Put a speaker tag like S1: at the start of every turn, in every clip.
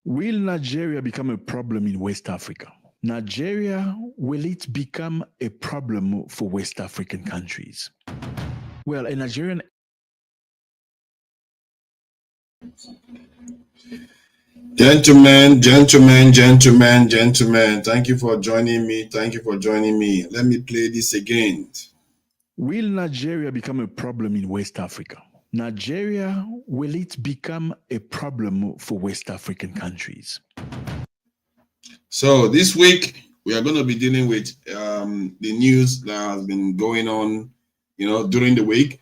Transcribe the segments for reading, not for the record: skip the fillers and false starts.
S1: Will Nigeria become a problem in West Africa? Nigeria, will it become a problem for West African countries? Well, a Nigerian...
S2: Gentlemen, thank you for joining me. Let me play this again.
S1: Will Nigeria become a problem in West Africa? Nigeria, will it become a problem for West African countries?
S2: So this week, we are going to be dealing with the news that has been going on, during the week.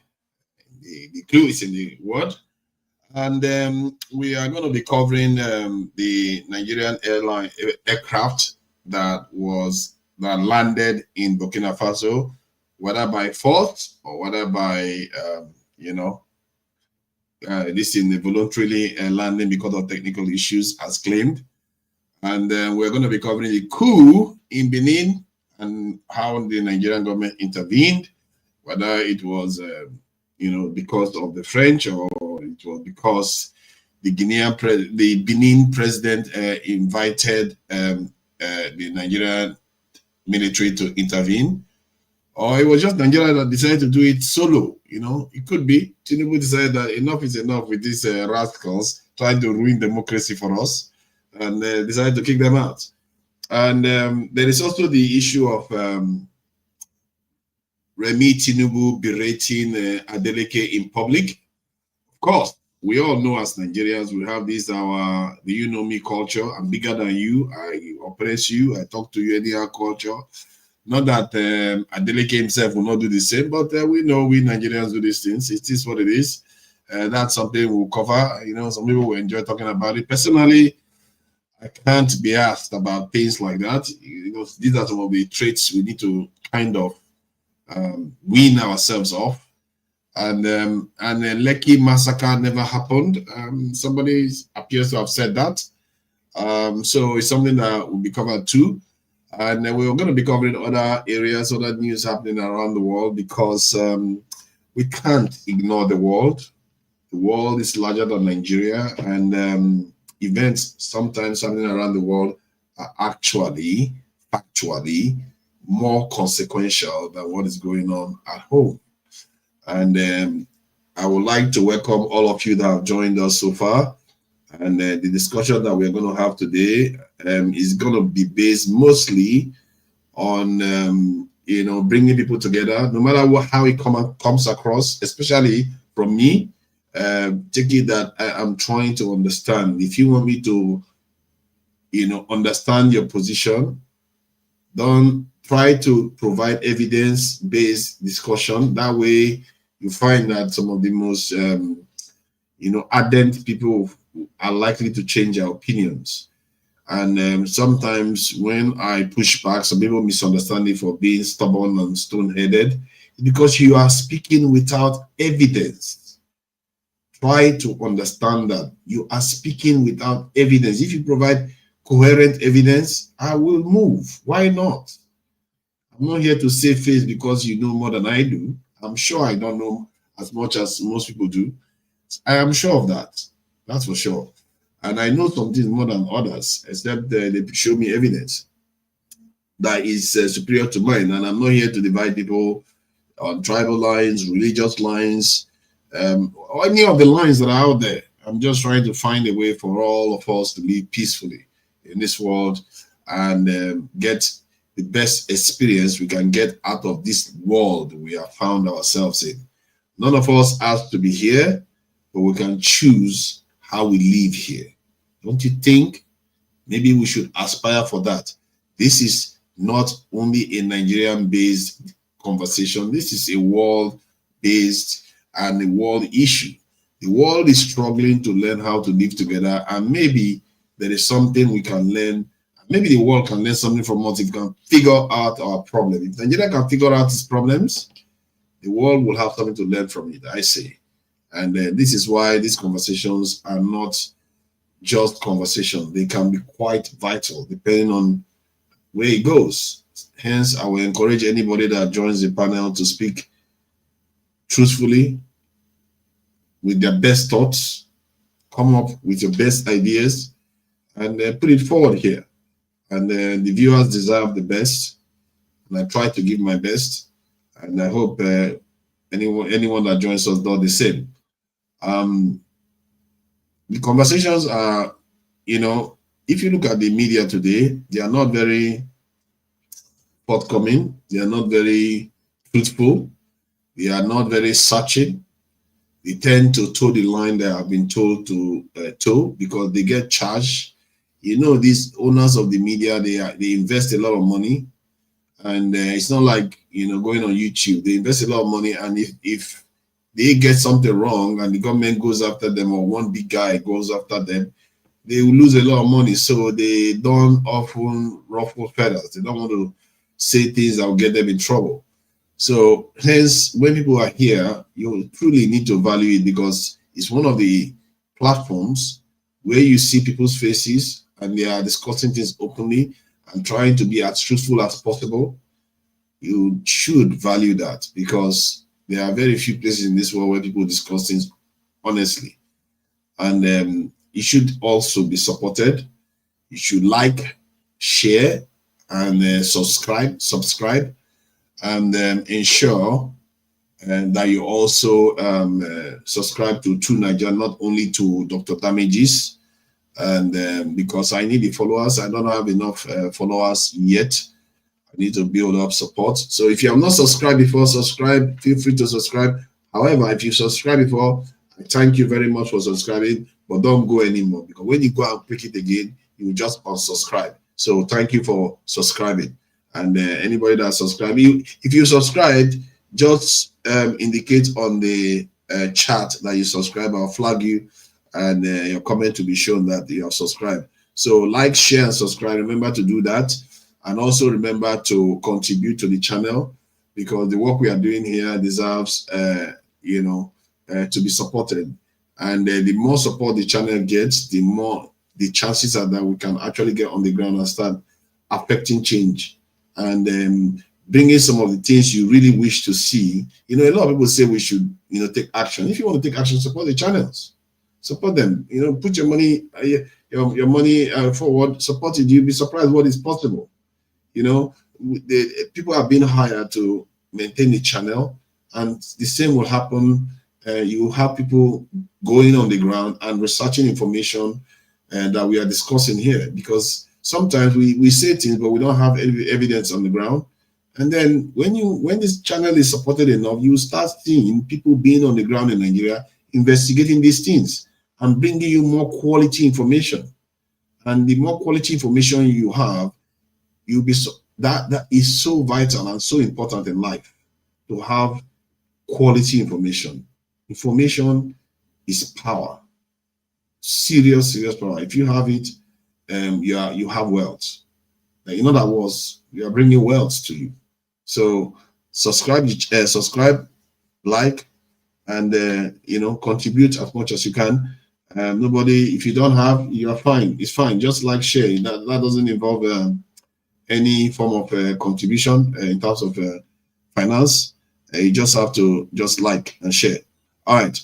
S2: The clue is in the word. And we are going to be covering the Nigerian aircraft that landed in Burkina Faso, whether by fault or whether by, this in voluntarily landing because of technical issues as claimed. And we're going to be covering the coup in Benin and how the Nigerian government intervened, whether it was, because of the French or it was because the Benin president invited the Nigerian military to intervene, or it was just Nigeria that decided to do it solo. It could be Tinubu decided that enough is enough with these rascals trying to ruin democracy for us, and decided to kick them out. And there is also the issue of Remi Tinubu berating Adeleke in public. Of course, we all know as Nigerians, we have this the you know me culture. I'm bigger than you. I oppress you. I talk to you anyhow culture. Not that Adeleke himself will not do the same, but we know we Nigerians do these things. It is what it is. That's something we'll cover. Some people will enjoy talking about it. Personally, I can't be asked about things like that. These are some of the traits we need to kind of wean ourselves off. And the Lekki massacre never happened. Somebody appears to have said that. So it's something that will be covered too. And we're going to be covering other areas, other news happening around the world, because we can't ignore the world. The world is larger than Nigeria, and events sometimes happening around the world are actually, factually, more consequential than what is going on at home. And I would like to welcome all of you that have joined us so far. And the discussion that we're going to have today is going to be based mostly on, bringing people together, no matter how it comes across, especially from me. Take it that I'm trying to understand. If you want me to, understand your position, don't try to provide evidence-based discussion. That way, you find that some of the most, ardent people are likely to change their opinions. And sometimes when I push back, some people misunderstand me for being stubborn and stone-headed, because you are speaking without evidence. Try to understand that you are speaking without evidence. If you provide coherent evidence, I will move. Why not? I'm not here to save face because you know more than I do. I'm sure I don't know as much as most people do. I am sure of that. That's for sure. And I know some things more than others, except they show me evidence that is superior to mine. And I'm not here to divide people on tribal lines, religious lines, or any of the lines that are out there. I'm just trying to find a way for all of us to live peacefully in this world and get the best experience we can get out of this world we have found ourselves in. None of us has to be here, but we can choose how we live here. Don't you think? Maybe we should aspire for that. This is not only a Nigerian-based conversation. This is a world-based and a world issue. The world is struggling to learn how to live together, and maybe there is something we can learn. Maybe the world can learn something from us if we can figure out our problem. If Nigeria can figure out its problems, the world will have something to learn from it, I say. And this is why these conversations are not just conversations. They can be quite vital depending on where it goes. Hence, I will encourage anybody that joins the panel to speak truthfully with their best thoughts, come up with your best ideas, and put it forward here. And the viewers deserve the best, and I try to give my best, and I hope anyone that joins us does the same. The conversations are, you know, if you look at the media today, they are not very forthcoming, they are not very truthful, they are not very searching. They tend to toe the line that have been told to toe because they get charged. You know, these owners of the media, they invest a lot of money, and it's not like, you know, going on YouTube. They invest a lot of money, and if they get something wrong and the government goes after them, or one big guy goes after them, they will lose a lot of money. So they don't often ruffle feathers. They don't want to say things that will get them in trouble. So hence, when people are here, you truly need to value it, because it's one of the platforms where you see people's faces and they are discussing things openly and trying to be as truthful as possible. You should value that, because there are very few places in this world where people discuss things honestly. And it should also be supported. You should like, share, and subscribe, and ensure that you also subscribe to True Nigeria, not only to Dr. Damages, and because I need the followers. I don't have enough followers yet. I need to build up support. So if you have not subscribed before, subscribe. Feel free to subscribe. However, if you subscribed before, I thank you very much for subscribing, but don't go anymore, because when you go and click it again, you just unsubscribe. So thank you for subscribing. And anybody that subscribed, if you subscribed, just indicate on the chat that you subscribe. I'll flag you, and your comment to be shown that you have subscribed. So like, share, and subscribe. Remember to do that. And also remember to contribute to the channel, because the work we are doing here deserves, you know, to be supported. And the more support the channel gets, the more the chances are that we can actually get on the ground and start affecting change, and bringing some of the things you really wish to see. You know, a lot of people say we should, you know, take action. If you want to take action, support the channels, support them. You know, put your money, your money forward, support it. You'll be surprised what is possible. You know, people are being hired to maintain the channel, and the same will happen. You have people going on the ground and researching information that we are discussing here, because sometimes we say things, but we don't have any evidence on the ground. And then when this channel is supported enough, you start seeing people being on the ground in Nigeria, investigating these things and bringing you more quality information. And the more quality information you have, you'll be that is so vital and so important in life, to have quality information. Is power, serious power. If you have it, you have wealth. In other words, you are bringing wealth to you. So subscribe, like, and you know, contribute as much as you can. Nobody, if you don't have, you are fine. It's fine. Just like, share. That doesn't involve any form of contribution in terms of finance. You just have to just like and share. All right.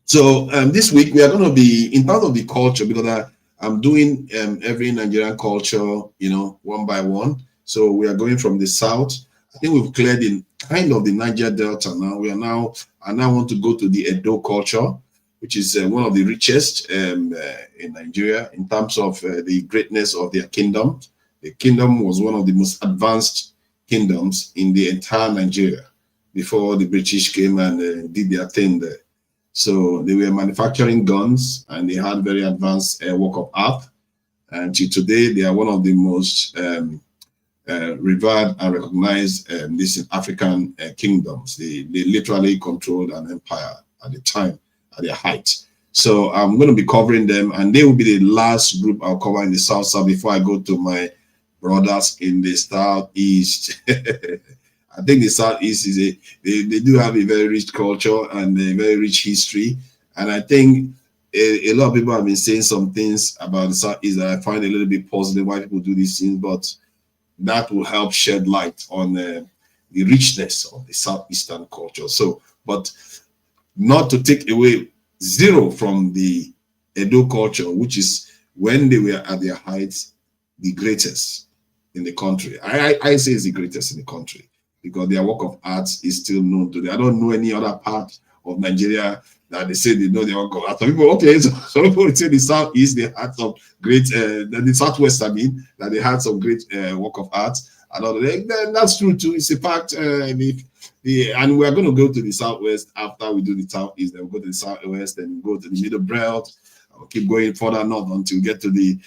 S2: So this week we are going to be in part of the culture, because I'm doing every Nigerian culture, you know, one by one. So we are going from the south. I think we've cleared in kind of the Niger Delta now. I now want to go to the Edo culture, which is one of the richest in Nigeria in terms of the greatness of their kingdom. The kingdom was one of the most advanced kingdoms in the entire Nigeria before the British came and did their thing there. So they were manufacturing guns, and they had very advanced work of art. And to today, they are one of the most revered and recognized these African kingdoms. They literally controlled an empire at the time, at their height. So I'm going to be covering them, and they will be the last group I'll cover in the south before I go to my brothers in the southeast. I think the southeast is they do have a very rich culture and a very rich history, and I think a lot of people have been saying some things about the southeast that I find a little bit positive why people do these things, but that will help shed light on the richness of the southeastern culture. So, but not to take away zero from the Edo culture, which is when they were at their heights, the greatest in the country. I say it's the greatest in the country because their work of art is still known today. I don't know any other part of Nigeria that they say they know their work of art. Some people, okay, so some people say the Southeast, they had some great, the Southwest, I mean, that they had some great work of art. And that's true too. It's a fact. And we are going to go to the Southwest after we do the Southeast. Then we'll go to the Southwest, then we'll go to the Middle Belt. We'll keep going further north until we get to the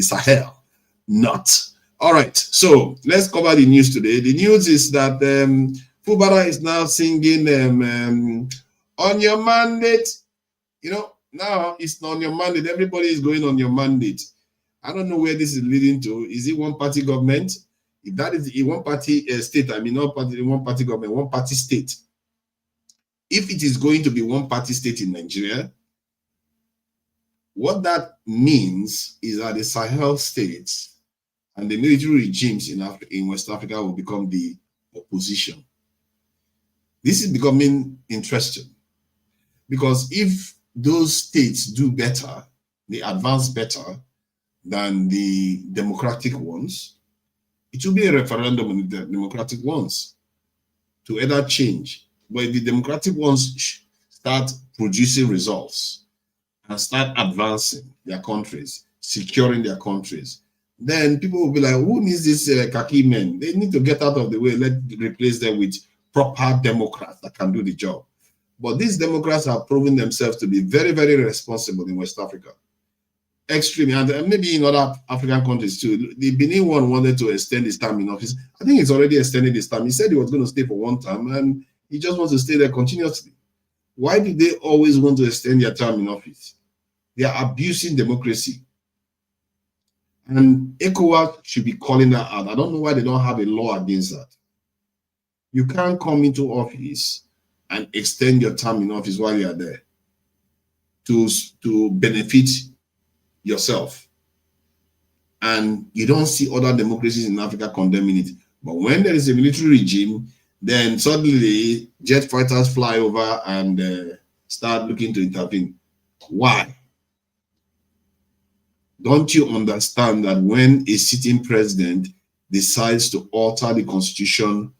S2: Sahel. All right, so let's cover the news today. The news is that Fubara is now singing on your mandate. You know, now it's not on your mandate. Everybody is going on your mandate. I don't know where this is leading to. Is it one-party government? If that is a one-party state, I mean, not party, one-party government, one-party state. If it is going to be one-party state in Nigeria, what that means is that the Sahel states and the military regimes in West Africa will become the opposition. This is becoming interesting because if those states do better, they advance better than the democratic ones, it will be a referendum on the democratic ones to either change. But if the democratic ones start producing results and start advancing their countries, securing their countries, then people will be like, who needs these khaki men? They need to get out of the way. Let's replace them with proper Democrats that can do the job. But these Democrats have proven themselves to be very, very responsible in West Africa. Extremely, and maybe in other African countries too. The Benin one wanted to extend his term in office. I think it's already extended his term. He said he was going to stay for one term and he just wants to stay there continuously. Why do they always want to extend their term in office? They are abusing democracy. And ECOWAS should be calling that out. I don't know why they don't have a law against that. You can't come into office and extend your term in office while you are there to benefit yourself. And you don't see other democracies in Africa condemning it. But when there is a military regime, then suddenly jet fighters fly over and start looking to intervene. Why? Don't you understand that when a sitting president decides to alter the constitution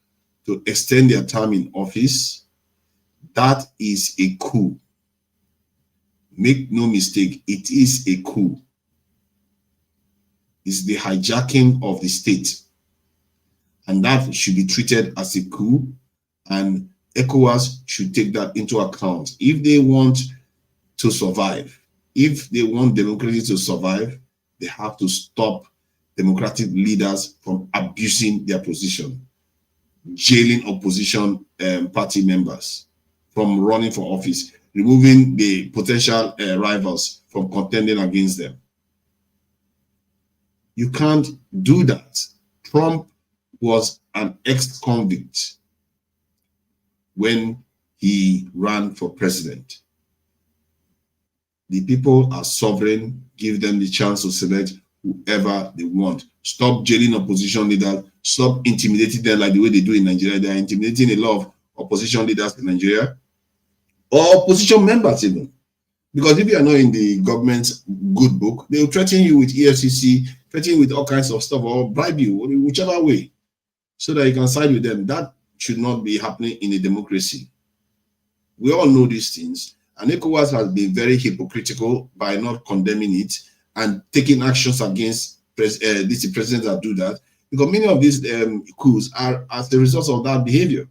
S2: to extend their term in office, that is a coup? Make no mistake, it is a coup. It's the hijacking of the state. And that should be treated as a coup, and ECOWAS should take that into account. If they want to survive, if they want democracy to survive, they have to stop democratic leaders from abusing their position, jailing opposition party members from running for office, removing the potential rivals from contending against them. You can't do that. Trump was an ex-convict when he ran for president. The people are sovereign. Give them the chance to select whoever they want. Stop jailing opposition leaders. Stop intimidating them like the way they do in Nigeria. They are intimidating a lot of opposition leaders in Nigeria, or opposition members even. Because if you are not in the government's good book, they will threaten you with EFCC, threaten you with all kinds of stuff, or bribe you, whichever way, so that you can side with them. That should not be happening in a democracy. We all know these things. And ECOWAS has been very hypocritical by not condemning it and taking actions against these presidents that do that, because many of these coups are as the result of that behavior.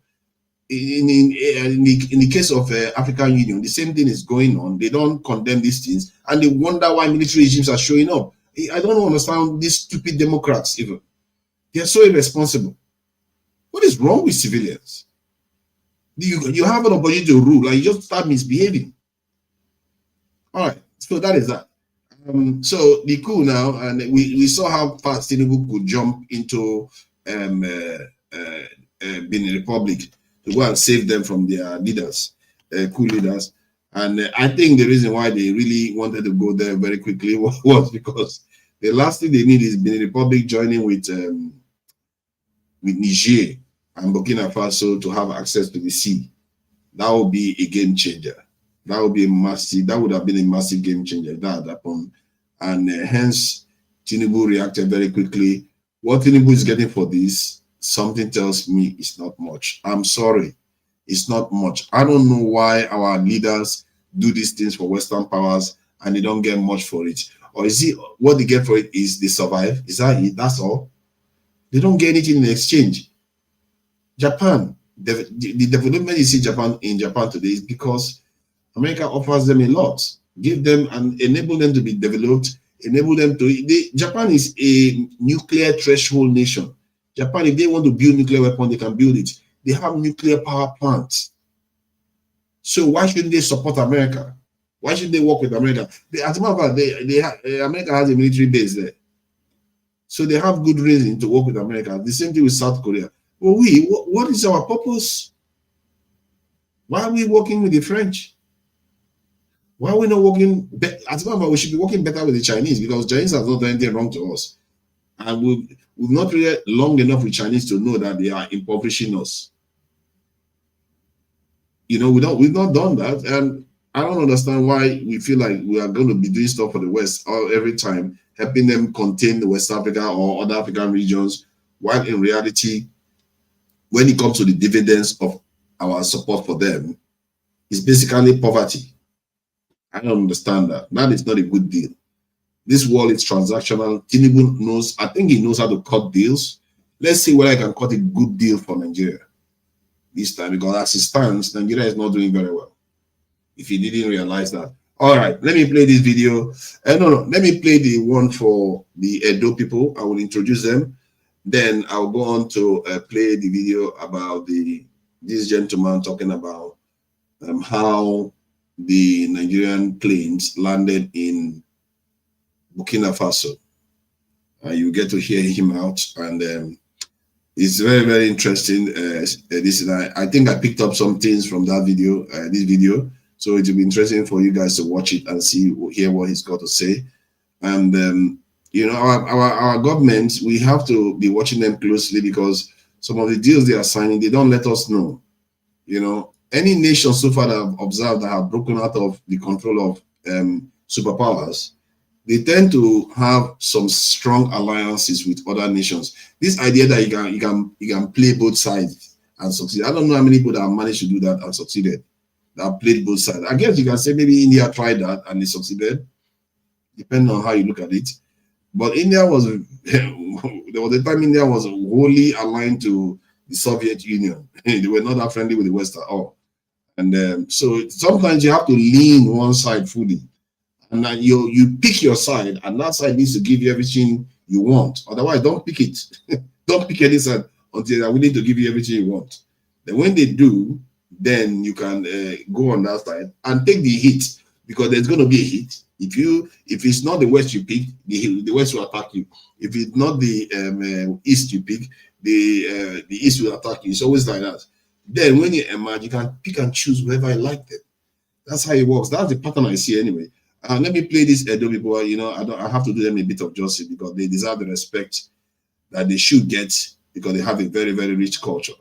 S2: In the case of African Union, the same thing is going on. They don't condemn these things, and they wonder why military regimes are showing up. I don't understand these stupid Democrats even. They are so irresponsible. What is wrong with civilians? You have an opportunity to rule, and you just start misbehaving. All right, so that is that. So the coup now, and we saw how fast Tinubu could jump into Benin Republic to go and save them from their leaders, coup leaders. And I think the reason why they really wanted to go there very quickly was because the last thing they need is Benin Republic joining with Niger and Burkina Faso to have access to the sea. That would be a game changer. That would be a massive. That would have been a massive game changer. That happened. And hence, Tinubu reacted very quickly. What Tinubu is getting for this, something tells me it's not much. I'm sorry, it's not much. I don't know why our leaders do these things for Western powers and they don't get much for it. Or is it what they get for it is they survive? Is that it? That's all? They don't get anything in exchange. Japan, the development you see in Japan today is because America offers them a lot, give them and enable them to be developed, enable them to. Japan is a nuclear threshold nation. Japan, if they want to build nuclear weapon, they can build it. They have nuclear power plants. So why shouldn't they support America? Why should they work with America? As a matter of fact, America has a military base there. So they have good reason to work with America. The same thing with South Korea. Well, what is our purpose? Why are we working with the French? Why are we not working? As a matter of fact, we should be working better with the Chinese because Chinese have not done anything wrong to us. And we've not really long enough with Chinese to know that they are impoverishing us. You know, we've not done that. And I don't understand why we feel like we are going to be doing stuff for the West every time, helping them contain the West Africa or other African regions, while in reality, when it comes to the dividends of our support for them, it's basically poverty. I don't understand that. That is not a good deal. This world is transactional. Tinubu knows, I think he knows how to cut deals. Let's see whether I can cut a good deal for Nigeria this time, because as it stands, Nigeria is not doing very well. If you didn't realize that. All right, let me play this video. Let me play the one for the Edo people. I will introduce them. Then I'll go on to play the video about this gentleman talking about how the Nigerian planes landed in Burkina Faso. You get to hear him out, and it's very, very interesting. I think I picked up some things from that video, this video. So it will be interesting for you guys to watch it and hear what he's got to say. And you know, our governments, we have to be watching them closely because some of the deals they are signing, they don't let us know. You know, any nation so far that I've observed that have broken out of the control of superpowers, they tend to have some strong alliances with other nations. This idea that you can play both sides and succeed. I don't know how many people that have managed to do that and succeeded, that have played both sides. I guess you can say maybe India tried that and they succeeded, depending on how you look at it. But India was, there was a time India was wholly aligned to the Soviet Union. They were not that friendly with the West at all. And so sometimes you have to lean one side fully. And then you pick your side, and that side needs to give you everything you want. Otherwise, don't pick it. Don't pick any side until they're willing to give you everything you want. Then when they do, then you can go on that side and take the hit, because there's going to be a hit. If it's not the West you pick, the West will attack you. If it's not the East you pick, the East will attack you. It's always like that. Then when you emerge, you can pick and choose whoever you like them. That's how it works. That's the pattern I see anyway. Let me play this Edo people. You know, I have to do them a bit of justice because they deserve the respect that they should get because they have a very, very rich culture.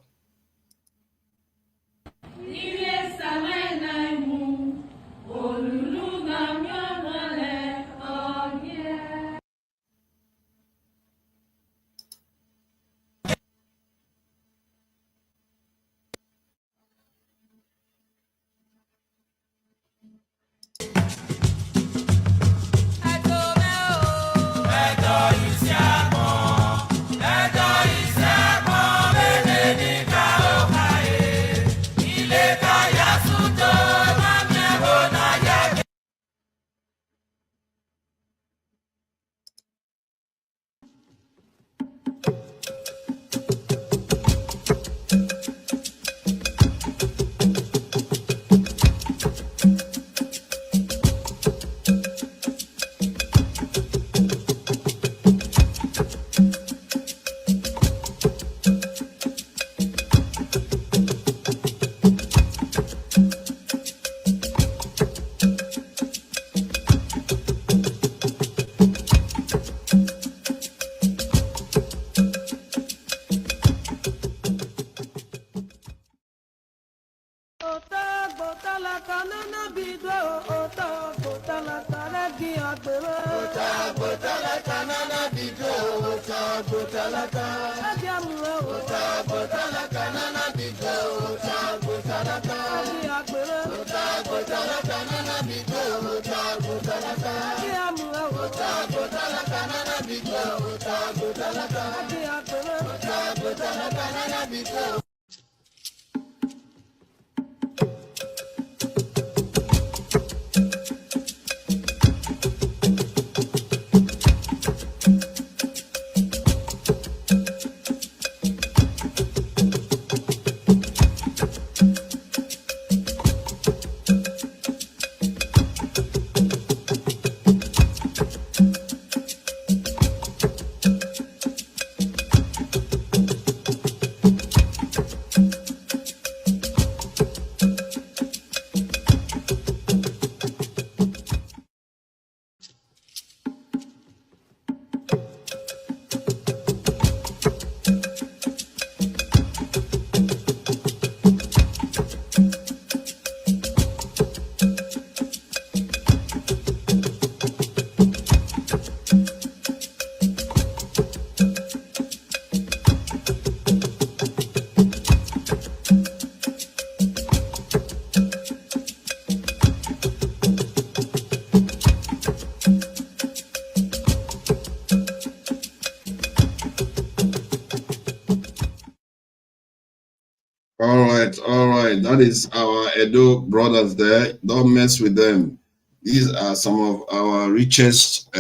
S2: All right. That is our Edo brothers there. Don't mess with them. These are some of our richest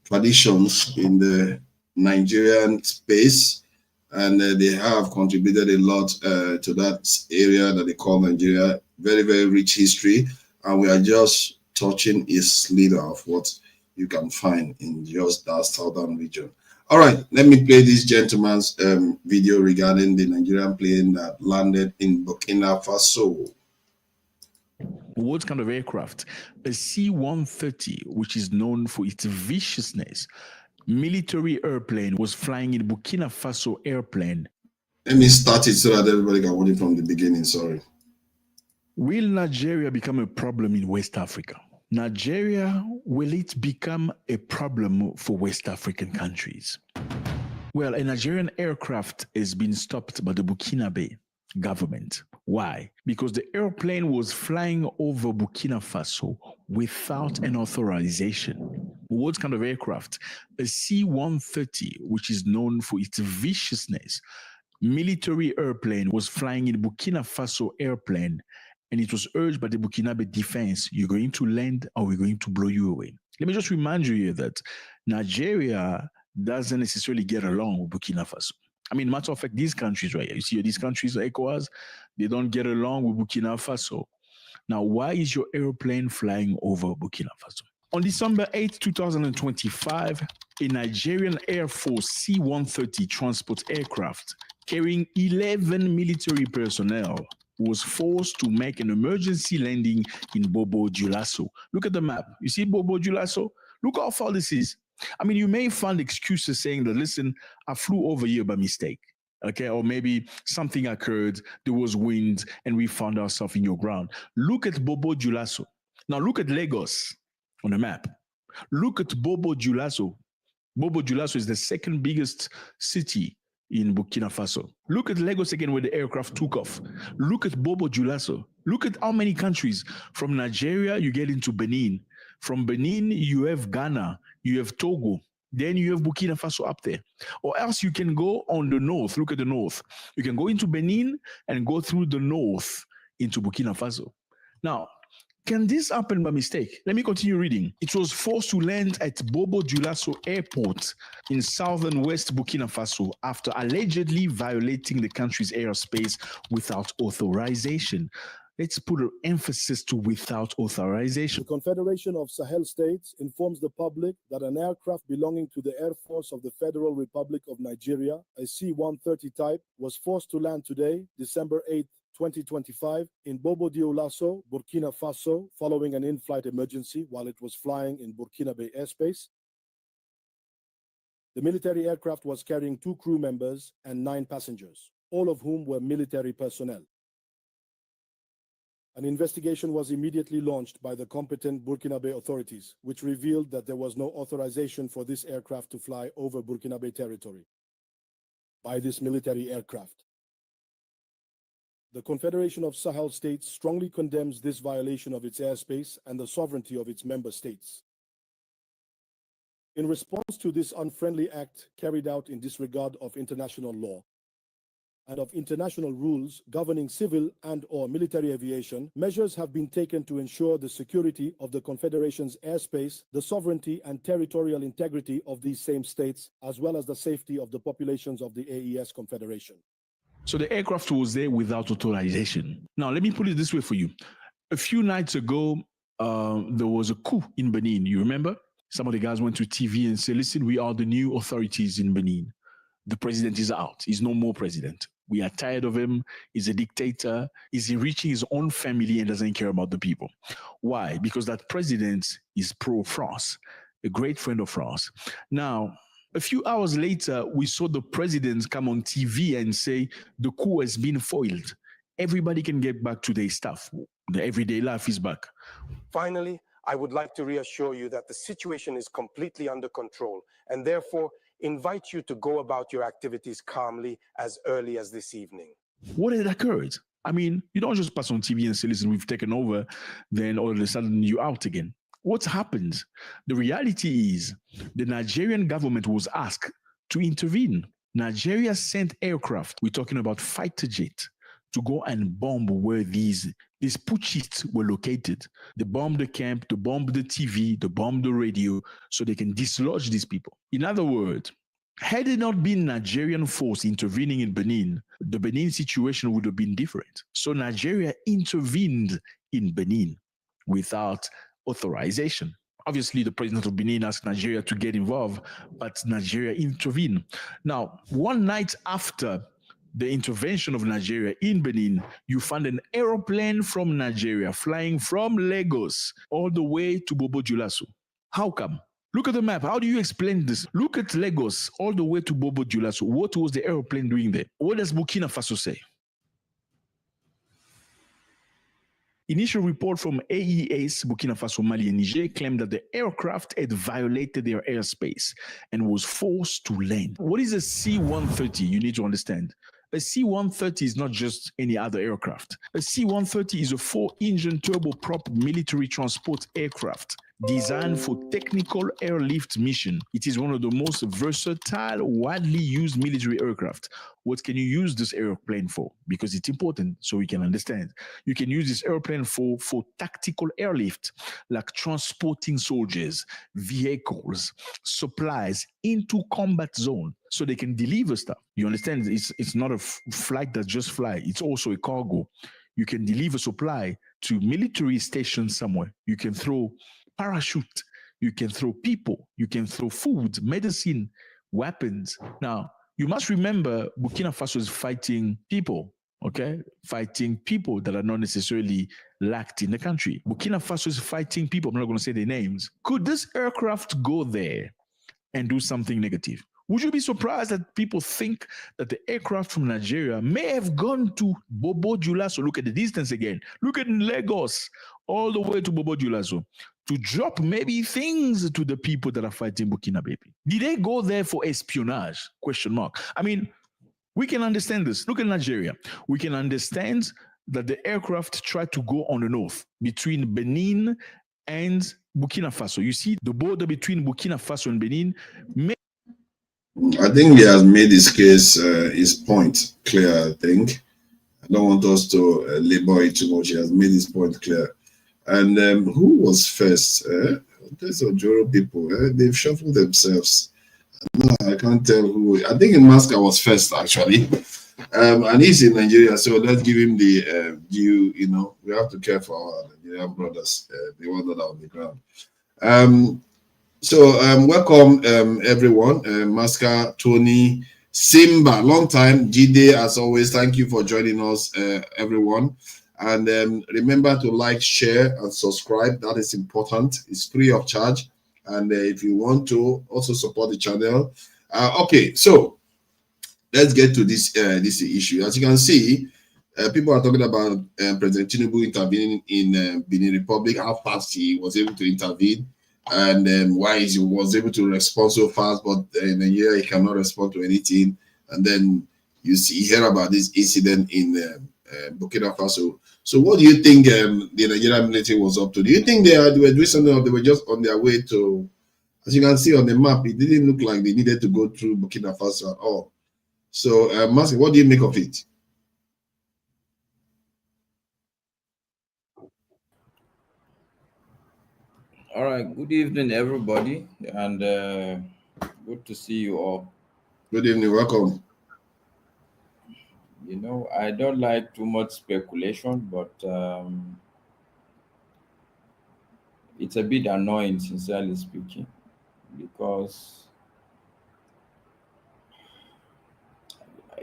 S2: traditions in the Nigerian space, and they have contributed a lot to that area that they call Nigeria. Very, very rich history, and we are just touching a slither of what you can find in just that southern region. All right, let me play this gentleman's video regarding the Nigerian plane that landed in Burkina Faso.
S1: What kind of aircraft? A C-130, which is known for its viciousness. Military airplane was flying in Burkina Faso airplane.
S2: Let me start it so that everybody can watch it from the beginning, sorry.
S1: Will Nigeria become a problem in West Africa? Nigeria, will it become a problem for West African countries? Well, a Nigerian aircraft has been stopped by the Burkinabe government. Why? Because the airplane was flying over Burkina Faso without an authorization. What kind of aircraft? A C-130, which is known for its viciousness. Military airplane was flying in Burkina Faso airplane, and it was urged by the Burkinabe defense, you're going to land or we're going to blow you away. Let me just remind you here that Nigeria doesn't necessarily get along with Burkina Faso. I mean, matter of fact, these countries right here, you see these countries, ECOWAS, they don't get along with Burkina Faso. Now, why is your airplane flying over Burkina Faso? On December 8, 2025, a Nigerian Air Force C-130 transport aircraft carrying 11 military personnel was forced to make an emergency landing in Bobo Dioulasso. Look at the map. You see Bobo Dioulasso? Look how far this is. I mean, you may find excuses saying that, listen, I flew over here by mistake, okay? Or maybe something occurred, there was wind, and we found ourselves in your ground. Look at Bobo Dioulasso. Now look at Lagos on the map. Look at Bobo Dioulasso. Bobo Dioulasso is the second biggest city in Burkina Faso. Look at Lagos again where the aircraft took off. Look at Bobo Dioulasso. Look at how many countries. From Nigeria, you get into Benin. From Benin, you have Ghana, you have Togo, then you have Burkina Faso up there. Or else you can go on the north. Look at the north. You can go into Benin and go through the north into Burkina Faso. Now, can this happen by mistake? Let me continue reading. It was forced to land at Bobo Dioulasso Airport in southern West Burkina Faso after allegedly violating the country's airspace without authorization. Let's put an emphasis to without authorization.
S3: The Confederation of Sahel States informs the public that an aircraft belonging to the Air Force of the Federal Republic of Nigeria, a C-130 type, was forced to land today, December 8, 2025, in Bobo Dioulasso, Burkina Faso, following an in-flight emergency while it was flying in Burkinabe airspace. The military aircraft was carrying 2 crew members and 9 passengers, all of whom were military personnel. An investigation was immediately launched by the competent Burkinabe authorities, which revealed that there was no authorization for this aircraft to fly over Burkinabe territory by this military aircraft. The Confederation of Sahel States strongly condemns this violation of its airspace and the sovereignty of its member states. In response to this unfriendly act carried out in disregard of international law and of international rules governing civil and/or military aviation, measures have been taken to ensure the security of the Confederation's airspace, the sovereignty and territorial integrity of these same states, as well as the safety of the populations of the AES Confederation.
S1: So the aircraft was there without authorization. Now, let me put it this way for you. A few nights ago, there was a coup in Benin. You remember? Some of the guys went to TV and said, listen, we are the new authorities in Benin. The president is out. He's no more president. We are tired of him. He's a dictator. He's enriching his own family and doesn't care about the people. Why? Because that president is pro-France, a great friend of France. Now, a few hours later, we saw the president come on TV and say the coup has been foiled. Everybody can get back to their stuff. The everyday life is back.
S4: Finally, I would like to reassure you that the situation is completely under control and therefore invite you to go about your activities calmly as early as this evening.
S1: What had occurred? I mean, you don't just pass on TV and say, listen, we've taken over, then all of a sudden you're out again. What's happened? The reality is the Nigerian government was asked to intervene. Nigeria sent aircraft, we're talking about fighter jet, to go and bomb where these putschists were located. They bombed the camp, they bombed the TV, they bombed the radio, so they can dislodge these people. In other words, had it not been Nigerian force intervening in Benin, the Benin situation would have been different. So Nigeria intervened in Benin without authorization. Obviously, the president of Benin asked Nigeria to get involved, but Nigeria intervened. Now, one night after the intervention of Nigeria in Benin, you found an aeroplane from Nigeria flying from Lagos all the way to Bobo Dioulasso. How come? Look at the map. How do you explain this? Look at Lagos all the way to Bobo Dioulasso. What was the aeroplane doing there? What does Burkina Faso say? Initial report from AES, Burkina Faso, Mali, and Niger claimed that the aircraft had violated their airspace and was forced to land. What is a C-130? You need to understand. A C-130 is not just any other aircraft. A C-130 is a 4-engine turboprop military transport aircraft designed for technical airlift mission. It is one of the most versatile, widely used military aircraft. What can you use this airplane for? Because it's important so we can understand. You can use this airplane for tactical airlift, like transporting soldiers, vehicles, supplies into combat zone so they can deliver stuff. You understand? It's not a flight that just fly. It's also a cargo. You can deliver supply to military stations somewhere. You can throw parachute, you can throw people, you can throw food, medicine, weapons. Now, you must remember Burkina Faso is fighting people, okay? Fighting people that are not necessarily lacked in the country. Burkina Faso is fighting people, I'm not going to say their names. Could this aircraft go there and do something negative? Would you be surprised that people think that the aircraft from Nigeria may have gone to Bobo Dioulasso? Look at the distance again. Look at Lagos, all the way to Bobo Dioulasso, to drop maybe things to the people that are fighting Burkinabe. Did they go there for espionage? Question mark. I mean, we can understand this. Look at Nigeria. We can understand that the aircraft tried to go on the north between Benin and Burkina Faso. You see, the border between Burkina Faso and Benin
S2: I think he has made his case, his point clear, I think. I don't want us to labor it too much. He has made his point clear. And who was first? These Ojoro people, they've shuffled themselves. No, I can't tell who. I think Massacre was first, actually. And he's in Nigeria, so let's give him the due. You know, we have to care for our Nigerian brothers, the ones that are on the ground. So welcome everyone, Massacre, Tony, Simba, long time, Jide, as always, thank you for joining us, everyone. And remember to like, share, and subscribe. That is important. It's free of charge. And if you want to also support the channel. Okay, so let's get to this issue. As you can see, People are talking about President Tinubu intervening in Benin Republic, how fast he was able to intervene, and why he was able to respond so fast, but in a year he cannot respond to anything. And then you hear about this incident in Burkina Faso. So what do you think the Nigerian military was up to? Do you think they were doing something, or they were just on their way to, as you can see on the map, it didn't look like they needed to go through Burkina Faso at all. So, Massey, what do you make of it?
S5: All right, good evening, everybody, and good to see you all.
S2: Good evening, welcome.
S5: You know, I don't like too much speculation, but it's a bit annoying, sincerely speaking, because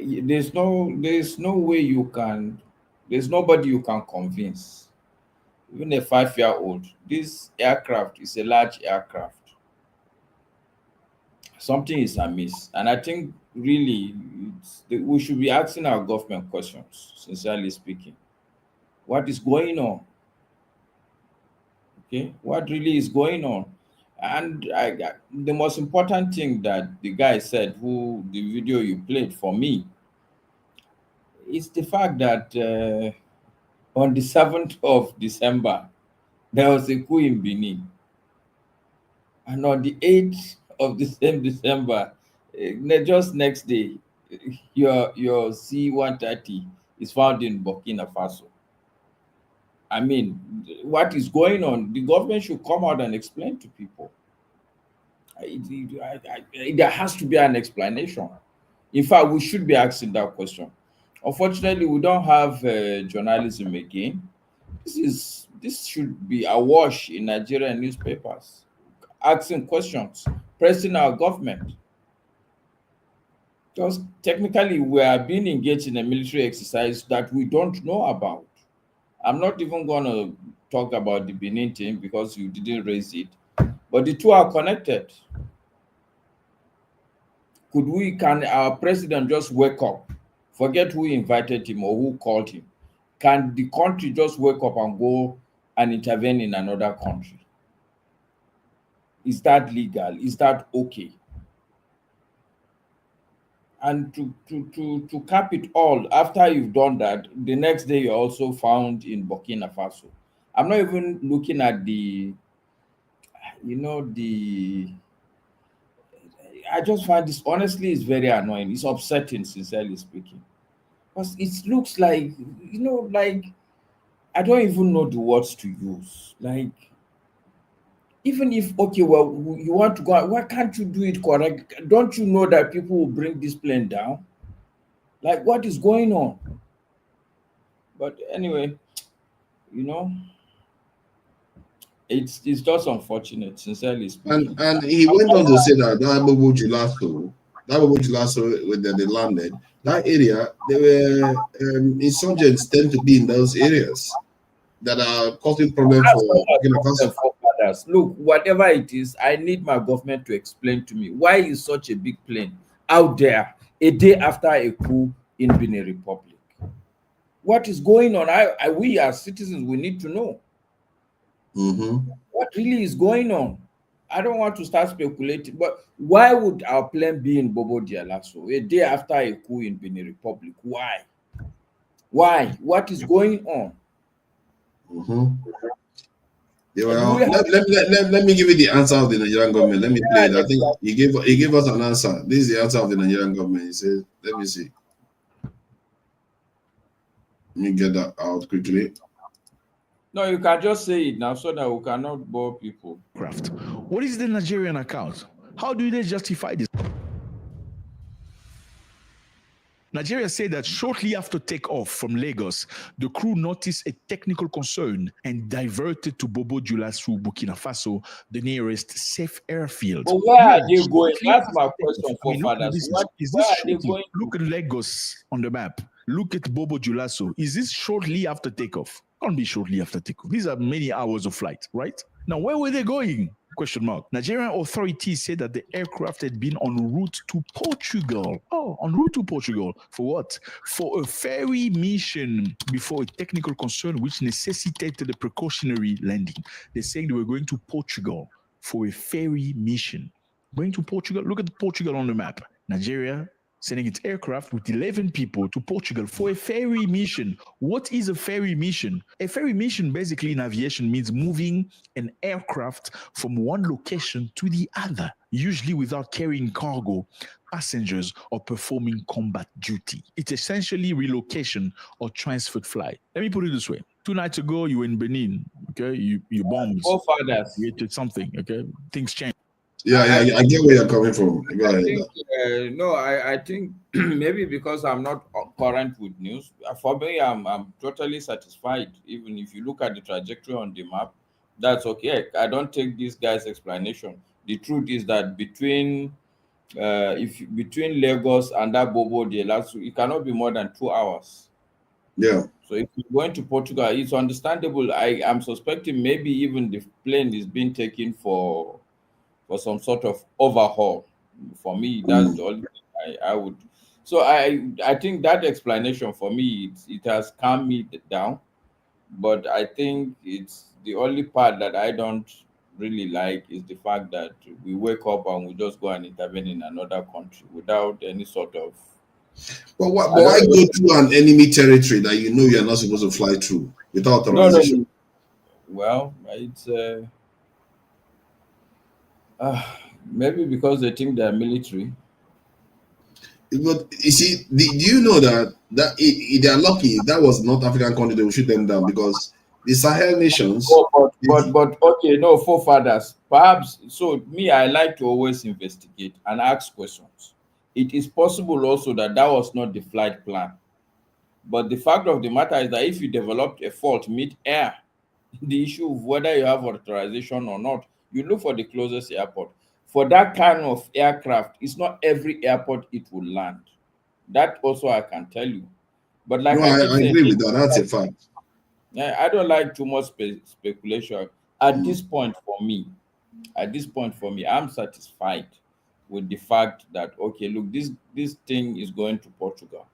S5: there's no way you can, there's nobody you can convince. Even a 5-year-old, this aircraft is a large aircraft. Something is amiss, and I think really we should be asking our government questions, sincerely speaking. What is going on? Okay, what really is going on? And the most important thing that the guy said, who the video you played for me, is the fact that on the 7th of December, there was a coup in Benin. And on the 8th of the same December, just next day, your C-130 is found in Burkina Faso. I mean, what is going on? The government should come out and explain to people. There has to be an explanation. In fact, we should be asking that question. Unfortunately, we don't have journalism again. This should be awash in Nigerian newspapers, asking questions, pressing our government. Because technically, we are being engaged in a military exercise that we don't know about. I'm not even going to talk about the Benin thing because you didn't raise it, but the two are connected. Can our president just wake up, forget who invited him or who called him? Can the country just wake up and go and intervene in another country? Is that legal? Is that okay? And to cap it all, after you've done that, the next day you're also found in Burkina Faso. I'm not even looking at I just find this, honestly, is very annoying. It's upsetting, sincerely speaking. Because it looks like, like, I don't even know the words to use. Like, even if, okay, well, you want to go, why can't you do it correct? Don't you know that people will bring this plane down? Like, what is going on? But anyway, it's just unfortunate, sincerely speaking.
S2: And he went on to say that Bobo Julaso, when they landed, that area, there were insurgents tend to be in those areas that are causing problems for Burkina Faso.
S5: Look, whatever it is, I need my government to explain to me why is such a big plane out there a day after a coup in Benin Republic. What is going on? We as citizens, we need to know. What really is going on? I don't want to start speculating, but why would our plane be in Bobo Dioulasso a day after a coup in Benin Republic? Why? Why? What is going on?
S2: Yeah, well, let me give you the answer of the Nigerian government. Let me play it. I think he gave us an answer. This is the answer of the Nigerian government. He says, let me see. Let me get that out quickly.
S5: No, you can just say it now so that we cannot bore people.
S1: What is the Nigerian account? How do they justify this? Nigeria said that shortly after takeoff from Lagos, the crew noticed a technical concern and diverted to Bobo Dioulasso, Burkina Faso, the nearest safe airfield.
S5: But where are they going? That's my question for fathers.
S1: Look at Lagos on the map. Look at Bobo Dioulasso. Is this shortly after takeoff? Can't be shortly after takeoff. These are many hours of flight, right? Now, where were they going? Question mark. Nigerian authorities said that the aircraft had been en route to Portugal. Oh, en route to Portugal. For what? For a ferry mission before a technical concern which necessitated a precautionary landing. They're saying they were going to Portugal for a ferry mission. Going to Portugal? Look at Portugal on the map. Nigeria sending its aircraft with 11 people to Portugal for a ferry mission. What is a ferry mission? A ferry mission basically in aviation means moving an aircraft from one location to the other, usually without carrying cargo, passengers, or performing combat duty. It's essentially relocation or transferred flight. Let me put it this way. 2 nights ago, you were in Benin, okay? You bombed,
S5: Forefathers.
S1: created something, okay? Things change.
S2: Yeah, I get where you're coming from. Go ahead.
S5: I think maybe because I'm not current with news. For me, I'm totally satisfied. Even if you look at the trajectory on the map, that's okay. I don't take this guy's explanation. The truth is that between Lagos and that Bobo de Lasso, it cannot be more than 2 hours.
S2: Yeah.
S5: So if you're going to Portugal, it's understandable. I am suspecting maybe even the plane is being taken for some sort of overhaul. For me, that's the only thing I would. So I think that explanation for me, it has calmed me down. But I think it's the only part that I don't really like is the fact that we wake up and we just go and intervene in another country without any sort of.
S2: But why go through an enemy territory that you know you're not supposed to fly through without authorization?
S5: No. Well, it's maybe because they think they're military.
S2: But you see, do you know that they're lucky that was North African country, they will shoot them down because the Sahel nations.
S5: But okay, no, forefathers. Perhaps so. Me, I like to always investigate and ask questions. It is possible also that was not the flight plan. But the fact of the matter is that if you developed a fault mid-air, the issue of whether you have authorization or not, you look for the closest airport. For that kind of aircraft, it's not every airport it will land. That also I can tell you. But like
S2: I agree with that. That's a fact.
S5: I don't like too much speculation. At this point for me, I'm satisfied with the fact that, okay, look, this thing is going to Portugal.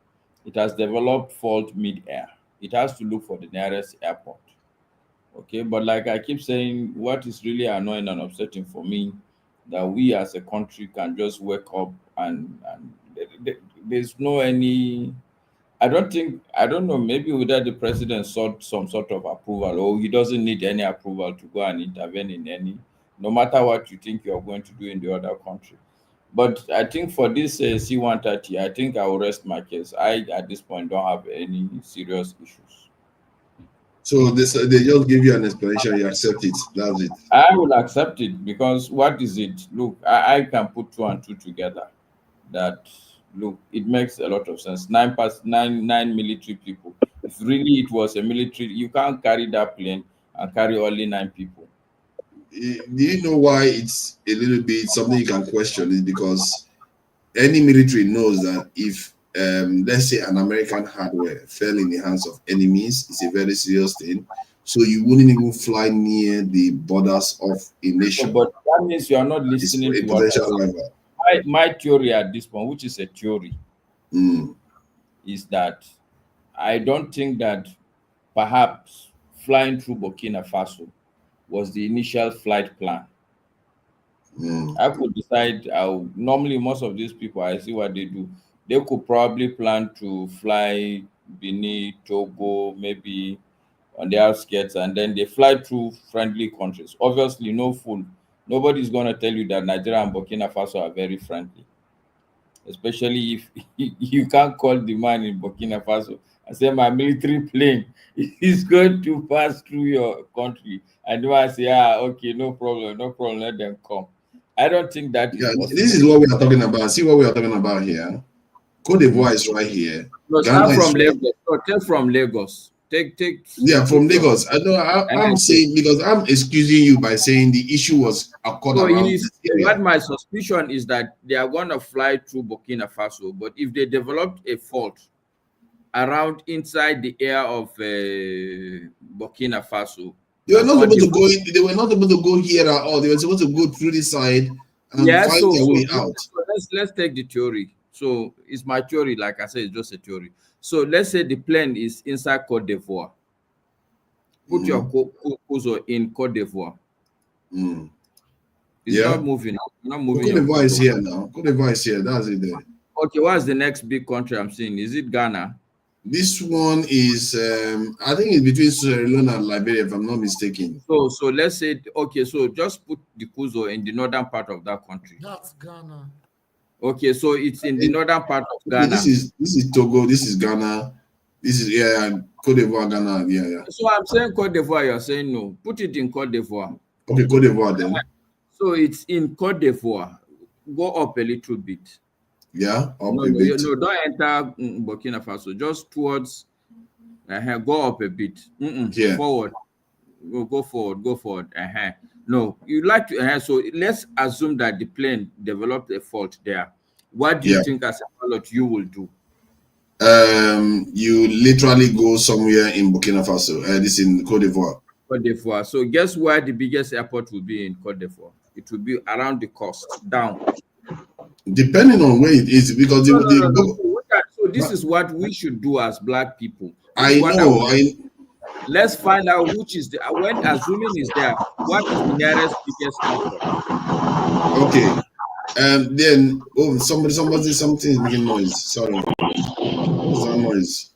S5: It has developed fault mid-air. It has to look for the nearest airport. Okay, but like I keep saying, what is really annoying and upsetting for me, that we as a country can just wake up and there's no any. I don't know, maybe whether the president sought some sort of approval or he doesn't need any approval to go and intervene in any, no matter what you think you're going to do in the other country. But I think for this C-130, I think I will rest my case. I, at this point, don't have any serious issues.
S2: So they just give you an explanation, you accept it. That's it.
S5: I will accept it because what is it? Look, I can put 2 and 2 together. That, look, it makes a lot of sense. 9 military people. If really it was a military, you can't carry that plane and carry only 9 people.
S2: Do you know why it's a little bit something you can question? Is because any military knows that if let's say an American hardware fell in the hands of enemies, it's a very serious thing. So you wouldn't even fly near the borders of a nation.
S5: But that means you are not listening to what my theory at this point, which is a theory, is that I don't think that perhaps flying through Burkina Faso was the initial flight plan. I could decide. Normally, most of these people, I see what they do. They could probably plan to fly Benin, Togo, maybe on the outskirts, and then they fly through friendly countries. Obviously, no fool. Nobody's going to tell you that Nigeria and Burkina Faso are very friendly, especially if you can't call the man in Burkina Faso and say, my military plane is going to pass through your country. And then I say, okay, no problem, let them come. I don't think that is possible.
S2: This is what we are talking about. See what we are talking about here. Cote d'Ivoire is right here.
S5: No, start from Lagos. No, take from Lagos. Take.
S2: Yeah, from Lagos. I know. I'm saying because I'm excusing you by saying the issue was occurred around this area.
S5: What my suspicion is that they are going to fly through Burkina Faso, but if they developed a fault around inside the air of Burkina Faso,
S2: They were not supposed to go in, they were not supposed to go here at all. They were supposed to go through this side and find their way out.
S5: So let's take the theory. So it's my theory, like I said, it's just a theory. So let's say the plane is inside Cote d'Ivoire. Put your cousin in Cote d'Ivoire. It's not moving. Not moving.
S2: Cote d'Ivoire is here now. Cote d'Ivoire is here. That's it there.
S5: Okay, what's the next big country I'm seeing? Is it Ghana?
S2: This one is, I think it's between Sierra Leone and Liberia, if I'm not mistaken.
S5: So let's say, okay, so just put the cousin in the northern part of that country.
S6: That's Ghana.
S5: Okay, so it's in the northern part of Ghana.
S2: This is Togo. This is Ghana. This is Cote d'Ivoire, Ghana. Yeah.
S5: So I'm saying Cote d'Ivoire. You're saying no. Put it in Cote d'Ivoire.
S2: Okay, Cote d'Ivoire then.
S5: So it's in Cote d'Ivoire. Go up a little bit.
S2: Yeah, up a bit.
S5: No, don't enter Burkina Faso. Just towards. Go up a bit. Forward. Go forward. No, you like to. So let's assume that the plane developed a fault there. What do you think as a pilot you will do?
S2: You literally go somewhere in Burkina Faso. This in Cote d'Ivoire.
S5: Cote d'Ivoire. So guess where the biggest airport will be in Cote d'Ivoire? It will be around the coast, down.
S2: Depending on where it is, because
S5: so this is what we should do as Black people. Let's find out which is the when assuming is there. What is the nearest biggest airport?
S2: Okay. Then somebody something is making noise. Sorry. What's that noise?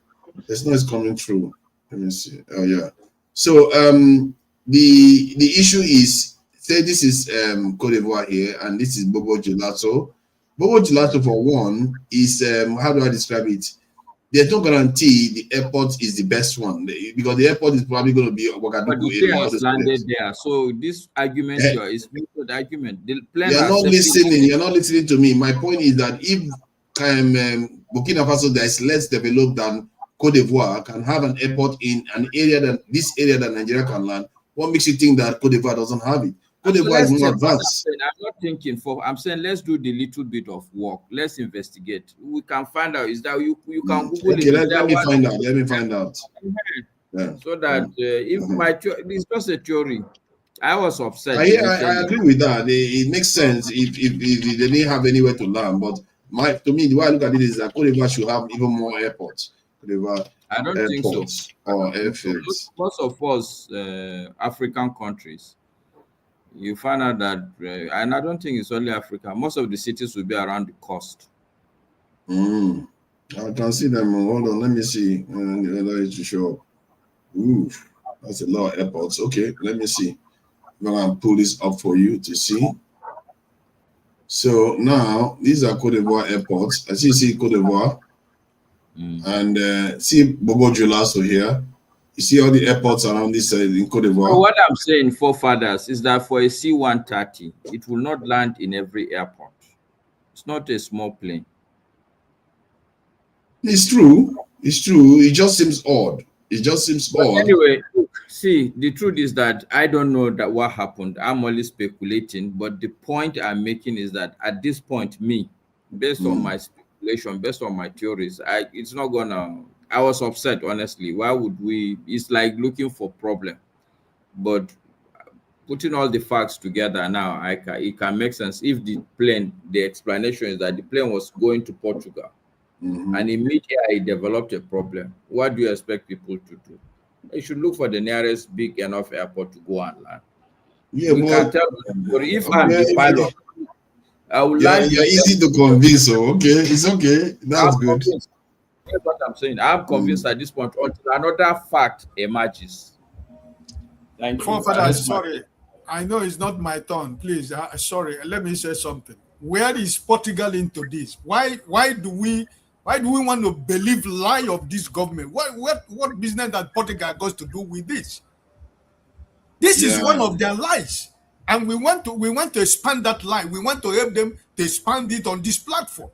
S2: There's noise coming through. Let me see. Oh yeah. So the issue is, say this is Cote d'Ivoire here, and this is Bobo Gelato. Bobo Gelato, for one, is how do I describe it? There's no guarantee the airport is the best one, because the airport is probably going to be
S5: Ouagadougou area. Landed there. So this argument here is the argument. The plane
S2: you're not listening. You're not listening to me. My point is that if Burkina Faso that is less developed than Cote d'Ivoire can have an airport in an area that Nigeria can land, what makes you think that Cote d'Ivoire doesn't have it? Cote d'Ivoire is more advanced.
S5: I'm not thinking I'm saying let's do the little bit of work. Let's investigate. We can find out. Is that you can Google
S2: it? Let me find out. Yeah.
S5: So that if it's just a theory. I was upset.
S2: I agree with that. It makes sense if they didn't have anywhere to land. But to me, the way I look at it is that Cote d'Ivoire should have even more airports.
S5: I don't think so.
S2: Or airfields.
S5: Most of us African countries, you find out that, and I don't think it's only Africa, most of the cities will be around the coast.
S2: I can see them. Hold on, let me see. To show up. Ooh, that's a lot of airports. Okay, let me see. I'm going to pull this up for you to see. So now, these are Cote d'Ivoire airports. As you see Cote d'Ivoire, and see Bobo Dioulasso here. You see all the airports around this in Cote d'Ivoire.
S5: So what I'm saying, forefathers, is that for a C-130, it will not land in every airport. It's not a small plane.
S2: It's true. It's true. It just seems odd. It just seems odd.
S5: Anyway, see, the truth is that I don't know that what happened. I'm only speculating. But the point I'm making is that at this point, based on my speculation, based on my theories, it's not gonna. I was upset, honestly. Why would we? It's like looking for problem. But putting all the facts together now, it can make sense. If the explanation is that the plane was going to Portugal, and immediately it developed a problem, what do you expect people to do? They should look for the nearest big enough airport to go and land.
S2: Yeah,
S5: we can tell them, but if I'm the pilot, I will land.
S2: You're easy to convince, so okay, it's okay. That's good.
S5: That's what I'm saying. I'm convinced at this point until another fact emerges. Thank you.
S6: Father, sorry. I know it's not my turn. Please, sorry. Let me say something. Where is Portugal into this? Why do we want to believe lie of this government? What business that Portugal got to do with this? This is one of their lies, and we want to expand that lie. We want to help them to expand it on this platform.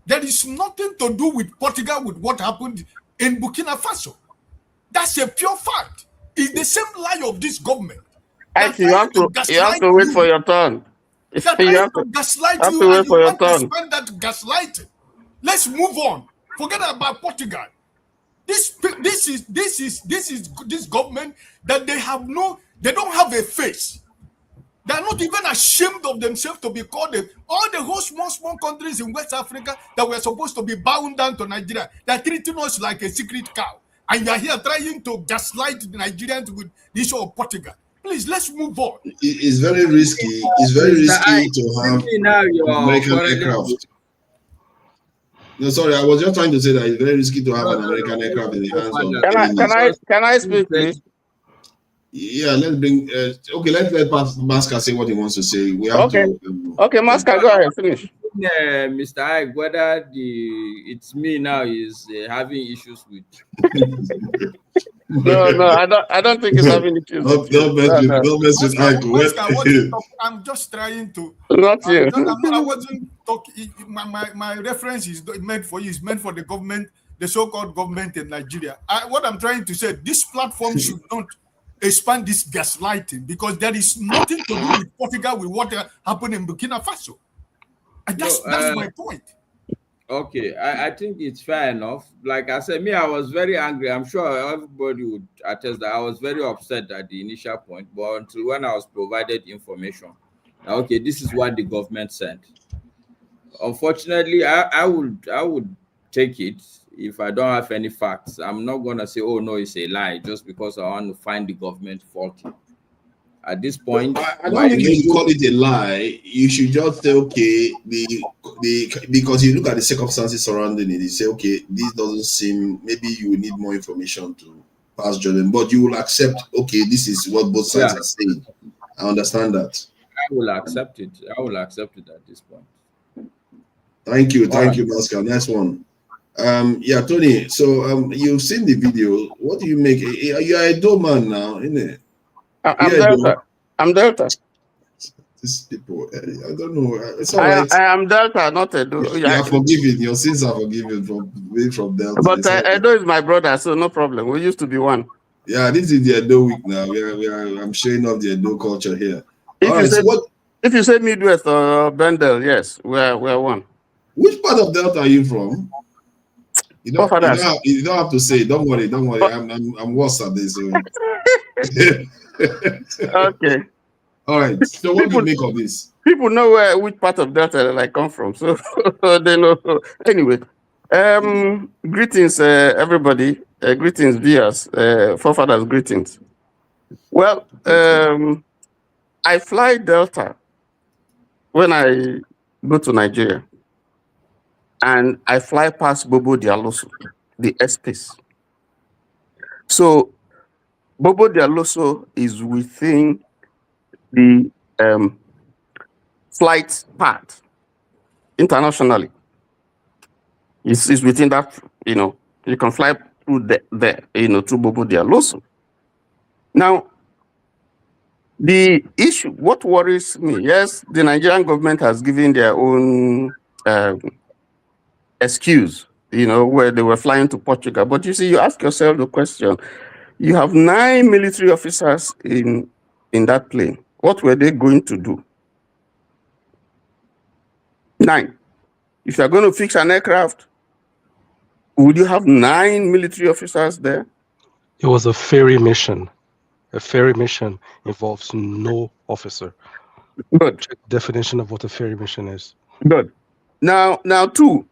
S6: There is nothing to do with Portugal with what happened in Burkina Faso. That's a pure fact. It's the same lie of this government.
S7: Actually, you have to wait for your turn.
S6: You have to gaslight you, and you want to spend that gaslighting. Let's move on. Forget about Portugal. This is this government that they have no They don't have a face. They're not even ashamed of themselves to be called all the whole small countries in West Africa that were supposed to be bound down to Nigeria. They're treating us like a secret cow. And you're here trying to gaslight the Nigerians with the issue of Portugal. Please, let's move on.
S2: It's very risky. It's very risky to have American aircraft. No, sorry, I was just trying to say that it's very risky to have an American aircraft in the hands of.
S7: Can I speak, please?
S2: Yeah, let's bring. Okay, let's let Masca say what he wants to say. We have to.
S7: Okay, Masca, go ahead, finish.
S5: Mr. Ike, whether it's me now is having issues with.
S7: No, I don't think it's having issues.
S2: Don't mess with Ike.
S6: I'm just trying to.
S7: Not you.
S6: I wasn't talking. My reference is meant for you. It's meant for the government, the so-called government in Nigeria. What I'm trying to say, this platform should not expand this gaslighting, because there is nothing to do with Portugal with what happened in Burkina Faso. And that's my point.
S5: Okay, I think it's fair enough. Like I said, I was very angry. I'm sure everybody would attest that I was very upset at the initial point, but until when I was provided information, okay, this is what the government said. Unfortunately, I would take it. If I don't have any facts, I'm not going to say, oh, no, it's a lie, just because I want to find the government faulty. At this point,
S2: I don't think you call it a lie. You should just say, okay, because you look at the circumstances surrounding it, you say, okay, this doesn't seem, maybe you will need more information to pass judgment, but you will accept, okay, this is what both sides are saying. I understand that.
S5: I will accept it. I will accept it at this point.
S2: Thank you, Pascal. Next one. Tony. So you've seen the video. What do you make? You're a Edo man now, isn't it?
S7: I'm Delta.
S2: These people, I don't know. It's all right.
S7: I am Delta, not Edo.
S2: You are forgiven. Your sins are forgiven from Delta.
S7: But Edo is my brother, so no problem. We used to be one.
S2: Yeah, this is the Edo week now. I'm showing off the Edo culture here.
S7: If you say Midwest or Bendel, yes, we're one.
S2: Which part of Delta are you from? You don't have to say. Don't worry. I'm worse at this.
S7: Okay.
S2: All right. So what do you make of this?
S7: People know which part of Delta I come from, so they know. Anyway, greetings, everybody. Greetings, viewers. Forefathers, greetings. Well, I fly Delta when I go to Nigeria. And I fly past Bobo Dialoso, the airspace. So Bobo Dialoso is within the flight path internationally. It's within that, you can fly through there, through Bobo Dialoso. Now, the issue, what worries me, yes, the Nigerian government has given their own excuse, where they were flying to Portugal. But you see, you ask yourself the question, you have 9 military officers in that plane. What were they going to do? 9. If you're going to fix an aircraft, would you have 9 military officers there?
S8: It was a ferry mission. A ferry mission involves no officer.
S7: Good.
S8: Check the definition of what a ferry mission is.
S7: Good. Now, 2.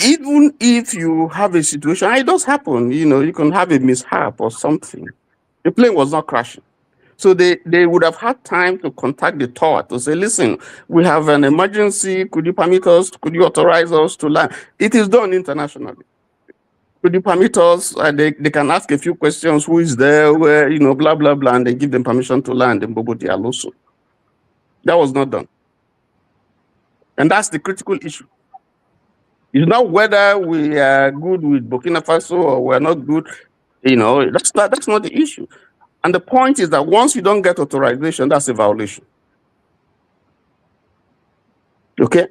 S7: Even if you have a situation, it does happen, you can have a mishap or something. The plane was not crashing. So they would have had time to contact the tower to say, listen, we have an emergency. Could you permit us? Could you authorize us to land? It is done internationally. Could you permit us? They can ask a few questions. Who is there? Where, blah, blah, blah. And they give them permission to land in Bobo Dialoso. That was not done. And that's the critical issue. It's not whether we are good with Burkina Faso or we're not good. That's not the issue. And the point is that once you don't get authorization, that's a violation. Okay?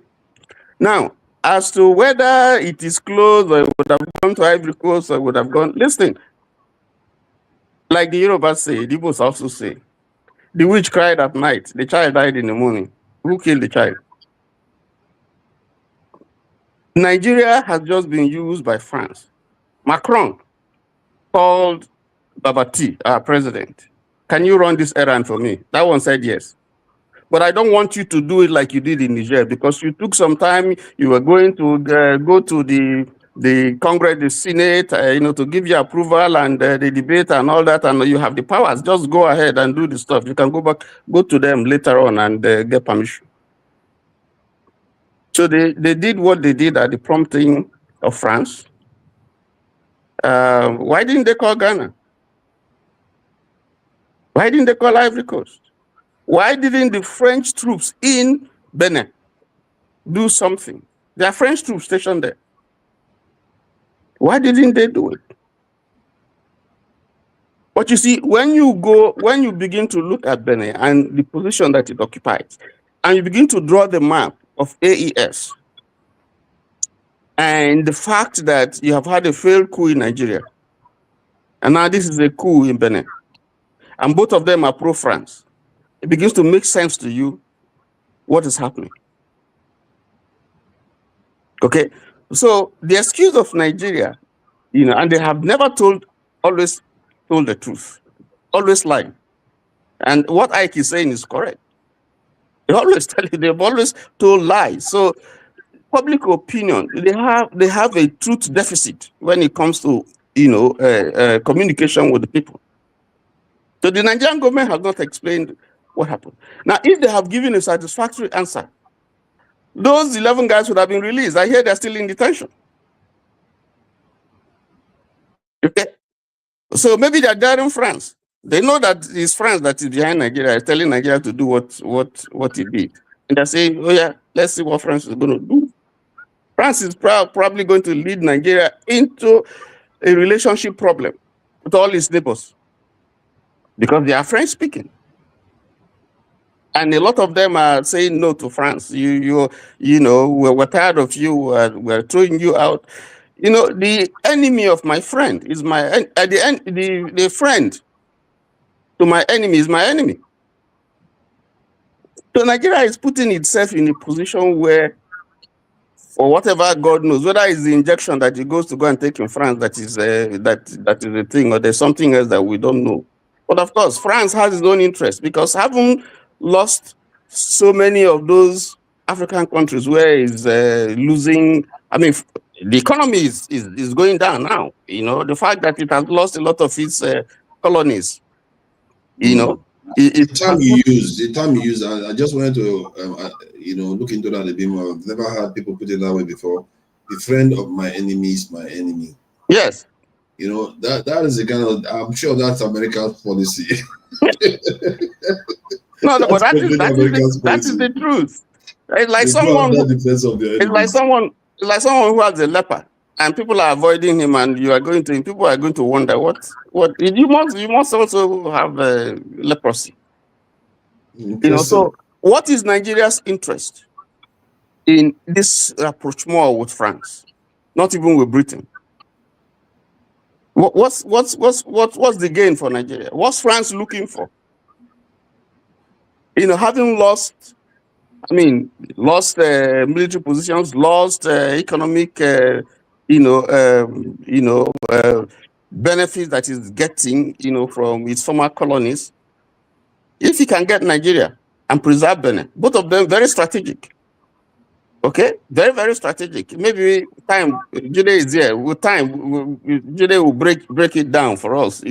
S7: Now, as to whether it is closed or it would have gone to Ivory Coast or it would have gone, listen, like the Yorubas say, the Igbos also say, the witch cried at night, the child died in the morning. Who killed the child? Nigeria has just been used by France. Macron called Babati, our president, can you run this errand for me? That one said yes. But I don't want you to do it like you did in Niger, because you took some time. You were going to go to the Congress, the Senate, to give you approval and the debate and all that, and you have the powers. Just go ahead and do the stuff. You can go to them later on and get permission. So they did what they did at the prompting of France. Why didn't they call Ghana? Why didn't they call Ivory Coast? Why didn't the French troops in Benin do something? There are French troops stationed there. Why didn't they do it? But you see, when you begin to look at Benin and the position that it occupies, and you begin to draw the map of AES, and the fact that you have had a failed coup in Nigeria, and now this is a coup in Benin, and both of them are pro-France, it begins to make sense to you what is happening. Okay, so the excuse of Nigeria, and they have never always told the truth, always lied. And what Ike is saying is correct. They always tell you, they've always told lies. So public opinion, they have a truth deficit when it comes to communication with the people. So the Nigerian government has not explained what happened. Now, if they have given a satisfactory answer, those 11 guys would have been released. I hear they're still in detention. Okay, so maybe they're there in France. They know that it's France that is behind Nigeria, is telling Nigeria to do what it did. And they're saying, oh yeah, let's see what France is going to do. France is probably going to lead Nigeria into a relationship problem with all its neighbors, because they are French speaking. And a lot of them are saying no to France. We're tired of you. We're throwing you out. The enemy of my friend is the friend to my enemy is my enemy. So Nigeria is putting itself in a position where, for whatever God knows, whether it's the injection that he goes to go and take in France that is a thing, or there's something else that we don't know. But of course, France has its own interest, because having lost so many of those African countries where it's losing, the economy is going down now. The fact that it has lost a lot of its colonies,
S2: the term you use, I just wanted to, look into that a bit more. I've never heard people put it that way before. The friend of my enemy is my enemy.
S7: Yes.
S2: That is the kind of, I'm sure that's America's policy.
S7: No, but that is the truth. It's like someone who has a leper, and people are avoiding him, and people are going to wonder what you must also have leprosy. So what is Nigeria's interest in this rapprochement with France? Not even with Britain. What's the gain for Nigeria? What's France looking for? Having lost military positions, lost economic, benefits that is getting, from its former colonies. If he can get Nigeria and preserve Benin, both of them very strategic. Okay, very, very strategic. Maybe time, Jude is here. With time, Jude will break it down for us,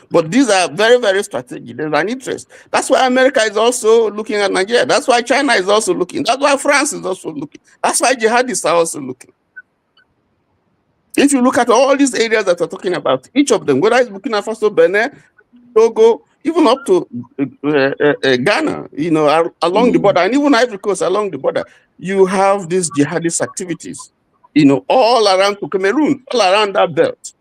S7: But these are very, very strategic. There's an interest. That's why America is also looking at Nigeria. That's why China is also looking. That's why France is also looking. That's why jihadists are also looking. If you look at all these areas that we're talking about, each of them, whether it's Burkina Faso, Benin, Togo, even up to Ghana, along the border, and even Ivory Coast along the border, you have these jihadist activities, all around to Cameroon, all around that belt.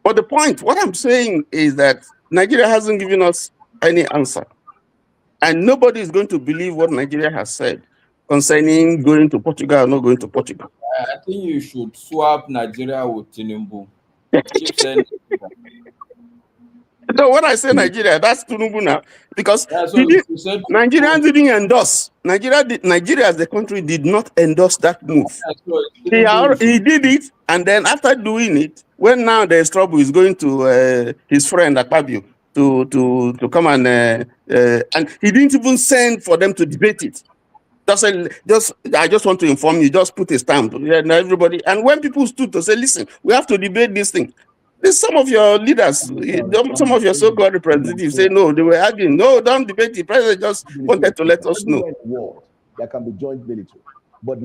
S7: But the point, what I'm saying is that Nigeria hasn't given us any answer. And nobody is going to believe what Nigeria has said concerning going to Portugal or not going to Portugal.
S5: I think you should swap Nigeria with Tinubu.
S7: So when I say Nigeria, that's Tinubu now, because Nigerians didn't endorse. Nigeria as the country did not endorse that move. He did it, and then after doing it, when now there's trouble, he's going to his friend Akpabio to come and he didn't even send for them to debate it. I just want to inform you, just put a stamp, and everybody. And when people stood to say, listen, we have to debate this thing, there's some of your leaders, some of your so-called representatives say, no, they were arguing, no, don't debate. The president just wanted to let us know.
S9: There can be joint military, but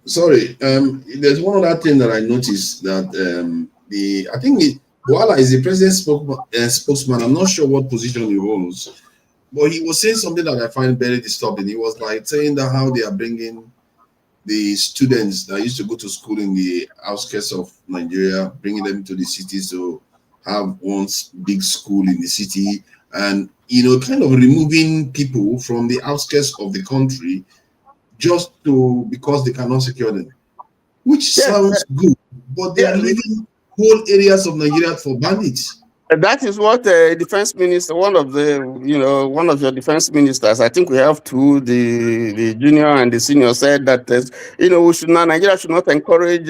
S2: sorry, there's one other thing that I noticed that I think Boala is the president's spokesman. I'm not sure what position he holds. But he was saying something that I find very disturbing. He was like saying that how they are bringing the students that used to go to school in the outskirts of Nigeria, bringing them to the cities to have one big school in the city, and kind of removing people from the outskirts of the country just because they cannot secure them, which sounds good, but they are leaving whole areas of Nigeria for bandits.
S7: That is what the defense minister, one of your defense ministers, I think we have two, the junior and the senior, said that Nigeria should not encourage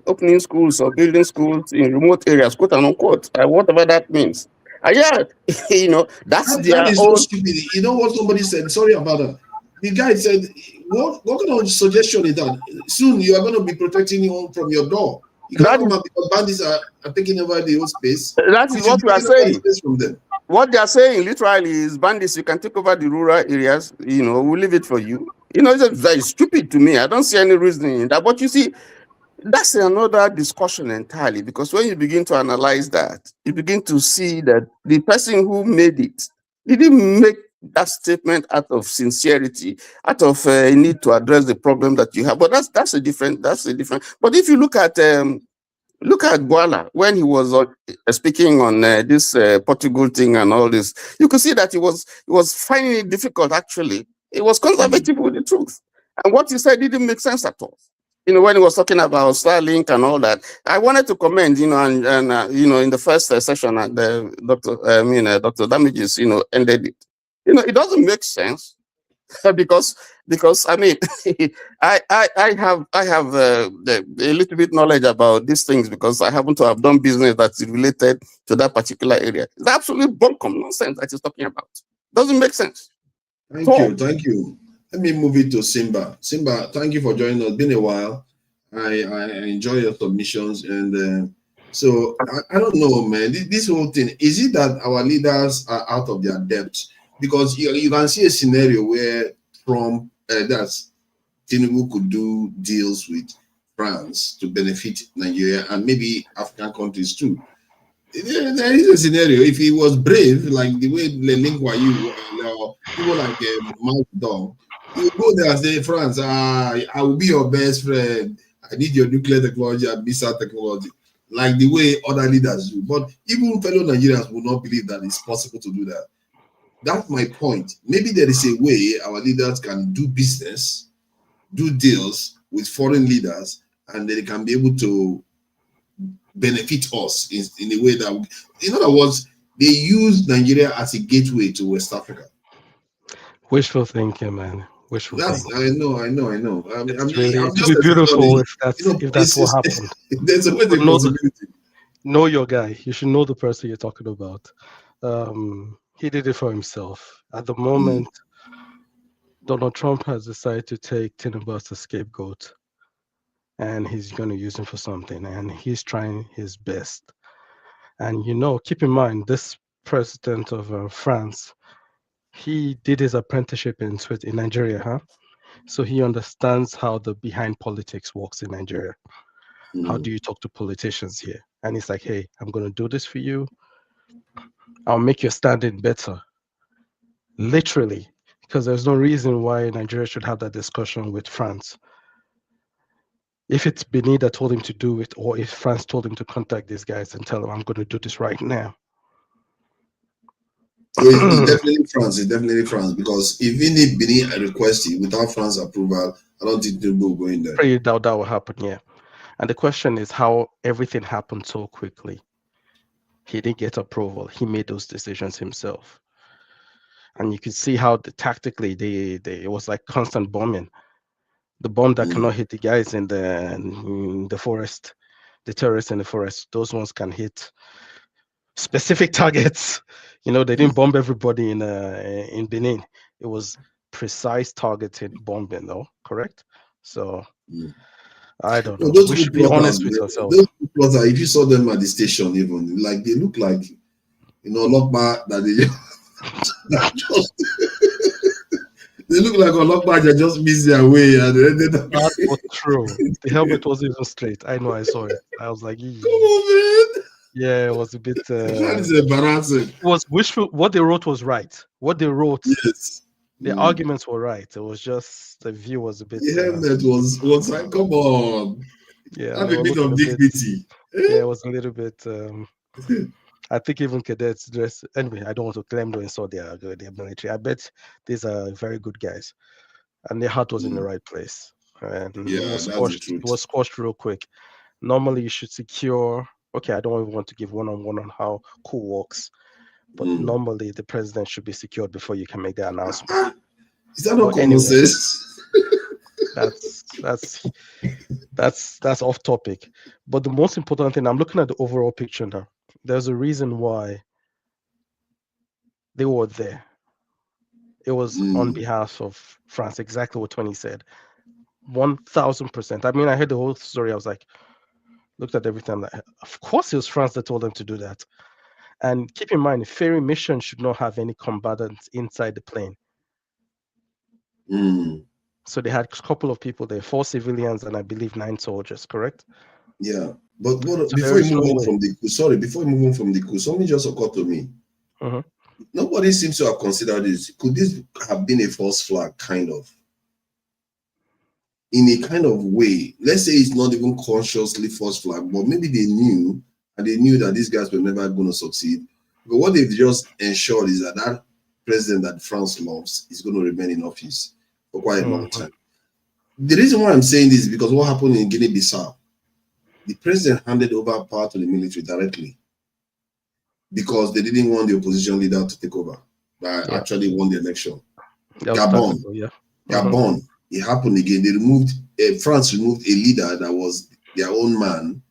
S7: opening schools or building schools in remote areas, quote unquote, whatever that means. That's
S2: that is so stupid. You know what somebody said? Sorry about that. The guy said, "What kind of suggestion is that? Soon you are going to be protecting you from your door." You can't come up because bandits are taking over the whole space.
S7: That is what we are saying. From them. What they are saying literally is, bandits, you can take over the rural areas, we'll leave it for you. It's very stupid to me. I don't see any reasoning in that. But you see, that's another discussion entirely, because when you begin to analyze that, you begin to see that the person who made it, he didn't make that statement out of sincerity, out of a need to address the problem that you have. But that's a different. But if you look at Boala when he was speaking on this Portugal thing and all this, you could see that he was finding it difficult. Actually, he was conservative with the truth, and what he said didn't make sense at all. When he was talking about Starlink and all that, I wanted to comment, in the first session, Dr. Damages, ended it. It doesn't make sense because I mean, I have a little bit knowledge about these things because I happen to have done business that's related to that particular area. It's absolute bunkum nonsense that he's talking about. Doesn't make sense.
S2: Thank you. Let me move it to Simba. Simba, thank you for joining us. Been a while. I enjoy your submissions, and so I don't know, man. This whole thing, is it that our leaders are out of their depth? Because you can see a scenario where that's Tinubu could do deals with France to benefit Nigeria and maybe African countries too. There is a scenario. If he was brave, like the way people like Mike Dong, he would go there and say, France, I will be your best friend. I need your nuclear technology and missile technology, like the way other leaders do. But even fellow Nigerians will not believe that it's possible to do that. That's my point. Maybe there is a way our leaders can do business, do deals with foreign leaders, and they can be able to benefit us in a way that, in other words, they use Nigeria as a gateway to West Africa.
S8: Wishful thinking, man. Wishful thinking.
S2: I know.
S8: It would be beautiful if that's what happened.
S2: There's a way the possibility.
S8: Know your guy. You should know the person you're talking about. He did it for himself. At the moment, Donald Trump has decided to take Tinubu as a scapegoat, and he's going to use him for something, and he's trying his best. And keep in mind, this president of France, he did his apprenticeship in Nigeria, huh? So he understands how the behind politics works in Nigeria. How do you talk to politicians here? And he's like, hey, I'm going to do this for you. I'll make your standing better. Literally, because there's no reason why Nigeria should have that discussion with France. If it's Benin that told him to do it, or if France told him to contact these guys and tell them, I'm going to do this right now.
S2: So it's definitely France. It's definitely France, because even if Benin requests it without France approval, I don't think Tinubu will go in there.
S8: Pretty doubt that will happen, yeah. And the question is how everything happened so quickly. He didn't get approval. He made those decisions himself. And you can see how tactically it was like constant bombing. The bomb that cannot hit the guys in the forest, the terrorists in the forest, those ones can hit specific targets. You know, they didn't bomb everybody in Benin. It was precise targeted bombing, though, correct? So I don't know.
S2: Those
S8: We should be
S2: plotters,
S8: honest with ourselves.
S2: those plotters, if you saw them at the station, even like they look like, you know, Lokba that they just they look like Lokba that just miss their way. And
S8: That was true. The helmet wasn't even straight. I know. I saw it. I was like, "Ee."
S2: Come on, man.
S8: Yeah, it was a bit.
S2: That is embarrassing.
S8: It was wishful. What they wrote was right. What they wrote,
S2: Yes.
S8: the arguments were right. It was just the view was a bit.
S2: The helmet was like, come on.
S8: Yeah,
S2: Have
S8: they
S2: a
S8: were
S2: bit
S8: looking
S2: of
S8: a bit.
S2: dignity.
S8: Yeah, it was a little bit. I think even cadets dress. Anyway, I don't want to claim to insult their military. I bet these are very good guys, and their heart was in the right place. And
S2: Yeah,
S8: it was
S2: that's the
S8: squashed.
S2: truth.
S8: It was squashed real quick. Normally, you should secure. Okay, I don't even want to give one-on-one on how coup works, but normally the president should be secured before you can make the announcement.
S2: Is that not
S8: But
S2: common sense?
S8: That's off topic. But the most important thing, I'm looking at the overall picture now. There's a reason why they were there. It was on behalf of France, exactly what Tony said. 1000%. I mean, I heard the whole story. I was like, looked at everything. Like, of course, it was France that told them to do that. And keep in mind, ferry mission should not have any combatants inside the plane. So they had a couple of people there, 4 civilians and I believe 9 soldiers, correct?
S2: Yeah. But before you move on from the coup, before you move on from the coup, something just occurred to me. Nobody seems to have considered this. Could this have been a false flag, kind of? In a kind of way, let's say it's not even consciously false flag, but maybe they knew, and they knew that these guys were never going to succeed. But what they've just ensured is that that president that France loves is going to remain in office for quite a long time. The reason why I'm saying this is because what happened in Guinea-Bissau, the president handed over power to the military directly because they didn't want the opposition leader to take over, but actually won the election. Gabon, Gabon, it happened again. They removed, France removed a leader that was their own man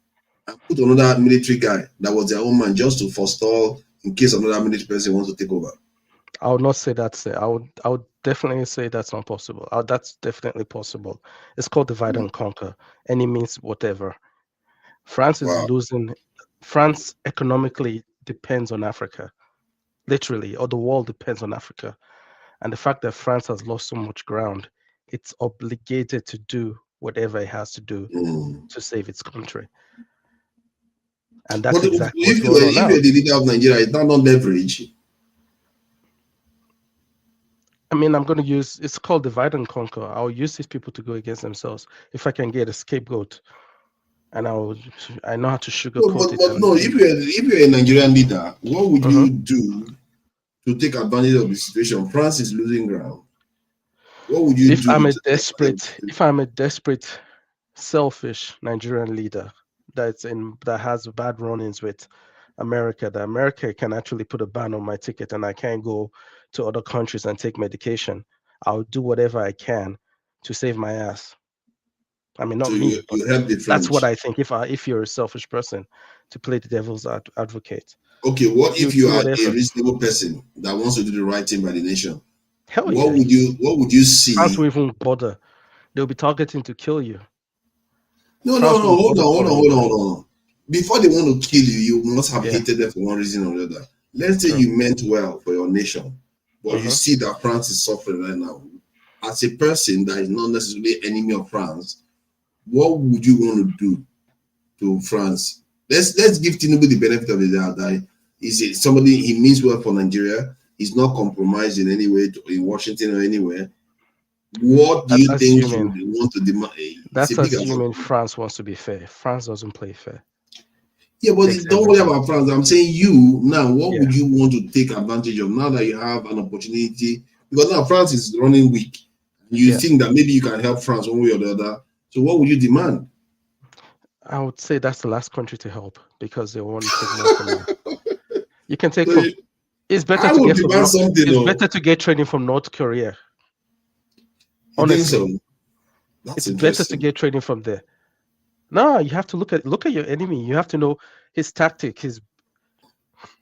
S2: and put another military guy that was their own man just to forestall in case another military person wants to take over.
S8: I would not say that's it. I would definitely say that's not possible. That's definitely possible. It's called divide and conquer. Any means whatever. France is losing. France economically depends on Africa, literally, or the world depends on Africa. And the fact that France has lost so much ground, it's obligated to do whatever it has to do to save its country. And that's exactly what's going on now.
S2: If you're the leader of Nigeria, is that not leverage?
S8: I mean, I'm going to use, it's called divide and conquer. I'll use these people to go against themselves. If I can get a scapegoat, and I know how to sugarcoat it.
S2: But no, if you're a Nigerian leader, what would you do to take advantage of the situation? France is losing ground. What would you do?
S8: If I'm a desperate, selfish Nigerian leader that has bad run-ins with America, that America can actually put a ban on my ticket and I can't go to other countries and take medication, I'll do whatever I can to save my ass. I mean, not me, but that's what I think. If you're a selfish person, to play the devil's advocate.
S2: Okay, what if you are a reasonable person that wants to do the right thing by the nation? What would you see?
S8: France will even bother. They'll be targeting to kill you.
S2: No, hold on. Before they want to kill you, you must have hated them for one reason or another. Let's say you meant well for your nation, but you see that France is suffering right now. As a person that is not necessarily enemy of France, what would you want to do to France? Let's give Tinubu the benefit of the doubt that is somebody, he means well for Nigeria. He's not compromised in any way in Washington or anywhere. What do you think you would want to demand?
S8: That's assuming France wants to be fair. France doesn't play fair.
S2: Yeah, but don't worry about France. I'm saying you now. What would you want to take advantage of now that you have an opportunity? Because now France is running weak. You think that maybe you can help France one way or the other. So what would you demand? I
S8: would say that's the last country to help because they want to take more from you. You can take from. It's better to get from. It's better to get training from North Korea. Honestly, it's better to get training from there. No, you have to look at your enemy. You have to know his tactic.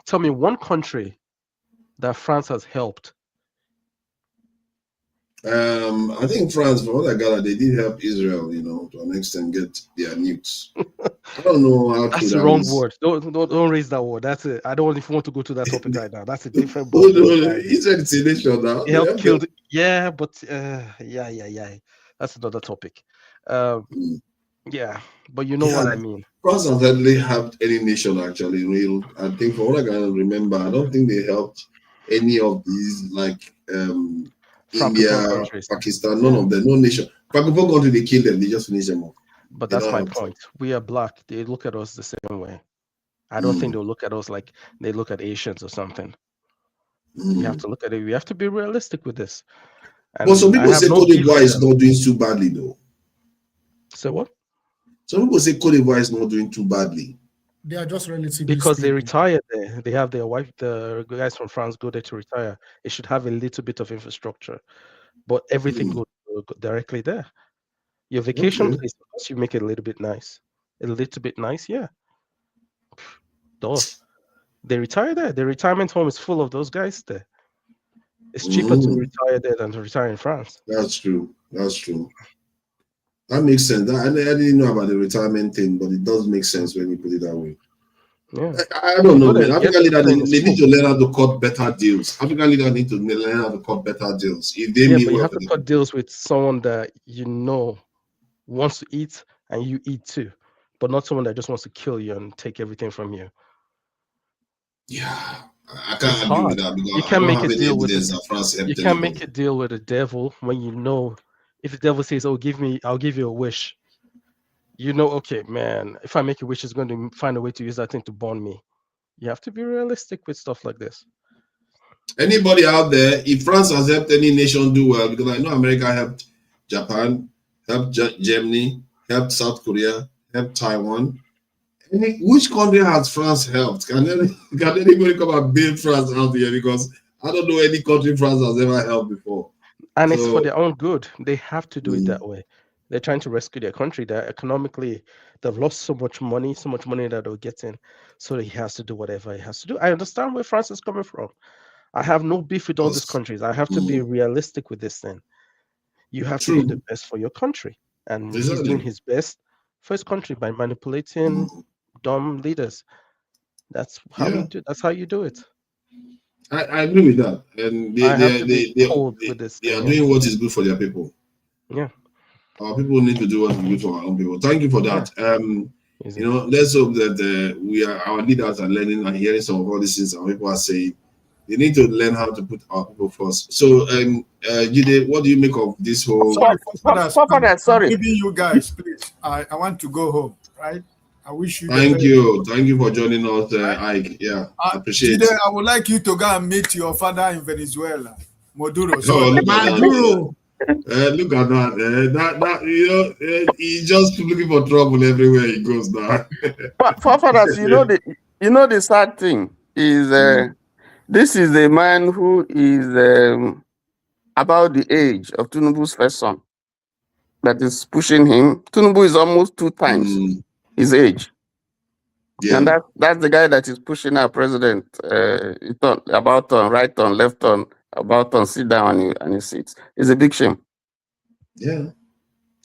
S8: Tell me one country that France has helped.
S2: I think France, from what I gather, they did help Israel, to an extent, get their nukes. I don't know how
S8: That's
S2: true
S8: the
S2: that
S8: wrong
S2: is.
S8: word. Don't raise that word. That's it. I don't even want to go to that topic right now. That's a different.
S2: Israel is a nation now.
S8: They helped kill. Yeah, but yeah. That's another topic. Yeah, but you know what I mean.
S2: France has hardly helped any nation actually. Real, I think from what I can remember, I don't think they helped any of these like India,
S8: countries.
S2: Pakistan, none of them, no nation. Francophone country, they kill them, they just finish them off.
S8: But that's my point. We are black. They look at us the same way. I don't think they'll look at us like they look at Asians or something. You have to look at it. We have to be realistic with this.
S2: Well, some people say Cote d'Ivoire is not doing too badly, though.
S8: So what?
S2: Some people say Cote d'Ivoire is not doing too badly.
S10: They are just relatively
S8: because
S10: stable.
S8: they retired there. They have their wife. The guys from France go there to retire. It should have a little bit of infrastructure, but everything goes directly there. Your vacation place, you make it a little bit nice. Yeah. Duh. They retire there. The retirement home is full of those guys there. It's cheaper to retire there than to retire in France.
S2: That's true. That makes sense. I didn't know about the retirement thing, but it does make sense when you put it that way.
S8: Yeah.
S2: I don't know, man. African leaders, they need to learn how to cut better deals. African leaders need to learn how to cut better deals. If they
S8: but you have to cut deals with someone that wants to eat and you eat too, but not someone that just wants to kill you and take everything from you.
S2: Yeah, I can't agree with that because
S8: you can't make a deal with
S2: a
S8: deal with the devil when you know if the devil says, "Oh, I'll give you a wish." Okay, man, if I make a wish, it's going to find a way to use that thing to burn me. You have to be realistic with stuff like this.
S2: Anybody out there, if France has helped any nation do well, because I know America helped Japan, helped Germany, helped South Korea, helped Taiwan. Which country has France helped? Can anybody come and build France out here? Because I don't know any country France has ever helped before.
S8: And it's for their own good. They have to do it that way. They're trying to rescue their country. They're economically, they've lost so much money that they're getting. So he has to do whatever he has to do. I understand where France is coming from. I have no beef with all these countries. I have to be realistic with this thing. You have to do the best for your country. And he's doing his best for his country by manipulating dumb leaders. That's how you do. That's how you do it.
S2: I agree with that. And they are doing what is good for their people.
S8: Yeah.
S2: Our people need to do what is good for our own people. Thank you for that. Let's hope that our leaders are learning and hearing some of all these things our people are saying. They need to learn how to put our people first. So, Jide, what do you make of this whole?
S6: Sorry. Maybe you guys, please. I want to go home, right? I wish you.
S2: Thank you for joining us, Ike. Yeah, I appreciate it.
S6: I would like you to go and meet your father in Venezuela, Maduro.
S2: Maduro. Look at that. He's just looking for trouble everywhere he goes now.
S7: But fathers, the sad thing is this is a man who is about the age of Tinubu's first son that is pushing him. Tinubu is almost 2 times his age. Yeah. And that's the guy that is pushing our president about on, right on, left on, about on, sit down and he sits. It's a big shame.
S2: Yeah.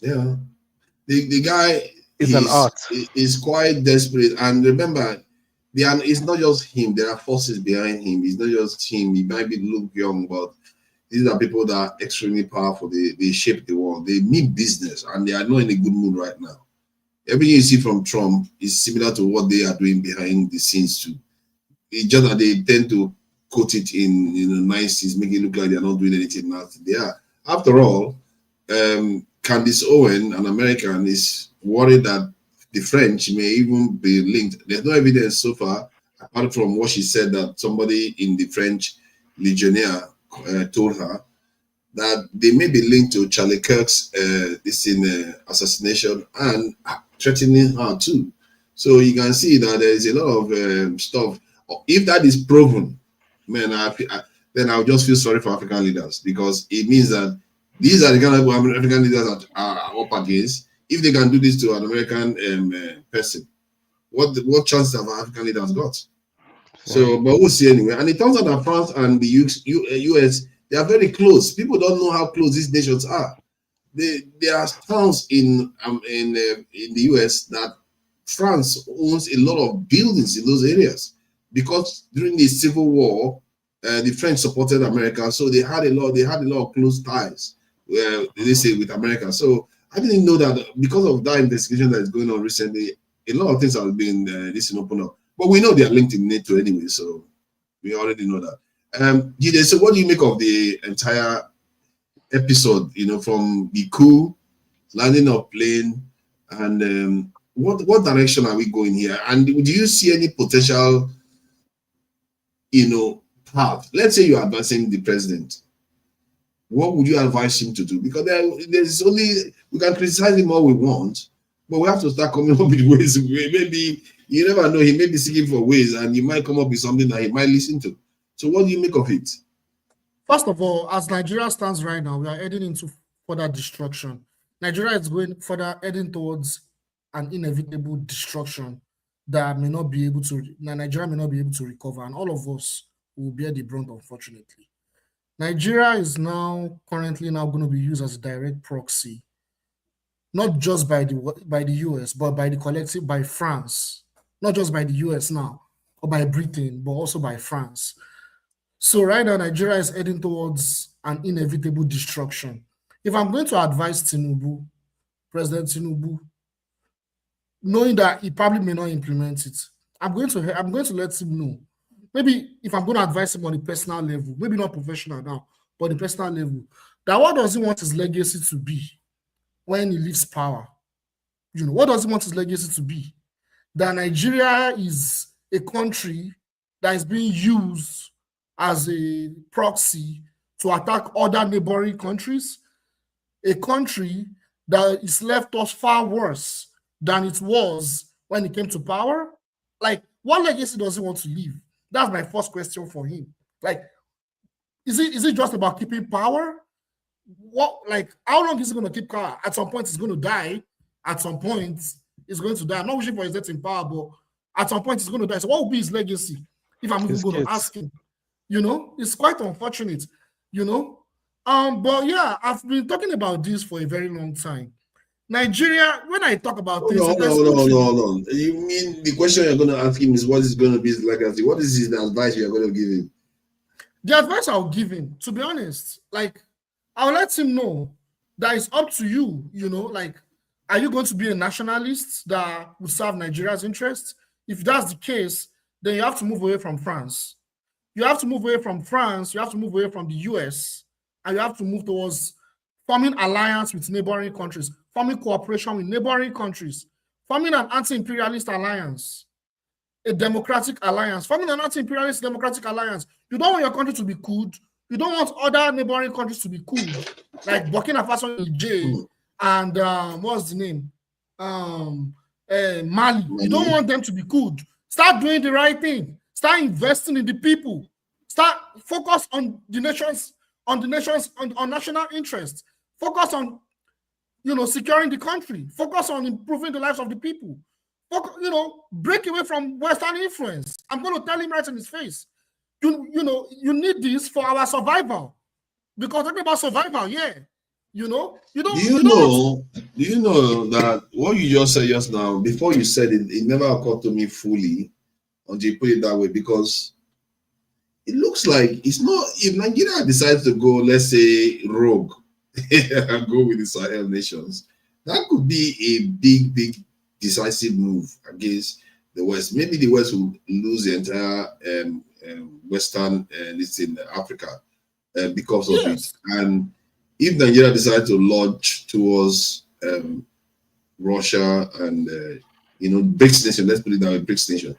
S2: The guy
S8: is an art.
S2: Is quite desperate. And remember, it's not just him. There are forces behind him. It's not just him. He might look young, but these are people that are extremely powerful. They shape the world. They mean business, and they are not in a good mood right now. Everything you see from Trump is similar to what they are doing behind the scenes too. It's just that they tend to quote it in niceties, make it look like they are not doing anything nasty. They are. After all, Candace Owen, an American, is worried that the French may even be linked. There's no evidence so far, apart from what she said that somebody in the French Legionnaire told her that they may be linked to Charlie Kirk's assassination and threatening her too. So you can see that there is a lot of stuff. If that is proven, man, then I'll just feel sorry for African leaders, because it means that these are the kind of African leaders that are up against. If they can do this to an American person, what chances have African leaders got? So, but we'll see anyway. And it turns out that France and the US, they are very close. People don't know how close these nations are. There are towns in the US that France owns a lot of buildings in those areas, because during the Civil War, the French supported America, so they had a lot of close ties, they say, with America. So I didn't know that because of that investigation that is going on recently, a lot of things have been open up. But we know they are linked in NATO anyway, so we already know that. Jide, so what do you make of the entire episode? From the coup, landing of plane, and what direction are we going here? And do you see any potential, path? Let's say you're advising the president. What would you advise him to do? Because we can criticize him all we want, but we have to start coming up with ways. Maybe you never know, he may be seeking for ways, and you might come up with something that he might listen to. So what do you make of it?
S10: First of all, as Nigeria stands right now, we are heading into further destruction. Nigeria is heading towards an inevitable destruction that Nigeria may not be able to recover, and all of us will bear the brunt, unfortunately. Nigeria is currently going to be used as a direct proxy, not just by the US, but by France. Not just by the US now, or by Britain, but also by France. So right now, Nigeria is heading towards an inevitable destruction. If I'm going to advise President Tinubu, knowing that he probably may not implement it, I'm going to let him know. Maybe if I'm going to advise him on a personal level, maybe not professional now, but on a personal level, that what does he want his legacy to be when he leaves power? What does he want his legacy to be? That Nigeria is a country that is being used as a proxy to attack other neighboring countries, a country that is left us far worse than it was when he came to power. Like, what legacy does he want to leave? That's my first question for him. Like, is it just about keeping power? How long is he going to keep power? At some point, he's going to die. At some point, he's going to die. I'm not wishing for his death in power, but at some point, he's going to die. So what will be his legacy? If I'm even going to ask him, it's quite unfortunate, But yeah, I've been talking about this for a very long time. Nigeria, when I talk about this,
S2: no. You mean the question you're going to ask him is what is going to be his legacy? What is his advice you're going to give him?
S10: The advice I'll give him, to be honest, I'll let him know that it's up to you, are you going to be a nationalist that would serve Nigeria's interests? If that's the case, then you have to move away from France. You have to move away from France, you have to move away from the US, and you have to move towards forming alliance with neighboring countries, forming cooperation with neighboring countries, forming an anti-imperialist alliance, a democratic alliance, forming an anti-imperialist democratic alliance. You don't want your country to be cooled. You don't want other neighboring countries to be cooled, like Burkina Faso, Niger, and what's the name? Mali. You don't want them to be cooled. Start doing the right thing. Start investing in the people. Start focus on national interests. Focus on, securing the country. Focus on improving the lives of the people. Break away from Western influence. I'm going to tell him right in his face. You need this for our survival. Because talking about survival, yeah. Do you know
S2: that what you just said just now, before you said it, it never occurred to me fully until you put it that way, because it looks like it's not, if Nigeria decides to go, let's say, rogue and go with the Sahel nations, that could be a big decisive move against the West. Maybe the West will lose the entire Western list in Africa because of it. And if Nigeria decides to launch towards Russia and BRICS nation, let's put it that way, BRICS nation,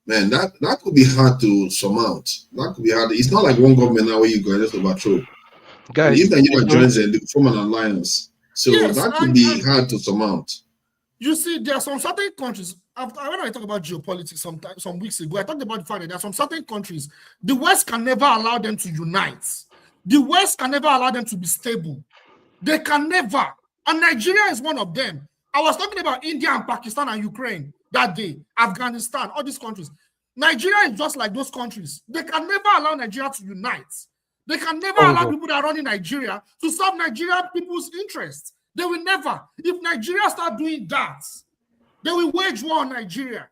S2: man, that could be hard to surmount. That could be hard. It's not like one government now where you go and just overthrow. Guys, if Nigeria joins and they form an alliance, so that could be hard to surmount.
S10: You see, there are some certain countries. When I talk about geopolitics some weeks ago, I talked about the fact that there are some certain countries the West can never allow them to unite. The West can never allow them to be stable. They can never. And Nigeria is one of them. I was talking about India and Pakistan and Ukraine that day, Afghanistan, all these countries. Nigeria is just like those countries. They can never allow Nigeria to unite. They can never allow people that are running Nigeria to serve Nigerian people's interests. They will never. If Nigeria start doing that, they will wage war on Nigeria.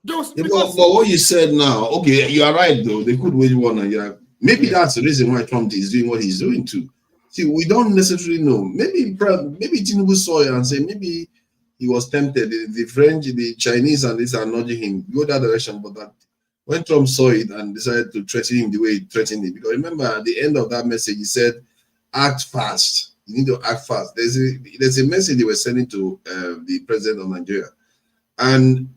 S10: But
S2: what you said now, okay, you are right though. They could wage war on Nigeria. Maybe that's the reason why Trump is doing what he's doing too. See, we don't necessarily know. Maybe Tinubu saw it and said maybe he was tempted. The French, the Chinese, and this are nudging him go that direction. But that when Trump saw it and decided to threaten him the way he threatened him, because remember at the end of that message he said, "Act fast. You need to act fast." There's a message they were sending to the president of Nigeria, and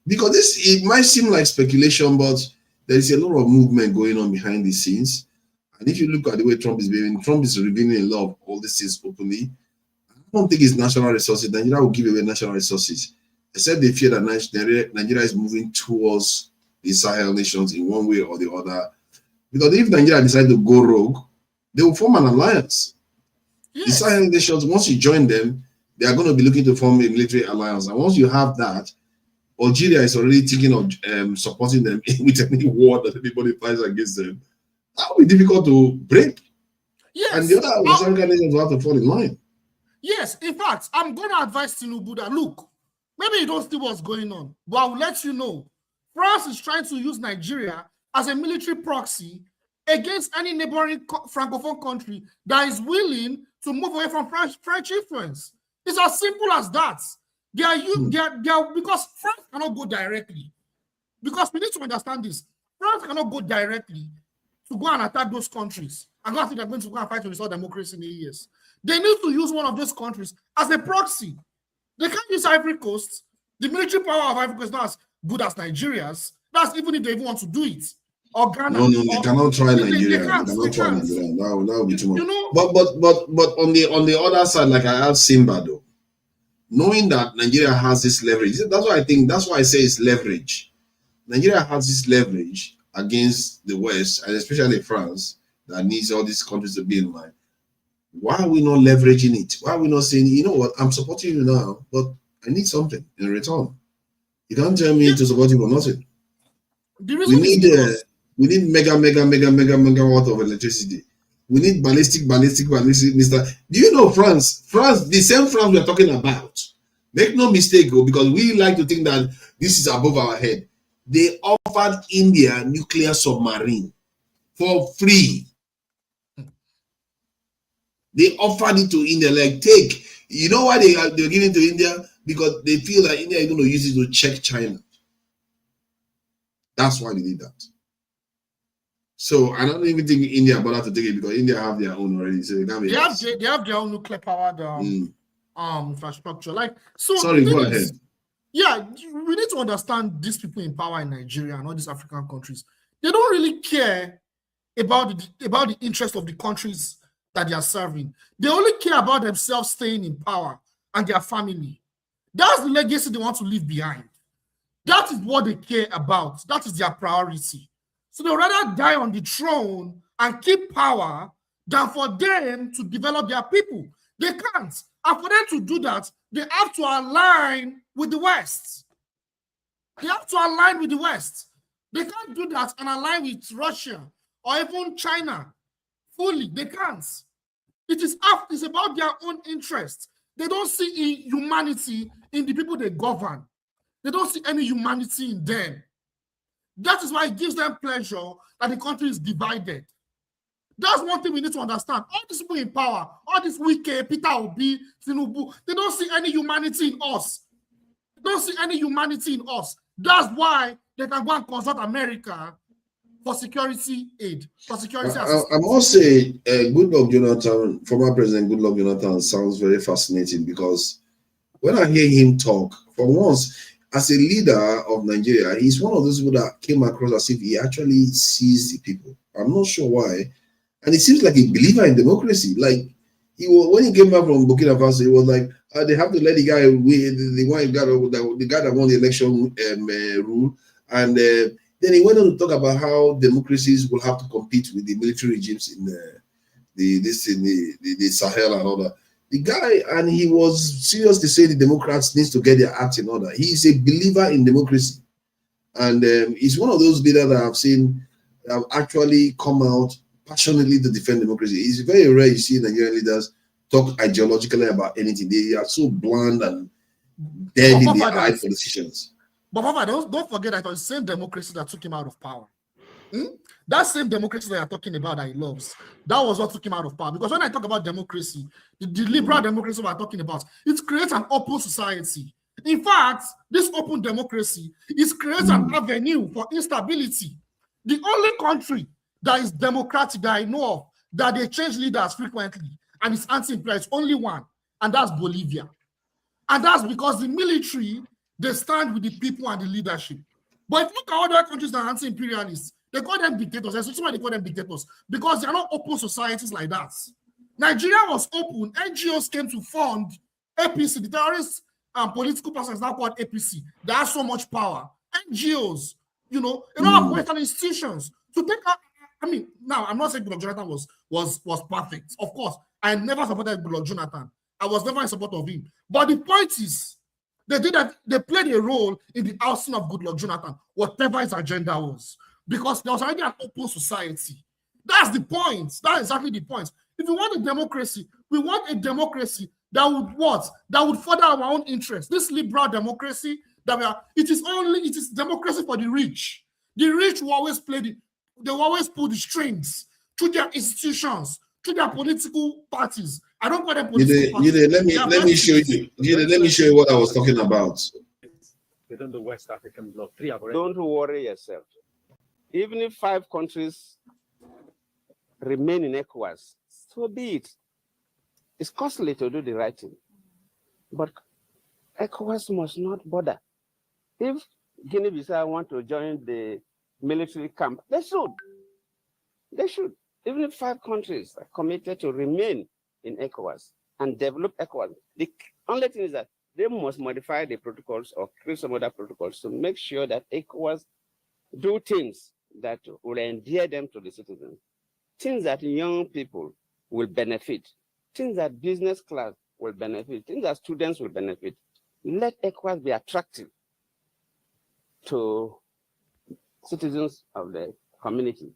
S2: because it might seem like speculation, but there is a lot of movement going on behind the scenes. And if you look at the way Trump is behaving, Trump is revealing a lot of all these things openly. I don't think it's national resources. Nigeria will give away national resources, except they fear that Nigeria is moving towards the Sahel nations in one way or the other. Because if Nigeria decide to go rogue, they will form an alliance. Yes. The Sahel nations, once you join them, they are going to be looking to form a military alliance. And once you have that, Algeria is already thinking of supporting them with any war that anybody fights against them. That will be difficult to break.
S10: Yes.
S2: And the other West African nations will have to fall in line.
S10: Yes, in fact, I'm going to advise Tinubu that, look, maybe you don't see what's going on, but I will let you know. France is trying to use Nigeria as a military proxy against any neighboring Francophone country that is willing to move away from French influence. It's as simple as that. They are because France cannot go directly. Because we need to understand this. France cannot go directly to go and attack those countries. And go think they're going to go and fight to restore democracy in 8 years. They need to use one of those countries as a proxy. They can't use Ivory Coast. The military power of Ivory Coast is not as good as Nigeria's. That's even if they even want to do it. Or Ghana.
S2: No, they cannot try Nigeria. They cannot try Nigeria. That would be too much. But on the other side, like I have Simba though, knowing that Nigeria has this leverage, that's why I say it's leverage. Nigeria has this leverage against the West, and especially France, that needs all these countries to be in line. Why are we not leveraging it? Why are we not saying, you know what, I'm supporting you now, but I need something in return? You can't tell me to support you for nothing. We need mega watt of electricity. We need ballistic. Mr. Do you know France, the same France we are talking about? Make no mistake, because we like to think that this is above our head. They offered India nuclear submarine for free. They offered it to India, like, take. You know why they're giving it to India? Because they feel that India is going to use it to check China. That's why they did that. So I don't even think India bothered to take it, because India have their own already. So
S10: they have their own nuclear powered infrastructure.
S2: Sorry, go ahead.
S10: Yeah, we need to understand these people in power in Nigeria and all these African countries. They don't really care about the interest of the countries that they are serving. They only care about themselves staying in power and their family. That's the legacy they want to leave behind. That is what they care about. That is their priority. So they'd rather die on the throne and keep power than for them to develop their people. They can't. And for them to do that, they have to align with the West. They have to align with the West. They can't do that and align with Russia or even China fully. They can't. It's about their own interests. They don't see humanity in the people they govern. They don't see any humanity in them. That is why it gives them pleasure that the country is divided. That's one thing we need to understand. All these people in power, all these wicked, Peter Obi, Tinubu, they don't see any humanity in us. They don't see any humanity in us. That's why they can go and consult America for security aid, for security assistance.
S2: I must say, Goodluck Jonathan, former President Goodluck Jonathan, sounds very fascinating, because when I hear him talk, for once, as a leader of Nigeria, he's one of those people that came across as if he actually sees the people. I'm not sure why. And he seems like a believer in democracy. Like, when he came back from Burkina Faso, he was like, they have to let the guy the guy that won the election rule. And then he went on to talk about how democracies will have to compete with the military regimes in the Sahel and all that. The guy, and he was serious to say the Democrats needs to get their act in order. He is a believer in democracy. And he's one of those leaders that I've seen have actually come out passionately to defend democracy. It's very rare you see Nigerian leaders talk ideologically about anything. They are so bland and dead in their eye politicians.
S10: But Papa, don't forget that it was the same democracy that took him out of power. That same democracy that you're talking about that he loves, that was what took him out of power. Because when I talk about democracy, the liberal democracy we're talking about, it creates an open society. In fact, this open democracy creates an avenue for instability. The only country that is democratic that I know of, that they change leaders frequently and is anti-imperialist, only one, and that's Bolivia. And that's because the military, they stand with the people and the leadership. But if you look at other countries that are anti-imperialists, they call them dictators. That's why they call them dictators, because they are not open societies like that. Nigeria was open. NGOs came to fund APC, the terrorists and political persons now called APC. They have so much power. NGOs, a lot of Western institutions to take up. I mean, now I'm not saying Goodluck Jonathan was perfect. Of course, I never supported Goodluck Jonathan. I was never in support of him. But the point is, they played a role in the ousting of Goodluck Jonathan, whatever his agenda was, because there was already an open society. That's the point. That's exactly the point. If we want a democracy, we want a democracy that would what? That would further our own interests. This liberal democracy it is democracy for the rich. The rich will always they will always pull the strings to their institutions, to their political parties. I don't call them political parties.
S2: Let me show you what I was talking about.
S11: Within the West African bloc,
S12: don't worry yourself. Even if 5 countries remain in ECOWAS, so be it. It's costly to do the right thing. But ECOWAS must not bother. If Guinea-Bissau want to join the military camp, they should. They should. Even if 5 countries are committed to remain in ECOWAS and develop ECOWAS, the only thing is that they must modify the protocols or create some other protocols to make sure that ECOWAS do things that will endear them to the citizens, things that young people will benefit, things that business class will benefit, things that students will benefit. Let ECOWAS be attractive to citizens of the community,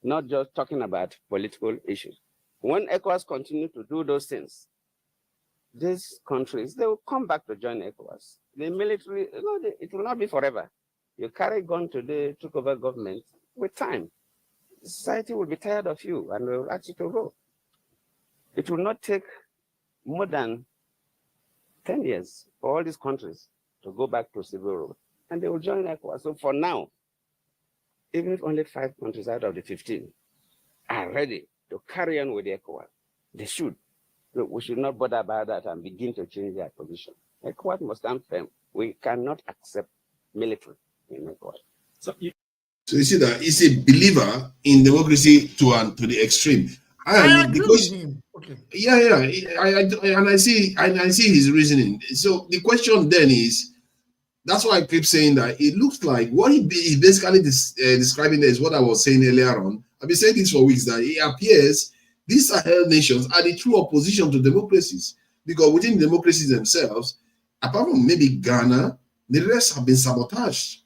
S12: not just talking about political issues. When ECOWAS continue to do those things, these countries, they will come back to join ECOWAS. The military, it will not be forever. You carry gun today, took over government, with time, society will be tired of you and will ask you to go. It will not take more than 10 years for all these countries to go back to civil rule, and they will join ECOWAS. So for now, even if only 5 countries out of the 15 are ready to carry on with the ECOWAS, they should. So we should not bother about that and begin to change their position. ECOWAS must stand firm. We cannot accept military in ECOWAS.
S2: So you see that he's a believer in democracy to the extreme.
S10: I agree with him. Okay.
S2: Yeah. I see his reasoning. So the question then is, that's why I keep saying that it looks like what he basically describing there is what I was saying earlier on. I've been saying this for weeks, that it appears these Sahel nations are the true opposition to democracies, because within democracies themselves, apart from maybe Ghana, the rest have been sabotaged.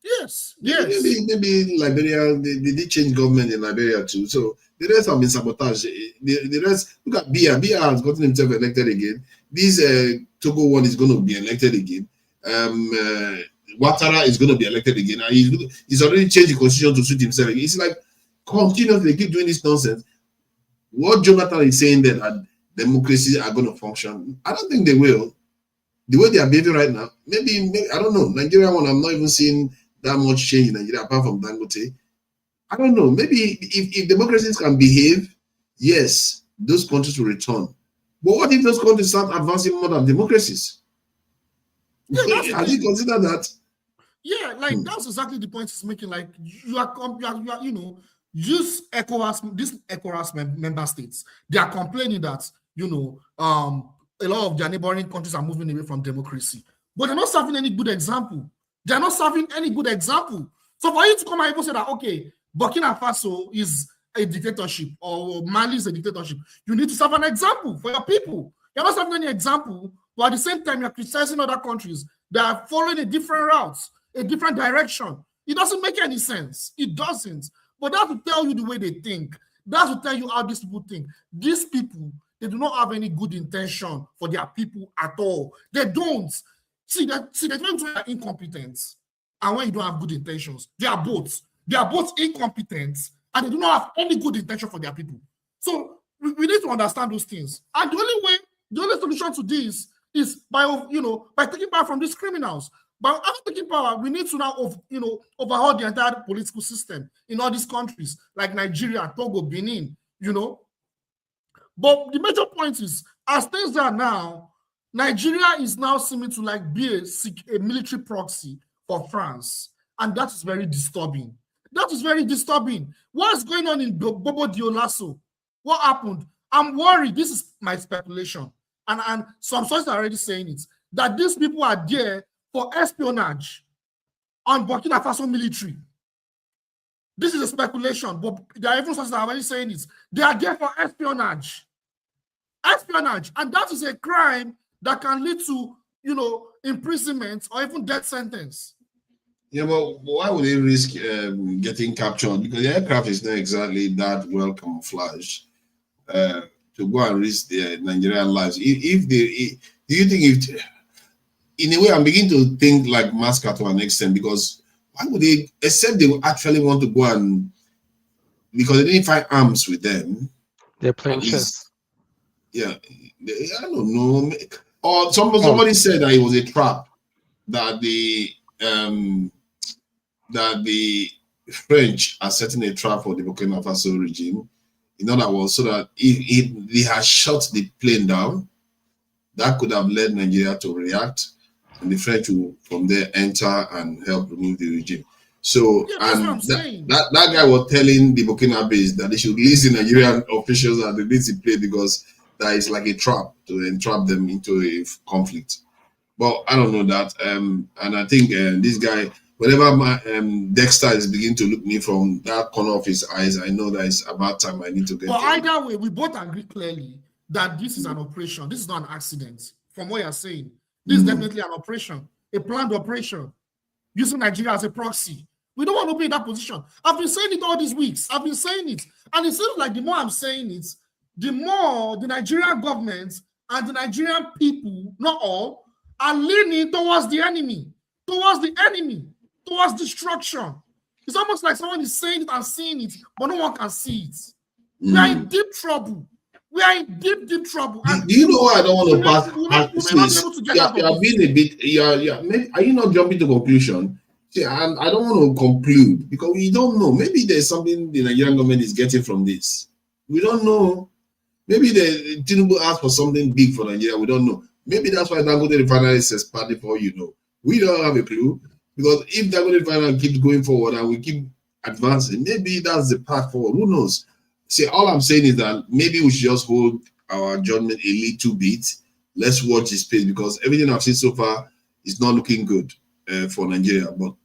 S10: Yes.
S2: Maybe Liberia, they did change government in Liberia too. So the rest have been sabotaged. The rest, look at Biya. Biya has gotten himself elected again. This Togo one is going to be elected again. Ouattara is going to be elected again. And he's already changed the constitution to suit himself. It's like continuously they keep doing this nonsense. What Jonathan is saying that democracies are going to function, I don't think they will. The way they are behaving right now, maybe I don't know. Nigeria one, I'm not even seeing that much change in Nigeria apart from Dangote. I don't know. Maybe if democracies can behave, yes, those countries will return. But what if those countries start advancing more than democracies?
S10: Yeah,
S2: have you considered that?
S10: Yeah, like that's exactly the point he's making. Like you are use ECOWAS, these ECOWAS member states, they are complaining that a lot of their neighboring countries are moving away from democracy, but they're not serving any good example. They're not serving any good example. So for you to come and even say that, okay, Burkina Faso is a dictatorship or Mali is a dictatorship, you need to serve an example for your people. You're not serving any example, but at the same time, you're criticizing other countries that are following a different route. a different direction. It doesn't make any sense. It doesn't. But that's to tell you the way they think. That's to tell you how these people think. These people, they do not have any good intention for their people at all. They don't. See, they're incompetent. And when you don't have good intentions, they are both incompetent and they do not have any good intention for their people. So we need to understand those things. And the only solution to this is by taking power from these criminals. But after taking power, we need to now overhaul the entire political system in all these countries like Nigeria, Togo, Benin, But the major point is, as things are now, Nigeria is now seeming to be a military proxy for France. And that is very disturbing. That is very disturbing. What's going on in Bobo Dioulasso? What happened? I'm worried. This is my speculation. And some sources are already saying it, that these people are there for espionage on Burkina Faso military. This is a speculation, but there are even sources that are already saying it. They are there for espionage. Espionage. And that is a crime that can lead to, imprisonment or even death sentence.
S2: Yeah, but why would they risk getting captured? Because the aircraft is not exactly that well camouflaged to go and risk their Nigerian lives. Do you think in a way, I'm beginning to think like massacre to an extent, because why would they, except they would actually want to go and, because they didn't find arms with them.
S8: They're playing chess.
S2: Yeah, I don't know. Or somebody said that it was a trap, that the French are setting a trap for the Burkina Faso regime. In other words, so that if they had shot the plane down, that could have led Nigeria to react, and the French will from there enter and help remove the regime. So, and that guy was telling the Burkinabe that they should release the Nigerian officials and release the plane, because that is like a trap to entrap them into a conflict. But I don't know that. And I think this guy, whenever Dexter is beginning to look me from that corner of his eyes, I know that it's about time I need to get.
S10: But either way, we both agree clearly that this is an operation. This is not an accident. From what you're saying, this is definitely an operation, a planned operation, using Nigeria as a proxy. We don't want to be in that position. I've been saying it all these weeks. I've been saying it. And it seems like the more I'm saying it, the more the Nigerian government and the Nigerian people, not all, are leaning towards the enemy, towards destruction. It's almost like someone is saying it and seeing it, but no one can see it. We are in deep trouble. We are in deep trouble.
S2: Do you know why I don't want to pass? Are you not jumping to conclusion? See, I don't want to conclude, because we don't know. Maybe there's something the Nigerian government is getting from this. We don't know. Maybe the Tinubu asked for something big for Nigeria. We don't know. Maybe that's why Dangote Refinery says party for We don't have a clue, because if Dangote Refinery keeps going forward and we keep advancing, maybe that's the path forward. Who knows? See, all I'm saying is that maybe we should just hold our judgment a little bit. Let's watch this space, because everything I've seen so far is not looking good for Nigeria. But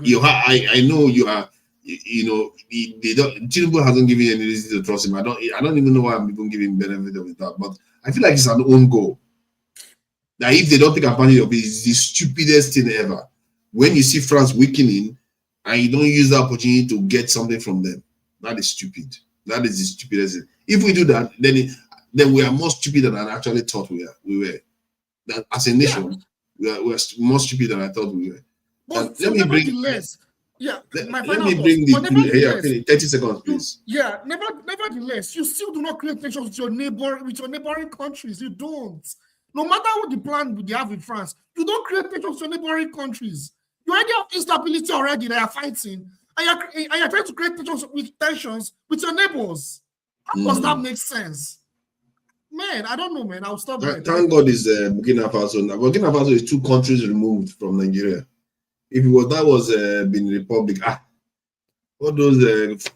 S2: I know you are. Tinubu hasn't given any reason to trust him. I don't even know why I'm even giving benefit of the doubt. But I feel like it's an own goal. That if they don't take advantage of it, it's the stupidest thing ever. When you see France weakening and you don't use the opportunity to get something from them, that is stupid. That is the stupidest thing. If we do that, then we are more stupid than I actually thought we were. That as a nation, we are more stupid than I thought we were.
S10: But let me bring less. Yeah,
S2: let me bring the 30 seconds, please.
S10: Yeah, nevertheless, you still do not create tensions with your neighboring countries. You don't. No matter what the plan they have in France, you don't create tensions with your neighboring countries. You already have instability already. They are fighting, and you're trying to create tensions with your neighbors. How does that make sense? Man, I don't know, man. I'll stop there.
S2: Thank God is Burkina Faso. Burkina Faso is 2 countries removed from Nigeria. If that was Benin Republic, all those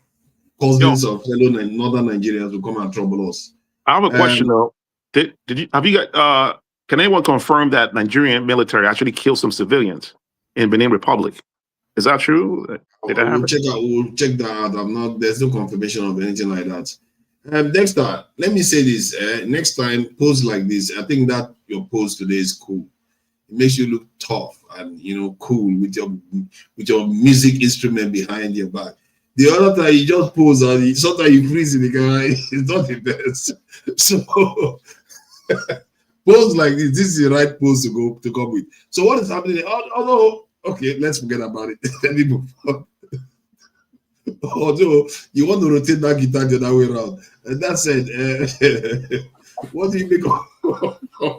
S2: cousins of fellow northern Nigerians will come and trouble us.
S13: I have a question though. Can anyone confirm that Nigerian military actually killed some civilians in Benin Republic? Is that true? We'll
S2: check that out. There's no confirmation of anything like that. Dexter, let me say this. Next time, post like this. I think that your post today is cool. It makes you look tough and cool with your music instrument behind your back. The other time you just pose and sometimes you freeze in the camera. It's not the best. So pose like this. This is the right pose to come with. So what is happening? Although, okay, let's forget about it. Let me move on. Although you want to rotate that guitar the other way around. And that said, what do you make of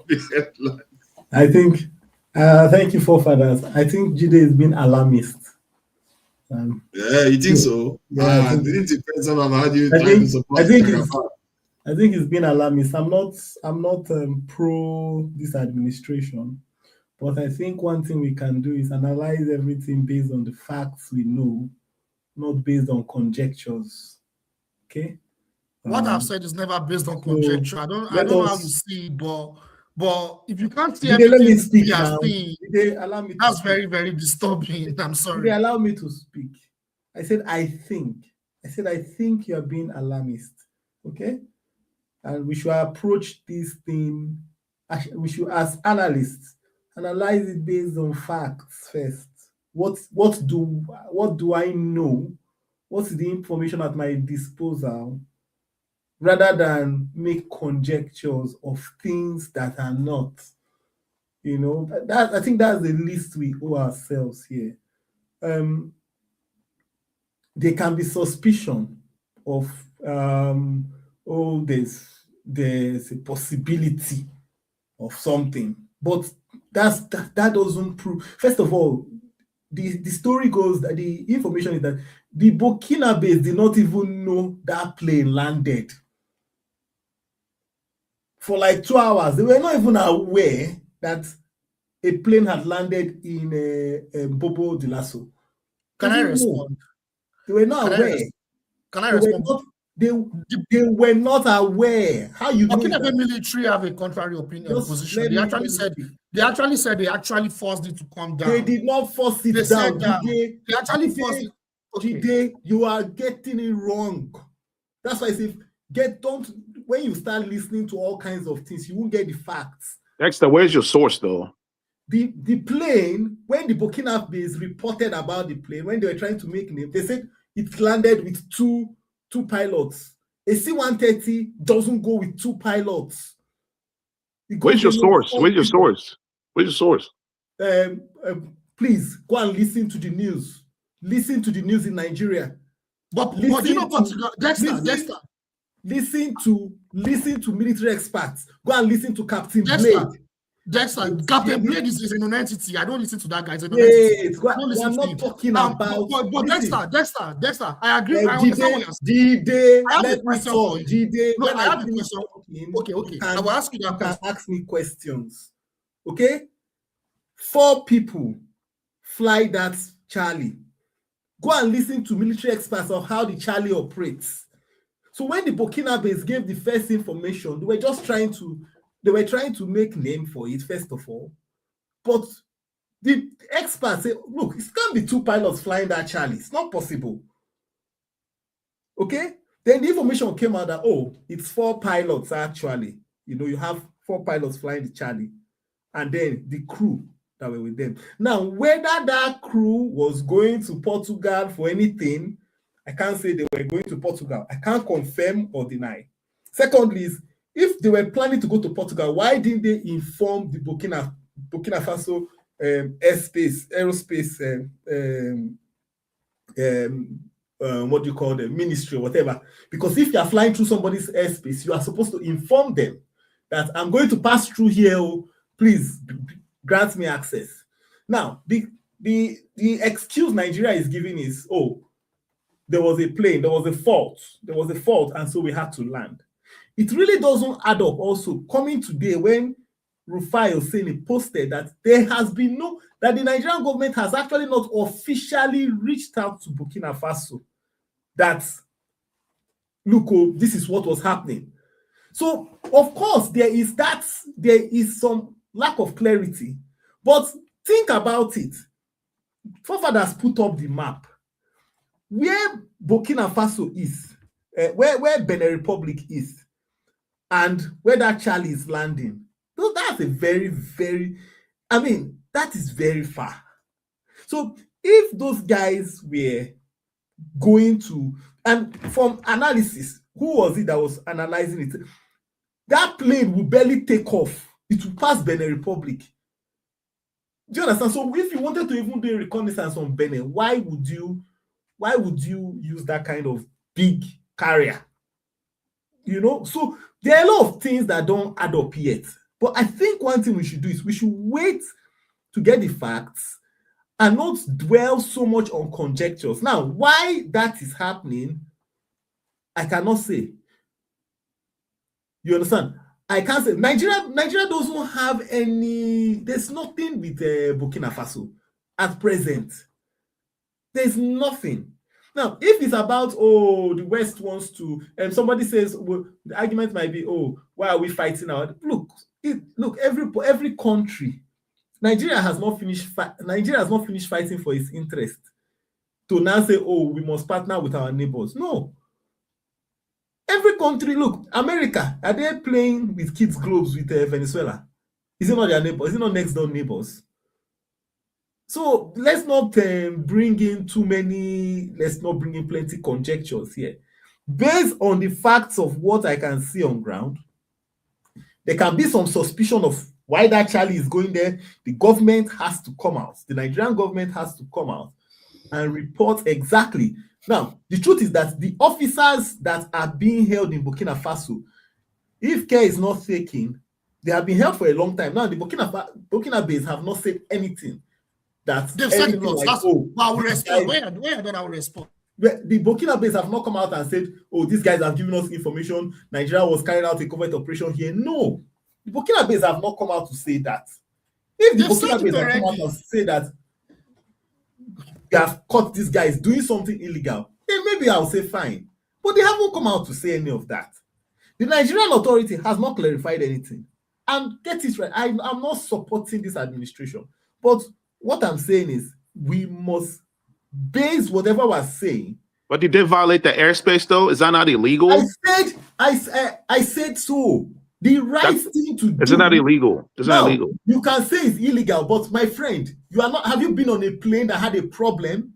S2: the headline?
S14: I think, thank you, forefathers. I think Jide has been alarmist.
S2: Yeah, you think so?
S14: Yeah,
S2: didn't depend on how you try to support.
S14: I think it's been alarmist. I'm not pro this administration, but I think one thing we can do is analyze everything based on the facts we know, not based on conjectures. Okay.
S10: What I've said is never based on conjecture. I don't know how you see it, but if you can't see everything,
S14: let me speak now.
S10: Allow me. That's very, very disturbing. I'm sorry.
S14: They allow me to speak. I said I think you are being alarmist. Okay, and we should approach this thing. We should, as analysts, analyze it based on facts first. What do I know? What's the information at my disposal? Rather than make conjectures of things that are not, I think that's the least we owe ourselves here. There can be suspicion of, there's a possibility of something, but that doesn't prove. First of all, the story goes that the information is that the Burkinabe did not even know that plane landed. For like 2 hours, they were not even aware that a plane had landed in Bobo Dioulasso.
S10: Can I respond?
S14: They were not aware.
S10: Can I respond?
S14: They were not aware. How you know
S10: that? The military have a contrary position. They actually said they actually forced it to come down.
S14: They did not force it down.
S10: They actually forced it.
S14: Okay. You are getting it wrong. That's why I say when you start listening to all kinds of things, you won't get the facts.
S13: Dexter, where's your source though?
S14: The plane, when the Burkinabe reported about the plane, when they were trying to make name, they said it landed with two pilots. A C-130 doesn't go with 2 pilots.
S13: Where's your source? Where's your source? Where's your source?
S14: Please go and listen to the news. Listen to the news in Nigeria.
S10: But you know, Dexter.
S14: Listen to military experts. Go and listen to Captain
S10: Dexter.
S14: Blade.
S10: Dexter, Captain Blade is an entity. I don't listen to that guy.
S14: I'm not talking about.
S10: But Dexter, I agree. I understand what you're
S14: saying.
S10: I have a question for you.
S14: No,
S10: I have a question. Okay. I will ask you that question.
S14: Ask me questions. Okay? 4 people fly that Charlie. Go and listen to military experts of how the Charlie operates. So when the Burkinabes gave the first information, they were trying to make name for it, first of all. But the experts say, look, it can't be 2 pilots flying that Charlie. It's not possible. Okay? Then the information came out that, it's 4 pilots actually. You have 4 pilots flying the Charlie. And then the crew that were with them. Now, whether that crew was going to Portugal for anything, I can't say they were going to Portugal. I can't confirm or deny. Secondly, if they were planning to go to Portugal, why didn't they inform the Burkina Faso aerospace, what do you call them, ministry or whatever? Because if you are flying through somebody's airspace, you are supposed to inform them that I'm going to pass through here. Please grant me access. Now, the excuse Nigeria is giving is, there was a plane, there was a fault, and so we had to land. It really doesn't add up also coming today when Rufai Hosseini posted that there has been that the Nigerian government has actually not officially reached out to Burkina Faso that, look, this is what was happening. So, of course, there is some lack of clarity, but think about it. Forefathers put up the map. Where Burkina Faso is, where Benin Republic is, and where that Charlie is landing, that's a very, very I mean, that is very far. So if those guys were going to, and from analysis, who was it that was analyzing it? That plane will barely take off. It will pass Benin Republic. Do you understand? So if you wanted to even do a reconnaissance on Benin, why would you use that kind of big carrier? You know, so there are a lot of things that don't add up yet. But I think one thing we should do is we should wait to get the facts and not dwell so much on conjectures. Now, why that is happening, I cannot say. You understand? I can't say. Nigeria doesn't have any, there's nothing with Burkina Faso at present. There's nothing. Now, if it's about, oh, the West wants to, and somebody says, well, the argument might be, oh, why are we fighting out? Look, every country, Nigeria has not finished fighting for its interest to now say, oh, we must partner with our neighbors. No. Every country, look, America, are they playing with kids' gloves with Venezuela? Is it not their neighbors? Is it not next door neighbors? So let's not bring in plenty conjectures here. Based on the facts of what I can see on ground, there can be some suspicion of why that Charlie is going there. The government has to come out. The Nigerian government has to come out and report exactly. Now, the truth is that the officers that are being held in Burkina Faso, if care is not taken, they have been held for a long time. Now, the Burkinabes have not said anything.
S10: They've said it like, oh, I will respond. Where don't I respond?
S14: The Burkinabes have not come out and said, oh, these guys have given us information. Nigeria was carrying out a covert operation here. No, the Burkinabes have not come out to say that. If the Burkinabes have come out and say that they have caught these guys doing something illegal, then maybe I'll say fine. But they haven't come out to say any of that. The Nigerian authority has not clarified anything. And get it right, I'm not supporting this administration. But what I'm saying is we must base whatever we're saying.
S13: But did they violate the airspace though? Is that not illegal?
S14: I said so. The right thing to do.
S13: It's not illegal. It's not illegal.
S14: You can say it's illegal, but my friend, you are not. Have you been on a plane that had a problem?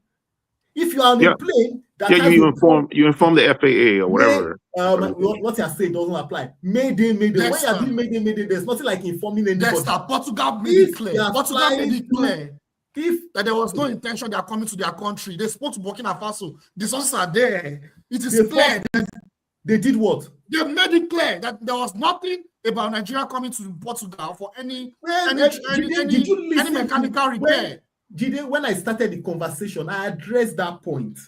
S14: If you are on a plane that
S13: you inform the FAA or whatever.
S14: What you are saying doesn't apply. Mayday. When you are doing mayday, there's nothing like informing anybody.
S10: Portugal made it clear. Portugal made it clear. That there was no intention they are coming to their country. They spoke to Burkina Faso. The sources are there. It is clear.
S14: They did what?
S10: They made it clear that there was nothing about Nigeria coming to Portugal for any mechanical repair.
S14: When I started the conversation, I addressed that point.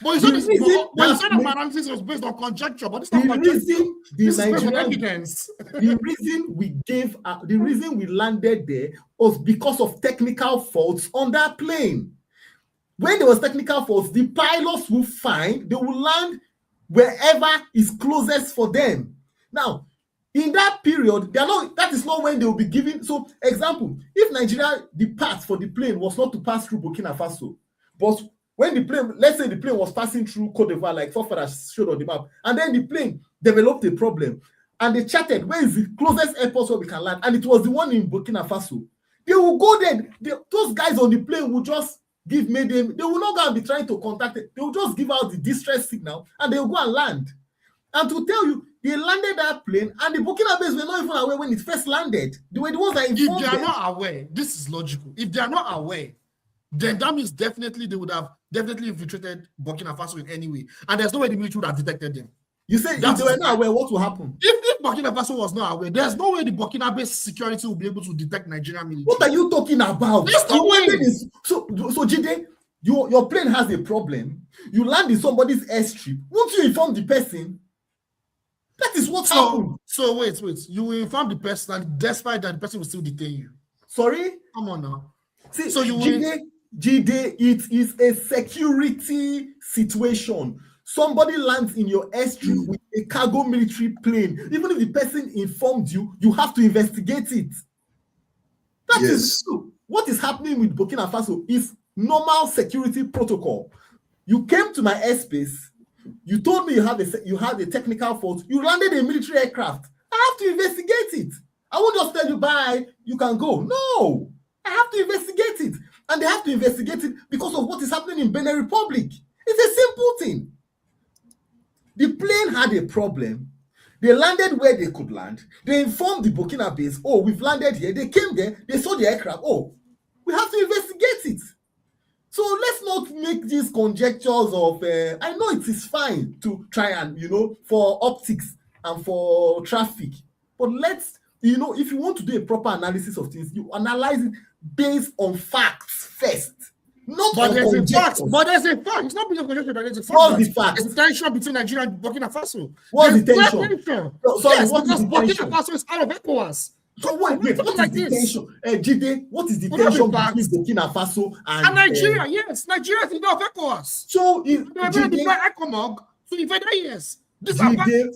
S10: But you said my analysis was based on conjecture, but it's not conjecture. This is based on evidence.
S14: The reason we landed there was because of technical faults on that plane. When there was technical faults, the pilots will find they will land wherever is closest for them. Now, in that period, that is not when they will be giving. So, example, if Nigeria, the path for the plane was not to pass through Burkina Faso, but when the plane, let's say the plane was passing through Cote d'Ivoire, like Fofara showed on the map, and then the plane developed a problem, and they charted where is the closest airport where we can land, and it was the one in Burkina Faso. They will go there. Those guys on the plane will just give mayday. They will not go and be trying to contact it. They will just give out the distress signal, and they will go and land. And to tell you, they landed that plane, and the Burkinabes were not even aware when it first landed. They were the ones that informed them.
S10: If they are not aware, this is logical. If they are not aware, then that means definitely they would have definitely infiltrated Burkina Faso in any way. And there's no way the military would have detected them.
S14: You say if they were not aware, what will happen?
S10: If Burkina Faso was not aware, there's no way the Burkina-based security will be able to detect Nigerian military.
S14: What are you talking about? So Jide, your plane has a problem. You land in somebody's airstrip. Won't you inform the person? That is what happened.
S10: So wait. You will inform the person, and despite that, the person will still detain you.
S14: Sorry?
S10: Come on now.
S14: See, so Jide, it is a security situation. Somebody lands in your airstrip with a cargo military plane. Even if the person informed you, you have to investigate it. That is true. What is happening with Burkina Faso is normal security protocol. You came to my airspace. You told me you had a technical fault. You landed a military aircraft. I have to investigate it. I won't just tell you bye. You can go. No. I have to investigate it. And they have to investigate it because of what is happening in Benin Republic. It's a simple thing. The plane had a problem. They landed where they could land. They informed the Burkinabe, oh, we've landed here. They came there. They saw the aircraft. Oh, we have to investigate it. So let's not make these conjectures of, I know it is fine to try and, for optics and for traffic. But let's, if you want to do a proper analysis of things, you analyze it based on facts first. Not
S10: but
S14: on
S10: there's
S14: conjectures.
S10: a fact. But there's a fact. It's not because of conjecture, but there's a fact.
S14: What's the fact?
S10: It's tension between Nigeria and Burkina Faso.
S14: What's the
S10: There's
S14: tension?
S10: Sorry, yes,
S14: what is the
S10: Burkina
S14: tension?
S10: Faso is out of ECOWAS.
S14: So wait, what is the tension? Jide, what is the
S10: What are
S14: tension
S10: the facts?
S14: between Burkina Faso and
S10: Nigeria? Yes, Nigeria is out of ECOWAS.
S14: So if
S10: Jide ECOMOG to invade, yes.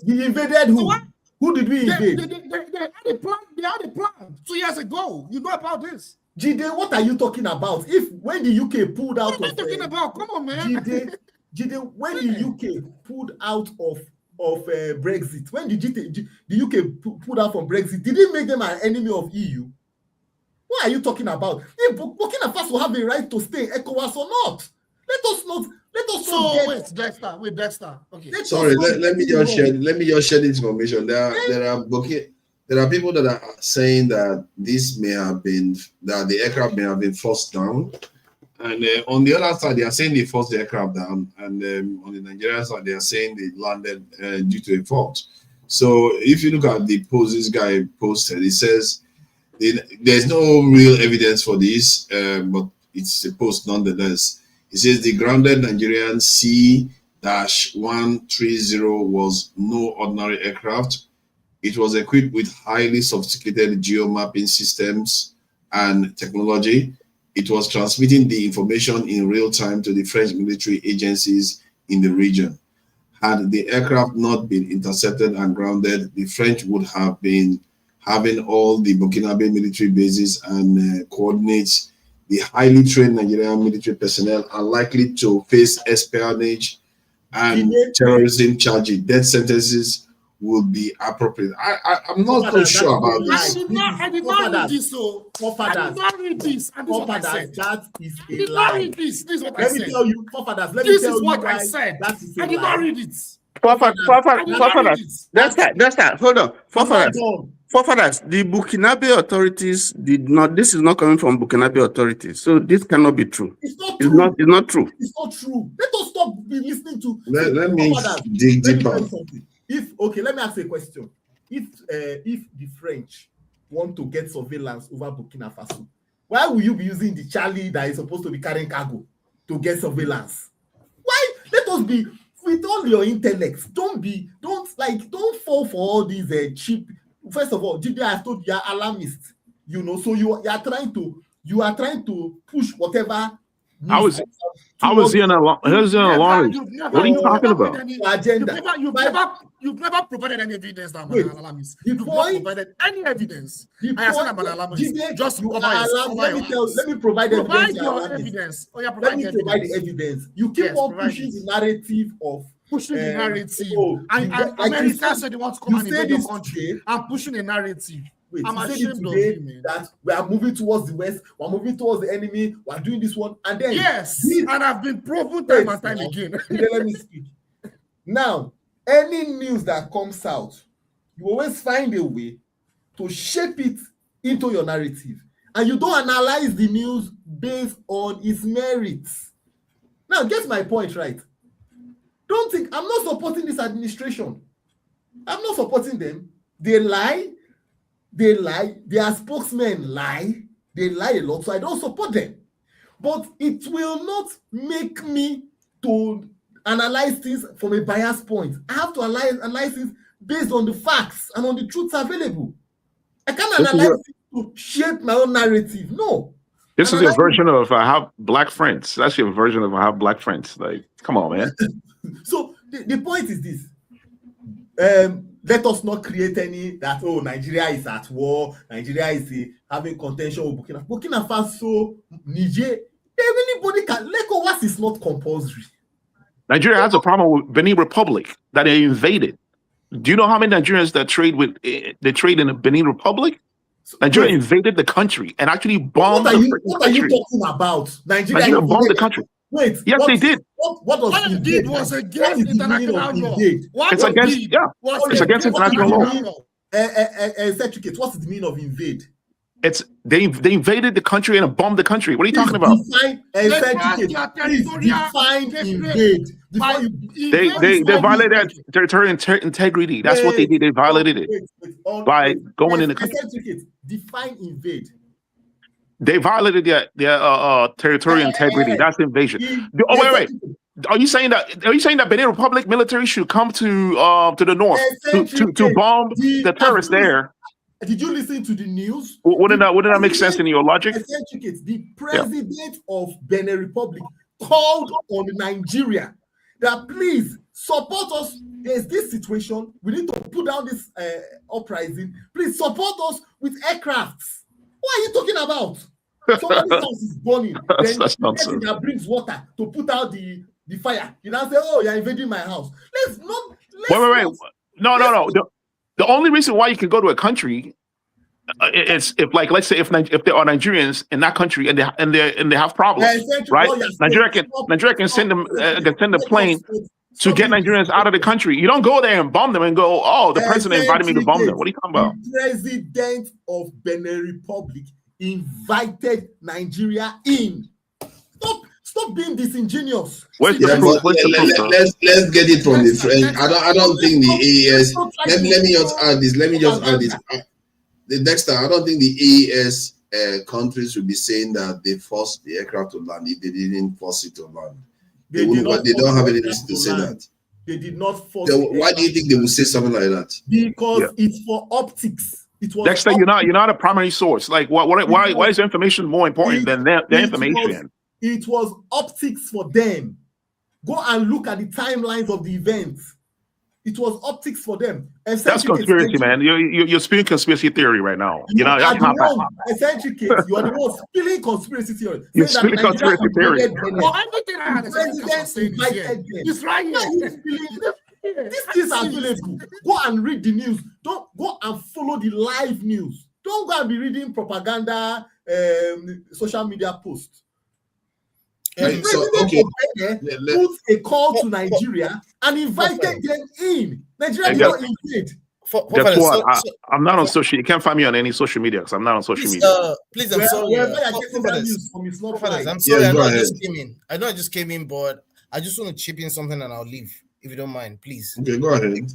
S14: we invaded who?
S10: So
S14: who did we invade?
S10: They had a plan. They had a plan 2 years ago. You know about this.
S14: Jide, what are you talking about? When the UK pulled out
S10: what am I talking about? Come on, man.
S14: Jide, when the UK pulled out of Brexit, when the UK pulled out from Brexit, did it make them an enemy of EU? What are you talking about? If Burkina Faso have a right to stay in ECOWAS or not? Let us not.
S10: Wait, Dexter. Okay.
S2: Sorry, let me just share this information. There are people that are saying that the aircraft may have been forced down, and on the other side they are saying they forced the aircraft down, and on the Nigerian side they are saying they landed due to a fault. So if you look at the post this guy posted, it says there's no real evidence for this, but it's a post nonetheless. It says the grounded Nigerian C-130 was no ordinary aircraft. It was equipped with highly sophisticated geomapping systems and technology. It was transmitting the information in real time to the French military agencies in the region. Had the aircraft not been intercepted and grounded, the French would have been having all the Burkinabe military bases and coordinates. The highly trained Nigerian military personnel are likely to face espionage and terrorism charges. Death sentences will be appropriate. I'm not so sure about this.
S10: I did not read this. I did not read this. And this is what I said.
S14: That is a
S10: I did
S14: lie.
S10: not read this. This is what I
S14: Let
S10: said.
S14: me tell you, forefathers.
S10: This is what I said. I did not read it.
S7: Forefathers. That's that. Hold on. Forefathers, the Burkinabe authorities did not. This is not coming from Burkinabe authorities, so this cannot be true.
S14: It's not true.
S7: It's not true.
S14: It's not true. Let us stop listening to.
S2: Let me dig deeper.
S14: Let me ask a question. If the French want to get surveillance over Burkina Faso, why will you be using the Charlie that is supposed to be carrying cargo to get surveillance? Why? Let us be with all your intellect. Don't fall for all these cheap. First of all, Jide, I told you are alarmist. So you are trying to push whatever.
S13: How is he an alarmist? What are you talking about?
S10: You've never provided any evidence that I'm an alarmist. You've not provided any evidence. I said I'm an alarmist. Just cover
S14: let me provide
S10: evidence.
S14: Let me provide the evidence. You keep on pushing the narrative of
S10: pushing the narrative. America said they want to come and invade your country. I'm pushing a narrative.
S14: Wait,
S10: I'm ashamed of
S14: you,
S10: man.
S14: that we are moving towards the west, we're moving towards the enemy, we're doing this one, and then
S10: and I've been proven time and time again.
S14: Let me speak. Now, any news that comes out, you always find a way to shape it into your narrative, and you don't analyze the news based on its merits. Now, get my point right. Don't think I'm not supporting this administration. I'm not supporting them. They lie. Their spokesmen lie. They lie a lot, so I don't support them. But it will not make me to analyze things from a biased point. I have to analyze things based on the facts and on the truths available. I can't analyze it to shape my own narrative. No.
S13: This is your version of I have black friends. That's your version of I have black friends. Like, come on, man.
S14: So the point is this. Let us not create any that Nigeria is at war, Nigeria is having contention with Burkina Faso, Niger. Anybody can. ECOWAS is not compulsory.
S13: Nigeria has a problem with Benin Republic that they invaded. Do you know how many Nigerians that trade in the Benin Republic? Nigeria invaded the country and actually bombed the country.
S14: What are you talking about?
S13: Nigeria bombed the country.
S14: Wait.
S13: Yes, they did.
S14: What
S10: it did was against international law.
S13: It's against, it's against international law.
S14: Certificate. What's the meaning of invade?
S13: It's they invaded the country and bombed the country. What are you talking about?
S14: Define invade.
S13: They violated territorial integrity. That's what they did. They violated it by going in the country.
S14: Define invade.
S13: They violated their territorial integrity. That's invasion. Wait. Are you saying that Benin Republic military should come to the north to bomb the terrorists there?
S14: Did you listen to the news?
S13: Wouldn't that make sense in your logic?
S14: The president of Benin Republic called on Nigeria that please support us. There's this situation. We need to put down this uprising. Please support us with aircrafts. What are you talking about? Somebody's house is burning.
S13: That's nonsense.
S14: That brings water to put out the fire. You now say, "Oh, you're invading my house."
S13: Wait. No. The only reason why you can go to a country is if, like, let's say if there are Nigerians in that country and they have problems, right? Nigeria can send a plane to get Nigerians out of the country. You don't go there and bomb them and go, "Oh, the president invited me to bomb them." What are you talking about?
S14: The president of Benin Republic invited Nigeria in. Stop being disingeneous.
S2: Let's get it from the French. I don't think the AES. Let me just add this. The next time, I don't think the AES countries will be saying that they forced the aircraft to land if they didn't force it to land. They don't have any reason to say that.
S14: They did not force.
S2: Why do you think they will say something like that?
S14: Because it's for optics. It was
S13: Dexter, you're not a primary source. Like, why is information more important than their information?
S14: It was optics for them. Go and look at the timelines of the events. It was optics for them.
S13: That's conspiracy, man. You're spilling conspiracy theory right now. You are the
S14: one spilling conspiracy theory.
S13: You're spilling conspiracy theory.
S14: It's right here. This is available. Go and read the news. Don't go and follow the live news. Don't go and be reading propaganda, social media posts. Put a call to Nigeria and invited them in. Nigeria did not invade.
S13: Guess what? I'm not on social. You can't find me on any social media because I'm not on social media.
S15: Please, I'm sorry. I'm sorry. I know I just came in, but I just want to chip in something and I'll leave if you don't mind, please.
S2: Okay, go ahead.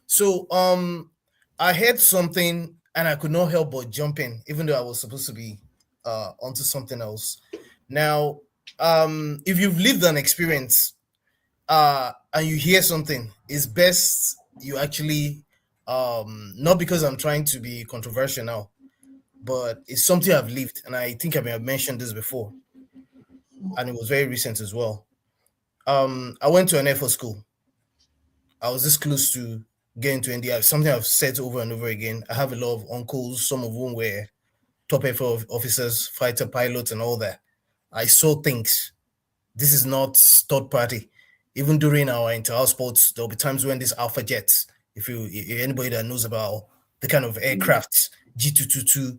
S15: So, I heard something and I could not help but jump in, even though I was supposed to be onto something else. Now, if you've lived an experience and you hear something, it's best you actually not because I'm trying to be controversial now, but it's something I've lived, and I think I may have mentioned this before, and it was very recent as well. I went to an Air Force school. I was this close to getting to India. Something I've said over and over again. I have a lot of uncles, some of whom were top Air Force officers, fighter pilots, and all that. I saw things. This is not third party. Even during our inter-house sports, there'll be times when these alpha jets, if anybody that knows about the kind of aircrafts, G222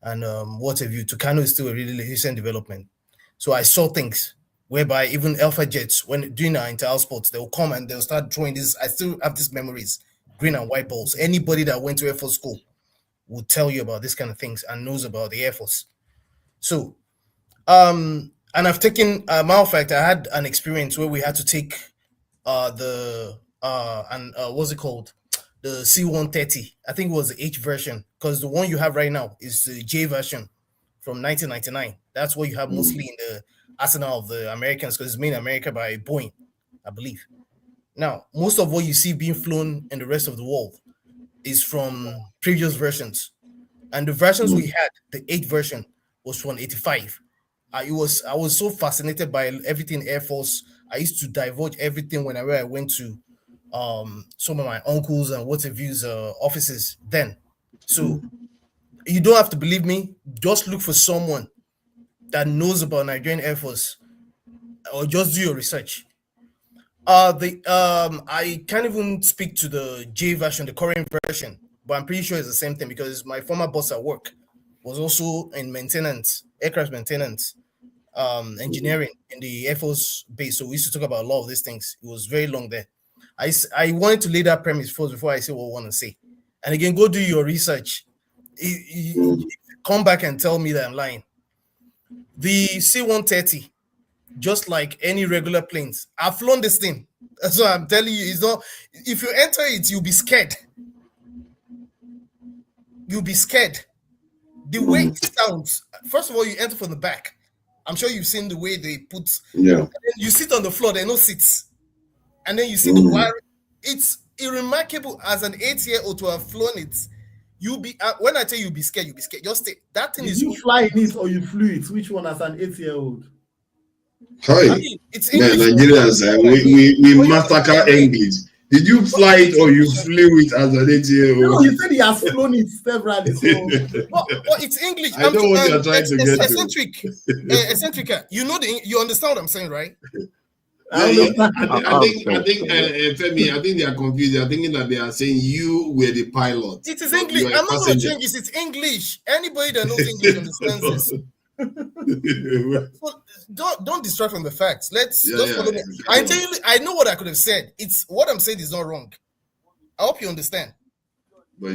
S15: and what have you, Tucano is still a really recent development. So I saw things whereby even alpha jets, when doing our inter-house sports, they'll come and they'll start throwing this. I still have these memories, green and white balls. Anybody that went to Air Force school will tell you about this kind of things and knows about the Air Force. So, and I've taken, matter of fact, I had an experience where we had to take what's it called? The C-130. I think it was the H version, because the one you have right now is the J version from 1999. That's what you have mostly in the arsenal of the Americans, because it's made in America by Boeing, I believe. Now, most of what you see being flown in the rest of the world is from previous versions. And the versions we had, the 8 version, was from 85. I was so fascinated by everything Air Force. I used to divulge everything whenever I went to some of my uncles and what have you's offices then. So you don't have to believe me. Just look for someone that knows about Nigerian Air Force, or just do your research. I can't even speak to the J version, the current version, but I'm pretty sure it's the same thing because my former boss at work was also in maintenance, aircraft maintenance, engineering in the Air Force base. So we used to talk about a lot of these things. It was very long there. I wanted to lay that premise first before I say what I want to say. And again, go do your research. Come back and tell me that I'm lying. The C-130, just like any regular planes, I've flown this thing. That's what I'm telling you. It's not. If you enter it, you'll be scared. You'll be scared. The way it sounds. First of all, you enter from the back. I'm sure you've seen the way they put.
S2: Yeah.
S15: You sit on the floor. There are no seats, and then you see the wire. It's remarkable as an 8-year-old to have flown it. You'll be when I tell you, you'll be scared. You'll be scared. Just stay. That thing is.
S14: You fly in it or you flew it? Which one as an 8-year-old?
S2: Hi.
S15: I mean, it's English.
S2: Nigerians, we massacre English. Did you fly it or you flew it as an 8-year-old?
S14: No, he said he has flown it severally. So.
S15: But it's English.
S2: I know what you're trying to get
S15: to. Eccentrica. You know you understand what I'm saying, right?
S2: I think Femi, I think they are confused. They are thinking that they are saying you were the pilot.
S15: It is English. I'm not going to change this. It's English. Anybody that knows English understands this. Don't distract from the facts. Let's follow me. I tell you, I know what I could have said. It's what I'm saying is not wrong. I hope you understand.
S2: But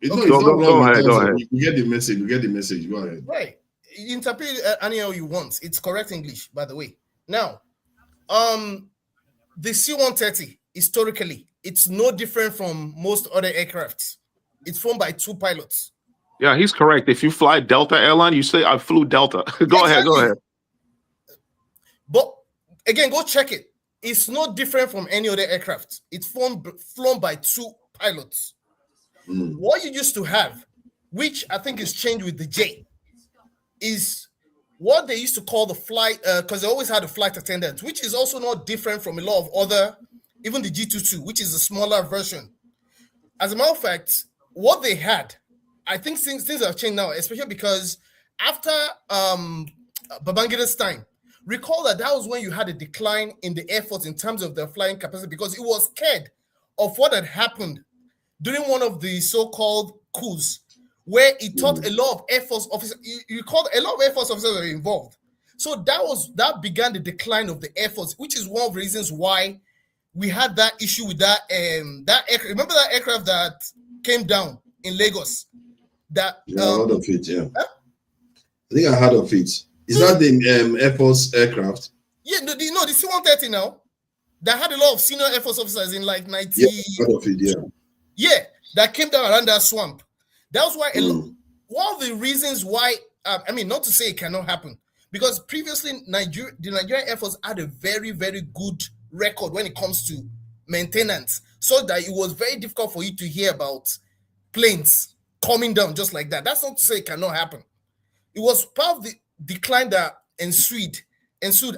S2: it's not wrong. Go ahead. You get the message. You get the message. Go ahead.
S15: Right. You interpret it anyhow you want. It's correct English, by the way. Now, the C-130 historically, it's no different from most other aircrafts. It's flown by 2 pilots.
S13: Yeah, he's correct. If you fly Delta airline, you say I flew Delta. Go ahead.
S15: But again, go check it. It's no different from any other aircraft. It's flown by 2 pilots. What you used to have, which I think is changed with the J, is what they used to call the flight, because they always had a flight attendant, which is also not different from a lot of other, even the G22, which is a smaller version. As a matter of fact, what they had, I think things have changed now, especially because after Babangida's time, recall that was when you had a decline in the Air Force in terms of their flying capacity because it was scared of what had happened during one of the so-called coups, where it taught a lot of Air Force officers. You called a lot of Air Force officers were involved. So that began the decline of the Air Force, which is one of the reasons why we had that issue with that aircraft. Remember that aircraft that came down in Lagos?
S2: I heard of it. Yeah, huh? I think I heard of it. Is that the Air Force aircraft?
S15: Yeah, the C-130 now. That had a lot of senior Air Force officers in like 90.
S2: Yeah, I heard of it. Yeah.
S15: Yeah, that came down around that swamp. That was why one of the reasons why. I mean, not to say it cannot happen, because previously the Nigerian Air Force had a very, very good record when it comes to maintenance, so that it was very difficult for you to hear about planes coming down just like that. That's not to say it cannot happen. It was part of the decline that ensued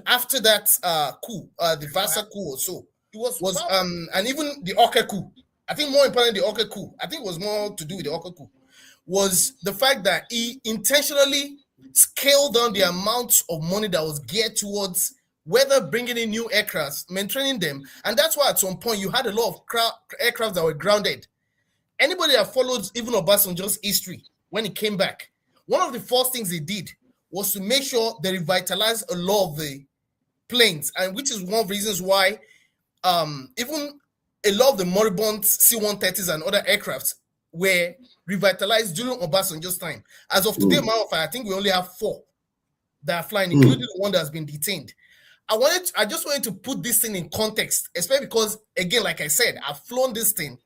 S15: after that coup, the Vasa coup or so. It was and even the Oke coup. I think more importantly, the Oke coup. I think it was more to do with the Oke coup. Was the fact that he intentionally scaled down the amount of money that was geared towards whether bringing in new aircrafts, maintaining them, and that's why at some point you had a lot of aircraft that were grounded. Anybody that followed even Obasanjo's history when he came back, one of the first things he did was to make sure they revitalized a lot of the planes, and which is one of the reasons why even a lot of the moribund C-130s and other aircrafts were revitalized during Obasanjo's time. As of today, I think we only have 4 that are flying, including the one that has been detained. I just wanted to put this thing in context, especially because, again, like I said, I've flown this thing.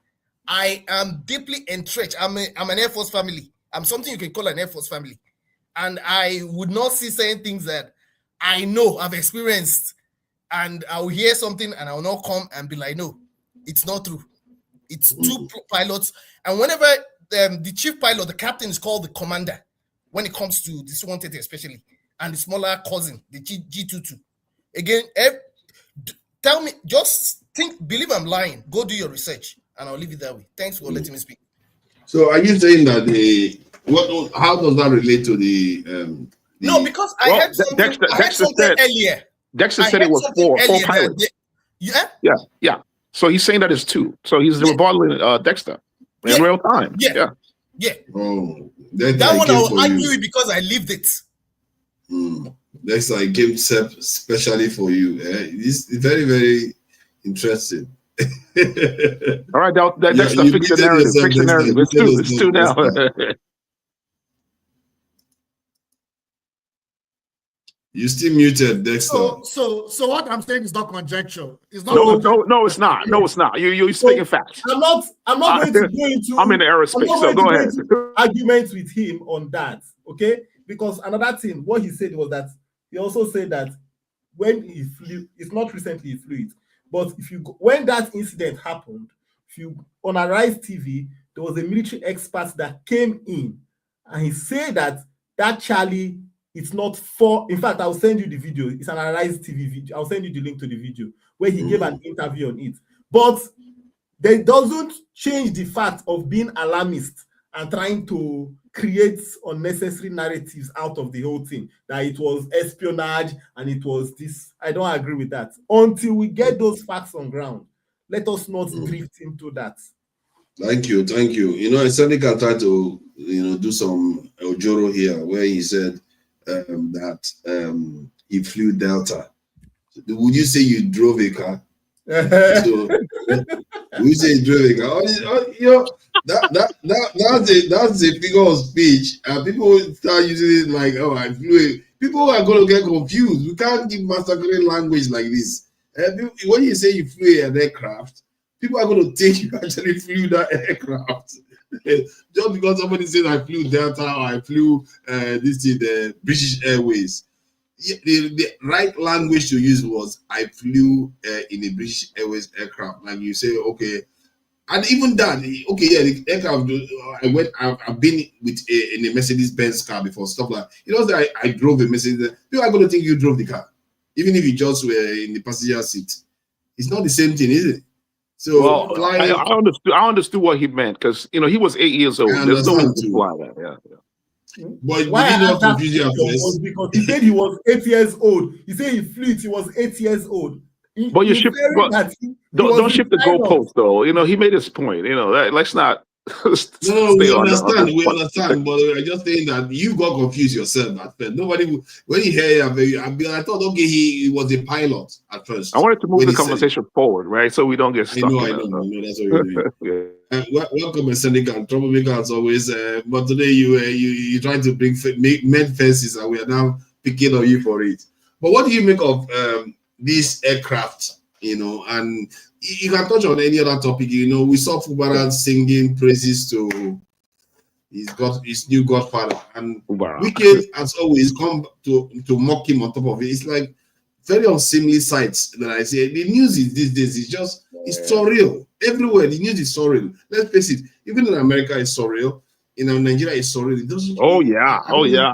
S15: I am deeply entrenched. I'm an Air Force family. I'm something you can call an Air Force family. And I would not see certain things that I know I've experienced, and I'll hear something and I'll not come and be like, no, it's not true. It's 2 pilots. And whenever the chief pilot, the captain, is called the commander when it comes to this C-130 especially, and the smaller cousin, the G22. Again, tell me, just believe I'm lying. Go do your research, and I'll leave it that way. Thanks for letting me speak.
S2: So are you saying that how does that relate to the
S15: no, because I heard something earlier.
S13: Dexter said it was 4 pilots.
S15: Yeah.
S13: So he's saying that it's 2. So he's rebuttaling Dexter. in real time.
S15: Yeah.
S2: Oh,
S15: that one I'll argue it because I lived it.
S2: That's like game set specially for you. It's very, very interesting.
S13: All right, Dexter, fix the narrative. Fix the narrative. It's two now.
S2: You still muted, Dexter.
S10: So what I'm saying is not conjecture. It's not.
S13: No, it's not. No, it's not. You're speaking facts.
S14: I'm not going to go into.
S13: I'm in the aerospace, so go ahead.
S14: Arguments with him on that, okay? Because another thing, what he said was that he also said that when he flew, it's not recently he flew it, but when that incident happened, on Arise TV, there was a military expert that came in, and he said that Charlie. It's not for. In fact, I'll send you the video. It's an Arise TV video. I'll send you the link to the video where he gave an interview on it. But that doesn't change the fact of being alarmist and trying to create unnecessary narratives out of the whole thing. That it was espionage and it was this. I don't agree with that. Until we get those facts on ground, let us not drift into that.
S2: Thank you. Seneca tried to do some Ojoro here where he said. That he flew Delta. Would you say you drove a car? So, would you say you drove a car? That's a figure of speech, and people start using it like, "Oh, I flew." People are going to get confused. We can't give massacring language like this. When you say you flew an aircraft, people are going to think you actually flew that aircraft. Just because somebody says I flew Delta or I flew the British Airways, the right language to use was I flew in a British Airways aircraft. Like you say, okay, and even that, okay, yeah, the aircraft. I've been in a Mercedes-Benz car before, stuff like that. I drove a Mercedes. People are going to think you drove the car, even if you just were in the passenger seat. It's not the same thing, is it? So
S13: I understood what he meant because he was 8 years old. There's no reason to fly that. Yeah.
S2: But why did not confuse you
S14: because he said he was 8 years old. He said he flew it. He was 8 years old.
S13: But you shift. Don't shift the goalpost though. He made his point. Let's not.
S2: No, we understand, but we're just saying that you got confused yourself at first. Nobody, when you hear I thought, okay, he was a pilot at first.
S13: I wanted to move the conversation forward, right? So we don't get stuck.
S2: I know, that's what you're doing. Welcome, Seneca, troublemaker as always. But today you trying to mend fences, and we are now picking on you for it. But what do you make of this aircraft? And you can touch on any other topic. We saw Fubara singing praises to his new godfather, and Wicked has always come to mock him on top of it. It's like very unseemly sights that I say. The news is these days it's surreal everywhere. The news is surreal. Let's face it. Even in America, it's surreal. Nigeria, it's surreal. It doesn't.
S13: Oh yeah.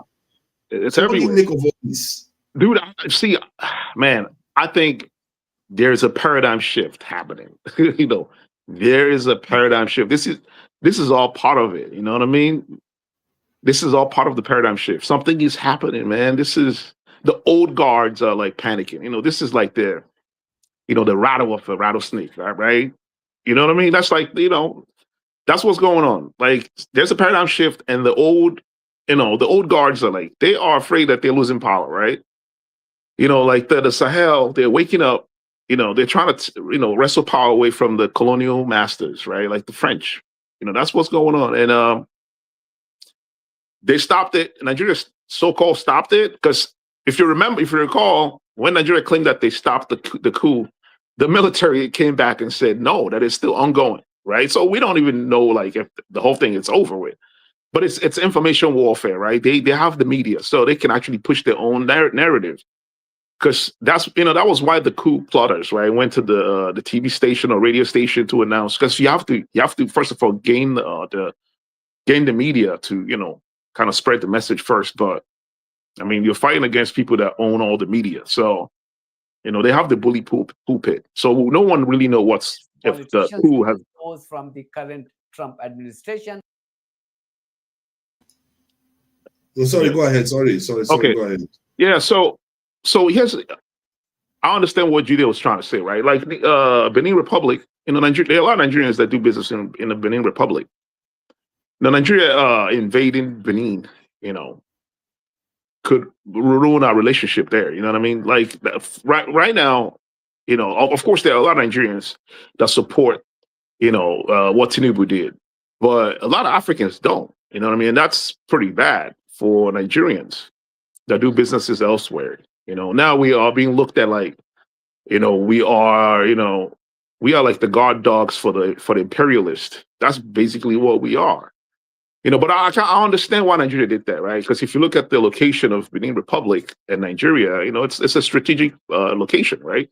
S13: It's everywhere.
S2: What do you make of all this,
S13: dude? See, man, I think. There's a paradigm shift happening. There is a paradigm shift. This is all part of it. You know what I mean? This is all part of the paradigm shift. Something is happening, man. This is the old guards are like panicking. This is like the rattle of a rattlesnake, right? You know what I mean? That's like, that's what's going on. Like there's a paradigm shift, and the old guards are like, they are afraid that they're losing power, right? Like the Sahel, they're waking up. They're trying to, wrestle power away from the colonial masters, right? Like the French. That's what's going on. And they stopped it. Nigeria so-called stopped it because if you recall, when Nigeria claimed that they stopped the coup, the military came back and said, no, that is still ongoing, right? So we don't even know, like, if the whole thing is over with. But it's information warfare, right? They have the media, so they can actually push their own narrative. Because that's that was why the coup plotters, right, went to the TV station or radio station to announce, because you have to first of all gain the media to kind of spread the message first. But I mean, you're fighting against people that own all the media, so they have the bully pulpit. So no one really know if the coup has
S16: those from the current Trump administration.
S2: Oh, sorry, go ahead. Sorry.
S13: Okay.
S2: Go ahead.
S13: Yeah. So here's, I understand what Judy was trying to say, right? Like the Benin Republic, Nigeria, there are a lot of Nigerians that do business in the Benin Republic. Nigeria invading Benin, could ruin our relationship there. You know what I mean? Like right now, of course there are a lot of Nigerians that support, what Tinubu did, but a lot of Africans don't. You know what I mean? And that's pretty bad for Nigerians that do businesses elsewhere. Now we are being looked at like, we are like the guard dogs for the imperialists. That's basically what we are. But I understand why Nigeria did that, right? Because if you look at the location of Benin Republic and Nigeria, it's a strategic location, right?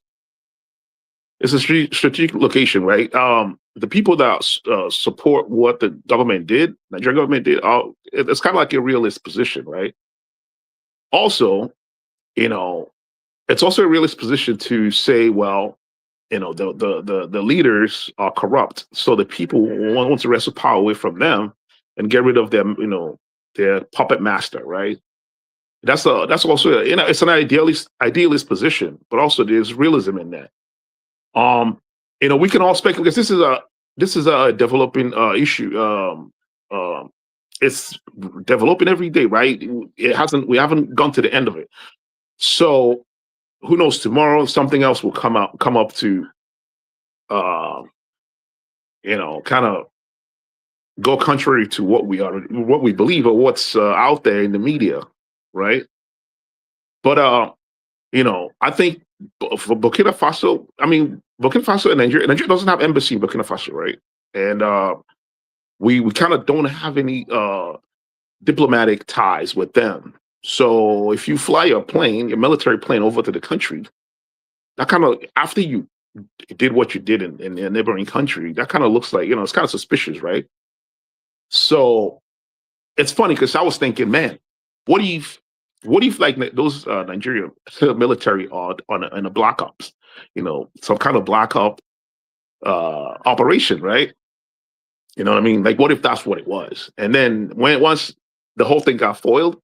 S13: It's a strategic location, right? The people that support what the government did, Nigerian government did, it's kind of like a realist position, right? Also, it's also a realist position to say, well, the leaders are corrupt, so the people want to wrestle power away from them and get rid of them, their puppet master, right? That's also it's an idealist position, but also there's realism in that. We can all speculate because this is a developing issue. It's developing every day, right? We haven't gone to the end of it. So who knows? Tomorrow something else will come up to, kind of go contrary to what we believe, or what's out there in the media, right? But I think for Burkina Faso, Burkina Faso and Nigeria doesn't have embassy in Burkina Faso, right? And we kind of don't have any diplomatic ties with them. So if you fly your military plane over to the country, that kind of, after you did what you did in a neighboring country, that kind of looks like, it's kind of suspicious, right? So it's funny because I was thinking, man, what if like those Nigerian military are in a black ops, some kind of black op operation, right? You know what I mean? Like, what if that's what it was? And then once the whole thing got foiled,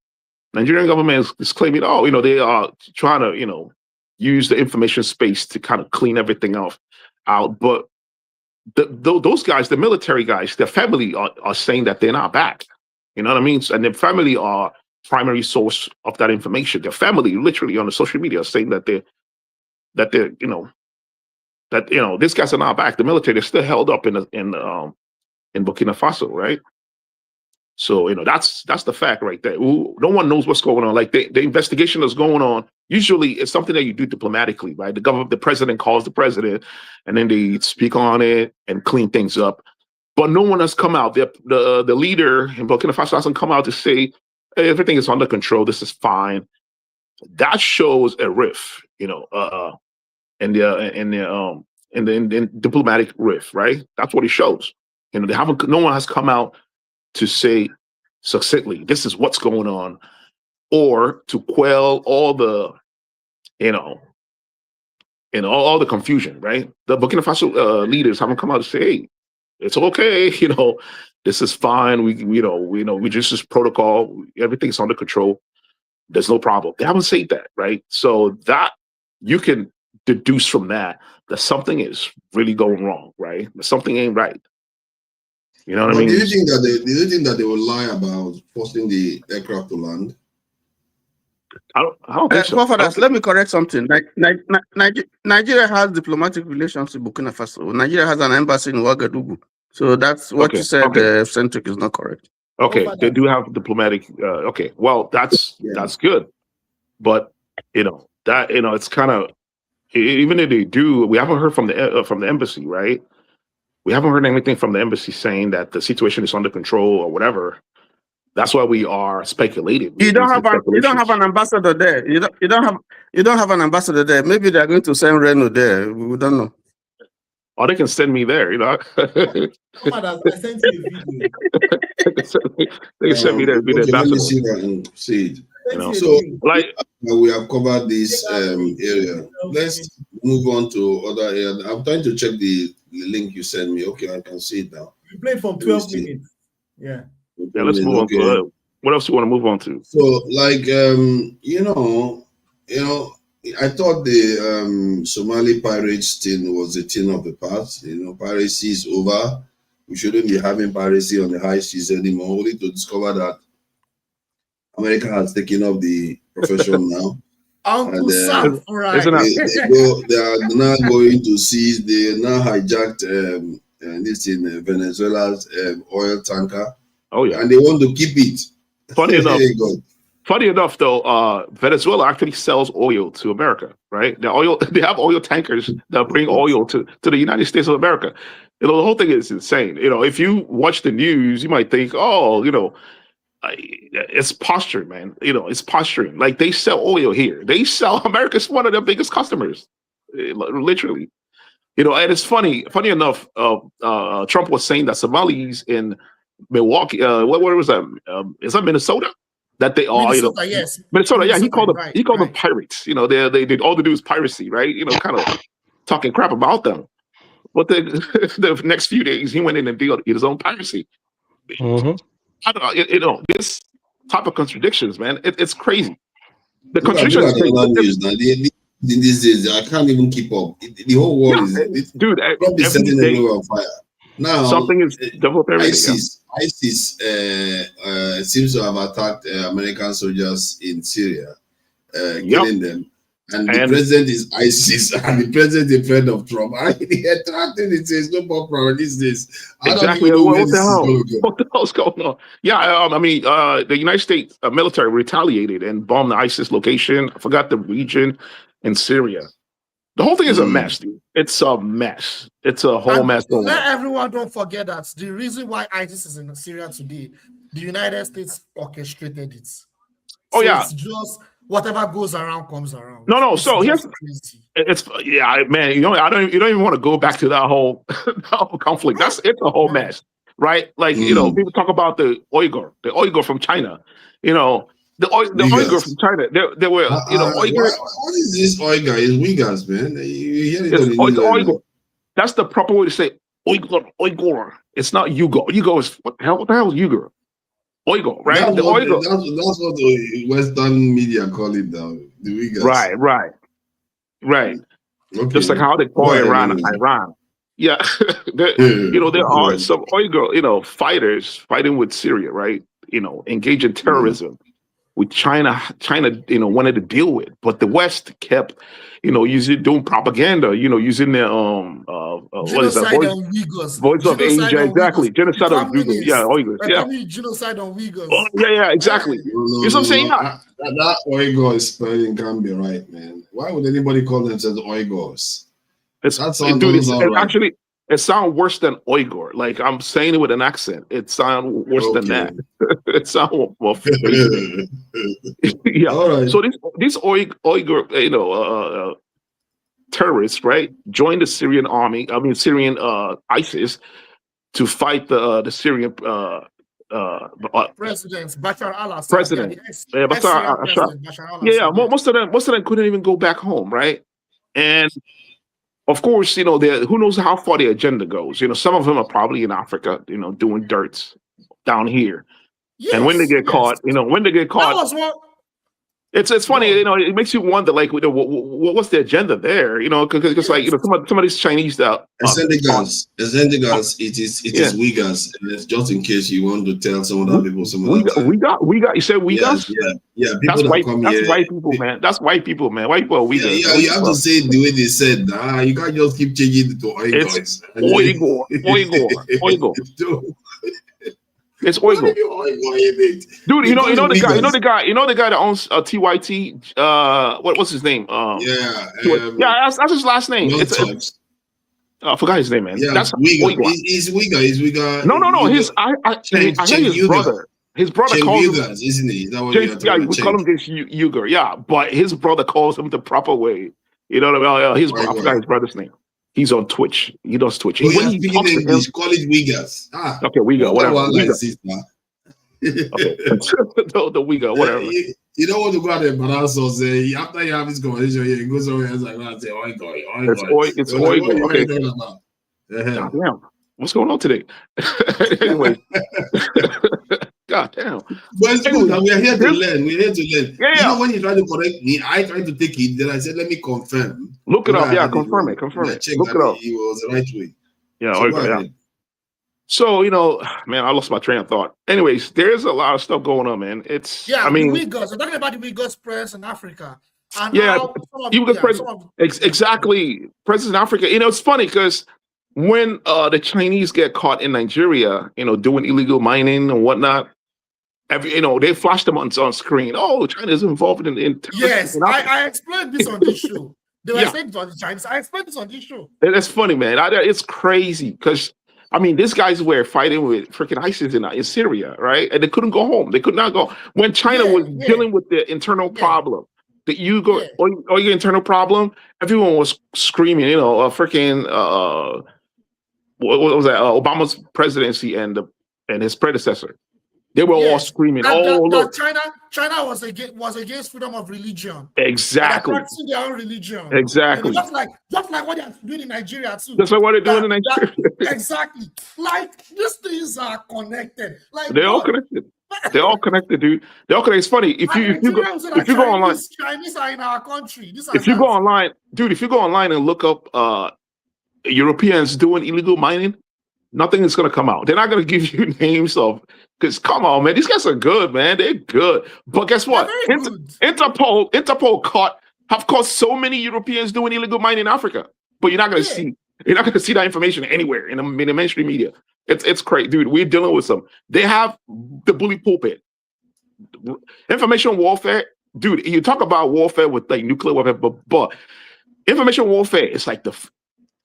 S13: Nigerian government is claiming, they are trying to, use the information space to kind of clean everything out. But those guys, the military guys, their family are saying that they're not back. You know what I mean? And their family are primary source of that information. Their family, literally on the social media, are saying that these guys are not back. The military, they're still held up in Burkina Faso, right? So that's the fact right there. No one knows what's going on. Like the investigation that's going on. Usually, it's something that you do diplomatically, right? The president calls the president, and then they speak on it and clean things up. But no one has come out. The leader in Burkina Faso hasn't come out to say, hey, everything is under control. This is fine. That shows a rift, in the diplomatic rift, right? That's what it shows. No one has come out to say succinctly, this is what's going on, or to quell all the, all the confusion, right? The Burkina Faso leaders haven't come out to say, hey, it's okay, this is fine. We just this protocol, everything's under control. There's no problem. They haven't said that, right? So that you can deduce from that something is really going wrong, right? Something ain't right. You know what I mean?
S2: Do you think that they will lie about forcing the aircraft to land?
S13: I don't think so.
S7: Let me correct something. Nigeria has diplomatic relations with Burkina Faso. Nigeria has an embassy in Ouagadougou. So that's what you said. Centric is not correct.
S13: Okay, they do have diplomatic. Okay, well, that's good, but it's kind of, even if they do, we haven't heard from the embassy, right? We haven't heard anything from the embassy saying that the situation is under control or whatever. That's why we are speculating.
S7: You don't have an ambassador there. You don't have an ambassador there. Maybe they're going to send Reno there. We don't know.
S13: Or they can send me there.
S14: I sent you a video.
S13: They can send me there. Be the ambassador.
S2: Let me see if I can see it. So, like, we have covered this area. Let's move on to other areas. I'm trying to check the link you sent me. Okay, I can see it now.
S14: We played for 12 minutes. Yeah.
S13: Yeah, let's move on to what else you want to move on to?
S2: So, like, I thought the Somali pirates thing was a thing of the past. Piracy is over. we shouldn't be having piracy on the high seas anymore, only to discover that America has taken up the profession now.
S10: Uncle
S2: And,
S10: Sam, right?
S2: they are now going to seize. They now hijacked this in Venezuela's oil tanker.
S13: Oh yeah,
S2: and they want to keep it.
S13: Funny enough, though, Venezuela actually sells oil to America, right? They have oil tankers that bring oil to the United States of America. You know, the whole thing is insane. You know, if you watch the news, you might think, oh, you know, it's posturing, man. You know, it's posturing. Like they sell oil here. They sell. America's one of their biggest customers, literally. You know, and it's funny enough. Trump was saying that Somalis in Milwaukee, what was that? Is that Minnesota? That they are, you know,
S10: yes.
S13: Minnesota. Yeah, he called them pirates. You know, they all they do is piracy, right? You know, kind of talking crap about them. But the next few days, he went in and did his own piracy.
S8: Mm-hmm.
S13: I don't know, you know, this type of contradictions, man. It's crazy. The contradictions is crazy.
S2: These days, I can't even keep up. The whole world is,
S13: dude.
S2: Probably setting everywhere on fire. Now,
S13: something is developed every day.
S2: ISIS seems to have attacked American soldiers in Syria, killing them. And the president is ISIS, and the president is a friend of Trump. And the attracting it says no more problem these days.
S13: Exactly. What the hell's going on? Yeah, I mean, the United States military retaliated and bombed the ISIS location. I forgot the region in Syria. The whole thing is a mess, dude. It's a mess. It's a whole mess.
S10: Let everyone don't forget that the reason why ISIS is in Syria today, the United States orchestrated it.
S13: Oh, yeah.
S10: It's just whatever goes around comes around.
S13: No. So here's man. You know, you don't even want to go back to that whole conflict. It's a whole mess, right? Like you know, people talk about the Uyghur from China. You know, the Uyghur from China. They were you know Uyghur.
S2: What is this Uyghur? It's Uyghurs, man. You hear it
S13: it's Uyghur. That's the proper way to say Uyghur. It's not Uyghur. Uyghur is what the hell is Uyghur? Uyghur, right?
S2: That's
S13: the
S2: what,
S13: Uyghur.
S2: That's what the Western media call it now. The Uyghurs.
S13: Right.
S2: Okay.
S13: Just like how they call Iran. Yeah. You know, there are some Uyghur, you know, fighters fighting with Syria, right? You know, engaged in terrorism. With China, you know, wanted to deal with, but the West kept, you know, doing propaganda, you know, using their what is that? Voice of Asia, exactly. Genocide on Uyghurs,
S10: Genocide on Uyghurs.
S13: Oh, yeah, exactly. You know what I'm saying?
S2: That Uyghur spelling can't be right, man. Why would anybody call themselves Uyghurs?
S13: Actually, it sounds worse than Uyghur. Like I'm saying it with an accent. It sounds worse than that. It sounds more. Yeah. All right. So these Uyghur, you know, terrorists, right, joined the Syrian army. I mean, Syrian ISIS to fight the Syrian
S10: presidents, Bashar al-Assad.
S13: President. Bashar al-Assad. Yeah. Most of them couldn't even go back home, right? And of course, you know, who knows how far the agenda goes. You know, some of them are probably in Africa, you know, doing dirts down here. Yes, and when they get caught, you know, it's funny, you know, it makes you wonder, like, what's the agenda there? You know, because like, you know, some of these Chinese
S2: Zendigans, it is Uyghurs. And it's just in case you want to tell some other people
S13: we got. You said Uyghurs?
S2: Yeah.
S13: That's white people, man. That's white people, man. White people are Uyghurs.
S2: Yeah, you have to say it the way they said. You can't just keep changing it to Uyghurs.
S13: It's Uyghur. It's Uyghur. Dude, you know the guy that owns TYT. What's his name? That's his last name. I forgot his name, man.
S2: Yeah,
S13: that's
S2: Uyghur. He's Uyghur.
S13: No. I heard his brother. His brother calls him,
S2: Uyghurs, isn't he? Is that what
S13: we call him this Uyghur. Yeah, but his brother calls him the proper way. You know what I mean? I forgot his brother's name. He's on Twitch. He does Twitch.
S2: When he talks to him, call it Uyghurs.
S13: Okay, Uyghur, whatever.
S2: Okay.
S13: The Uyghur, whatever.
S2: You don't want to go out there, but also say after you have this conversation, he goes over here and like, say,
S13: It's Uyghur. Okay. God damn. What's going on today? Anyway. God damn.
S2: But it's good that we are here to learn. We're here to learn. Yeah. You know, when you try to correct me, I tried to take it. Then I said, let me confirm.
S13: Look it up. Yeah, confirm it.
S2: Look
S13: it up.
S2: It was the right way.
S13: Yeah, So, man, I lost my train of thought. Anyways, there's a lot of stuff going on, man. It's,
S10: Yeah,
S13: I mean,
S10: the Uyghurs. We're talking about the Uyghurs press in Africa. And
S13: yeah,
S10: how some of,
S13: you
S10: yeah,
S13: could
S10: some of,
S13: exactly. President in Africa. It's funny because when the Chinese get caught in Nigeria, doing illegal mining and whatnot, they flash them on screen. Oh, China's involved in
S10: yes, I explained this on this show. They were
S13: Yeah.
S10: saying it was the Chinese. I explained this on this show.
S13: That's funny, man. It's crazy because, I mean, these guys were fighting with freaking ISIS in Syria, right? And they couldn't go home. They could not go. When China was dealing with the internal problem, that you go, or your internal problem, everyone was screaming, freaking, what was that? Obama's presidency and his predecessor. They were all screaming, look.
S10: China was against freedom of religion.
S13: Exactly.
S10: They're practicing their own religion.
S13: Exactly.
S10: Just like what they're doing in Nigeria too.
S13: That's like what they're doing in Nigeria.
S10: Exactly. Like these things are connected. Like
S13: they're all connected. They're all connected, dude. They're all connected. It's funny if you go online.
S10: Chinese are in our country.
S13: If you go online, dude, if you go online and look up Europeans doing illegal mining, nothing is gonna come out. They're not gonna give you names of, because come on, man, these guys are good, man. They're good. But guess what? Interpol have caught so many Europeans doing illegal mining in Africa. But you're not gonna see that information anywhere in the mainstream media. It's crazy, dude. We're dealing with some. They have the bully pulpit. Information warfare, dude. You talk about warfare with like nuclear weapons, but information warfare is like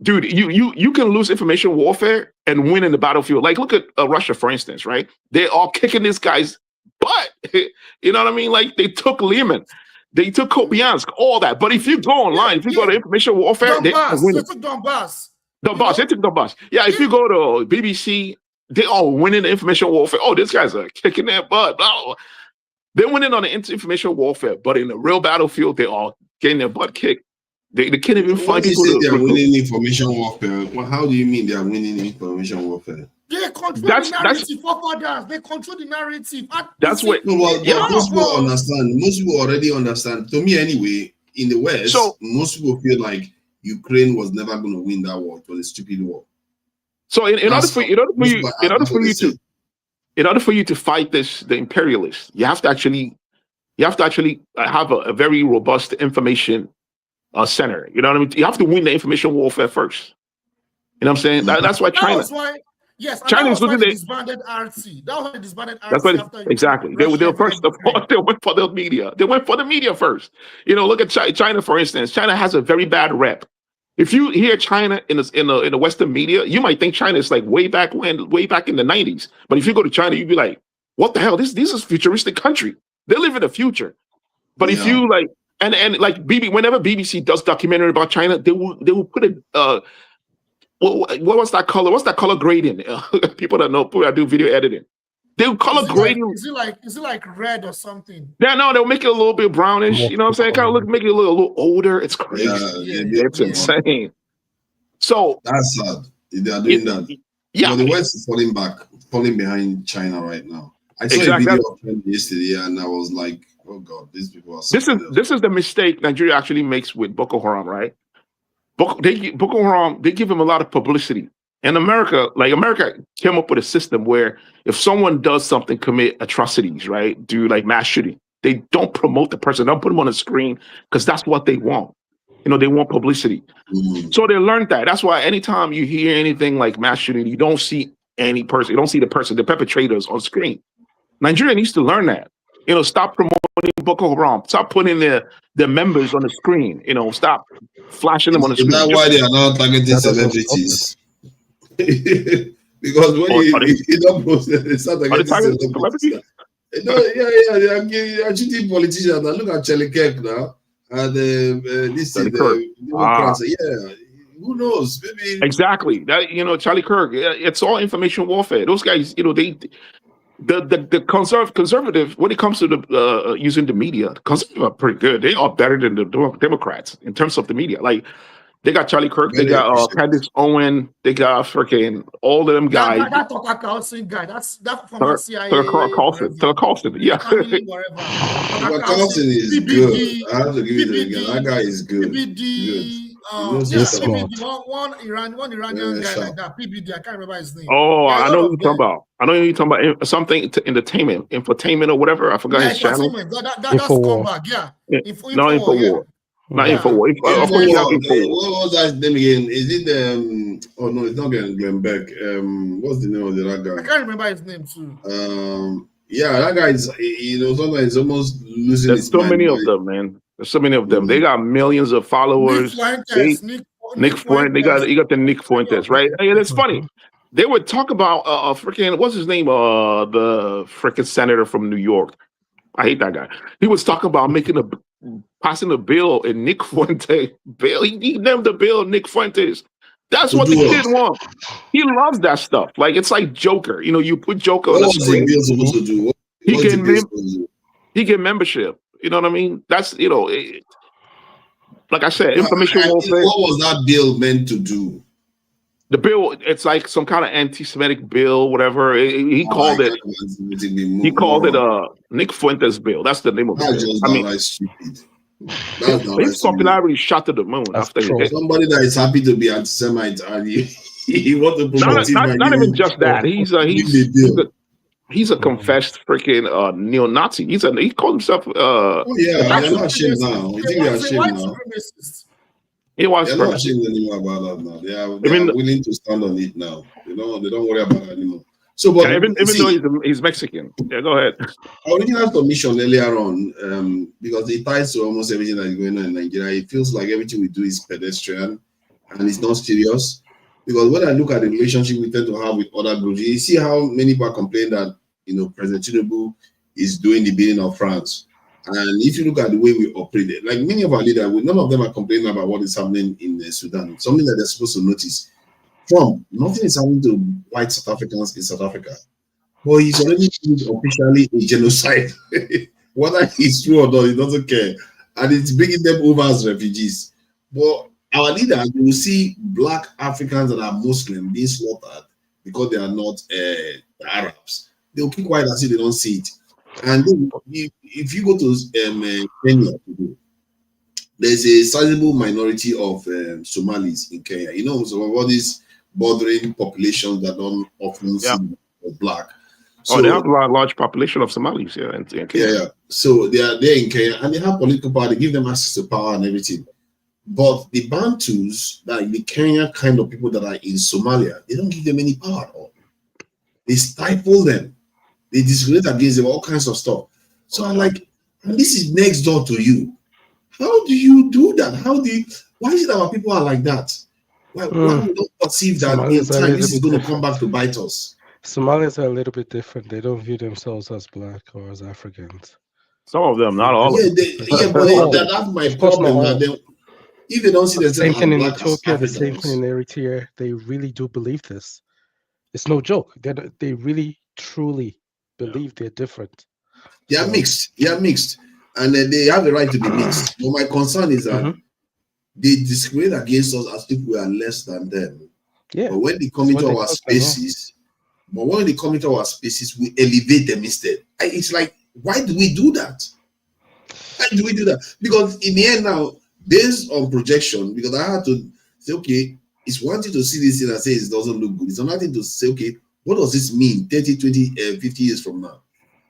S13: dude, you can lose information warfare and win in the battlefield. Like, look at Russia, for instance, right? They're all kicking this guy's butt. You know what I mean? Like, they took Lehman, they took Kupiansk, all that. But if you go online, if you go to information warfare, they took
S10: Donbass.
S13: They took Donbass. Yeah, if you go to BBC, they all winning the information warfare. Oh, these guys are kicking their butt. Blah. They're winning on the information warfare, but in the real battlefield, they're all getting their butt kicked. They can't even find people.
S2: When you say they're winning information warfare, well, how do you mean they are winning information warfare?
S10: They control the narrative for others. They control the narrative.
S13: That's what.
S2: No, well, most people understand. Most people already understand. To me, anyway, in the West, most people feel like Ukraine was never going to win that war. It was a stupid war.
S13: So in order for you to fight the imperialists, you have to actually have a very robust information center. You know what I mean? You have to win the information warfare first. You know what I'm saying? That's why China. China's looking at
S10: disbanded RT. That was disbanded RT.
S13: That's what exactly. They were first. They went for the media. They went for the media first. Look at China, for instance. China has a very bad rep. If you hear China in the Western media, you might think China is like way back in the 90s. But if you go to China, you'd be like, what the hell? This is a futuristic country. They live in the future. But if you like, and like whenever BBC does documentary about China, they will put it. What was that color? What's that color grading? People that do video editing, they will color grading.
S10: Is it like red or something?
S13: Yeah, no, they'll make it a little bit brownish. You know what I'm saying? Kind of make it a little older. It's crazy. It's insane. So
S2: that's sad. They are doing that. Yeah, the West is falling behind China right now. I saw a video of China yesterday, and I was like, "Oh God, these people are."
S13: This is the mistake Nigeria actually makes with Boko Haram, right? Boko Haram, they give him a lot of publicity. And America came up with a system where if someone does something, commit atrocities, right, do like mass shooting, they don't promote the person, don't put them on the screen because that's what they want. They want publicity. So they learned that. That's why anytime you hear anything like mass shooting, you don't see any person, you don't see the perpetrators on screen. Nigeria needs to learn that. Stop promoting Boko Haram. Stop putting their members on the screen. Stop flashing them on the screen.
S2: Is that why they are not targeting celebrities? Because when you don't post it, it's not targeting celebrities. They are cheating politicians. Now look at Charlie Kirk now. And this is the Democrats. Who knows? Maybe
S13: exactly. That Charlie Kirk. It's all information warfare. Those guys, the conservative, when it comes to the using the media, the conservatives are pretty good. They are better than the Democrats in terms of the media. Like they got Charlie Kirk, they got Candace Owen, they got freaking all of them guys.
S10: That Tucker Carlson guy, that's from the CIA.
S13: Tucker Carlson, yeah.
S2: Tucker Carlson is good. I have to give it again. That guy is good.
S10: PBD, one Iranian guy like that. PBD, I can't remember his name.
S13: Oh, I know what you're talking about. I know you're talking about something to infotainment or whatever. I forgot his channel.
S10: That's comeback, yeah.
S13: No, InfoWar. Not InfoWar. Of course, you have InfoWar.
S2: What was that name again? Is it oh no, it's not Glenn Beck. What's the name of that guy?
S10: I can't remember his name too.
S2: Yeah, that guy is, sometimes almost losing his mind.
S13: There's so many of them, man. There's so many of them. They got millions of followers. Nick Fuentes. You got the Nick Fuentes, right? And it's funny. They would talk about freaking what's his name? The freaking senator from New York. I hate that guy. He was talking about passing a bill in Nick Fuentes bill. He named the bill Nick Fuentes. That's what the kid wants. He loves that stuff. Like it's like Joker. You put Joker on the screen. He get membership. You know what I mean? That's like I said, information warfare.
S2: What was that bill meant to do?
S13: The bill, it's like some kind of anti-Semitic bill, whatever. He called it. He called it Nick Fuentes bill. That's the name of it. I mean,
S2: stupid.
S13: His popularity shot to the moon after he hit.
S2: Somebody that is happy to be anti-Semite and he wants to promote
S13: not even just that. He's a confessed freaking neo-Nazi. He called himself.
S2: They're not ashamed now. You think they're ashamed now?
S13: He was.
S2: They're not ashamed anymore about that now. They are willing to stand on it now. They don't worry about it anymore. So, but
S13: even though he's Mexican, yeah, go ahead.
S2: I already had permission earlier on because it ties to almost everything that is going on in Nigeria. It feels like everything we do is pedestrian and it's not serious. Because when I look at the relationship we tend to have with other groups, you see how many people complain that President Tinubu is doing the bidding of France. And if you look at the way we operate, like many of our leaders, none of them are complaining about what is happening in Sudan. Something that they're supposed to notice. Trump, nothing is happening to white South Africans in South Africa. But he's already officially a genocide. Whether it's true or not, he doesn't care. And it's bringing them over as refugees. But our leaders, you will see black Africans that are Muslim being slaughtered because they are not Arabs. They'll keep quiet as if they don't see it. And then if you go to Kenya today, there's a sizable minority of Somalis in Kenya. Some of all these bordering populations that don't often see black.
S13: So they have a large population of Somalis here in Kenya.
S2: Yeah. So they are there in Kenya and they have political power. They give them access to power and everything. But the Bantus, that the Kenyan kind of people that are in Somalia, they don't give them any power at all. They stifle them. They discriminate against them, all kinds of stuff. So I'm like, and this is next door to you. How do you do that? Why is it that our people are like that? Why we don't perceive that in time this is going to come back to bite us?
S8: Somalis are a little bit different. They don't view themselves as black or as Africans.
S13: Some of them, not all of them.
S2: But that's my problem. If they don't see themselves
S8: same thing in
S2: black
S8: Ethiopia, the same thing in Eritrea, they really do believe this. It's no joke. They really, truly believe they're different.
S2: They are mixed. And they have the right to be mixed. But my concern is that they discriminate against us as if we are less than them.
S8: Yeah.
S2: But when they come into our spaces, we elevate them instead. It's like, why do we do that? Because in the end now, based on projection, because I had to say, okay, it's one thing to see this thing and say it doesn't look good. It's another thing to say, okay, what does this mean 30, 20, 50 years from now?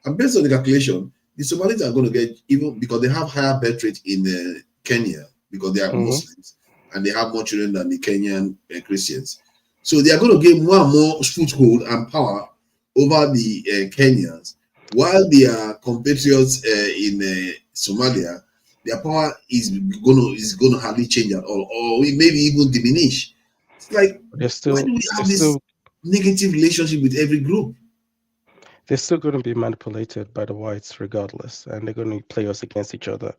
S2: And based on the calculation, the Somalis are going to get, even because they have higher birth rate in Kenya, because they are Muslims, and they have more children than the Kenyan Christians. So they are going to get more and more foothold and power over the Kenyans, while their compatriots in Somalia, their power is going to hardly change at all, or maybe even diminish. It's like, why do we have this negative relationship with every group?
S8: They're still going to be manipulated by the whites regardless, and they're going to play us against each other.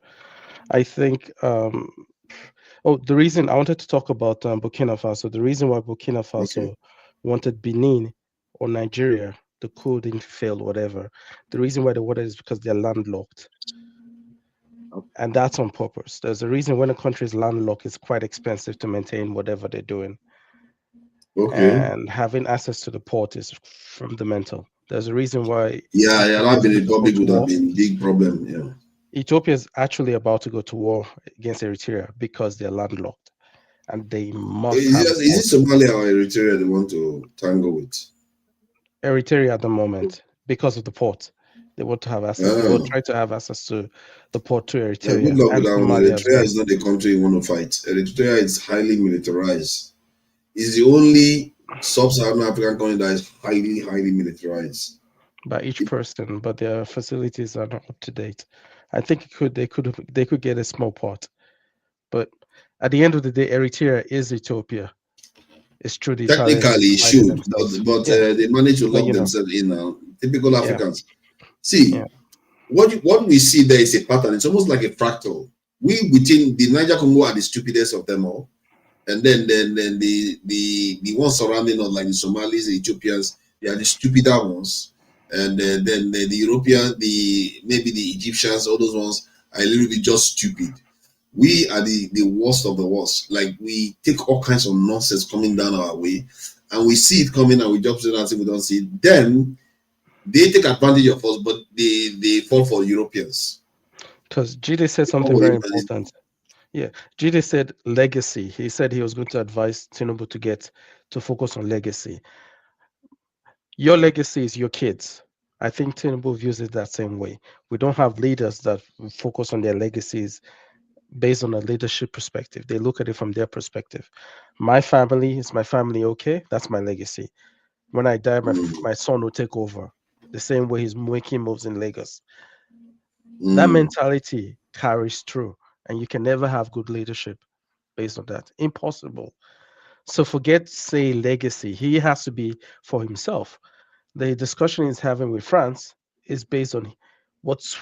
S8: I think, the reason I wanted to talk about Burkina Faso, the reason why Burkina Faso wanted Benin or Nigeria, the coup didn't fail, whatever. The reason why they wanted is because they're landlocked. And that's on purpose. There's a reason when a country is landlocked, it's quite expensive to maintain whatever they're doing. And having access to the port is fundamental. There's a reason why.
S2: That Republic would have been a big problem. Yeah.
S8: Ethiopia is actually about to go to war against Eritrea because they're landlocked. and they must
S2: Is
S8: have.
S2: it Somalia or Eritrea they want to tangle with?
S8: Eritrea at the moment, because of the port. They want to have access. They will try to have access to the port to Eritrea.
S2: Good luck
S8: and
S2: with that one.
S8: Somalia
S2: Eritrea is not the country you want to fight. Eritrea is highly militarized. It's the only sub-Saharan African country that is highly militarized.
S8: By each person, but their facilities are not up to date. I think they could get a small part, but at the end of the day, Eritrea is Ethiopia. It's true. The
S2: Technically, it should, but they manage to lock themselves in now. Typical Africans. See, what we see there is a pattern. It's almost like a fractal. We within the Niger Congo are the stupidest of them all, and then the ones surrounding us, like the Somalis, the Ethiopians, they are the stupider ones. And then the European, maybe the Egyptians, all those ones are a little bit just stupid. We are the worst of the worst. Like, we take all kinds of nonsense coming down our way, and we see it coming, and we jump to it and say we don't see it. Then they take advantage of us, but they fall for Europeans.
S8: Because Jide said something very important. Yeah, Jide said legacy. He said he was going to advise Tinubu to focus on legacy. Your legacy is your kids. I think Tinubu views it that same way. We don't have leaders that focus on their legacies based on a leadership perspective. They look at it from their perspective. My family is my family, okay? That's my legacy. When I die, my son will take over. The same way he's making moves in Lagos. That mentality carries through, and you can never have good leadership based on that. Impossible. So forget, say, legacy. He has to be for himself. The discussion he's having with France is based on what's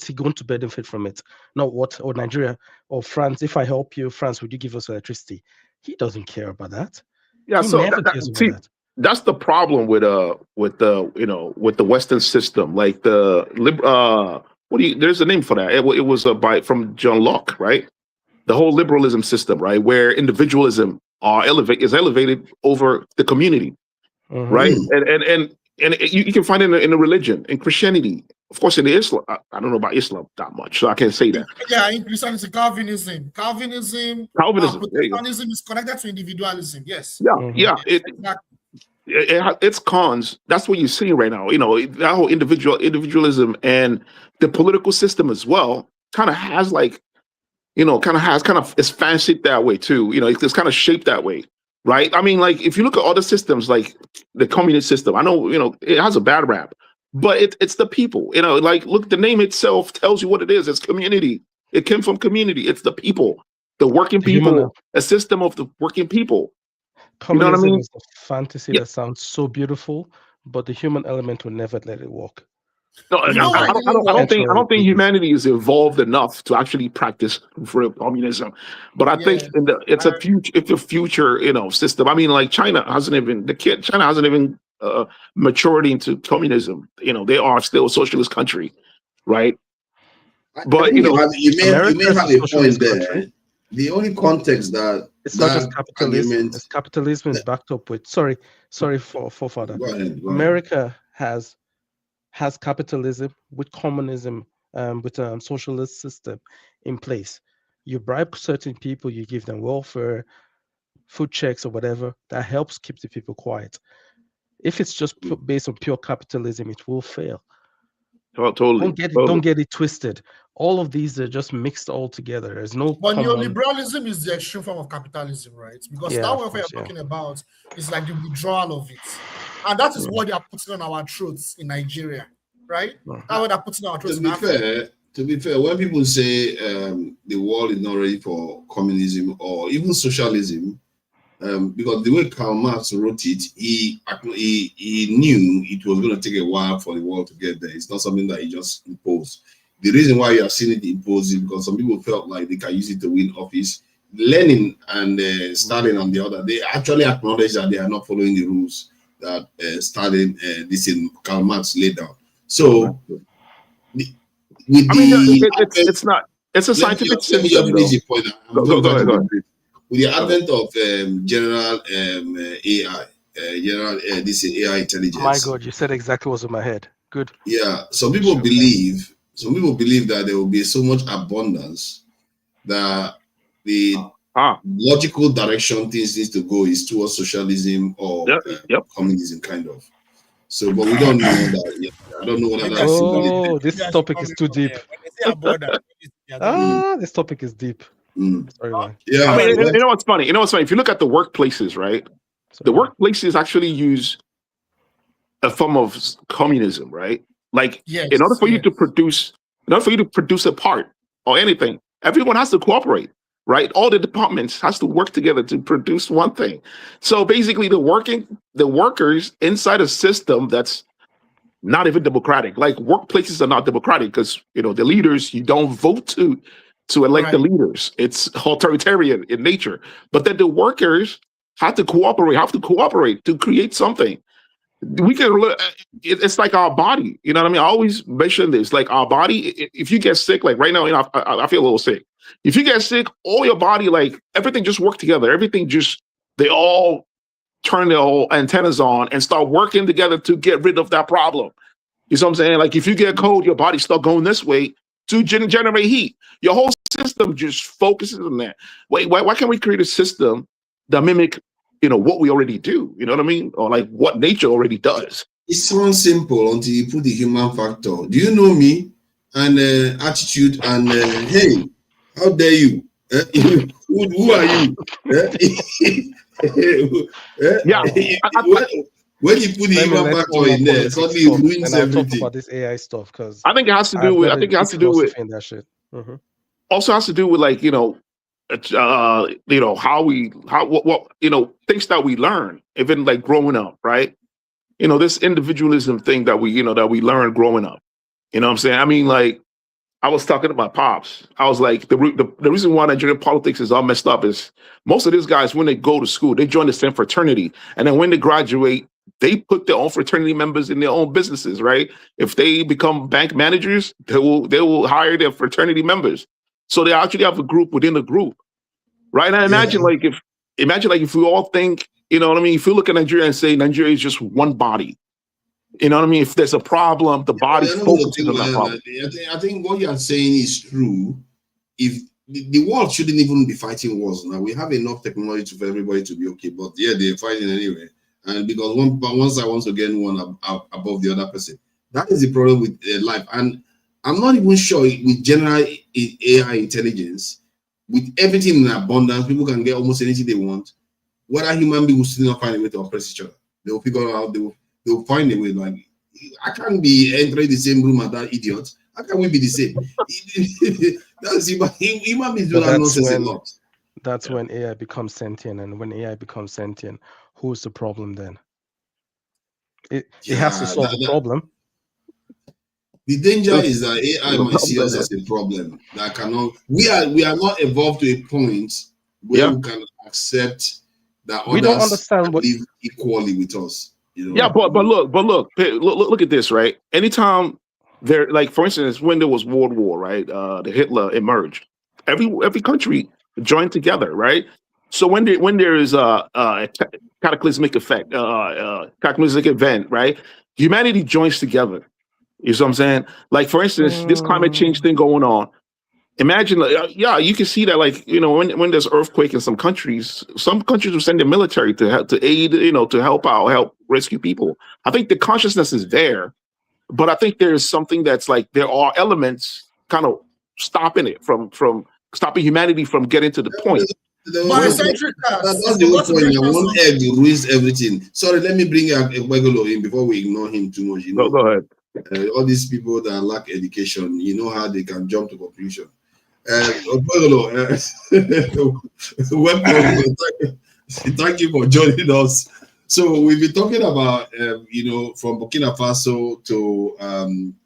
S8: he going to benefit from it, not what, or Nigeria or France. If I help you, France, would you give us electricity? He doesn't care about that.
S13: Yeah,
S8: he
S13: so
S8: never cares about that.
S13: That's the problem with the Western system. Like there's a name for that. It was from John Locke, right? The whole liberalism system, right, where individualism is elevated over the community, right? And you can find it in a religion, in Christianity, of course, in the Islam. I don't know about Islam that much, so I can't say that.
S10: Yeah, in Christianity, Calvinism, Protestantism is connected to individualism. Yes.
S13: Yeah, it's cons. That's what you see right now. That whole individualism and the political system as well kind of has it's fancied that way too. It's kind of shaped that way, right? I mean, like, if you look at other systems, like the communist system, I know, it has a bad rap, but it's the people. Like, look, the name itself tells you what it is. It's community. It came from community. It's the people, the working people, a system of the working people.
S8: Communism is a fantasy that sounds so beautiful, but the human element will never let it work.
S13: No, I don't think humanity is evolved enough to actually practice real communism. But I think it's a future system. I mean, like, China hasn't even matured into communism. They are still a socialist country, right? But
S2: you may have a point there. The only context that
S8: it's not just capitalism. It's capitalism is backed up with sorry for father.
S2: Go ahead.
S8: America has capitalism with communism, with a socialist system in place. You bribe certain people, you give them welfare, food checks or whatever, that helps keep the people quiet. If it's just based on pure capitalism, it will fail.
S13: Oh, totally.
S8: Don't get it twisted. All of these are just mixed all together. There's no.
S10: But neoliberalism is the extreme form of capitalism, right? Because that welfare you're talking about is like the withdrawal of it, and that is what they are putting on our throats in Nigeria, right? That's what they're putting on our throats.
S2: To be fair, when people say the world is not ready for communism or even socialism, because the way Karl Marx wrote it, he knew it was going to take a while for the world to get there. It's not something that he just imposed. The reason why you have seen it imposed is because some people felt like they can use it to win office. Lenin and Stalin on the other, they actually acknowledge that they are not following the rules that Stalin, Karl Marx laid down. So,
S13: it's not. It's a scientific system.
S2: Go ahead. With the advent of general AI, this AI intelligence.
S8: My God, you said exactly what's in my head. Good.
S2: Yeah, some people believe that there will be so much abundance that the logical direction things need to go is towards socialism or communism, kind of. So, but we don't know that yet. I don't know whether that's
S8: Oh, this topic is too deep. This topic is deep. Sorry, man.
S2: Yeah.
S13: I mean, you know what's funny? If you look at the workplaces, right? The workplaces actually use a form of communism, right? Like, in order for you to produce a part or anything, everyone has to cooperate, right? All the departments has to work together to produce one thing. So basically, the workers inside a system that's not even democratic. Like, workplaces are not democratic because the leaders, you don't vote to elect the leaders. It's authoritarian in nature. But then the workers have to cooperate to create something. We can look. It's like our body. You know what I mean? I always mention this. Like our body. If you get sick, like right now, I feel a little sick. If you get sick, all your body, like everything, just work together. Everything they all turn their whole antennas on and start working together to get rid of that problem. You know what I'm saying? Like if you get cold, your body start going this way to generate heat. Your whole system just focuses on that. Why can't we create a system that mimic what we already do? You know what I mean? Or like what nature already does.
S2: It sounds simple until you put the human factor. Do you know me? And attitude and hey, how dare you? Who are you? When you put the human factor in there, suddenly it ruins everything.
S8: Talk about this AI stuff because
S13: I think it has to do with.
S8: that shit.
S13: Also has to do with like what things that we learn even like growing up, right? This individualism thing that we learn growing up. You know what I'm saying? I mean, like I was talking to my pops. I was like, the reason why Nigerian politics is all messed up is most of these guys, when they go to school, they join the same fraternity, and then when they graduate, they put their own fraternity members in their own businesses, right? If they become bank managers, they will hire their fraternity members. So they actually have a group within a group, right? And imagine if we all think, you know what I mean? If you look at Nigeria and say Nigeria is just one body, you know what I mean? If there's a problem, the body focuses on that problem.
S2: I think what you are saying is true. If the world shouldn't even be fighting wars now, we have enough technology for everybody to be okay. But yeah, they're fighting anyway, and because one side wants to get one above the other person. That is the problem with life. And I'm not even sure with general AI intelligence, with everything in abundance, people can get almost anything they want. Whether human beings will still not find a way to oppress each other, they will figure out. They will find a way. Like I can't be entering the same room as that idiot. How can we be the same? That's human beings do that nonsense a lot.
S8: That's when AI becomes sentient, and when AI becomes sentient, who's the problem then? It has to solve the problem.
S2: The danger is that AI might see us as a problem that cannot. We are not evolved to a point where we can accept that others
S8: don't understand
S2: live equally with us.
S13: Yeah, but look at this, right? Anytime there, like for instance, when there was World War, right? The Hitler emerged. Every country joined together, right? So when there is a cataclysmic effect, cataclysmic event, right? Humanity joins together. You know what I'm saying? Like for instance, this climate change thing going on. Imagine, you can see that, like when there's earthquake in some countries will send their military to aid, to help rescue people. I think the consciousness is there, but I think there's something that's like there are elements kind of stopping it from stopping humanity from getting to the point.
S2: That's the whole point. One egg ruins everything. Sorry, let me bring Wegolo in before we ignore him too much.
S13: Go ahead.
S2: All these people that lack education, how they can jump to conclusion. Welcome. Thank you for joining us. So we've been talking about, from Burkina Faso to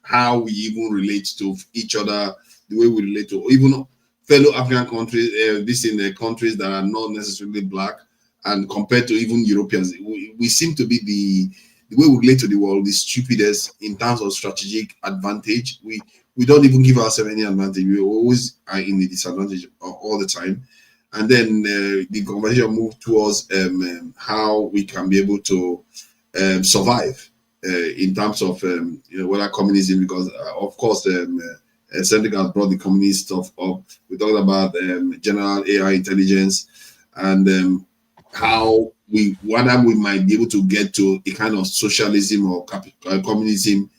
S2: how we even relate to each other, the way we relate to even fellow African countries, this in the countries that are not necessarily black, and compared to even Europeans, we seem to be the way we relate to the world is stupidest in terms of strategic advantage. We don't even give ourselves any advantage. We always are in the disadvantage all the time. And then the conversation moved towards how we can be able to survive in terms of whether communism, because of course Cedric has brought the communist stuff up. We talked about general AI intelligence and how whether we might be able to get to a kind of socialism or communism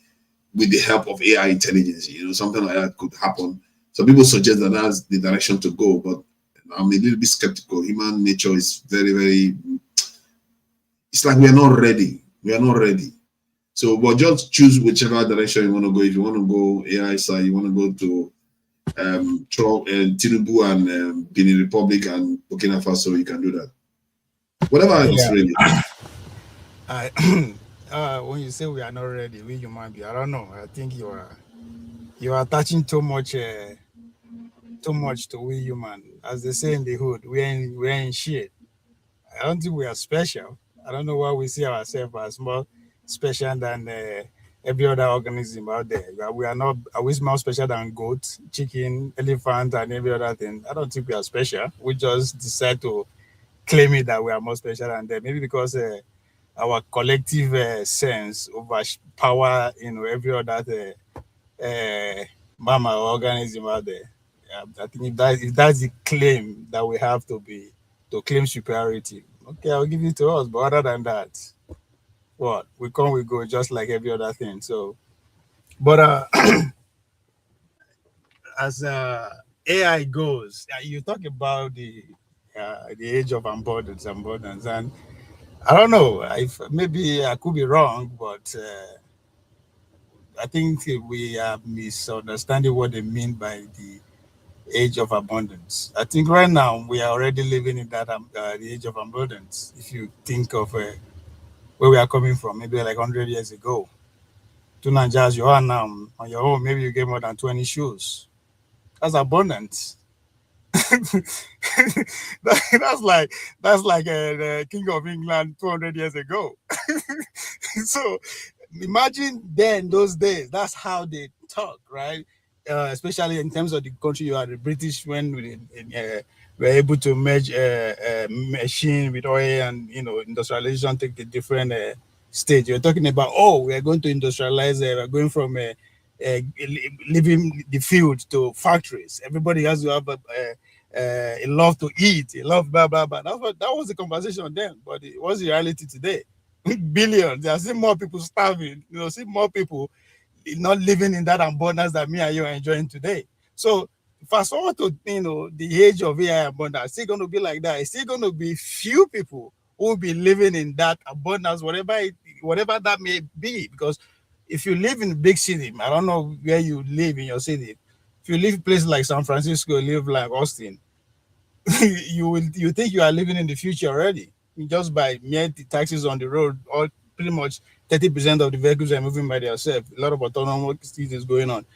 S2: with the help of AI intelligence. You know, something like that could happen. So people suggest that that's the direction to go, but I'm a little bit skeptical. Human nature is very, very. It's like we are not ready. We are not ready. So, but just choose whichever direction you want to go. If you want to go AI side, you want to go to Trump and Tinubu and Benin Republic and Burkina Faso, you can do that. Whatever else, really.
S17: When you say we are not ready, we human beings, I don't know. I think you are attaching too much to we human. As they say in the hood, we're in shit. I don't think we are special. I don't know why we see ourselves as more special than every other organism out there. We are not. Are we more special than goat, chicken, elephant, and every other thing? I don't think we are special. We just decide to claim it that we are more special than them. Maybe because our collective sense overpower, every other mammal organism out there. I think if that's the claim that we have to claim superiority, okay, I'll give it to us. But other than that, what we come, we go, just like every other thing. So, but as AI goes, you talk about the age of abundance, and I don't know if maybe I could be wrong, but I think we are misunderstanding what they mean by the age of abundance. I think right now we are already living in that the age of abundance. If you think of where we are coming from, maybe like 100 years ago, to Nigeria as you are now on your own, maybe you get more than 20 shoes. That's abundance. that's like the King of England 200 years ago. So imagine then those days. That's how they talk, right? Especially in terms of the country you are, the British, when we were able to merge machine with oil and industrialization take the different stage. You're talking about, we are going to industrialize. We're going from living the field to factories. Everybody has to have a love to eat, a love blah blah blah. That was the conversation then, but what's the reality today? Billions. There are still more people starving. See more people not living in that abundance that me and you are enjoying today. So fast forward to the age of AI abundance, it's still going to be like that. It's still going to be few people who will be living in that abundance, whatever that may be. Because if you live in a big city, I don't know where you live in your city. If you live in a place like San Francisco, live like Austin, you think you are living in the future already, just by mere taxis on the road, or pretty much 30% of the vehicles are moving by themselves. A lot of autonomous is going on.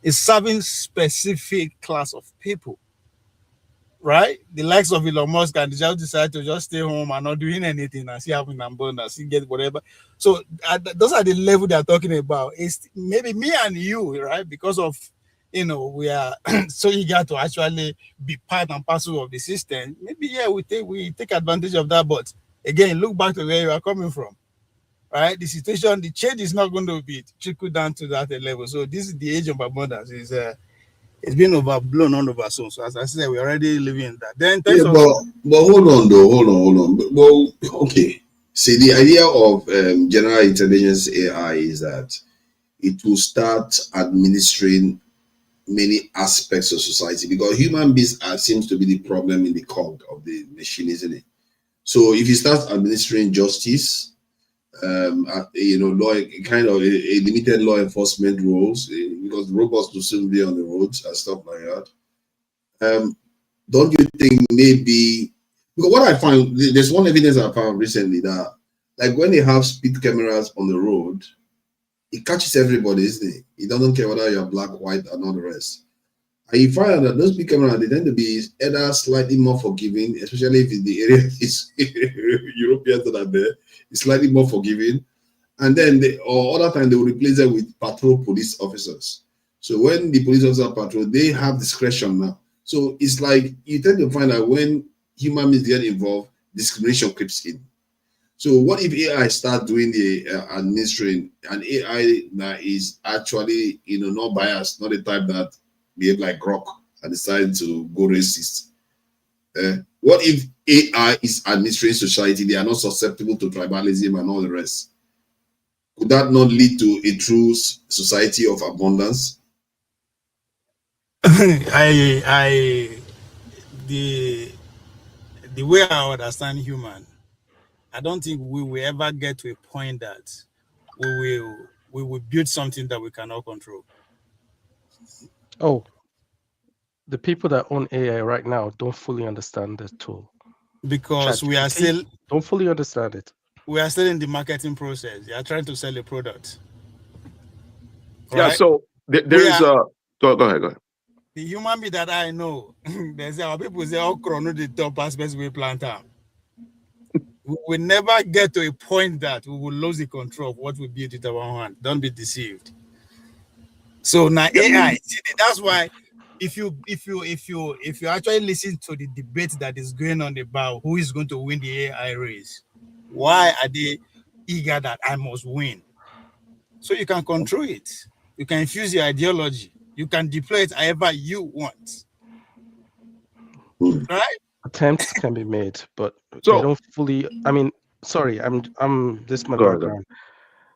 S17: It's serving specific class of people, right? The likes of Elon Musk and just decide to just stay home and not doing anything and see having abundance, see get whatever. So those are the level they're talking about. It's maybe me and you, right? Because of we are so eager to actually be part and parcel of the system. Maybe we take advantage of that, but again, look back to where you are coming from. Right, the situation, the change is not going to be trickled down to that level. So this is the age of abundance. It's been overblown on over soon. So as I said, we're already living in that. Then
S2: but hold on. Well, okay. See, the idea of general intelligence AI is that it will start administering many aspects of society, because human beings seems to be the problem in the cog of the machine, isn't it? So if you start administering justice, law, kind of a limited law enforcement roles, because robots will soon be on the roads and stuff like that. Don't you think maybe, because what I find, there's one evidence I found recently that, like, when they have speed cameras on the road, it catches everybody, isn't it? It doesn't care whether you're black, white, and all the rest. And you find out that those speed cameras, they tend to be either slightly more forgiving, especially if the area is Europeans that are there. It's slightly more forgiving, and then other time they will replace it with patrol police officers. So when the police officers patrol, they have discretion now. So it's like you tend to find that when human beings get involved, discrimination creeps in. So what if AI start doing the administering, and AI that is actually not biased, not the type that behave like rock and decide to go racist? What if AI is administering society? They are not susceptible to tribalism and all the rest. Could that not lead to a true society of abundance?
S17: The way I understand human, I don't think we will ever get to a point that we will build something that we cannot control.
S8: Oh, the people that own AI right now don't fully understand the tool.
S17: Because we are still
S8: don't fully understand it.
S17: We are still in the marketing process. They are trying to sell a product.
S13: Yeah, right? So there's go ahead.
S17: The human being that I know, there's our people say, "Oh, chrono the top aspects we plant out." We will never get to a point that we will lose the control of what we build with our hand. Don't be deceived. So now AI, that's why if you actually listen to the debate that is going on about who is going to win the AI race, why are they eager that I must win? So you can control it. You can infuse your ideology. You can deploy it however you want. Right?
S8: Attempts can be made, but they don't fully. I mean, sorry, I'm this is my background.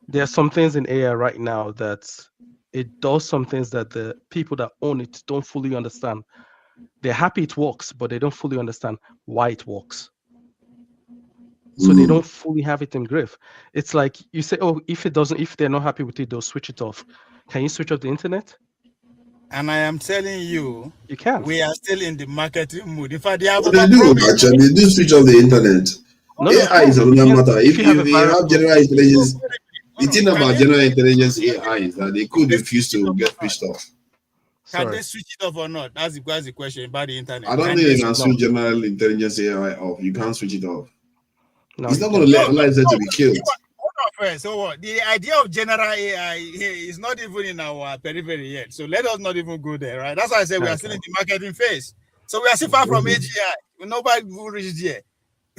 S8: There are some things in AI right now that it does some things that the people that own it don't fully understand. They're happy it works, but they don't fully understand why it works. So they don't fully have it in grip. It's like you say, oh, if they're not happy with it, they'll switch it off. Can you switch off the internet?
S17: And I am telling you,
S8: you can.
S17: We are still in the marketing mood. In fact, they have
S2: they do switch off the internet.
S8: No,
S2: AI is another matter. If you have general intelligence, the thing about general intelligence AI is that they could refuse to get switched off.
S17: Can they switch it off or not? That's the question about the internet.
S2: I don't think you can switch general intelligence AI off. You can't switch it off.
S8: No,
S2: it's not going to let lives to be killed.
S17: So what? The idea of general AI is not even in our periphery yet. So let us not even go there, right? That's why I said we are still in the marketing phase. So we are still far from AGI. Nobody will reach there.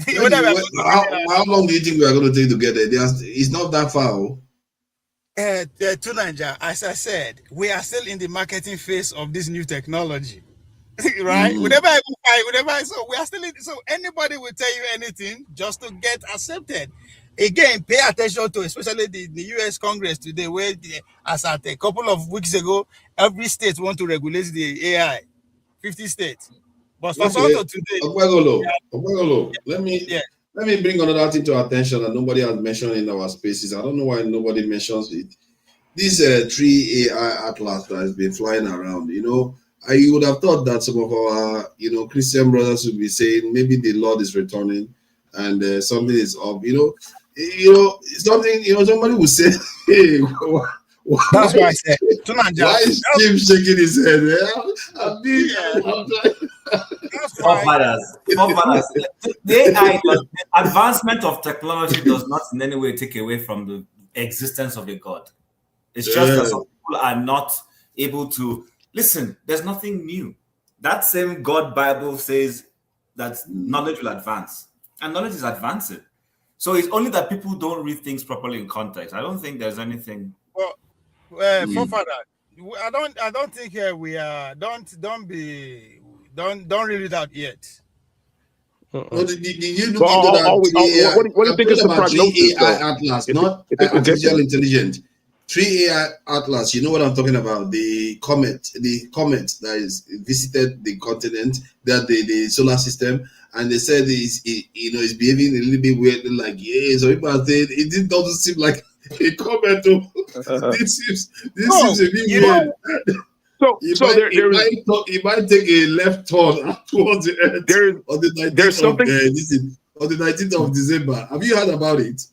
S2: How long do you think we are going to take to get there? It's not that far.
S17: To Nigeria, as I said, we are still in the marketing phase of this new technology. Right? So we are still in, so anybody will tell you anything just to get accepted. Again, pay attention to especially the US Congress today, where as at a couple of weeks ago, every state want to regulate the AI. 50 states. But for today,
S2: let me bring another thing to attention that nobody has mentioned in our spaces. I don't know why nobody mentions it. This 3 AI atlas that has been flying around, I would have thought that some of our, Christian brothers would be saying maybe the Lord is returning and something is up. Something. Somebody would say, "Hey,
S17: that's why I said."
S2: Why is Jim shaking his head?
S18: The advancement of technology does not in any way take away from the existence of a God. It's just that some people are not able to listen. There's nothing new. That same God Bible says that knowledge will advance, and knowledge is advancing. So it's only that people don't read things properly in context. I don't think there's anything.
S17: Forefather, I don't think we are. Don't read it out yet.
S2: Did you look into that?
S13: What do you think is the prognosis?
S2: AI atlas, not artificial intelligence. 3 AI atlas. You know what I'm talking about? The comet that is visited the continent, that the solar system, and they said it's behaving a little bit weirdly. Like so people are saying it doesn't seem like a comet. This seems a bit weird. It might take a left turn towards the Earth on the 19th of December. Have you heard about it?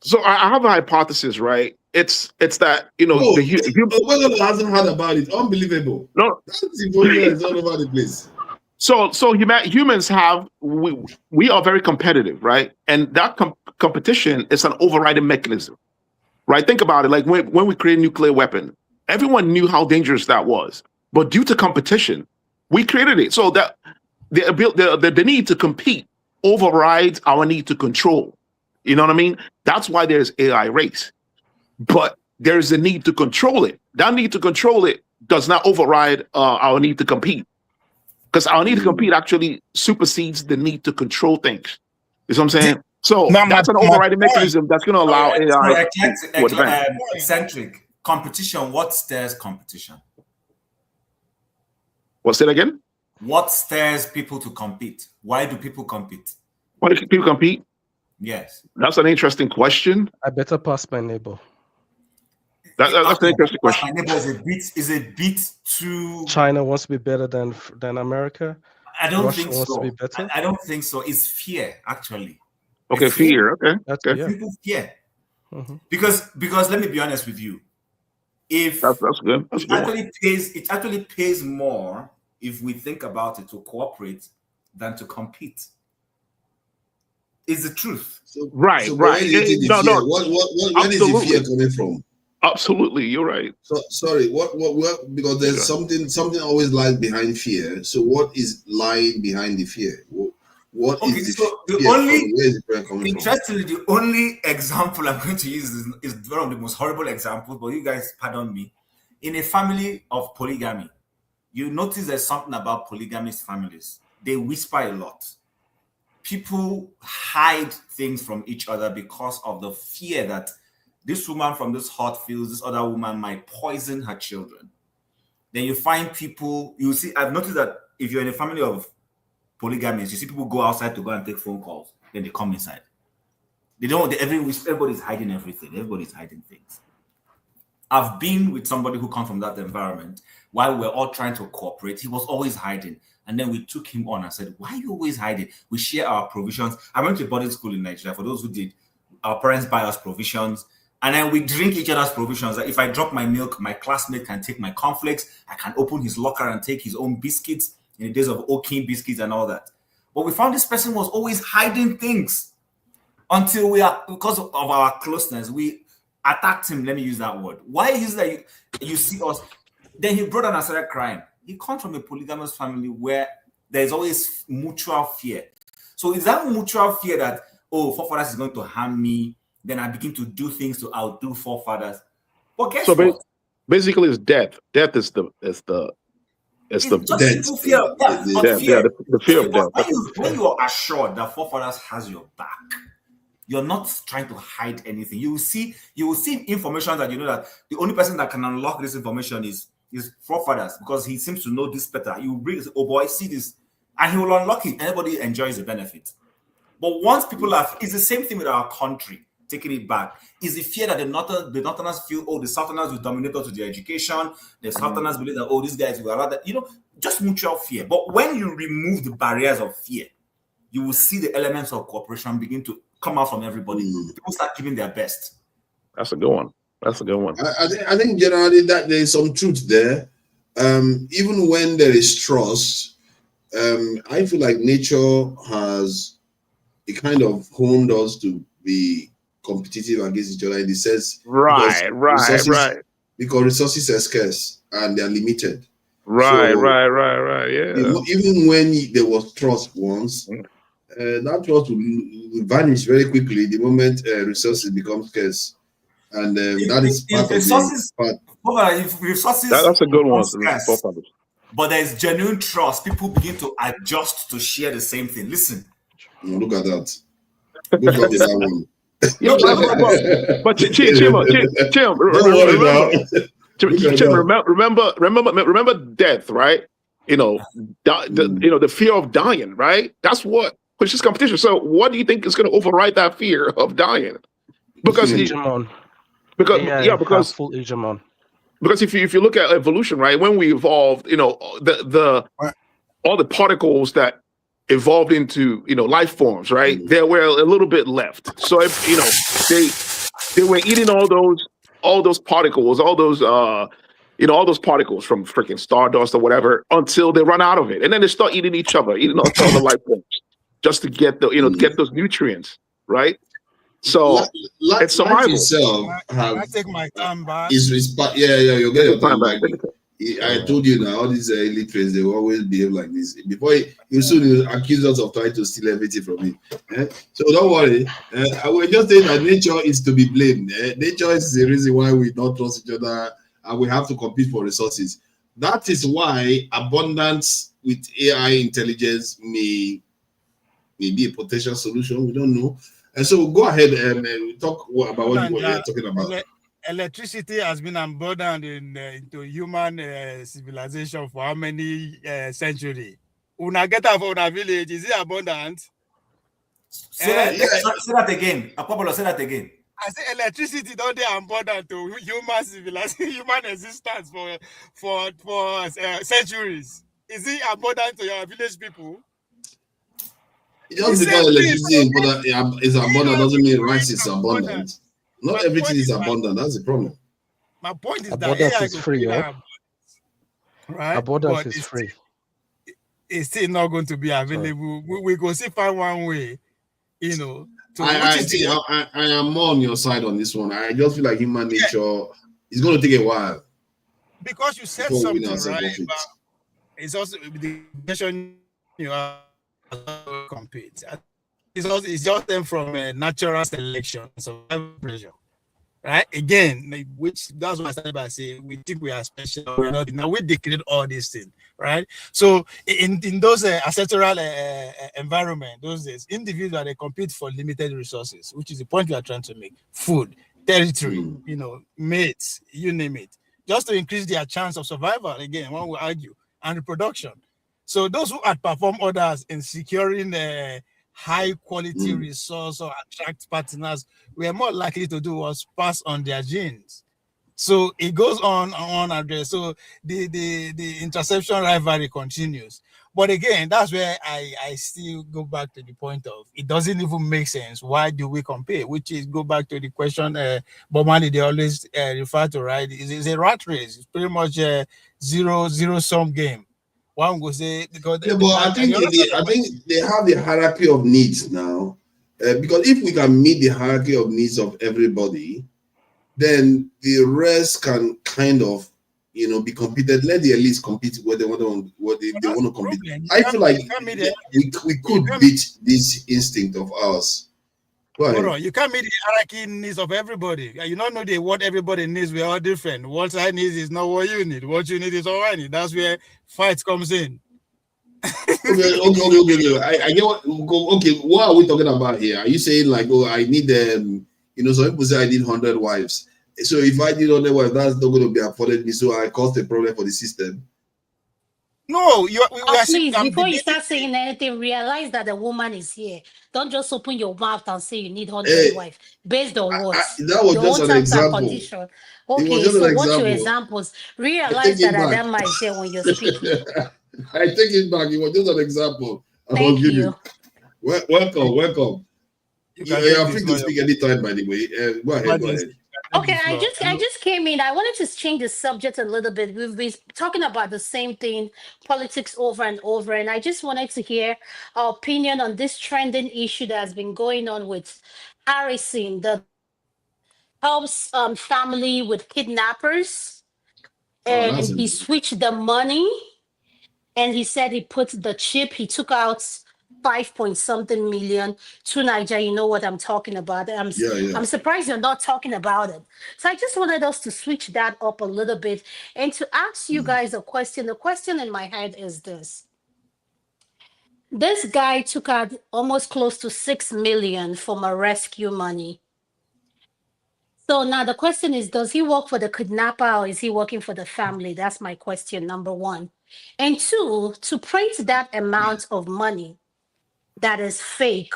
S13: So I have a hypothesis, right? It's that
S2: the hasn't heard about it. Unbelievable.
S13: No,
S2: that's information all over the place.
S13: So humans we are very competitive, right? And that competition is an overriding mechanism, right? Think about it. Like when we created a nuclear weapon, everyone knew how dangerous that was, but due to competition, we created it. So that the need to compete overrides our need to control. You know what I mean? That's why there's AI race, but there's a need to control it. That need to control it does not override our need to compete. Because our need to compete actually supersedes the need to control things. You know what I'm saying? So that's an overriding mechanism that's going to allow AI to advance.
S18: Eccentric competition. What stirs competition?
S13: What's it again?
S18: What stirs people to compete? Why do people compete?
S13: Why do people compete?
S18: Yes.
S13: That's an interesting question.
S8: I better pass my neighbor.
S13: That's an interesting question.
S18: My neighbor is a bit too.
S8: China wants to be better than America.
S18: I don't
S8: Russia
S18: think
S8: wants
S18: so.
S8: to be better.
S18: I don't think so. It's fear, actually.
S13: Okay,
S18: It's
S13: fear. Okay.
S8: Yeah.
S18: People fear. Because let me be honest with you. If
S13: that's good. That's
S18: it actually pays more if we think about it to cooperate than to compete. It's the truth.
S13: Right.
S2: So
S13: Right.
S2: Where is the fear
S13: Absolutely.
S2: coming from?
S13: Absolutely, you're right.
S2: So sorry, what because there's something always lies behind fear. So what is lying behind the fear? What is the fear? Where is the fear coming from?
S18: Interestingly, the only example I'm going to use is one of the most horrible examples, but you guys pardon me. In a family of polygamy, you notice there's something about polygamist families. They whisper a lot. People hide things from each other because of the fear that this woman from this hot fields, this other woman might poison her children. Then you find people, you see, I've noticed that if you're in a family of polygamists, you see people go outside to go and take phone calls, then they come inside. They don't, everybody's hiding everything. Everybody's hiding things. I've been with somebody who comes from that environment. While we're all trying to cooperate, he was always hiding. And then we took him on and said, why are you always hiding? We share our provisions. I went to boarding school in Nigeria. For those who did, our parents buy us provisions. And then we drink each other's provisions. Like if I drop my milk, my classmate can take my cornflakes. I can open his locker and take his own biscuits in the days of Oaking biscuits and all that. But we found this person was always hiding things until because of our closeness, we attacked him. Let me use that word. Why is that you see us? Then he brought on and started crying. He comes from a polygamous family where there's always mutual fear. So is that mutual fear that, oh, forefathers is going to harm me? Then I begin to do things to outdo forefathers. But guess what?
S13: Basically, it's death. Death is the
S18: death. Fear.
S13: The fear of death.
S18: When you are assured that forefathers has your back, you're not trying to hide anything. You will see information that you know that the only person that can unlock this information is forefathers, because he seems to know this better. You bring, oh boy, see this, and he will unlock it. Everybody enjoys the benefit. But once people it's the same thing with our country. Taking it back is the fear that the Northerners feel, oh, the Southerners will dominate us with their education. The Southerners believe that, oh, these guys will allow that, just mutual fear. But when you remove the barriers of fear, you will see the elements of cooperation begin to come out from everybody. People start giving their best.
S13: That's a good one.
S2: I think generally that there is some truth there. Even when there is trust, I feel like nature has kind of honed us to be competitive against each other in the sense,
S13: right.
S2: Because resources are scarce and they are limited.
S13: Right. Yeah.
S2: Even when there was trust once, that trust will vanish very quickly the moment resources become scarce, and that is part of the part.
S18: If resources,
S13: that's a good one.
S18: Scarce, but there is genuine trust. People begin to adjust to share the same thing. Listen,
S2: look at that. Look at that one.
S13: But remember death, right? The fear of dying, right? That's what pushes competition. So what do you think is going to override that fear of dying? Because
S8: full hegemon.
S13: Because if you look at evolution, right, when we evolved, all the particles that evolved into life forms, right? There were a little bit left. So if they were eating all those particles, all those particles from freaking stardust or whatever until they run out of it, and then they start eating each other, eating all the life forms, just to get get those nutrients, right? So it's survival.
S2: Itself
S17: I take my time back.
S2: You'll get your time back. I told you now, all these illiterates, they will always behave like this. Before you soon accuse us of trying to steal everything from me. So don't worry. I will just say that nature is to be blamed. Nature is the reason why we don't trust each other and we have to compete for resources. That is why abundance with AI intelligence may be a potential solution. We don't know. And so go ahead and talk about what you're talking about.
S17: Electricity has been abundant into human civilization for how many centuries? Una get out of our village, is it abundant?
S18: Say that again. Apollo, say that again.
S17: I say electricity don't they abundant to human civilization, human existence for centuries. Is it abundant to your village people?
S2: Just because electricity is abundant doesn't mean rice is abundant. Not everything is abundant. That's the problem.
S17: My point is
S8: abundance
S17: that
S8: is free,
S17: right?
S8: Abundance is free.
S17: It's still not going to be available. We go see find one way, you know.
S2: I am more on your side on this one. I just feel like human nature is going to take a while.
S17: Because you said something right about it's also the question you have to compete. It's just them from a natural selection, survival pressure. Right? Again, which that's what I started by saying we think we are special. We're not. Now we decreed all these things, right? So in those ancestral environment, those days, individuals they compete for limited resources, which is the point we are trying to make: food, territory, you know, mates, you name it, just to increase their chance of survival. Again, one will argue, and reproduction. So those who outperform others in securing high quality resource or attract partners, we are more likely to do was pass on their genes. So it goes on and on. So the interception rivalry continues. But again, that's where I still go back to the point of it doesn't even make sense. Why do we compare? Which is go back to the question Bob Marley they always refer to, right? It's a rat race. It's pretty much a zero-sum game. One will say because
S2: I think they have the hierarchy of needs now, because if we can meet the hierarchy of needs of everybody, then the rest can kind of be competed. Let the elites compete where they want to compete. I feel like we could beat this instinct of ours.
S17: Hold on, you can't meet the hierarchy needs of everybody. You don't know what everybody needs. We're all different. What I need is not what you need. What you need is all I need. That's where fights comes in.
S2: Okay. I get what. Okay, what are we talking about here? Are you saying like, oh, I need some people say I need 100 wives. So if I need 100 wives, that's not going to be afforded me. So I cause a problem for the system.
S17: No,
S19: please, before you start saying anything, realize that the woman is here. Don't just open your mouth and say you need 100 wife. Based on what?
S2: That was just an example.
S19: Okay, so what's your examples? Realize that Adama is here when you're speaking.
S2: I take it back. It was just an example.
S19: Thank you.
S2: Welcome. You are free to speak anytime, by the way. Go ahead.
S19: Okay, I just came in. I wanted to change the subject a little bit. We've been talking about the same thing, politics over and over, and I just wanted to hear our opinion on this trending issue that has been going on with Harrison, the helps family with kidnappers, and he switched the money, and he said he put the chip. He took out 5-point-something million to Nigeria. You know what I'm talking about. I'm surprised you're not talking about it. So I just wanted us to switch that up a little bit and to ask you guys a question. The question in my head is this. This guy took out almost close to 6 million from a rescue money. So now the question is, does he work for the kidnapper or is he working for the family? That's my question, number one. And two, to print that amount of money that is fake,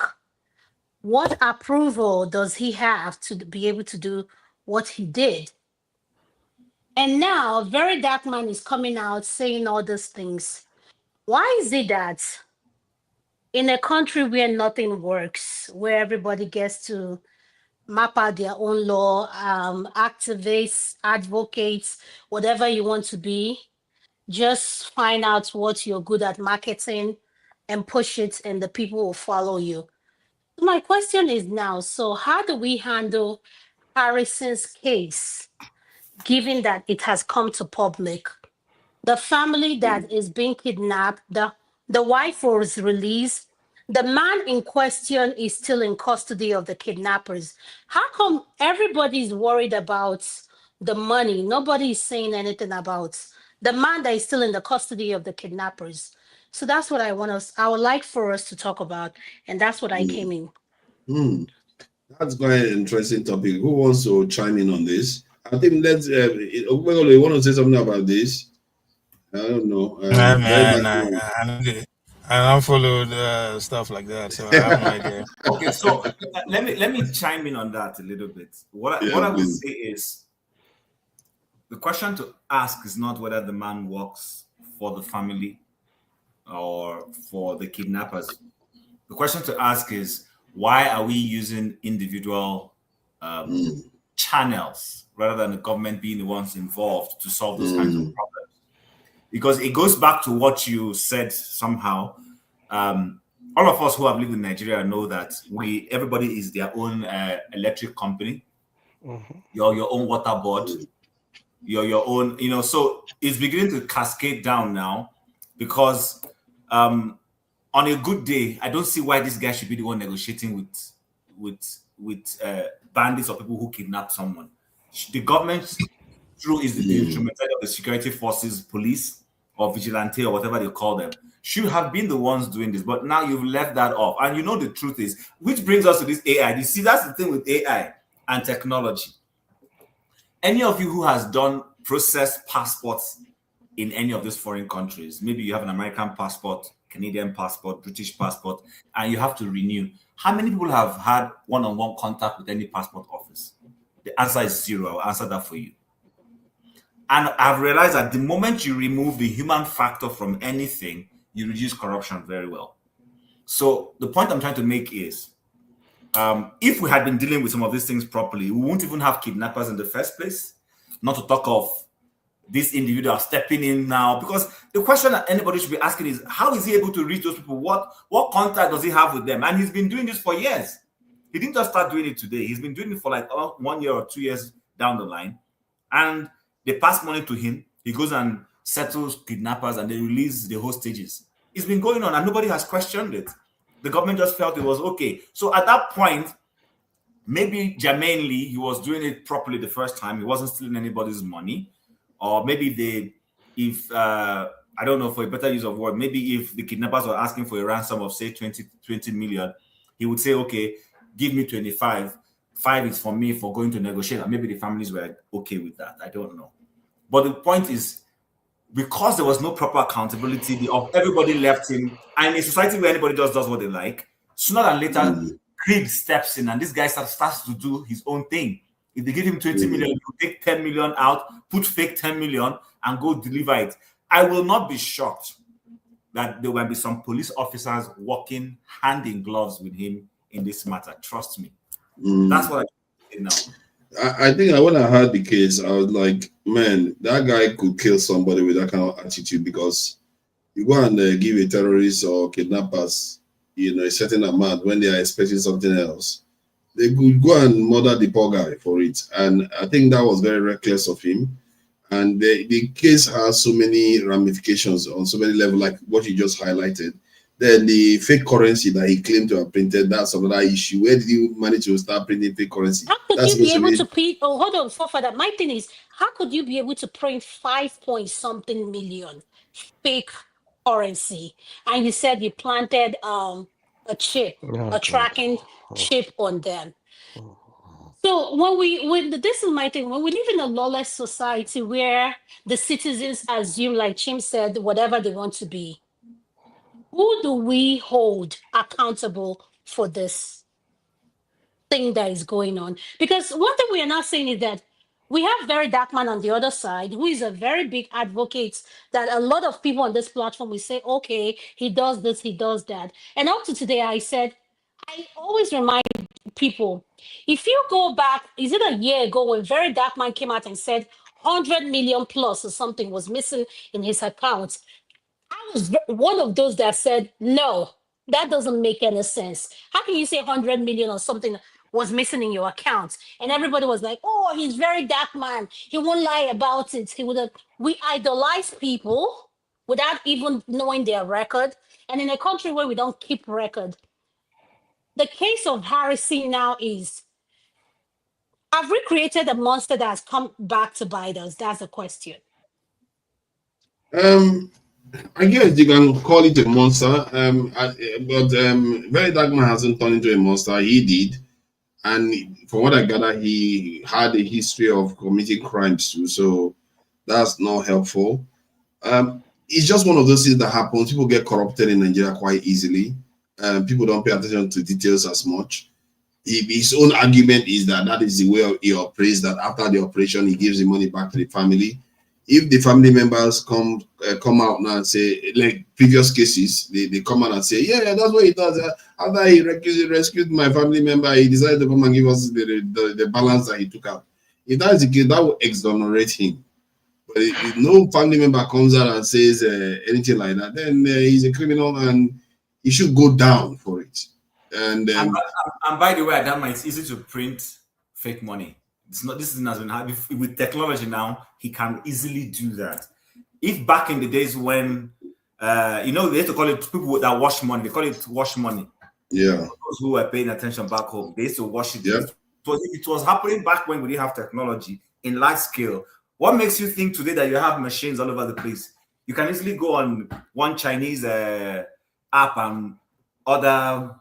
S19: what approval does he have to be able to do what he did? And now Very Dark Man is coming out saying all these things. Why is it that in a country where nothing works, where everybody gets to map out their own law, activists, advocates, whatever you want to be, just find out what you're good at marketing and push it, and the people will follow you. My question is now, so how do we handle Harrison's case, given that it has come to public? The family that is being kidnapped, the wife was released, the man in question is still in custody of the kidnappers. How come everybody's worried about the money? Nobody is saying anything about the man that is still in the custody of the kidnappers. So that's what I would like for us to talk about, and that's what I came in.
S2: That's quite an interesting topic. Who wants to chime in on this? I think let's. You want to say something about this? I don't know.
S17: I don't follow the stuff like that, so I have no idea.
S18: Okay, so let me chime in on that a little bit. What I would say is, the question to ask is not whether the man works for the family or for the kidnappers. The question to ask is, why are we using individual channels rather than the government being the ones involved to solve those kinds of problems? Because it goes back to what you said somehow. All of us who have lived in Nigeria know that everybody is their own electric company. You're your own water board. You're your own, so it's beginning to cascade down now, because on a good day, I don't see why this guy should be the one negotiating with bandits or people who kidnap someone. The government, through is the instrumentality of the security forces, police or vigilante or whatever they call them, should have been the ones doing this. But now you've left that off. And the truth is, which brings us to this AI. You see, that's the thing with AI and technology. Any of you who has done processed passports in any of these foreign countries, maybe you have an American passport, Canadian passport, British passport, and you have to renew. How many people have had one-on-one contact with any passport office? The answer is 0. I'll answer that for you. And I've realized that the moment you remove the human factor from anything, you reduce corruption very well. So the point I'm trying to make is, if we had been dealing with some of these things properly, we won't even have kidnappers in the first place, not to talk of this individual stepping in now. Because the question that anybody should be asking is, how is he able to reach those people? What contact does he have with them? And he's been doing this for years. He didn't just start doing it today. He's been doing it for like 1 year or 2 years down the line. And they pass money to him. He goes and settles kidnappers and they release the hostages. It's been going on and nobody has questioned it. The government just felt it was okay. So at that point, maybe germanely, he was doing it properly the first time. He wasn't stealing anybody's money. Or maybe I don't know, for a better use of word, maybe if the kidnappers were asking for a ransom of, say, 20 million, he would say, okay, give me 25. 5 is for me for going to negotiate. And maybe the families were okay with that. I don't know. But the point is, because there was no proper accountability, everybody left him. And in a society where anybody just does what they like, sooner than later, greed steps in and this guy starts to do his own thing. If they give him 20 million, he'll take 10 million out, put fake 10 million and go deliver it. I will not be shocked that there will be some police officers working hand in gloves with him in this matter. Trust me. That's what I say now.
S2: I think when I heard the case, I was like, man, that guy could kill somebody with that kind of attitude, because you go and give a terrorist or kidnappers, a certain amount when they are expecting something else. They could go and murder the poor guy for it. And I think that was very reckless of him. And the case has so many ramifications on so many levels, like what you just highlighted. Then the fake currency that he claimed to have printed, that's another issue. Where did he manage to start printing fake currency?
S19: How could you be able to print? Oh, hold on, for that. My thing is, how could you be able to print 5-point-something million fake currency? And you said you planted a chip, a tracking chip on them. So this is my thing. When we live in a lawless society where the citizens assume, like Chim said, whatever they want to be, who do we hold accountable for this thing that is going on? Because one thing we are not saying is that we have very dark man on the other side who is a very big advocate that a lot of people on this platform will say, okay, he does this, he does that. And up to today, I always remind people, if you go back, is it a year ago when very dark man came out and said 100 million plus or something was missing in his account? I was one of those that said, no, that doesn't make any sense. How can you say 100 million or something was missing in your account? And everybody was like, oh, he's very dark man. He won't lie about it. We idolize people without even knowing their record. And in a country where we don't keep record, the case of Harrison now is, have we created a monster that has come back to bite us? That's the question.
S2: I guess you can call it a monster. But Very Dark Man hasn't turned into a monster. He did, and from what I gather, he had a history of committing crimes too. So that's not helpful. It's just one of those things that happens. People get corrupted in Nigeria quite easily. People don't pay attention to details as much. His own argument is that is the way he operates, that after the operation, he gives the money back to the family. If the family members come out now and say, like previous cases, they come out and say, yeah, that's what he does. After he rescued my family member, he decided to come and give us the balance that he took out. If that is the case, that will exonerate him. But if no family member comes out and says anything like that, then he's a criminal and he should go down for it. And
S18: by the way, Adama, it's easy to print fake money. It's not. This is not with technology now. He can easily do that. If back in the days when they used to call it people that wash money, they call it wash money.
S2: Yeah.
S18: Those who were paying attention back home, they used to wash it.
S2: Yeah.
S18: It was happening back when we didn't have technology in large scale. What makes you think today that you have machines all over the place? You can easily go on one Chinese app and other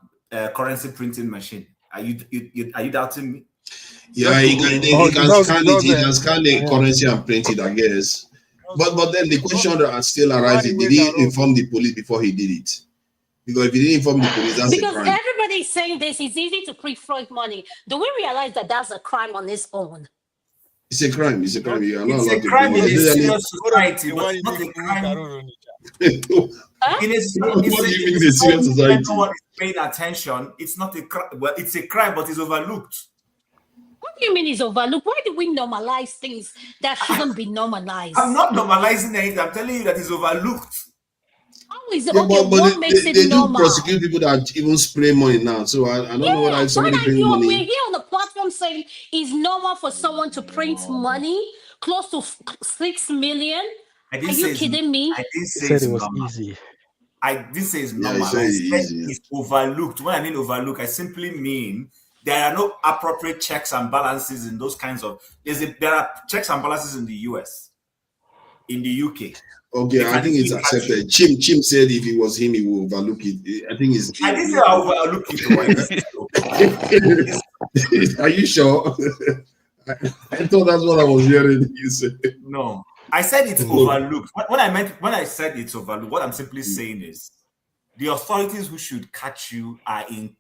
S18: currency printing machine. Are you doubting me?
S2: Yeah, he can scan the currency and print it, I guess. But then the question that still arises: did he inform the police before he did it? Because if he didn't inform the police, that's a crime.
S19: Because everybody's saying this, it's easy to print fake money. Do we realize that that's a crime on its own?
S2: It's a crime. It's a crime. You are not
S18: It's
S2: allowed
S18: a
S2: to
S18: crime
S2: do
S18: in a
S2: it.
S18: serious society, but it's not a crime. What do you mean in a serious society? Everyone is paying attention. It's not a crime. Well, it's a crime, but it's overlooked.
S19: What do you mean it's overlooked? Why do we normalize things that shouldn't be normalized?
S18: I'm not normalizing anything. I'm telling you that it's overlooked.
S19: How is it?
S2: Yeah,
S19: Okay, what makes
S2: they
S19: it normal?
S2: do prosecute people that even spray money now. So I don't know whether somebody brings money.
S19: We're here on the platform saying it's normal for someone to print money close to 6 million. Are you kidding me?
S18: I didn't say
S8: Said it was easy.
S18: I didn't say it's normal.
S2: I said
S18: it's overlooked. When I mean overlook, I simply mean there are no appropriate checks and balances in those kinds of. There are checks and balances in the US, in the UK.
S2: Okay, I think it's accepted. Chim said if it was him, he would overlook it. I think it's.
S18: I didn't say I overlook
S2: it. Are you sure? I thought that's what I was hearing you say.
S18: No, I said it's overlooked. When I said it's overlooked, what I'm simply saying is the authorities who should catch you are in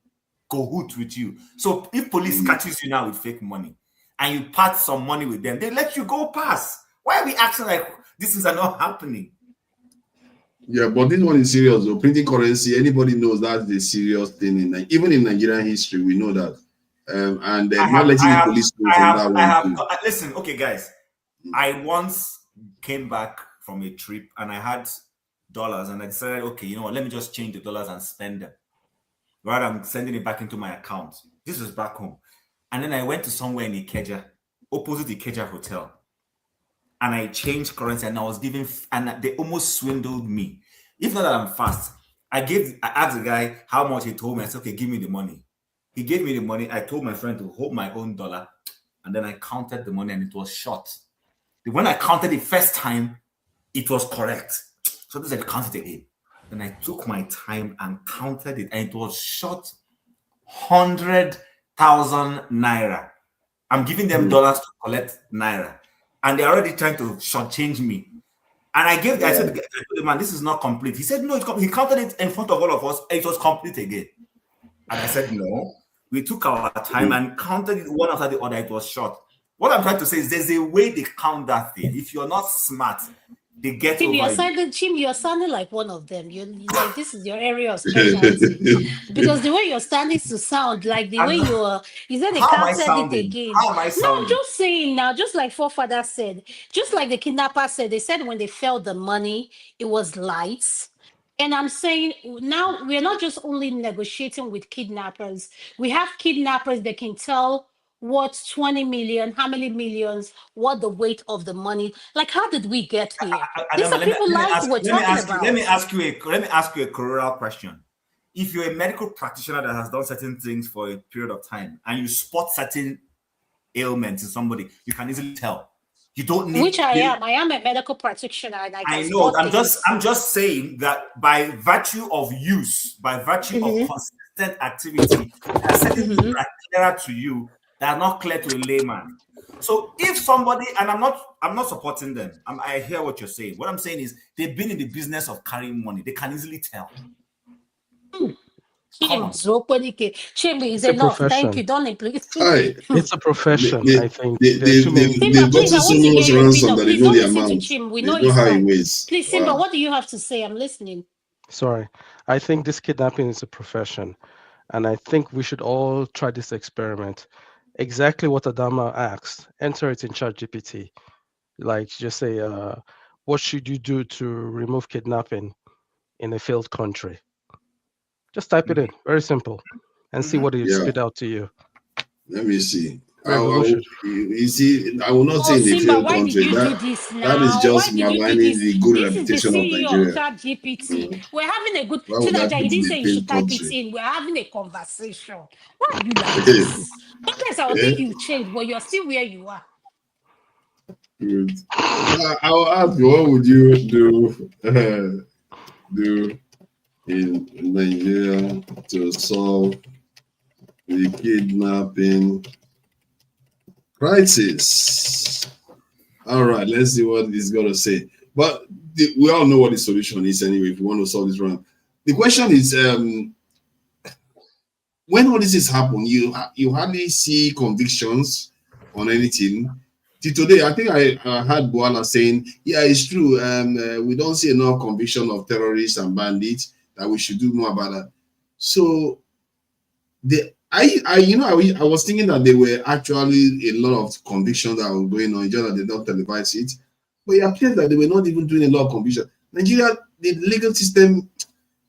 S18: cahoot with you. So if police catches you now with fake money and you part some money with them, they let you go pass. Why are we acting like these things are not happening?
S2: Yeah, but this one is serious though. Printing currency, anybody knows that's the serious thing. Even in Nigerian history, we know that. Not letting the police know from that one.
S18: Listen, okay, guys. I once came back from a trip and I had dollars and I decided, okay, you know what, let me just change the dollars and spend them rather than sending it back into my account. This was back home. And then I went to somewhere in Ikeja, opposite the Ikeja Hotel. And I changed currency and I was giving, and they almost swindled me. If not that I'm fast, I asked the guy how much. He told me. I said, okay, give me the money. He gave me the money. I told my friend to hold my own dollar. And then I counted the money and it was short. When I counted the first time, it was correct. So this I counted again. Then I took my time and counted it and it was short 100,000 naira. I'm giving them dollars to collect naira. And they're already trying to shortchange me. And I said to the man, this is not complete. He said, no, it's complete. He counted it in front of all of us, and it was complete again. And I said, no. We took our time and counted it one after the other. It was short. What I'm trying to say is there's a way they count that thing. If you're not smart, they get
S19: Tim, you're sounding like one of them. You're like, this is your area of specialty. Because the way you're standing to sound, like the way you said they counted it again.
S18: How am I sounding?
S19: No, I'm just saying now, just like forefather said, just like the kidnapper said, they said when they felt the money, it was lights. And I'm saying now we're not just only negotiating with kidnappers. We have kidnappers that can tell what's 20 million, how many millions, what the weight of the money. Like, how did we get here? These are people like we're talking about.
S18: Let me ask you a corollary question. If you're a medical practitioner that has done certain things for a period of time and you spot certain ailments in somebody, you can easily tell. You don't need.
S19: Which I am. I am a medical practitioner, and I
S18: know.
S19: I'm
S18: just saying that by virtue of use, by virtue of consistent activity, there are certain things that are clearer to you that are not clear to a layman. So if somebody, and I'm not supporting them. I hear what you're saying. What I'm saying is they've been in the business of carrying money. They can easily tell.
S19: It's a enough. Thank you. Don't implicate.
S8: It's a profession. I think
S2: they've gotten so much ransom that they know the amount.
S19: We know
S2: how it weighs.
S19: Please, Simba, what do you have to say? I'm listening.
S8: Sorry. I think this kidnapping is a profession. And I think we should all try this experiment. Exactly what Adama asked. Enter it in ChatGPT. Like, just say, what should you do to remove kidnapping in a failed country? Just type it in. Very simple. And see what it spit out to you.
S2: Let me see. You see, I will not say in the failed country. That is just maligning the good reputation of Nigeria.
S19: ChatGPT. We're having a good. You didn't say you should type it in. We're having a conversation. Why are you like this? Sometimes I would think you changed, but you're still where you are.
S2: I will ask you, what would you do in Nigeria to solve the kidnapping crisis? All right, let's see what he's going to say. But we all know what the solution is anyway, if we want to solve this problem. The question is, when all this is happening, you hardly see convictions on anything. Till today, I think I heard Boala saying, yeah, it's true. We don't see enough conviction of terrorists and bandits, that we should do more about that. So I was thinking that there were actually a lot of convictions that were going on, just that they don't televise it. But it appears that they were not even doing a lot of conviction. Nigeria, the legal system,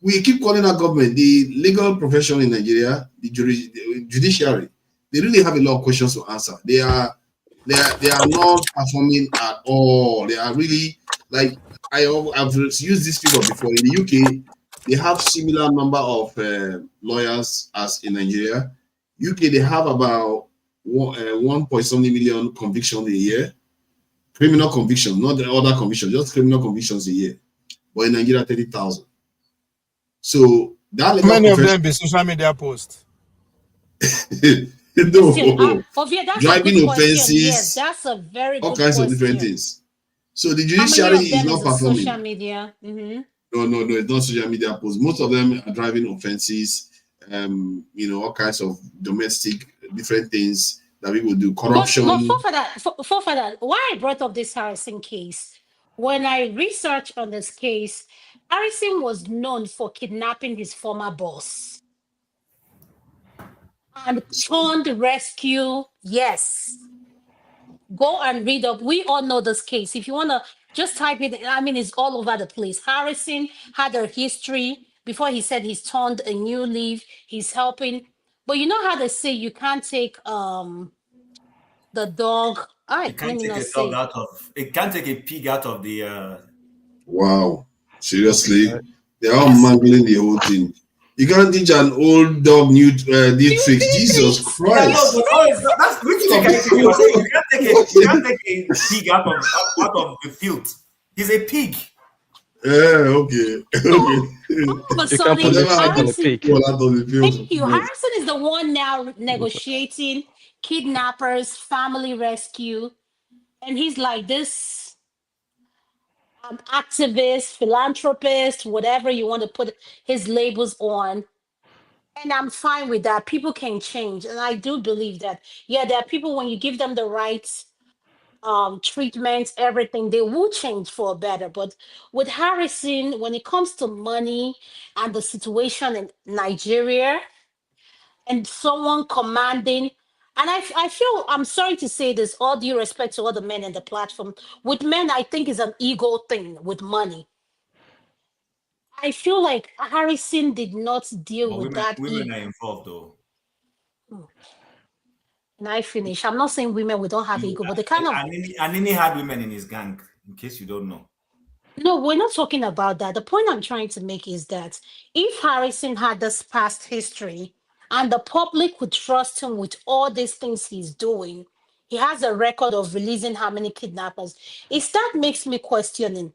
S2: we keep calling our government, the legal profession in Nigeria, the judiciary, they really have a lot of questions to answer. They are not performing at all. They are really, like, I've used this figure before. In the UK, they have similar number of lawyers as in Nigeria. UK, they have about 1.7 million convictions a year. Criminal convictions, not the other convictions, just criminal convictions a year. But in Nigeria, 30,000. So that
S17: many of them be social media posts.
S2: No.
S19: Driving offenses. Yes, that's a very
S2: all kinds of different things. So the judiciary is not performing.
S19: Social media.
S2: No, it's not social media posts. Most of them are driving offenses. All kinds of domestic different things that people do. Corruption.
S19: But for that, why I brought up this Harrison case? When I researched on this case, Harrison was known for kidnapping his former boss and turned rescue. Yes. Go and read up. We all know this case. If you want to just type it, I mean, it's all over the place. Harrison had a history before he said he's turned a new leaf. He's helping. But you know how they say you can't take the dog.
S18: It can't take a pig out of the.
S2: Wow, seriously, they're all mangling the whole thing. You can't teach an old dog new tricks. Jesus Christ!
S18: That's which you can't take a pig out of the field. He's a pig.
S2: Yeah, okay.
S19: But sorry, Harrison, thank you. Harrison is the one now negotiating kidnappers, family rescue, and he's like this activist, philanthropist, whatever you want to put his labels on. And I'm fine with that. People can change, and I do believe that. Yeah, there are people, when you give them the right treatments, everything, they will change for better. But with Harrison, when it comes to money and the situation in Nigeria, and someone commanding, and I feel, I'm sorry to say this, all due respect to all the men in the platform, with men, I think it's an ego thing with money. I feel like Harrison did not deal with that.
S18: Women are involved, though.
S19: And I finish. I'm not saying women, we don't have ego, but the kind of...
S18: Anini had women in his gang, in case you don't know.
S19: No, we're not talking about that. The point I'm trying to make is that if Harrison had this past history and the public would trust him with all these things he's doing, He has a record of releasing how many kidnappers. That makes me questioning,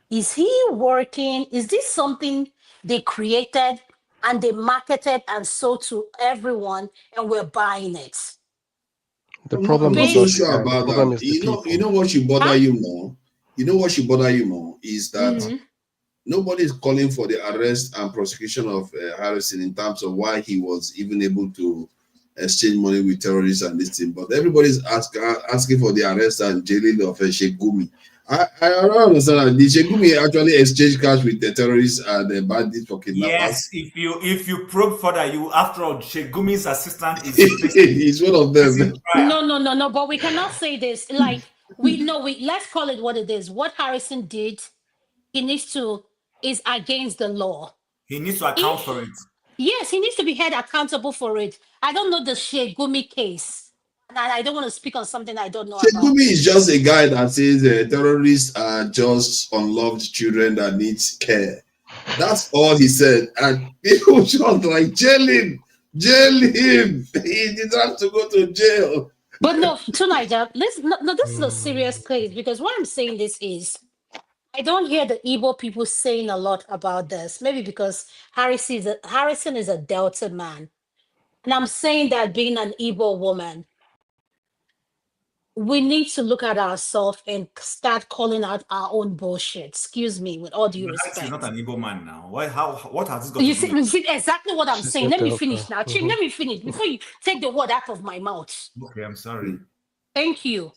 S19: is he working? Is this something they created and they marketed and sold to everyone and we're buying it?
S8: The problem
S2: I'm not
S8: is
S2: so
S8: not the
S2: sure
S8: guy. The
S2: about
S8: problem
S2: that.
S8: is the people.
S2: You know what should bother you more? You know what should bother you more is that nobody is calling for the arrest and prosecution of Harrison in terms of why he was even able to exchange money with terrorists and this thing. But everybody's asking for the arrest and jailing of Sheikh Gumi. I don't understand that. Did Sheikh Gumi actually exchange cash with the terrorists and the bandits for kidnappers?
S18: Yes, if you probe further, you after all, Sheikh Gumi's assistant is
S2: he's one of them.
S19: No. But we cannot say this. Like let's call it what it is. What Harrison did, is against the law.
S18: He needs to account for it.
S19: Yes, he needs to be held accountable for it. I don't know the Sheikh Gumi case. And I don't want to speak on something I don't know
S2: Sheikh
S19: about.
S2: Gumi is just a guy that says terrorists are just unloved children that need care. That's all he said. And people just like, jail him. He deserves to go to jail.
S19: But no, tonight, this is a serious case, because what I'm saying this is, I don't hear the Igbo people saying a lot about this. Maybe because Harrison is a Delta man. And I'm saying that being an Igbo woman, we need to look at ourselves and start calling out our own bullshit. Excuse me, with all due respect.
S18: He's not an Igbo man now. What has this got
S19: You
S18: to do with
S19: see exactly what I'm saying. Let me finish now. Chief,
S18: Mhm.
S19: let me finish before you take the word out of my mouth.
S18: Okay, I'm sorry.
S19: Thank you.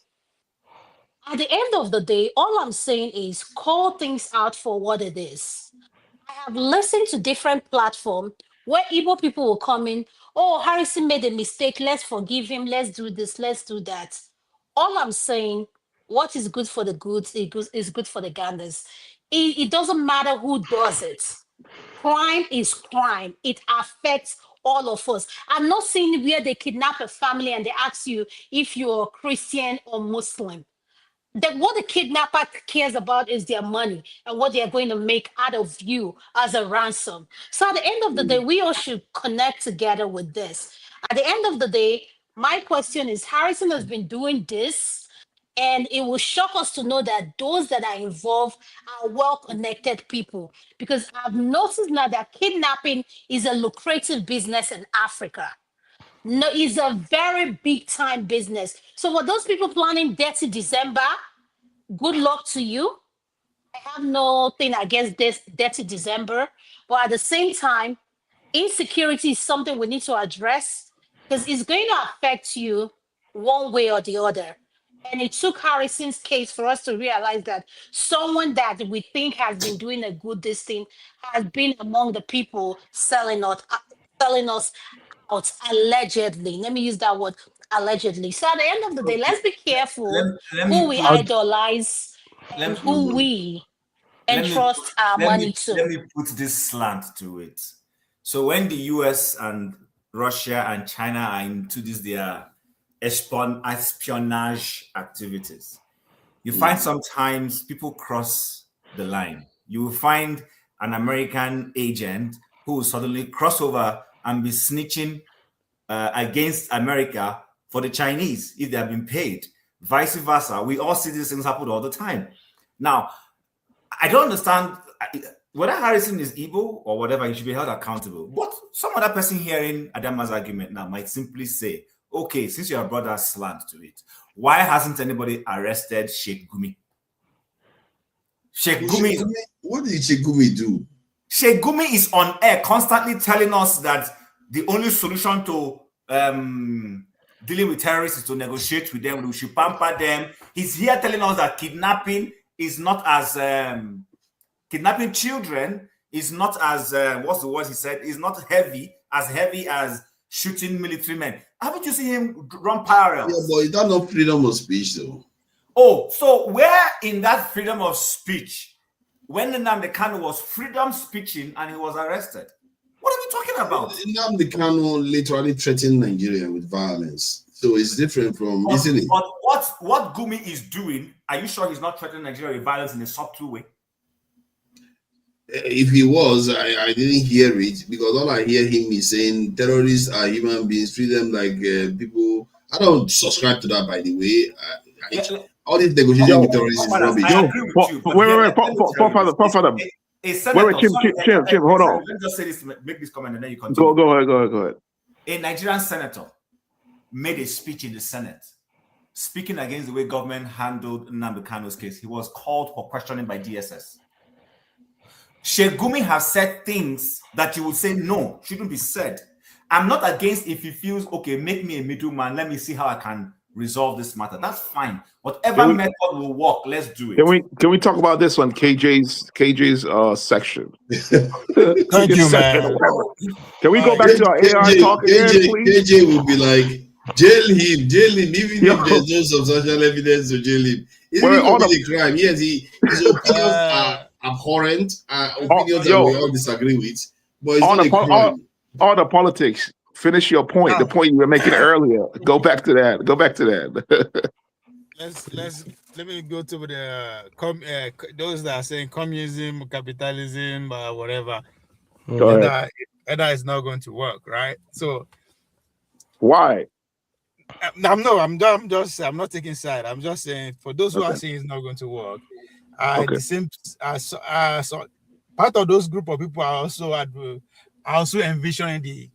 S19: At the end of the day, all I'm saying is call things out for what it is. I have listened to different platforms where Igbo people will come in, oh, Harrison made a mistake, let's forgive him, let's do this, let's do that. All I'm saying, what is good for the goods is good for the ganders. It doesn't matter who does it. Crime is crime. It affects all of us. I'm not saying where they kidnap a family and they ask you if you're Christian or Muslim. What the kidnapper cares about is their money and what they are going to make out of you as a ransom. So at the end of the day, we all should connect together with this. At the end of the day, my question is, Harrison has been doing this, and it will shock us to know that those that are involved are well-connected people. Because I've noticed now that kidnapping is a lucrative business in Africa. No, it's a very big time business. So for those people planning Dirty December, good luck to you. I have nothing against this Dirty December, but at the same time, insecurity is something we need to address, because it's going to affect you one way or the other. And it took Harrison's case for us to realize that someone that we think has been doing a good this thing has been among the people selling us out allegedly. Let me use that word, allegedly. So at the end of the day, let's be careful who we idolize and who we entrust our money to.
S18: Let me put this slant to it. So when the US and Russia and China are into their espionage activities, you find sometimes people cross the line. You will find an American agent who will suddenly cross over and be snitching against America for the Chinese if they have been paid. Vice versa. We all see these things happen all the time. Now, I don't understand whether Harrison is Igbo or whatever, he should be held accountable. But some other person hearing Adama's argument now might simply say, okay, since you have brought that slant to it, why hasn't anybody arrested Sheikh Gumi?
S2: What did Sheikh Gumi do?
S18: Sheikh Gumi is on air constantly telling us that the only solution to dealing with terrorists is to negotiate with them. We should pamper them. He's here telling us that kidnapping is not as kidnapping children is not as what's the word he said, is not heavy as shooting military men. Haven't you seen him run parallels?
S2: Yeah, but is that not freedom of speech though?
S18: Oh, so where in that freedom of speech, when Nnamdi Kanu was freedom speaking and he was arrested? What are we talking about?
S2: Nnamdi Kanu literally threatened Nigeria with violence. So it's different from, isn't it?
S18: But what Gumi is doing, are you sure he's not threatening Nigeria with violence in a subtle way?
S2: If he was, I didn't hear it, because all I hear him is saying terrorists are human beings, treat them like people I don't subscribe to that, by the way. All these negotiations with terrorists is rubbish.
S18: I agree with you.
S13: Wait, Father.
S18: A senator,
S13: Chim, hold on.
S18: Let me just say this, make this comment, and then you continue.
S13: Go ahead.
S18: A Nigerian senator made a speech in the Senate, speaking against the way government handled Nnamdi Kanu's case. He was called for questioning by DSS. Sheikh Gumi has said things that you would say, no, shouldn't be said. I'm not against if he feels, okay, make me a middleman, let me see how I can resolve this matter. That's fine. Whatever method will work, let's do it.
S13: Can we talk about this on KJ's section?
S17: Thank you, man.
S13: Can we go back to our AI talk again, please?
S2: KJ will be like, jail him, even if there's no substantial evidence to jail him. It's not really a crime. Yes, his opinions are abhorrent, opinions that we all disagree with, but it's not a crime.
S13: All the politics. Finish your point. The point you were making earlier. Go back to that.
S17: Let me go to the those that are saying communism, capitalism, whatever. That is not going to work, right? So
S13: why?
S17: I'm not taking side. I'm just saying for those who are saying it's not going to work, the same part of those group of people are also envisioning the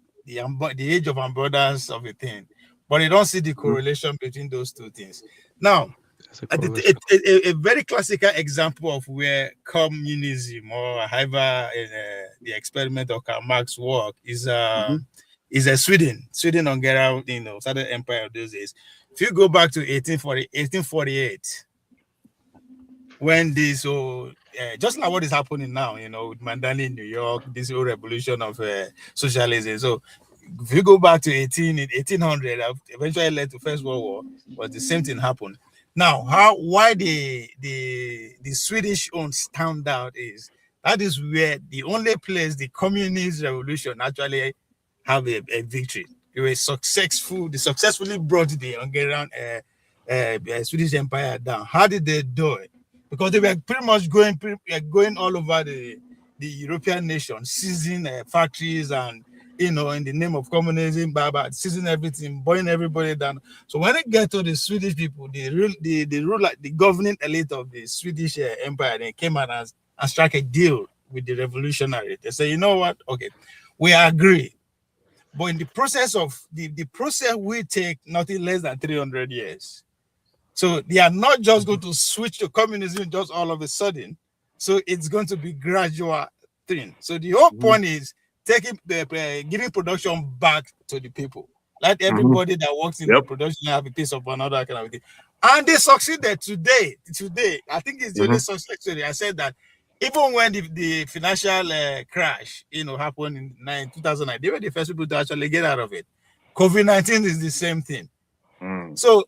S17: age of abundance of a thing, but they don't see the correlation between those two things. Now, a very classical example of where communism or however the experiment of Karl Marx work is Sweden, Hungarian, Southern Empire of those days. If you go back to 1848, when this just like what is happening now, with Mandela in New York, this whole revolution of socialism. So if you go back to 1800, eventually led to First World War, but the same thing happened. Now, why the Swedish own stand out is that is where the only place the communist revolution actually have a victory. They successfully brought the Hungarian Swedish Empire down. How did they do it? Because they were pretty much going all over the European nations, seizing factories and, in the name of communism, seizing everything, burning everybody down. So when it get to the Swedish people, the governing elite of the Swedish Empire, they came out and struck a deal with the revolutionary. They say, you know what? Okay, we agree. But in the process of the process will take nothing less than 300 years. So they are not just going to switch to communism just all of a sudden. So it's going to be gradual thing. So the whole point is giving production back to the people. Let everybody that works in the production have a piece of another kind of thing. And they succeeded today. I think it's the only success story. I said that even when the financial crash, happened in 2009, they were the first people to actually get out of it. COVID-19 is the same thing. So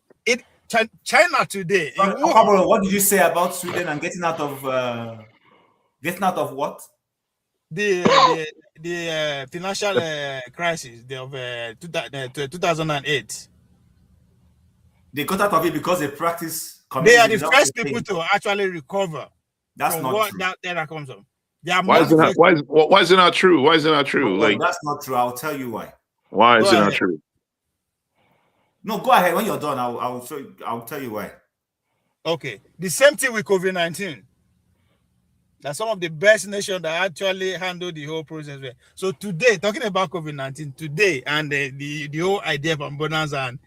S17: China today.
S18: What did you say about Sweden and getting out of what?
S17: The financial crisis of 2008.
S18: They got out of it because they practice
S17: communism. They are the first people to actually recover.
S18: That's not true.
S17: That era comes from.
S13: Why is it not true? Why is it not true?
S18: Well, that's not true. I'll tell you why.
S13: Why is it not true?
S18: No, go ahead. When you're done, I'll show you. I'll tell you why.
S17: Okay. The same thing with COVID-19. That's some of the best nations that actually handle the whole process. So today, talking about COVID-19 today, and the whole idea of abundance and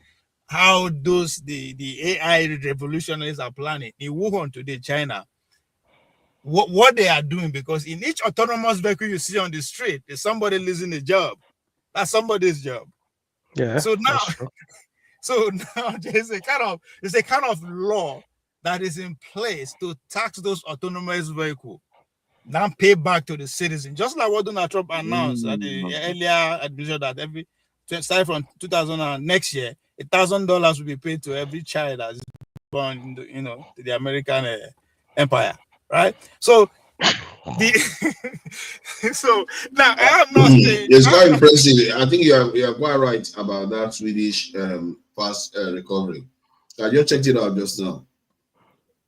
S17: how the AI revolutionaries are planning in Wuhan today, China, what they are doing, because in each autonomous vehicle you see on the street, there's somebody losing a job. That's somebody's job.
S8: Yeah.
S17: So now there's a kind of law that is in place to tax those autonomous vehicles, now pay back to the citizen, just like what Donald Trump announced at the earlier administration that starting from 2000 next year, $1,000 will be paid to every child that is born, to the American empire, right? So so now I am not saying
S2: it's quite impressive. I think you are quite right about that Swedish fast recovery. I just checked it out just now.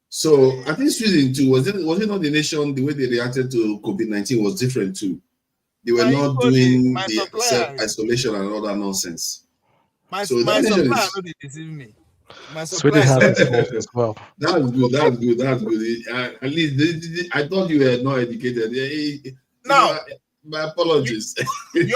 S2: So I think Sweden too, was it not the nation, the way they reacted to COVID-19 was different too. They were not doing the self-isolation and all that nonsense.
S17: My
S2: So that
S17: supply
S2: nation
S17: no dey deceive me. My
S8: Sweden
S17: supply
S8: has its faults as well.
S2: That's good. That's good. That's good. At least I thought you were not educated.
S17: Now,
S2: my apologies.
S17: the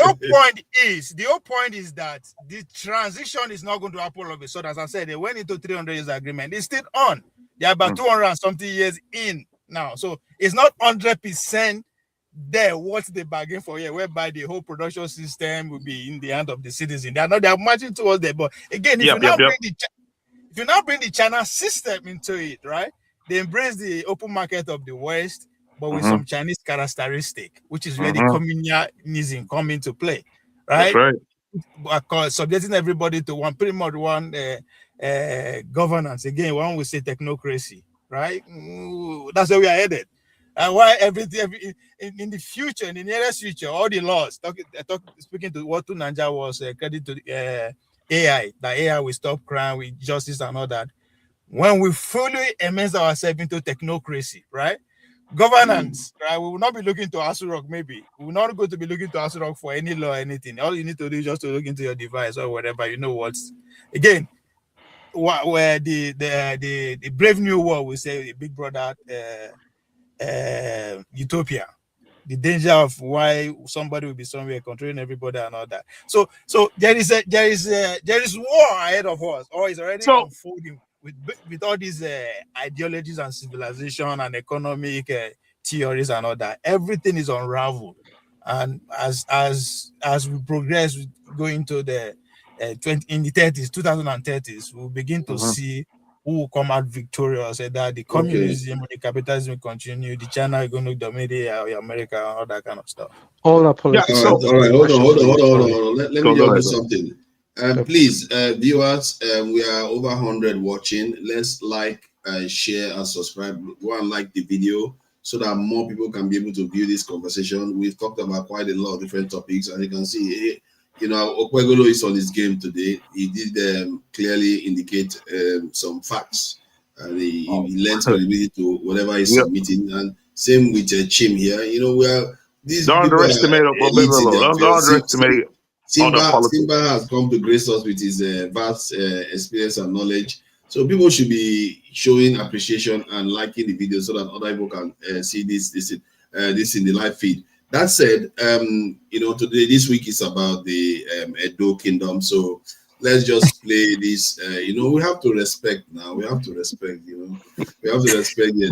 S17: whole point is that the transition is not going to happen all of a sudden. As I said, they went into 300 years agreement. It's still on. They're about 200 and something years in now. So it's not 100% there what they bargain for here, whereby the whole production system will be in the hand of the citizen. They're marching towards there. But again, if you now bring the China system into it, right? They embrace the open market of the West, but with some Chinese characteristic, which is where the communalism come into play, right?
S13: That's right.
S17: Subjecting everybody to pretty much one governance. Again, one will say technocracy, right? That's where we are headed. And why everything in the future, in the nearest future, all the laws, speaking to what Tunanja was credit to AI, that AI will stop crime with justice and all that. When we fully immerse ourselves into technocracy, right? Governance, right? We will not be looking to Asu Rock, maybe. We will not going to be looking to Asu Rock for any law or anything. All you need to do is just to look into your device or whatever, you know what's. Again, where the Brave New World, we say, Big Brother utopia, the danger of why somebody will be somewhere controlling everybody and all that. So there is war ahead of us, or is already unfolding with all these ideologies and civilization and economic theories and all that. Everything is unraveled, and as we progress, going to the 2030s, we'll begin to see who will come out victorious, and that the communism, the capitalism will continue, the China is going to dominate America, and all that kind of stuff.
S8: All our politics.
S2: All right. Hold on. Let me just do something. Please, viewers, we are over 100 watching. Let's like, share, and subscribe. Go and like the video so that more people can be able to view this conversation. We've talked about quite a lot of different topics, and you can see, Okwegolo is on his game today. He did clearly indicate some facts, and he lends credibility to whatever he's submitting. And same with Chim here. We are these. Don't underestimate Simba has come to grace us with his vast experience and knowledge. So people should be showing appreciation and liking the video so that other people can see this in the live feed. That said, today, this week is about the Edo Kingdom. So let's just play this. We have to respect now. We have to respect, We have to respect the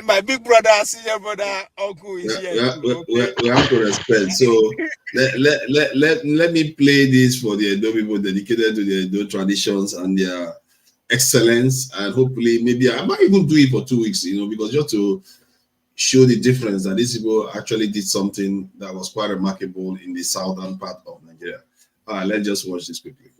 S17: my big brother, senior brother, uncle is here.
S2: We have to respect. So let me play this for the Edo people dedicated to the Edo traditions and their excellence. And hopefully, maybe I might even do it for 2 weeks, because just to show the difference that these people actually did something that was quite remarkable in the southern part of Nigeria. All right, let's just watch this quickly.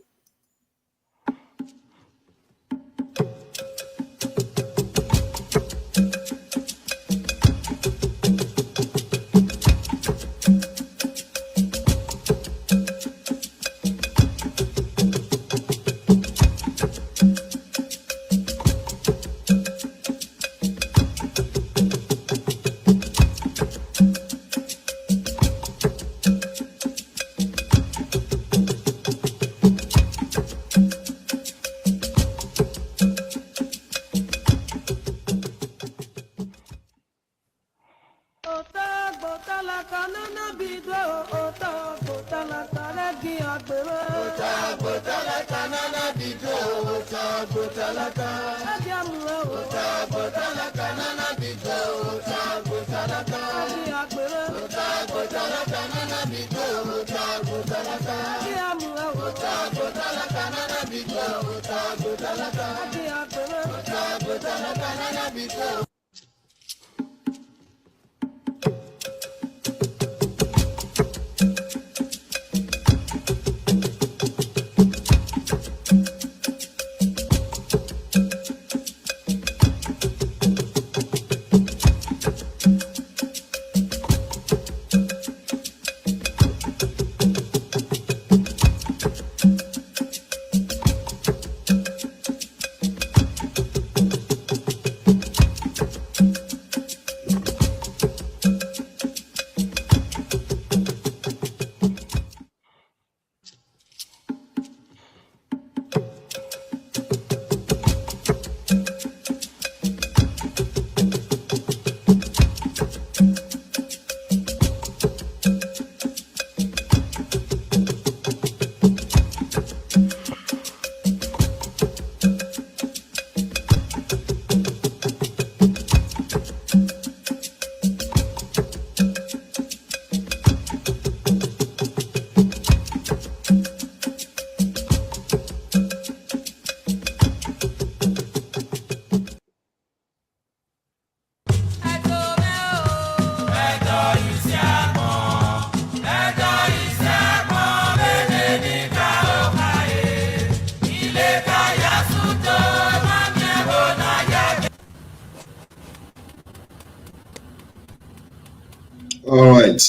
S2: All right.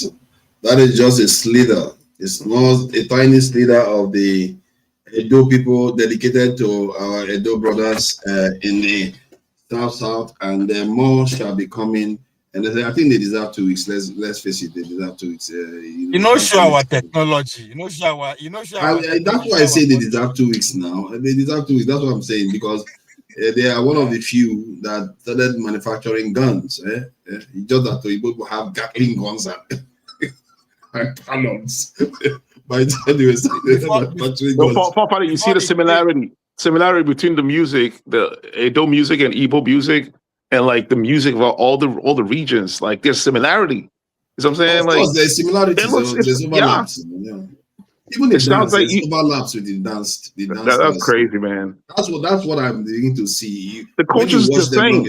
S2: That is just a slither. It's not a tiny slither of the Edo people dedicated to our Edo brothers in the South, and more shall be coming. And I think they deserve 2 weeks. Let's face it, they deserve 2 weeks.
S17: Show our technology. Show our.
S2: That's why I say they deserve 2 weeks now. They deserve 2 weeks. That's what I'm saying, because they are one of the few that started manufacturing guns. It's just that people have Gatling guns and Tallons. By the time they were manufacturing guns.
S13: You see the similarity between the music, the Edo music and Igbo music, and like the music of all the regions. Like there's similarity. You know what I'm saying?
S2: Of course, there's similarities. There's overlaps. Yeah. Even the dance, like overlaps with the dance.
S13: That's crazy, man.
S2: That's what I'm beginning to see.
S13: The culture's the same.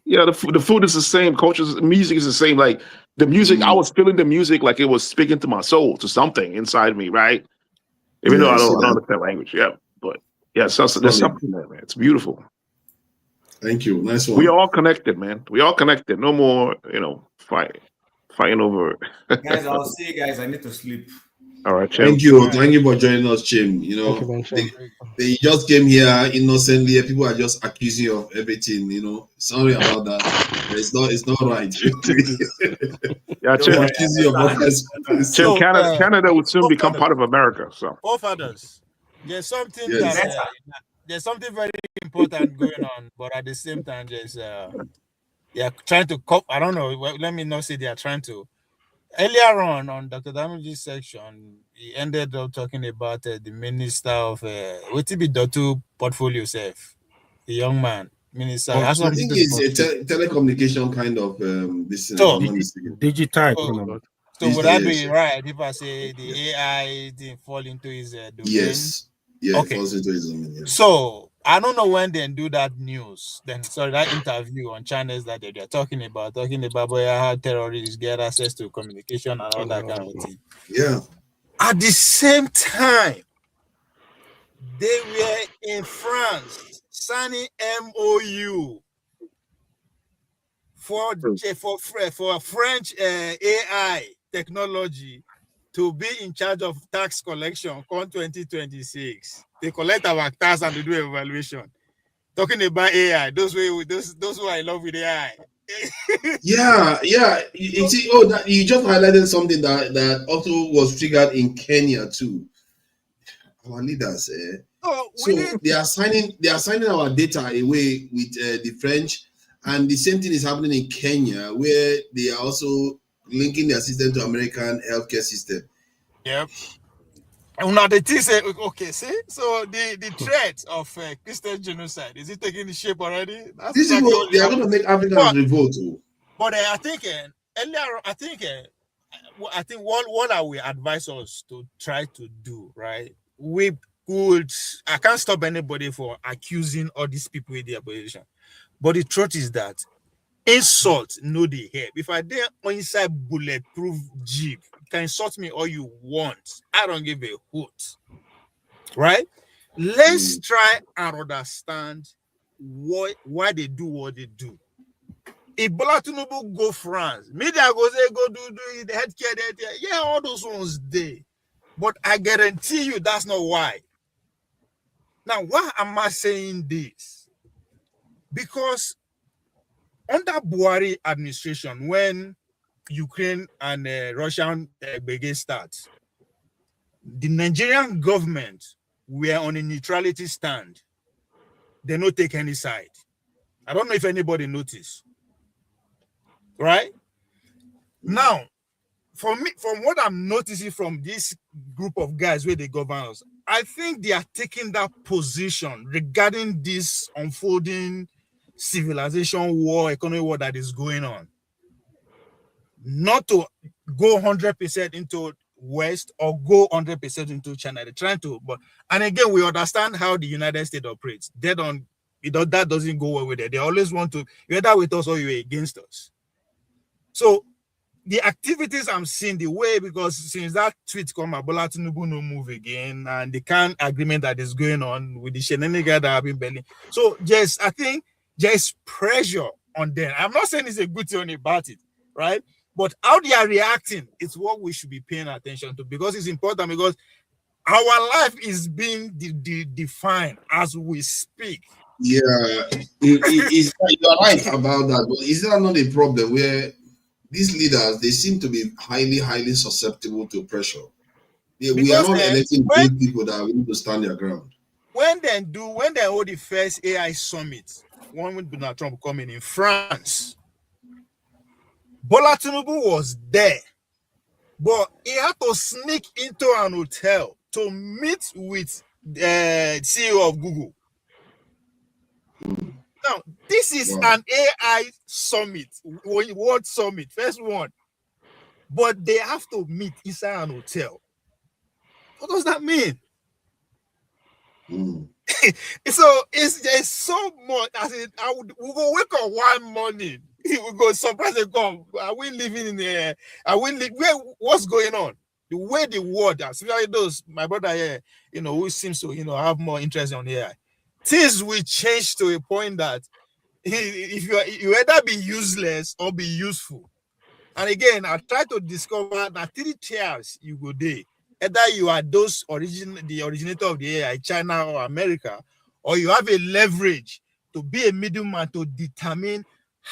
S13: Yeah, the food is the same. Music is the same. Like the music, I was feeling the music like it was speaking to my soul, to something inside me, right? Even though I don't understand language, but there's something there, man. It's beautiful.
S2: Thank you. Nice one.
S13: We all connected, man. We all connected. No more, fighting over.
S18: Guys, I'll see you guys. I need to sleep.
S13: All right, Chim.
S2: Thank you for joining us, Chim. They just came here innocently. People are just accusing you of everything. Sorry about that. It's not right.
S13: Chim, Canada would soon become part of America. So,
S17: forefathers, there's something there's something very important going on, but at the same time, they are trying to cope. I don't know. Let me not say they are trying to. Earlier on Dr. Damage's section, he ended up talking about the minister of what be Dotu portfolio self, the young man minister.
S2: I think it's a telecommunication kind of this.
S17: Digital. So would that be right if I say the AI didn't fall into his domain?
S2: Yes. Yeah. Okay. It falls into his domain. Yeah.
S17: So I don't know when they do that news. That interview on channels that they're talking about how terrorists get access to communication and all that kind of thing.
S2: Yeah.
S17: At the same time, they were in France signing MOU for French AI technology to be in charge of tax collection come 2026. They collect our tax and they do evaluation. Talking about AI, those who are in love with AI.
S2: Yeah. You see, that you just highlighted something that also was triggered in Kenya too. Our leaders, they are signing our data away with the French, and the same thing is happening in Kenya, where they are also linking their system to American healthcare system.
S17: Yep. Now the thing say, okay, see, so the threat of Christian genocide, is it taking the shape already?
S2: They are going to make Africans revolt.
S17: But I think earlier, I think what I will advise us to try to do, right? I can't stop anybody for accusing all these people in their position. But the truth is that insult no they help. If I dare inside bulletproof jeep, you can insult me all you want. I don't give a hoot. Right? Let's try and understand why they do what they do. If Bola Tinubu go France, media go say go do the healthcare there. Yeah, all those ones there. But I guarantee you that's not why. Now, why am I saying this? Because under Buhari administration, when Ukraine and Russian brigade starts, the Nigerian government were on a neutrality stand. They don't take any side. I don't know if anybody noticed. Right? Now, for me, from what I'm noticing from this group of guys where they govern us, I think they are taking that position regarding this unfolding civilization war, economic war that is going on. Not to go 100% into West or go 100% into China. They're trying to, and again, we understand how the United States operates. They don't, that doesn't go well with it. They always want to, you're either with us or you're against us. So the activities I'm seeing, the way, because since that tweet come, Bola Tinubu no move again, and the kind agreement that is going on with the shenanigans that have been Benin. So yes, I think there's pressure on them. I'm not saying it's a good thing or a bad thing. right? But how they are reacting is what we should be paying attention to, because it's important, because our life is being defined as we speak.
S2: Yeah, you're right about that. But is that not a problem where these leaders, they seem to be highly susceptible to pressure? We are not electing great people that are willing to stand their ground.
S17: When they hold the first AI summit, one with Donald Trump coming in France, Bola Tinubu was there, but he had to sneak into an hotel to meet with the CEO of Google. Now, this is an AI summit, world summit, first one. But they have to meet inside an hotel. What does that mean? So it's so much. We go wake up one morning, we go surprise and come. Are we living in the? What's going on? The way the world, especially those my brother here, who seems to have more interest on AI, things will change to a point that if you either be useless or be useful. And again, I try to discover that 3 tiers you go there. Either you are the originator of the AI, China or America, or you have a leverage to be a middleman to determine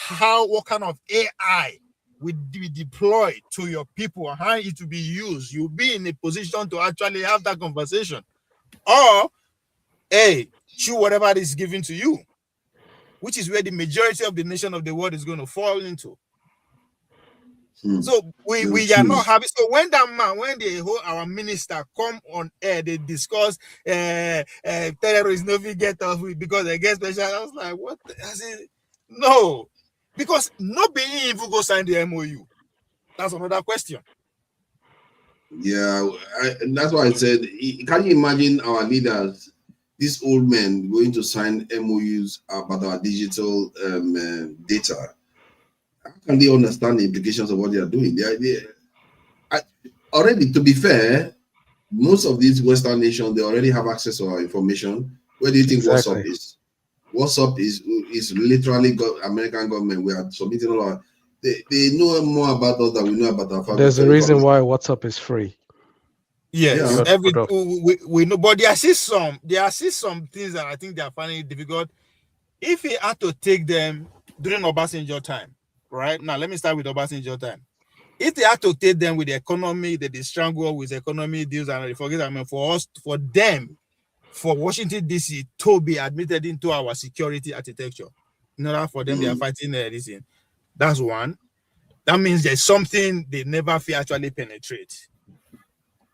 S17: what kind of AI will be deployed to your people and how it will be used. You'll be in a position to actually have that conversation. Or, choose whatever is given to you, which is where the majority of the nation of the world is going to fall into. So we are not happy. So when our minister come on air, they discuss terrorists no we get off because they get special. I was like, what? No, because not being even go sign the MOU. That's another question.
S2: Yeah, and that's why I said, can you imagine our leaders, these old men, going to sign MOUs about our digital data? How can they understand the implications of what they are doing? Already, to be fair, most of these Western nations, they already have access to our information. Where do you think WhatsApp is? WhatsApp is literally American government. We are submitting all our. They know more about us than we know about our family.
S8: There's a reason why WhatsApp is free.
S17: Yes, we know, but there are still some things that I think they are finding it difficult. If he had to take them during Obasanjo time, right? Now, let me start with Obasanjo time. If they had to take them with the economy, they strangle with economy deals and for Washington, D.C. to be admitted into our security architecture. In order for them, they are fighting this thing. That's one. That means there's something they never feel actually penetrate.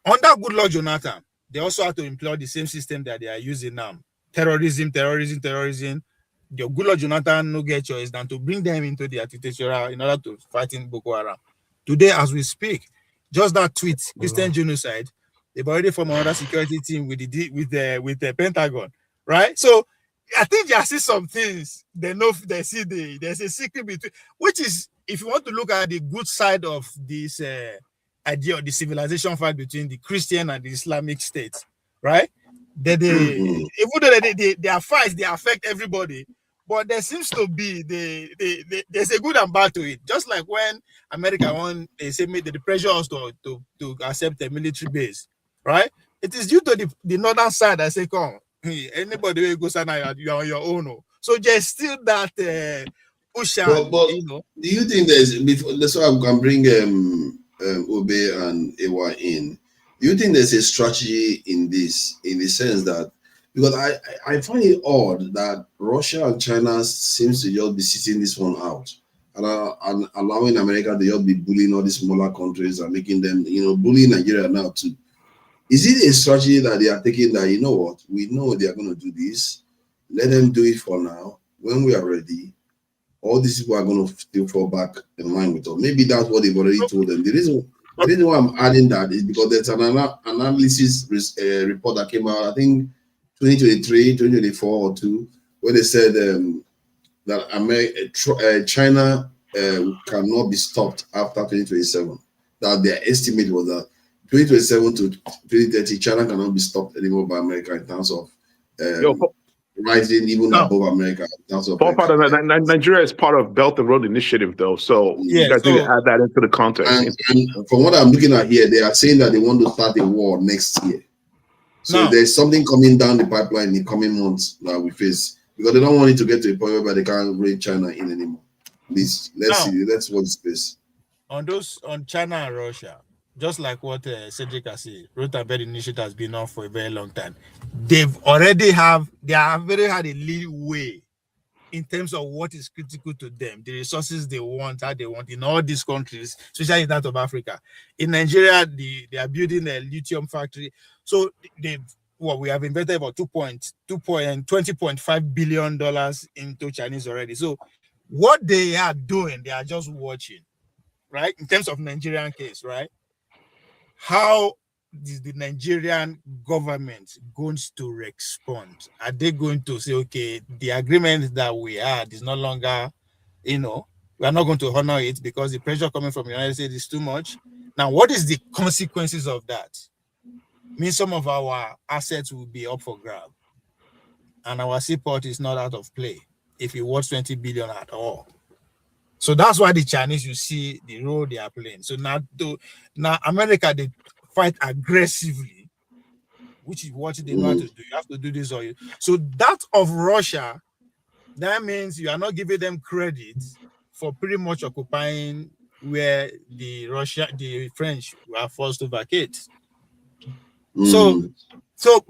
S17: Under Goodluck Jonathan, they also have to employ the same system that they are using now. Terrorism. The Goodluck Jonathan no get choice than to bring them into the architecture in order to fight in Boko Haram. Today, as we speak, just that tweet, Christian genocide, they've already formed another security team with the Pentagon, right? So I think there are still some things they know. They see there's a secret between, which is, if you want to look at the good side of this idea of the civilization fight between the Christian and the Islamic state, right? Even though their fights, they affect everybody, but there seems to be there's a good and bad to it. Just like when America won, they say the pressure us to accept a military base, right? It is due to the northern side that say, come, anybody who goes and you are on your own. So there's still that push.
S2: But do you think that's why I can bring Obe and Ewa in? Do you think there's a strategy in this, in the sense that, because I find it odd that Russia and China seems to just be sitting this one out and allowing America to just be bullying all these smaller countries and making them, bullying Nigeria now too. Is it a strategy that they are taking that, you know what, we know they are going to do this, let them do it for now. When we are ready, all these people are going to still fall back in line with us. Maybe that's what they've already told them. The reason why I'm adding that is because there's an analysis report that came out, I think 2023, 2024 or 2, where they said that China cannot be stopped after 2027. That their estimate was that 2027 to 2030, China cannot be stopped anymore by America in terms of rising even above America. That's what
S13: part of Nigeria is part of Belt and Road Initiative, though. So you guys need to add that into the context.
S2: And from what I'm looking at here, they are saying that they want to start a war next year. So there's something coming down the pipeline in the coming months that we face, because they don't want it to get to a point where they can't bring China in anymore. Let's see. Let's watch space.
S17: On China and Russia, just like what Cedric has said, Road and Belt Initiative has been on for a very long time. They have already had a leeway in terms of what is critical to them, the resources they want, how they want in all these countries, especially in that of Africa. In Nigeria, they are building a lithium factory. So we have invested about $20.5 billion into Chinese already. So what they are doing, they are just watching, right? In terms of Nigerian case, right? How is the Nigerian government going to respond? Are they going to say, okay, the agreement that we had is no longer, we are not going to honor it because the pressure coming from the United States is too much? Now, what is the consequences of that? Means some of our assets will be up for grab, and our seaport is not out of play if it was 20 billion at all. So that's why the Chinese, you see the role they are playing. So now America, they fight aggressively, which is what they know how to do. You have to do this or you. So that of Russia, that means you are not giving them credit for pretty much occupying where the French were forced to vacate. So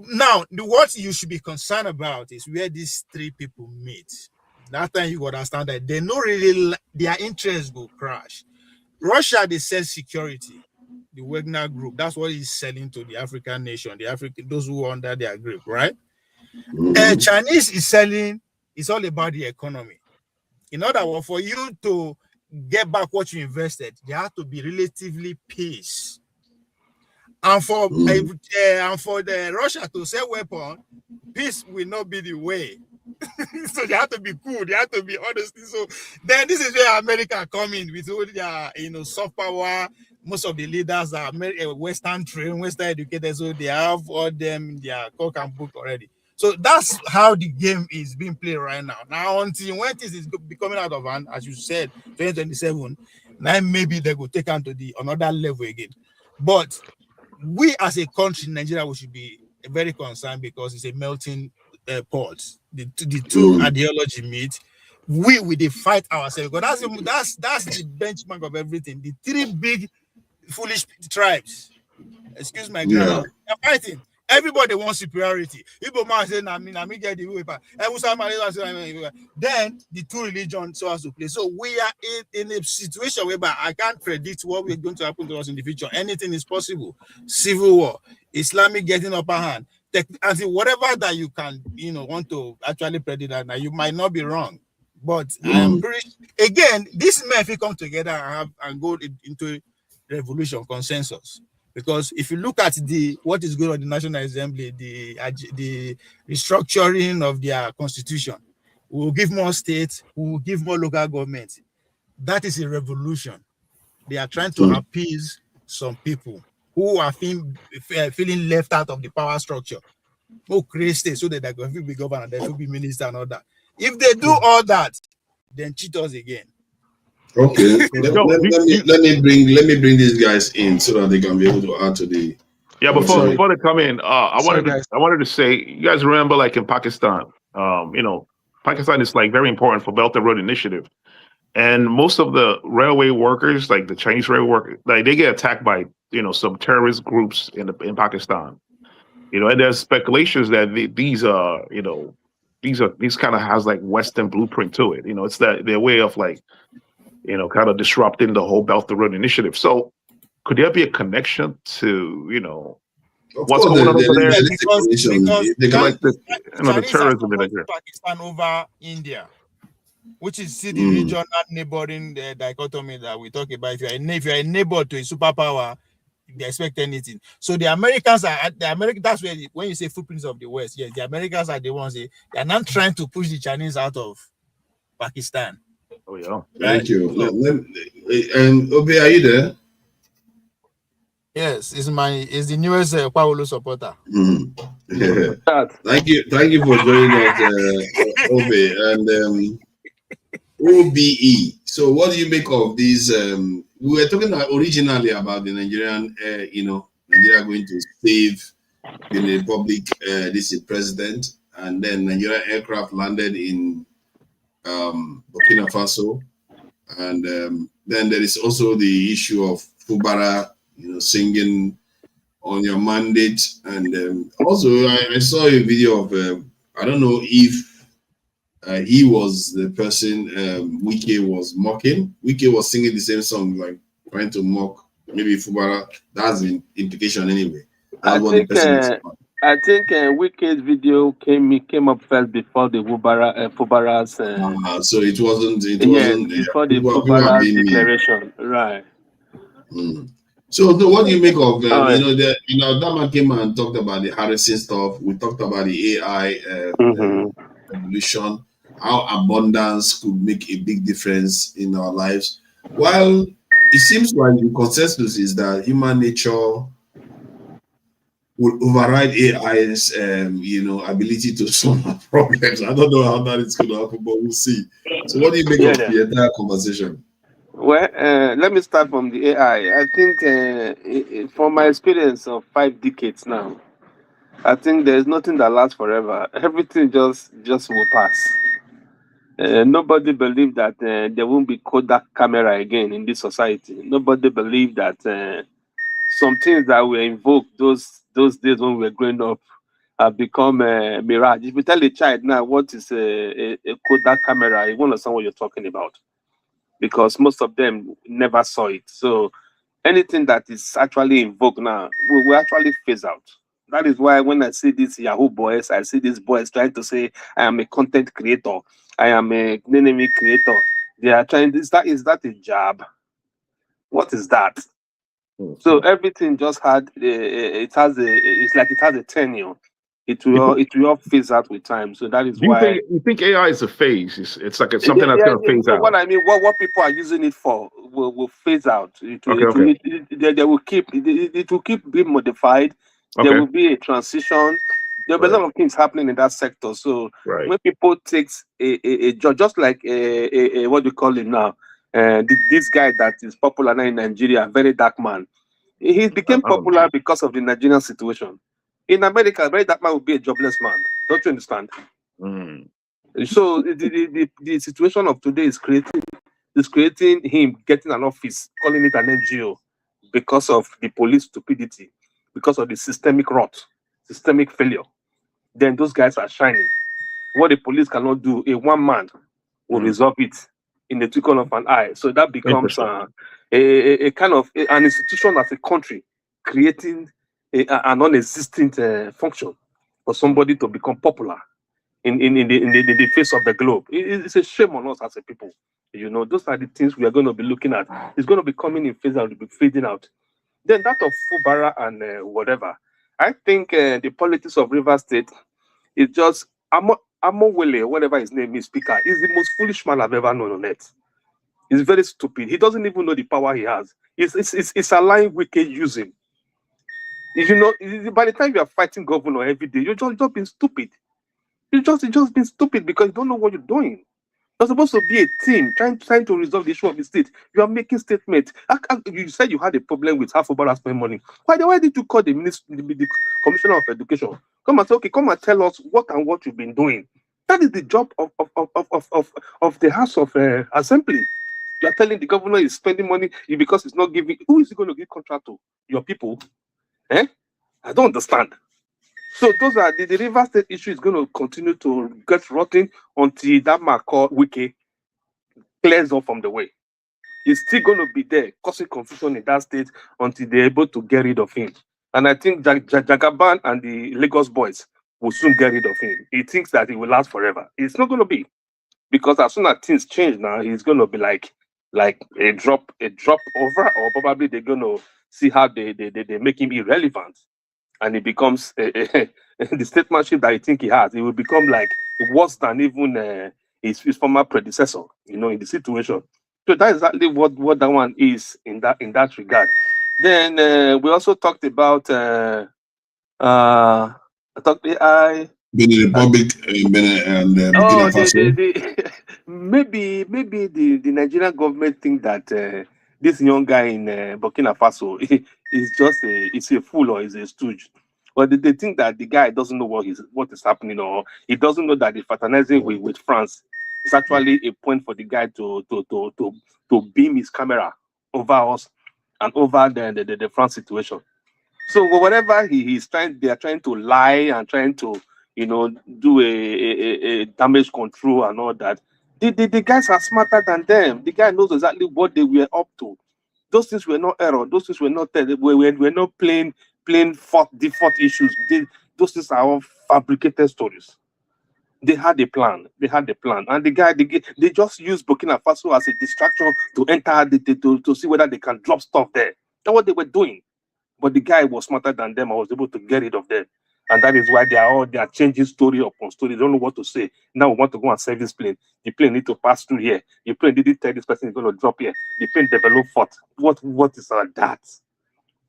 S17: now what you should be concerned about is where these three people meet. That time you understand that they know really their interests will crash. Russia, they sell security. The Wagner group, that's what he's selling to the African nation, those who are under their grip, right? Chinese is selling, it's all about the economy. In other words, for you to get back what you invested, there have to be relatively peace. And for the Russia to sell weapons, peace will not be the way. So they have to be cool, they have to be honesty. So then this is where America come in with all their soft power. Most of the leaders are Western trained, Western educated, so they have all them in their cock and book already. So that's how the game is being played right now. Now until when this is becoming out of hand, as you said, 2027, now maybe they will take on to another level again. But we as a country, Nigeria, we should be very concerned because it's a melting pot. The two ideology meet. We will fight ourselves because that's the benchmark of everything. The three big foolish tribes, excuse my grammar, they're fighting. Everybody wants superiority. People might say, "I get the paper." Then the two religions so as to play. So we are in a situation whereby I can't predict what is going to happen to us in the future. Anything is possible. Civil war, Islamic getting upper hand. And whatever that you can, want to actually predict that now, you might not be wrong. But I'm pretty, again, these men if we come together and go into revolution consensus. Because if you look at what is going on in the National Assembly, the restructuring of their constitution, we will give more states, we will give more local governments. That is a revolution. They are trying to appease some people who are feeling left out of the power structure. Who create states so that they will be governor, they will be minister and all that. If they do all that, then cheat us again.
S2: Okay, let me bring these guys in so that they can be able to add to the.
S13: Yeah, before they come in, I wanted to say, you guys remember, like in Pakistan, Pakistan is like very important for Belt and Road Initiative, and most of the railway workers, like the Chinese railway workers, like they get attacked by some terrorist groups in Pakistan. And there's speculations that these kind of has like Western blueprint to it. It's their way of like. Kind of disrupting the whole Belt and Road Initiative. So, could there be a connection to, what's going on over there?
S17: Because the terrorism in Nigeria. Pakistan over India, which is the regional neighboring dichotomy that we talk about. If you're a neighbor to a superpower, they expect anything. So the Americans that's where when you say footprints of the West, yes, the Americans are the ones they are not trying to push the Chinese out of Pakistan.
S2: Oh yeah, thank you. And Obi, are you there?
S17: Yes, it's the newest Paulo supporter.
S2: Thank you for joining us, Obe and OBE. So, what do you make of these? We were talking originally about the Nigerian, Nigeria going to save the Republic. This is president, and then Nigerian aircraft landed in Burkina Faso, and then there is also the issue of Fubara, singing on your mandate, and also I saw a video of I don't know if he was the person Wike was mocking. Wike was singing the same song, like trying to mock maybe Fubara. That's the implication anyway. That's what the person is.
S20: I think Wike's video came up first before the Fubara's.
S2: So it wasn't.
S20: Before the Fubara's declaration, right?
S2: So what do you make of that man came and talked about the Harrison stuff. We talked about the AI revolution, how abundance could make a big difference in our lives. While it seems like the consensus is that human nature will override AI's ability to solve problems. I don't know how that is going to happen, but we'll see. So what do you make of the entire conversation?
S20: Well, let me start from the AI. I think from my experience of 5 decades now, I think there's nothing that lasts forever. Everything just will pass. Nobody believed that there won't be Kodak camera again in this society. Nobody believed that some things that were invoked those days when we were growing up have become a mirage. If you tell a child now what is a Kodak camera, you won't understand what you're talking about, because most of them never saw it. So anything that is actually invoked now will actually phase out. That is why when I see these Yahoo boys, I see these boys trying to say, I am a content creator, I am a enemy creator. They are trying, is that a job? What is that? So everything just had, it's like it has a tenure. It will all phase out with time. So that is why.
S13: You think AI is a phase? It's like something that's going to phase out.
S20: What I mean, what people are using it for will phase out. They will keep. It will keep being modified. There will be a transition. There will be a lot of things happening in that sector. So when people take a job, just like a what do you call him now? This guy that is popular now in Nigeria, very dark man. He became popular because of the Nigerian situation. In America, very dark man would be a jobless man. Don't you understand? So the situation of today is creating him getting an office, calling it an NGO, because of the police stupidity, because of the systemic rot, systemic failure. Then those guys are shining. What the police cannot do, a one man will resolve it in the twinkle of an eye. So that becomes a kind of an institution as a country, creating a non-existent function for somebody to become popular in the face of the globe. It's a shame on us as a people. Those are the things we are going to be looking at. It's going to be coming in phase and will be fading out. Then that of Fubara and whatever. I think the politics of River State is just Amowele, whatever his name is, speaker, is the most foolish man I've ever known on earth. He's very stupid. He doesn't even know the power he has. It's allowing wicked use him. By the time you are fighting governor every day, you're just being stupid. You're just being stupid because you don't know what you're doing. You're supposed to be a team trying to resolve the issue of the state. You are making statements. You said you had a problem with half about spending money. Why did you call the commissioner of education? Come and say, okay, come and tell us what you've been doing. That is the job of the House of Assembly. You are telling the governor is spending money because he's not giving. Who is he going to give contract to? Your people? I don't understand. So those are the River State issue is going to continue to get rotten until that Marco Wiki clears off from the way. He's still going to be there, causing confusion in that state until they're able to get rid of him. And I think Jagaban and the Lagos boys will soon get rid of him. He thinks that it will last forever. It's not going to be, because as soon as things change now, he's going to be like a drop over, or probably they're going to see how they make him irrelevant. And it becomes the statesmanship that I think he has. It will become like worse than even his former predecessor, in the situation. So that's exactly what that one is in that regard. Then we also talked about I thought AI.
S2: Benin Republic, Benin and Burkina Faso.
S20: Maybe the Nigerian government think that this young guy in Burkina Faso is a fool or is a stooge, but they think that the guy doesn't know what is happening, or he doesn't know that the fraternizing with France is actually a point for the guy to beam his camera over us and over the France situation. So whatever he's trying, they are trying to lie and trying to, do a damage control and all that. The guys are smarter than them. The guy knows exactly what they were up to. Those things were not error. Those things were not we're not plain default issues. Those things are all fabricated stories. They had a plan. And they just used Burkina Faso as a distraction to enter to see whether they can drop stuff there. That's what they were doing. But the guy was smarter than them. I was able to get rid of them. And that is why they are changing story upon story. They don't know what to say. Now we want to go and service plane. The plane need to pass through here. The plane didn't tell this person is going to drop here. The plane developed fault. What is all that?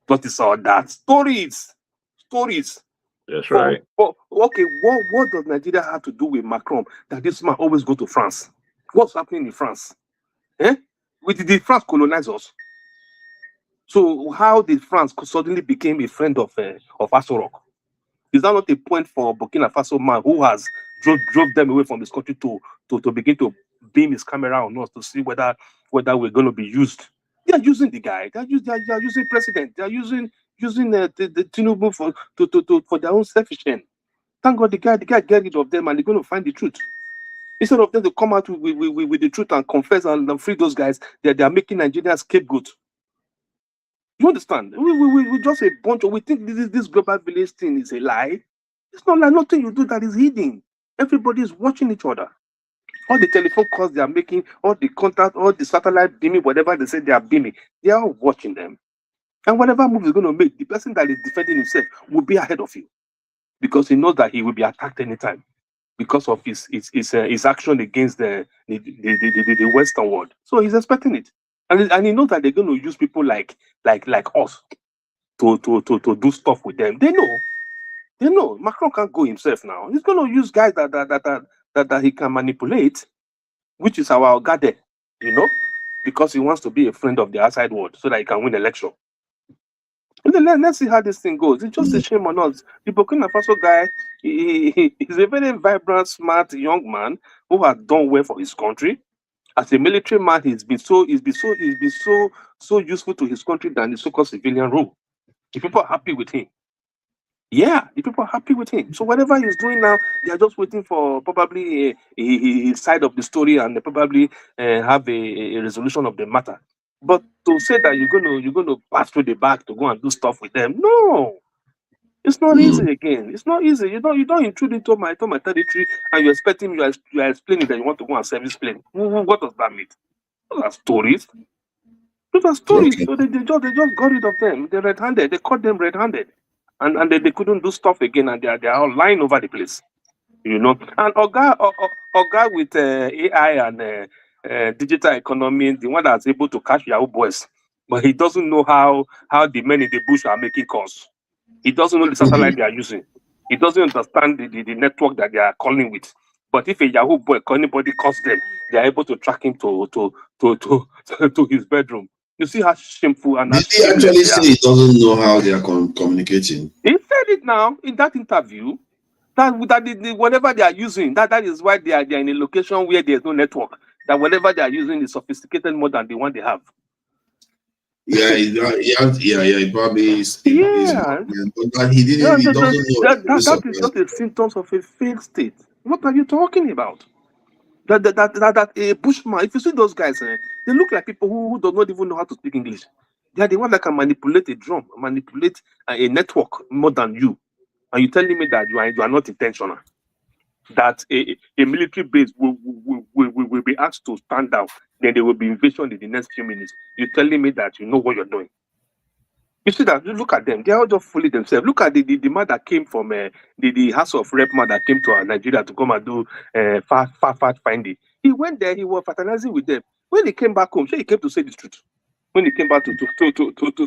S20: What is all that? Stories.
S13: That's right.
S20: But okay, what does Nigeria have to do with Macron that this man always go to France? What's happening in France? Did France colonize us? So how did France suddenly became a friend of Asorok? Is that not a point for Burkina Faso man who has drove them away from his country to begin to beam his camera on us to see whether we're going to be used? They are using the guy. They are using president. They are using the Tinubu for their own selfish end. Thank God the guy get rid of them and they're going to find the truth. Instead of them to come out with the truth and confess and free those guys, they are making Nigeria scapegoat. You understand? We just a bunch of, we think this global village thing is a lie. It's not like nothing you do that is hidden. Everybody is watching each other. All the telephone calls they are making, all the contact, all the satellite beaming, whatever they say they are beaming, they are all watching them. And whatever move is going to make, the person that is defending himself will be ahead of you, because he knows that he will be attacked anytime because of his action against the Western world. So he's expecting it. And he knows that they're going to use people like us to do stuff with them. They know. Macron can't go himself now. He's going to use guys that he can manipulate, which is our Ogade, because he wants to be a friend of the outside world so that he can win election. Let's see how this thing goes. It's just a shame on us. The Burkina Faso guy, he's a very vibrant, smart young man who has done well for his country. As a military man, he's been so useful to his country than the so-called civilian role. The people are happy with him. Yeah, the people are happy with him. So whatever he's doing now, they are just waiting for probably his side of the story and they probably have a resolution of the matter. But to say that you're gonna pass through the back to go and do stuff with them, no. It's not easy again. It's not easy. You don't intrude into my territory and you're expecting you are explaining that you want to go and service plane. What does that mean? Those are stories. Okay. So they just got rid of them. They're red-handed. They caught them red-handed. And they couldn't do stuff again and they are all lying over the place. And Oga with AI and digital economy, the one that's able to catch Yahoo boys, but he doesn't know how the men in the bush are making calls. He doesn't know the satellite they are using. He doesn't understand the network that they are calling with. But if a Yahoo boy, anybody calls them, they are able to track him to his bedroom. You see how shameful and
S2: did he actually say he doesn't know how they are communicating?
S20: He said it now in that interview. That whatever they are using, that is why they are in a location where there is no network. That whatever they are using is sophisticated more than the one they have.
S2: Yeah, he probably is. But he didn't. He doesn't know.
S20: That is just a symptom of a failed state. What are you talking about? That a bushman. If you see those guys, they look like people who do not even know how to speak English. They are the one that can manipulate a drum, manipulate a network more than you. And you're telling me that you are not intentional. That a military base will be asked to stand down, then there will be invasion in the next few minutes. You're telling me that you know what you're doing. You see that? Look at them. They are all just fooling themselves. Look at the man that came from the House of Rep man that came to Nigeria to come and do fact finding. He went there. He was fraternizing with them. When he came back home, he came to say the truth. When he came back to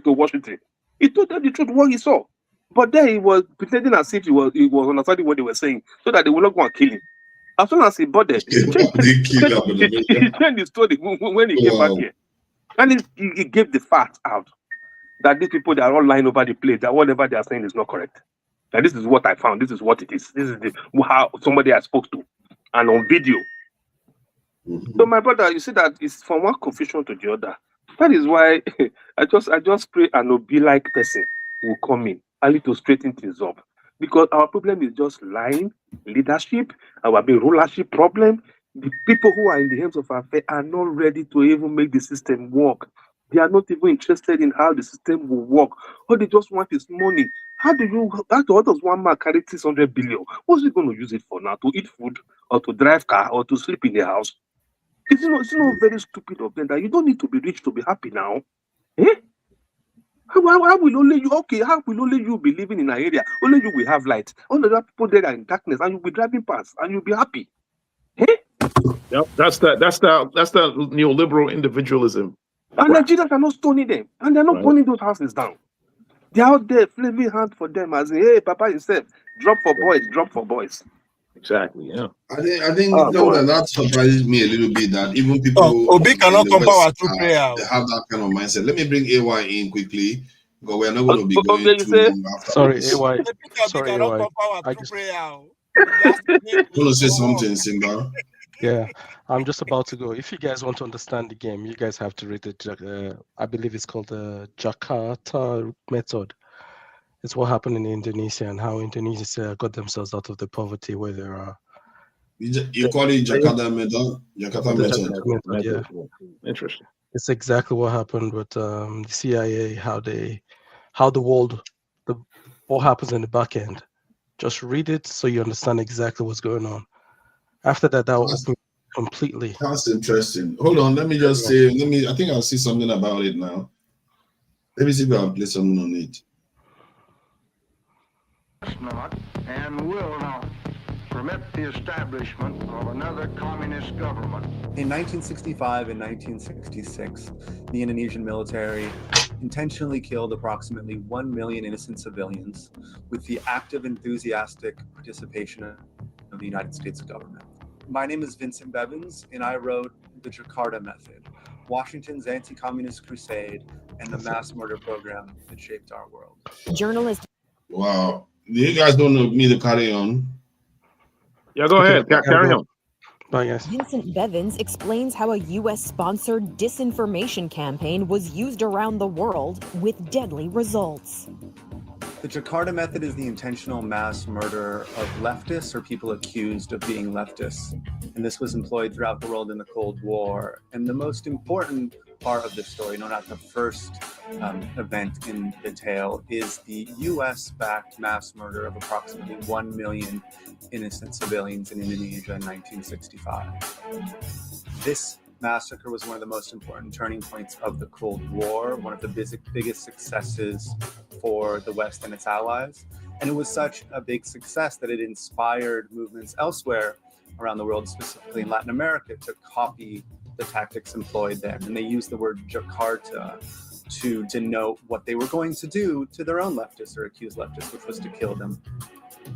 S20: Washington, he told them the truth what he saw. But then he was pretending as if he was understanding what they were saying, so that they would not go and kill him. As soon as he boarded, he changed the story when he came back here. And he gave the facts out that these people, they are all lying over the place, that whatever they are saying is not correct. That this is what I found, this is what it is. This is how somebody I spoke to, and on video. So my brother, you see that it's from one confusion to the other. That is why I just pray an Obi-like person will come in, only to straighten things up. Because our problem is just lying, leadership, our big rulership problem. The people who are in the hands of affairs are not ready to even make the system work. They are not even interested in how the system will work. All they just want is money. What does one man carry 600 billion? What's he going to use it for now? To eat food, or to drive car, or to sleep in the house? It's not very stupid of them that you don't need to be rich to be happy now. Eh? How will only you be living in an area? Only you will have light. All the other people there are in darkness, and you'll be driving past, and you'll be happy. Eh?
S13: Yep, that's the neoliberal individualism.
S20: And Nigerians are not stoning them, and they're not burning those houses down. They're out there flaming hand for them, as in, hey, Papa yourself, drop for boys.
S13: Exactly. Yeah.
S2: I think that surprises me a little bit that even people
S17: Obi cannot come power through prayer.
S2: They have that kind of mindset. Let me bring AY in quickly, because we're not going to be going too long after.
S8: Sorry,
S2: this.
S8: AY. Sorry, AY. I just
S2: want to say something, Simba.
S8: Yeah, I'm just about to go. If you guys want to understand the game, you guys have to read it. I believe it's called the Jakarta method. It's what happened in Indonesia and how Indonesia got themselves out of the poverty where they are.
S2: You call it Jakarta method? Jakarta method.
S8: Yeah. Interesting. It's exactly what happened with the CIA, what happens in the back end. Just read it so you understand exactly what's going on. After that, will open completely.
S2: That's interesting. Hold on, let me just say, I think I'll see something about it now. Let me see if I'll play something on it.
S21: Not and will not permit the establishment of another communist government.
S22: In 1965 and 1966, the Indonesian military intentionally killed approximately 1 million innocent civilians with the active, enthusiastic participation of the United States government. My name is Vincent Bevins, and I wrote The Jakarta Method, Washington's anti-communist crusade, and the mass murder program that shaped our world.
S23: Journalist.
S2: Wow. You guys don't know me to carry on?
S13: Yeah, go ahead. Carry on.
S8: Bye, guys.
S23: Vincent Bevins explains how a U.S.-sponsored disinformation campaign was used around the world with deadly results.
S22: The Jakarta Method is the intentional mass murder of leftists or people accused of being leftists. And this was employed throughout the world in the Cold War. And the most important part of the story, no, not the first event in the tale, is the US-backed mass murder of approximately 1 million innocent civilians in Indonesia in 1965. This massacre was one of the most important turning points of the Cold War, one of the biggest successes for the West and its allies. And it was such a big success that it inspired movements elsewhere around the world, specifically in Latin America, to copy the tactics employed there. And they used the word Jakarta to denote what they were going to do to their own leftists or accused leftists, which was to kill them.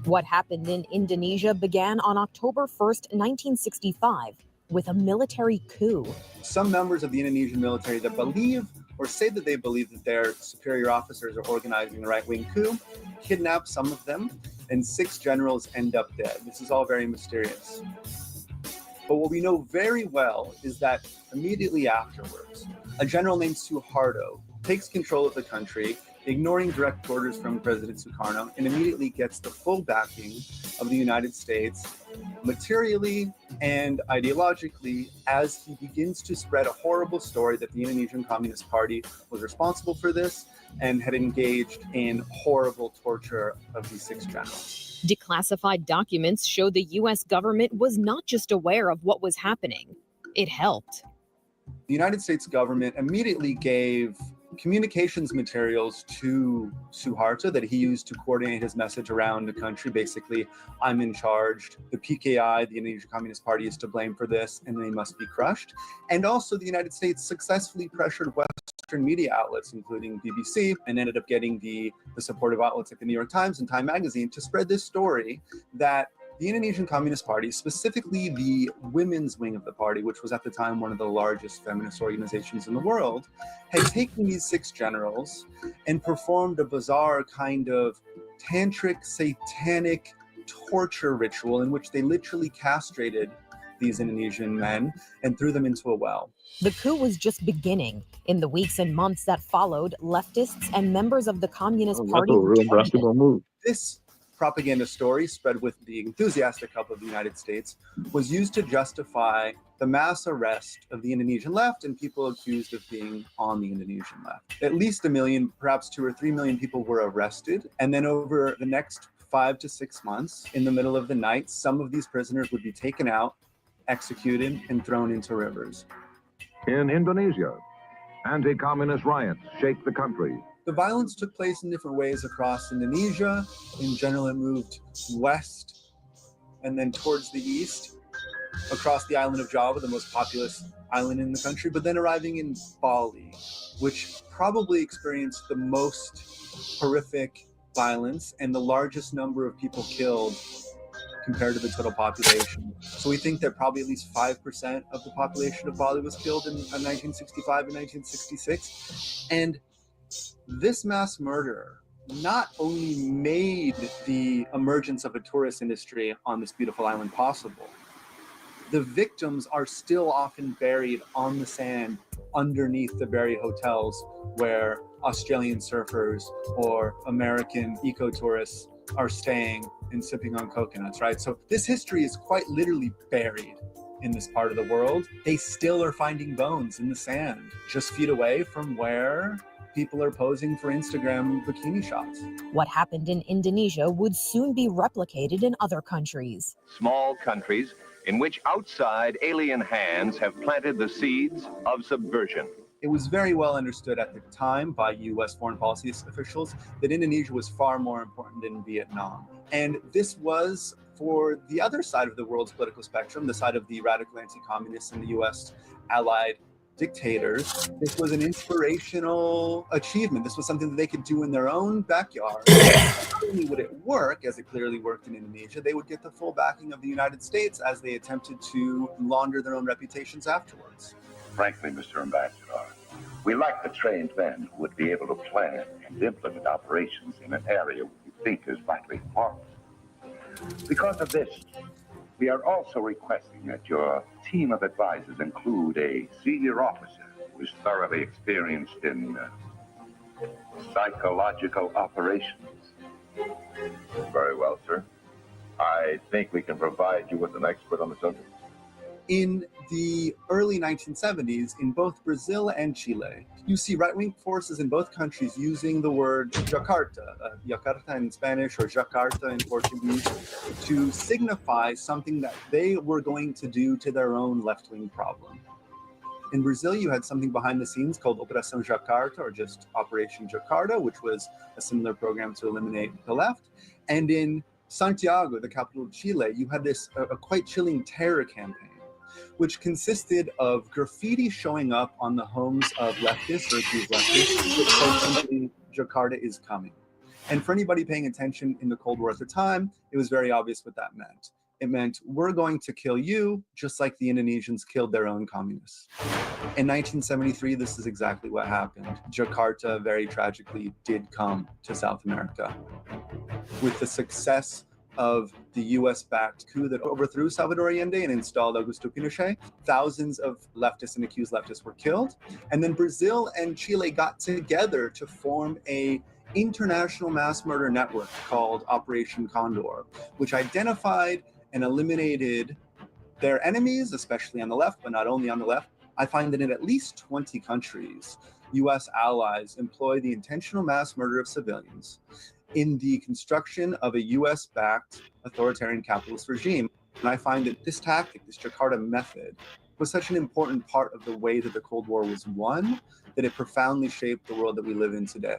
S23: What happened in Indonesia began on October 1st, 1965, with a military coup.
S22: Some members of the Indonesian military that believe or say that they believe that their superior officers are organizing the right-wing coup kidnap some of them, and 6 generals end up dead. This is all very mysterious. But what we know very well is that immediately afterwards, a general named Suharto takes control of the country, ignoring direct orders from President Sukarno, and immediately gets the full backing of the United States, materially and ideologically, as he begins to spread a horrible story that the Indonesian Communist Party was responsible for this and had engaged in horrible torture of these 6 generals.
S23: Declassified documents show the U.S. government was not just aware of what was happening, it helped.
S22: The United States government immediately gave communications materials to Suharto that he used to coordinate his message around the country. Basically, I'm in charge. The PKI, the Indonesian Communist Party, is to blame for this, and they must be crushed. And also, the United States successfully pressured Western Western media outlets, including BBC, and ended up getting the supportive outlets like the New York Times and Time Magazine to spread this story that the Indonesian Communist Party, specifically the women's wing of the party, which was at the time one of the largest feminist organizations in the world, had taken these 6 generals and performed a bizarre kind of tantric, satanic torture ritual in which they literally castrated these Indonesian men and threw them into a well.
S23: The coup was just beginning. In the weeks and months that followed, leftists and members of the Communist Party.
S22: This propaganda story, spread with the enthusiastic help of the United States, was used to justify the mass arrest of the Indonesian left and people accused of being on the Indonesian left. At least 1 million, perhaps 2 or 3 million people were arrested. And then over the next 5 to 6 months, in the middle of the night, some of these prisoners would be taken out, executed, and thrown into rivers.
S1: In Indonesia, anti-communist riots shake the country.
S22: The violence took place in different ways across Indonesia. In general, it moved west and then towards the east, across the island of Java, the most populous island in the country, but then arriving in Bali, which probably experienced the most horrific violence and the largest number of people killed compared to the total population. So we think that probably at least 5% of the population of Bali was killed in 1965 and 1966. And this mass murder not only made the emergence of a tourist industry on this beautiful island possible, the victims are still often buried on the sand underneath the very hotels where Australian surfers or American eco-tourists are staying and sipping on coconuts, right? So this history is quite literally buried in this part of the world. They still are finding bones in the sand, just feet away from where people are posing for Instagram bikini shots.
S23: What happened in Indonesia would soon be replicated in other countries.
S1: Small countries in which outside alien hands have planted the seeds of subversion.
S22: It was very well understood at the time by US foreign policy officials that Indonesia was far more important than Vietnam. And this was, for the other side of the world's political spectrum, the side of the radical anti-communists and the US allied dictators, this was an inspirational achievement. This was something that they could do in their own backyard. Not only would it work, as it clearly worked in Indonesia, they would get the full backing of the United States as they attempted to launder their own reputations afterwards.
S1: Frankly, Mr. Ambassador, we lack the trained men who would be able to plan and implement operations in an area we think is vitally important. Because of this, we are also requesting that your team of advisors include a senior officer who is thoroughly experienced in psychological operations.
S3: Very well, sir. I think we can provide you with an expert on the subject.
S22: In the early 1970s, in both Brazil and Chile, you see right-wing forces in both countries using the word Jakarta, Jakarta in Spanish or Jakarta in Portuguese, to signify something that they were going to do to their own left-wing problem. In Brazil, you had something behind the scenes called Operação Jakarta, or just Operation Jakarta, which was a similar program to eliminate the left. And in Santiago, the capital of Chile, you had this a quite chilling terror campaign, which consisted of graffiti showing up on the homes of leftists or accused leftists, which said simply, Jakarta is coming. And for anybody paying attention in the Cold War at the time, it was very obvious what that meant. It meant, we're going to kill you, just like the Indonesians killed their own communists. In 1973, this is exactly what happened. Jakarta, very tragically, did come to South America. With the success of the US-backed coup that overthrew Salvador Allende and installed Augusto Pinochet, thousands of leftists and accused leftists were killed. And then Brazil and Chile got together to form an international mass murder network called Operation Condor, which identified and eliminated their enemies, especially on the left, but not only on the left. I find that in at least 20 countries, US allies employ the intentional mass murder of civilians in the construction of a US-backed authoritarian capitalist regime. And I find that this tactic, this Jakarta method, was such an important part of the way that the Cold War was won, that it profoundly shaped the world that we live in today.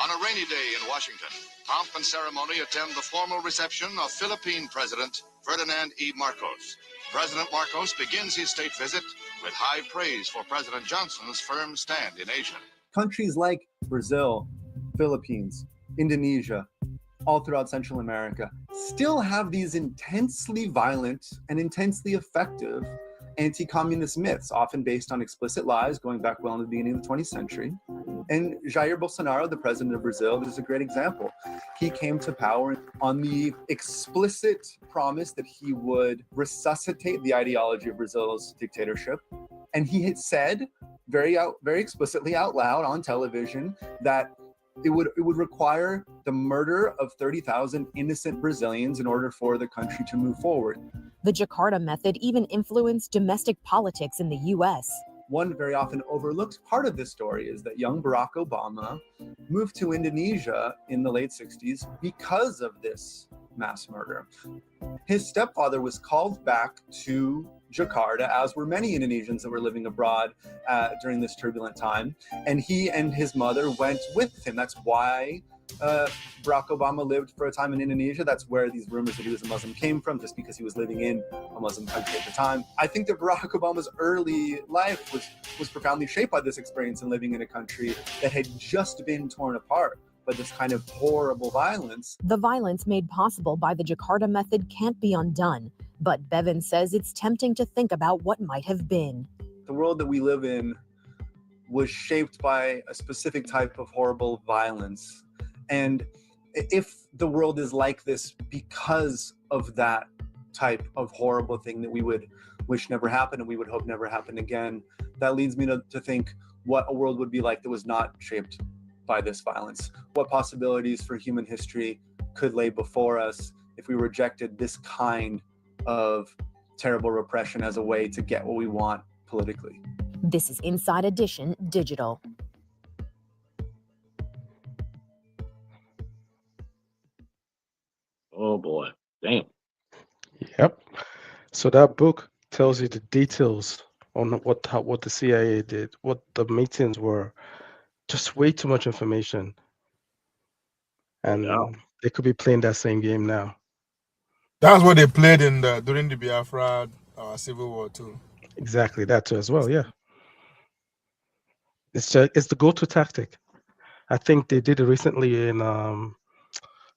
S4: On a rainy day in Washington, pomp and ceremony attend the formal reception of Philippine President Ferdinand E. Marcos. President Marcos begins his state visit with high praise for President Johnson's firm stand in Asia.
S22: Countries like Brazil, Philippines, Indonesia, all throughout Central America, still have these intensely violent and intensely effective anti-communist myths, often based on explicit lies going back well into the beginning of the 20th century. And Jair Bolsonaro, the president of Brazil, is a great example. He came to power on the explicit promise that he would resuscitate the ideology of Brazil's dictatorship. And he had said very explicitly out loud on television that it would require the murder of 30,000 innocent Brazilians in order for the country to move forward.
S23: The Jakarta method even influenced domestic politics in the U.S.
S22: One very often overlooked part of this story is that young Barack Obama moved to Indonesia in the late 60s because of this mass murder. His stepfather was called back to Jakarta, as were many Indonesians that were living abroad during this turbulent time. And he and his mother went with him. That's why Barack Obama lived for a time in Indonesia. That's where these rumors that he was a Muslim came from, just because he was living in a Muslim country at the time. I think that Barack Obama's early life was profoundly shaped by this experience in living in a country that had just been torn apart by this kind of horrible violence.
S23: The violence made possible by the Jakarta method can't be undone, but Bevan says it's tempting to think about what might have been.
S22: The world that we live in was shaped by a specific type of horrible violence. And if the world is like this because of that type of horrible thing that we would wish never happened and we would hope never happened again, that leads me to think what a world would be like that was not shaped by this violence. What possibilities for human history could lay before us if we rejected this kind of terrible repression as a way to get what we want politically.
S23: This is Inside Edition Digital.
S13: Oh boy, damn.
S8: Yep. So that book tells you the details on what the CIA did, what the meetings were. Just way too much information. And they could be playing that same game now.
S17: That's what they played during the Biafra Civil War too.
S8: Exactly, that too as well, yeah. It's the go-to tactic. I think they did it recently in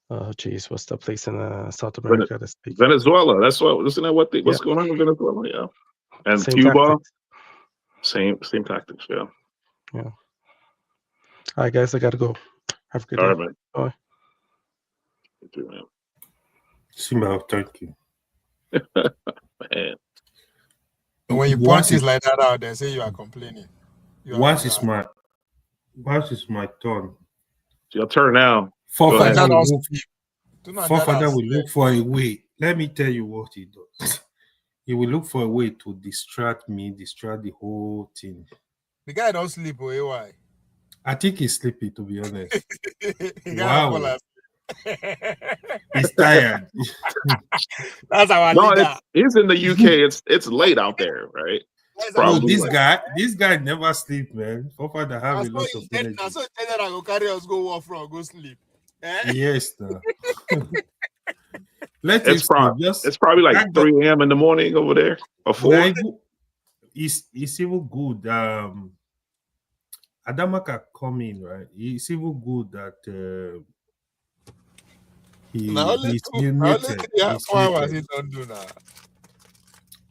S8: what's the place in South America?
S13: Venezuela. That's what. Isn't that what's going on in Venezuela? Yeah, and
S8: Same
S13: Cuba.
S8: tactics.
S13: Same tactics. Yeah.
S8: Yeah. All right, guys, I gotta go. Have a good day.
S13: All right, man.
S8: Bye.
S13: You too, man.
S5: Simba, thank you.
S13: Man.
S17: And when you point things like that out, they say you are complaining.
S5: Once it's my turn.
S13: It's your turn now.
S5: Forefather will look for a way. Let me tell you what he does. He will look for a way to distract me, distract the whole thing.
S17: The guy don't sleep, why?
S5: I think he's sleepy, to be honest.
S17: Wow.
S5: He's tired.
S17: That's how I
S13: he's in the UK. It's late out there, right?
S5: No, this guy never sleep, man. Forefather have a lot of energy.
S17: So I go carry us go walk from go sleep.
S5: Yes, no.
S13: It's probably like 3 a.m. in the morning over there or 4.
S5: It's even good. Adamaka come in, right? It's even good that he's muted.
S17: Why was he don't do that?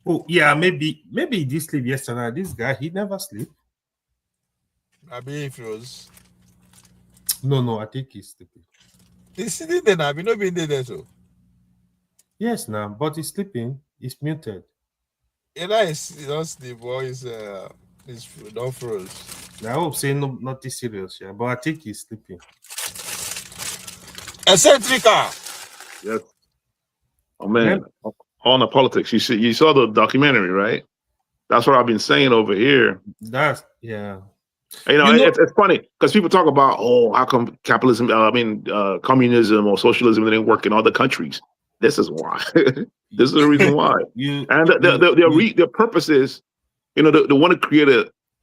S5: Oh yeah, maybe he did sleep yesterday. This guy, he never sleep.
S17: I mean, froze.
S5: No, I think he's sleeping.
S17: He's sitting there now. I've not been there so.
S5: Yes, now, but he's sleeping. He's muted.
S17: Yeah, he don't sleep. Boy, he's don't froze.
S5: I hope say not this serious, yeah, but I think he's sleeping.
S17: Eccentrica.
S13: Yes. Oh man, on the politics. You saw the documentary, right? That's what I've been saying over here.
S5: That's yeah.
S13: It's funny because people talk about how come capitalism, communism or socialism didn't work in other countries. This is why. This is the reason why. Their purpose is, they want to create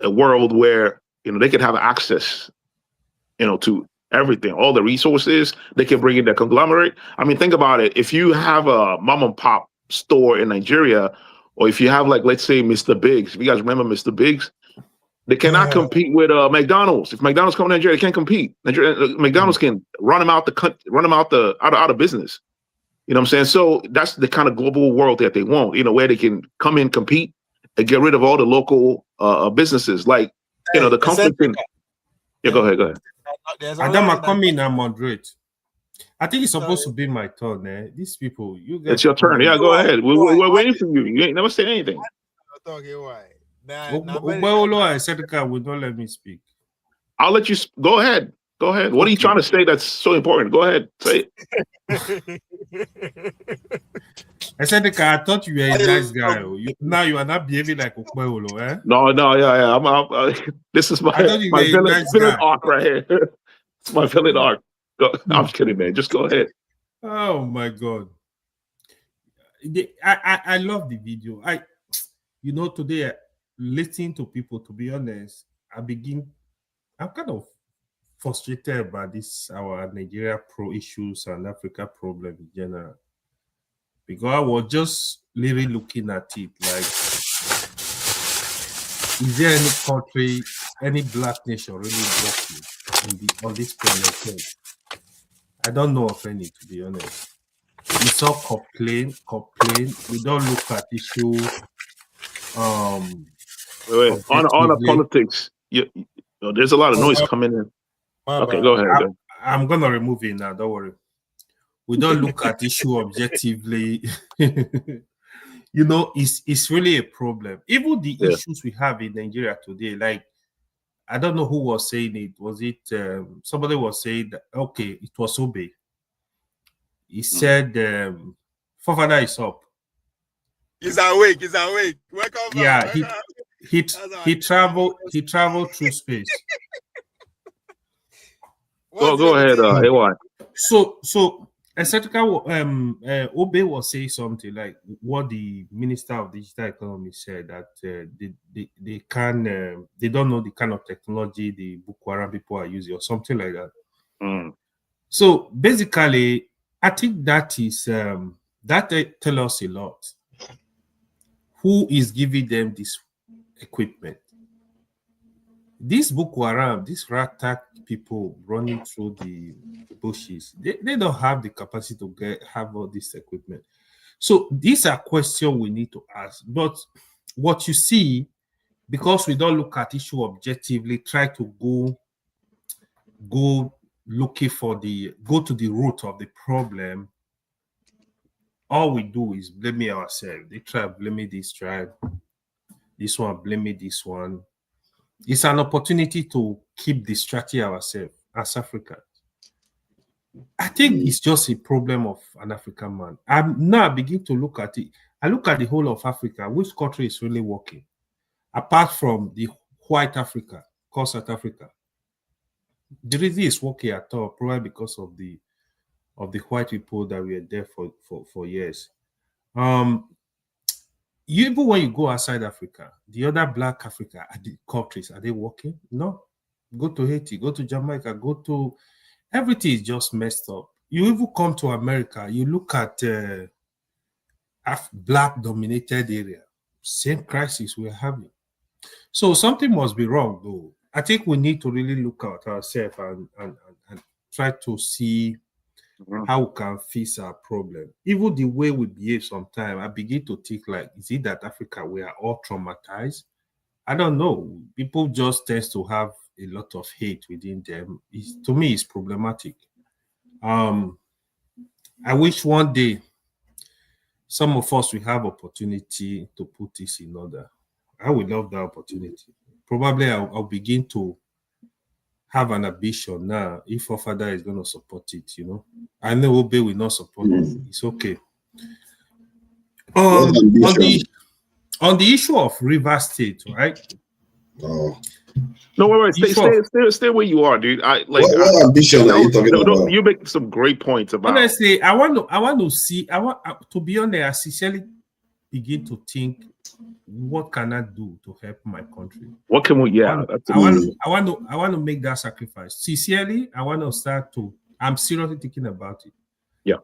S13: a world where they can have access, to everything, all the resources. They can bring in their conglomerate. I mean, think about it. If you have a mom and pop store in Nigeria or if you have like, let's say, Mr. Biggs. If you guys remember Mr. Biggs, they cannot compete with McDonald's. If McDonald's come to Nigeria, they can't compete. McDonald's can run them out out of business. You know what I'm saying? So that's the kind of global world that they want. You know, where they can come in, compete, and get rid of all the local businesses. Like, you know, the company. Yeah, go ahead.
S5: Adam, come in and moderate. I think it's supposed to be my turn. Eh? These people, you guys.
S13: It's your turn. Yeah, go ahead. We're waiting for you. You ain't never said anything.
S5: Ubeolo and Sedeka will not let me speak.
S13: I'll let you go ahead. Go ahead. What are you trying to say that's so important? Go ahead. Say it.
S5: Sedeka, I thought you were a nice guy. Now you are not behaving like Ubeolo, eh?
S13: No, yeah. This is my villain arc right here. It's my villain arc. I'm just kidding, man. Just go ahead.
S5: Oh my God. I love the video. Today listening to people, to be honest, I'm kind of frustrated by our Nigeria pro issues and Africa problem in general. Because I was just really looking at it like, is there any country, any black nation really working on this planet? I don't know of any, to be honest. It's all complain. We don't look at issue.
S13: Wait. On the politics, there's a lot of noise coming in. Okay, go ahead.
S5: I'm gonna remove it now. Don't worry. We don't look at issue objectively. It's really a problem. Even the issues we have in Nigeria today, like, I don't know who was saying it. Was it somebody was saying that, okay, it was Obe. He said, Fofana is up.
S17: He's awake. Welcome.
S5: Yeah, he traveled through space.
S13: Go ahead, AY.
S5: So Obe was saying something like what the Minister of Digital Economy said, that they don't know the kind of technology the Boko Haram people are using or something like that. So basically, I think that is that tell us a lot. Who is giving them this equipment? These Boko Haram, these rat people running through the bushes, they don't have the capacity to have all this equipment. So these are questions we need to ask. But what you see, because we don't look at issue objectively, try to go looking for go to the root of the problem, all we do is blame ourselves. They try to blame this tribe, this one, blame this one. It's an opportunity to keep distracting ourselves as Africans. I think it's just a problem of an African man. I'm now begin to look at it. I look at the whole of Africa. Which country is really working? Apart from the white Africa, called South Africa. The reason it's working at all, probably because of the white people that were there for years. Even when you go outside Africa, the other black Africa, the countries, are they working? No. Go to Haiti, go to Jamaica, everything is just messed up. You even come to America, you look at black dominated area, same crisis we're having. So something must be wrong, though. I think we need to really look at ourselves and try to see how we can fix our problem. Even the way we behave sometimes, I begin to think like, is it that Africa, we are all traumatized? I don't know. People just tend to have a lot of hate within them. To me, it's problematic. I wish one day some of us will have opportunity to put this in order. I would love that opportunity. Probably I'll begin to have an ambition now if our father is going to support it, I know Obe will not support it. It's okay. On the issue of River State, right?
S2: Oh.
S13: No, wait. Stay where you are, dude.
S2: What ambition are you talking about?
S13: You make some great points about.
S5: Honestly, I want to see. To be honest, I sincerely begin to think, what can I do to help my country?
S13: What can we? Yeah,
S5: I want to make that sacrifice. Sincerely, I want to start to. I'm seriously thinking about it.
S13: Yeah.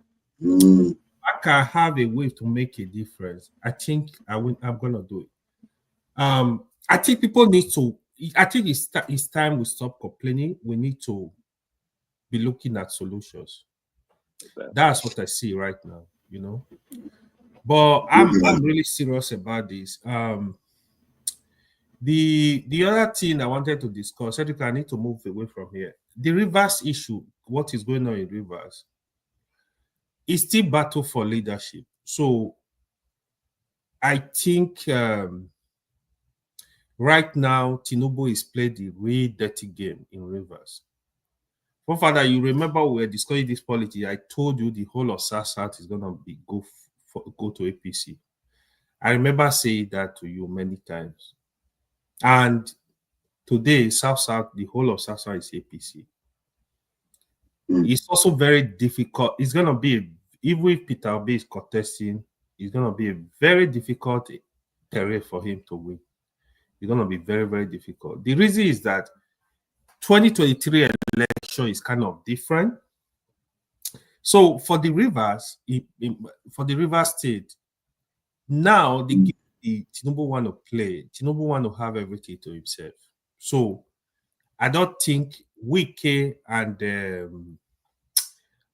S5: I can have a way to make a difference, I think I'm gonna do it. I think people need to. I think it's time we stop complaining. We need to be looking at solutions. That's what I see right now, you know. But I'm really serious about this. The other thing I wanted to discuss, Cedric, I need to move away from here. The Rivers issue, what is going on in Rivers, is still battle for leadership. So I think right now, Tinubu is playing the real dirty game in Rivers. Father, you remember we were discussing this policy. I told you the whole of South is going to be go to APC. I remember saying that to you many times. And today, South, the whole of South is APC. It's also very difficult. It's going to be, even if Peter Obi is contesting, it's going to be a very difficult terrain for him to win. It's going to be very, very difficult. The reason is that 2023 election is kind of different. So for the Rivers, for the Rivers State, now the Tinubu want to play. Tinubu want to have everything to himself. So I don't think Wike and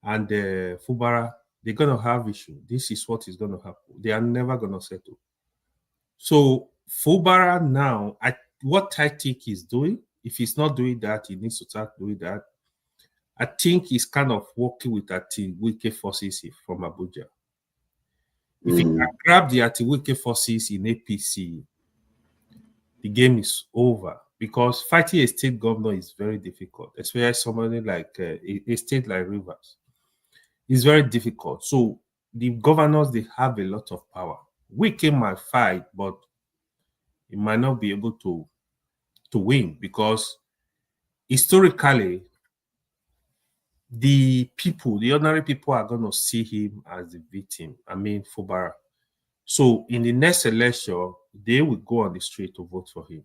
S5: Fubara, they're gonna have issue. This is what is gonna happen. They are never gonna settle. So Fubara now, what I think he's doing, if he's not doing that, he needs to start doing that. I think he's kind of working with Wike forces from Abuja. If he can grab the Wike forces in APC, the game is over, because fighting a state governor is very difficult, especially somebody like a state like Rivers. It's very difficult. So the governors, they have a lot of power. Wike might fight, but he might not be able to win, because historically, the ordinary people are going to see him as the victim. I mean, Fubara. So in the next election, they will go on the street to vote for him.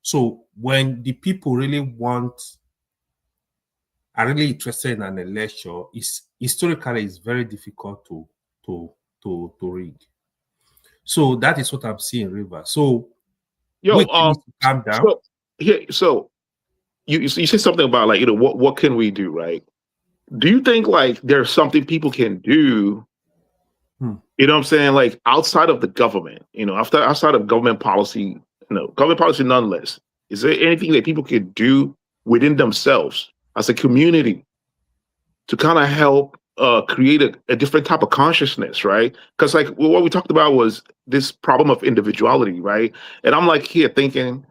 S5: So when the people really are really interested in an election, historically it's very difficult to rig. So that is what I'm seeing in Rivers. So calm down.
S13: So you said something about, like, what can we do, right? Do you think, like, there's something people can do, you know what I'm saying, like, outside of the government, outside of government policy, government policy nonetheless, is there anything that people can do within themselves as a community to kind of help create a different type of consciousness, right? Because, like, what we talked about was this problem of individuality, right? And I'm like here thinking,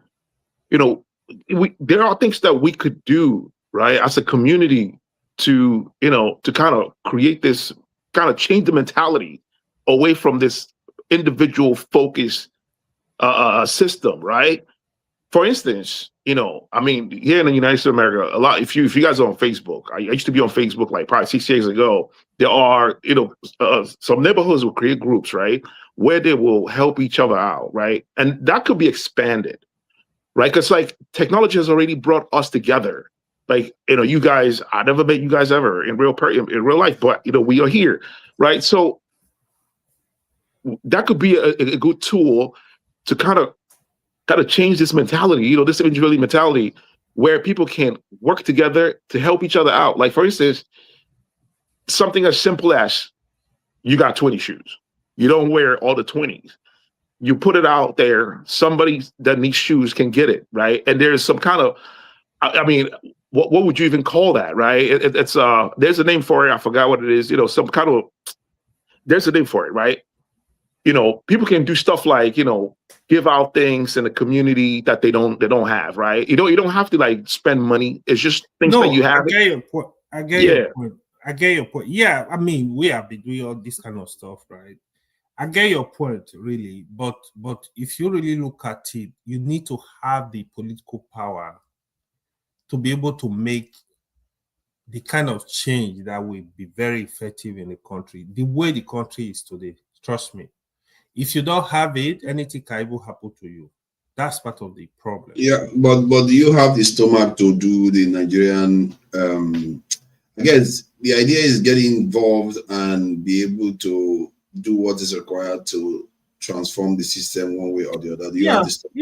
S13: there are things that we could do, right, as a community to kind of create this, kind of change the mentality away from this individual focus system, right? For instance, I mean, here in the United States of America, a lot, if you guys are on Facebook, I used to be on Facebook like probably 6 years ago, there are, some neighborhoods will create groups, right, where they will help each other out, right? And that could be expanded, right? Because, like, technology has already brought us together. Like, you guys, I never met you guys ever in real life, but we are here, right? So that could be a good tool to kind of change this mentality, this individuality mentality, where people can work together to help each other out. Like, for instance, something as simple as, you got 20 shoes, you don't wear all the 20s. You put it out there, somebody that needs shoes can get it, right? And there's some kind of, I mean, what would you even call that, right? It's there's a name for it. I forgot what it is. Some kind of, there's a name for it, right? People can do stuff like, give out things in the community that they don't have, right? You don't have to, like, spend money. It's just things that you have.
S5: I get your point. I get your point. Yeah, I mean, we have been doing all this kind of stuff, right? I get your point, really, but if you really look at it, you need to have the political power to be able to make the kind of change that will be very effective in the country, the way the country is today. Trust me. If you don't have it, anything can even happen to you. That's part of the problem.
S2: Yeah, but do you have the stomach to do the Nigerian? I guess the idea is getting involved and be able to do what is required to transform the system one way or the other. Do you understand?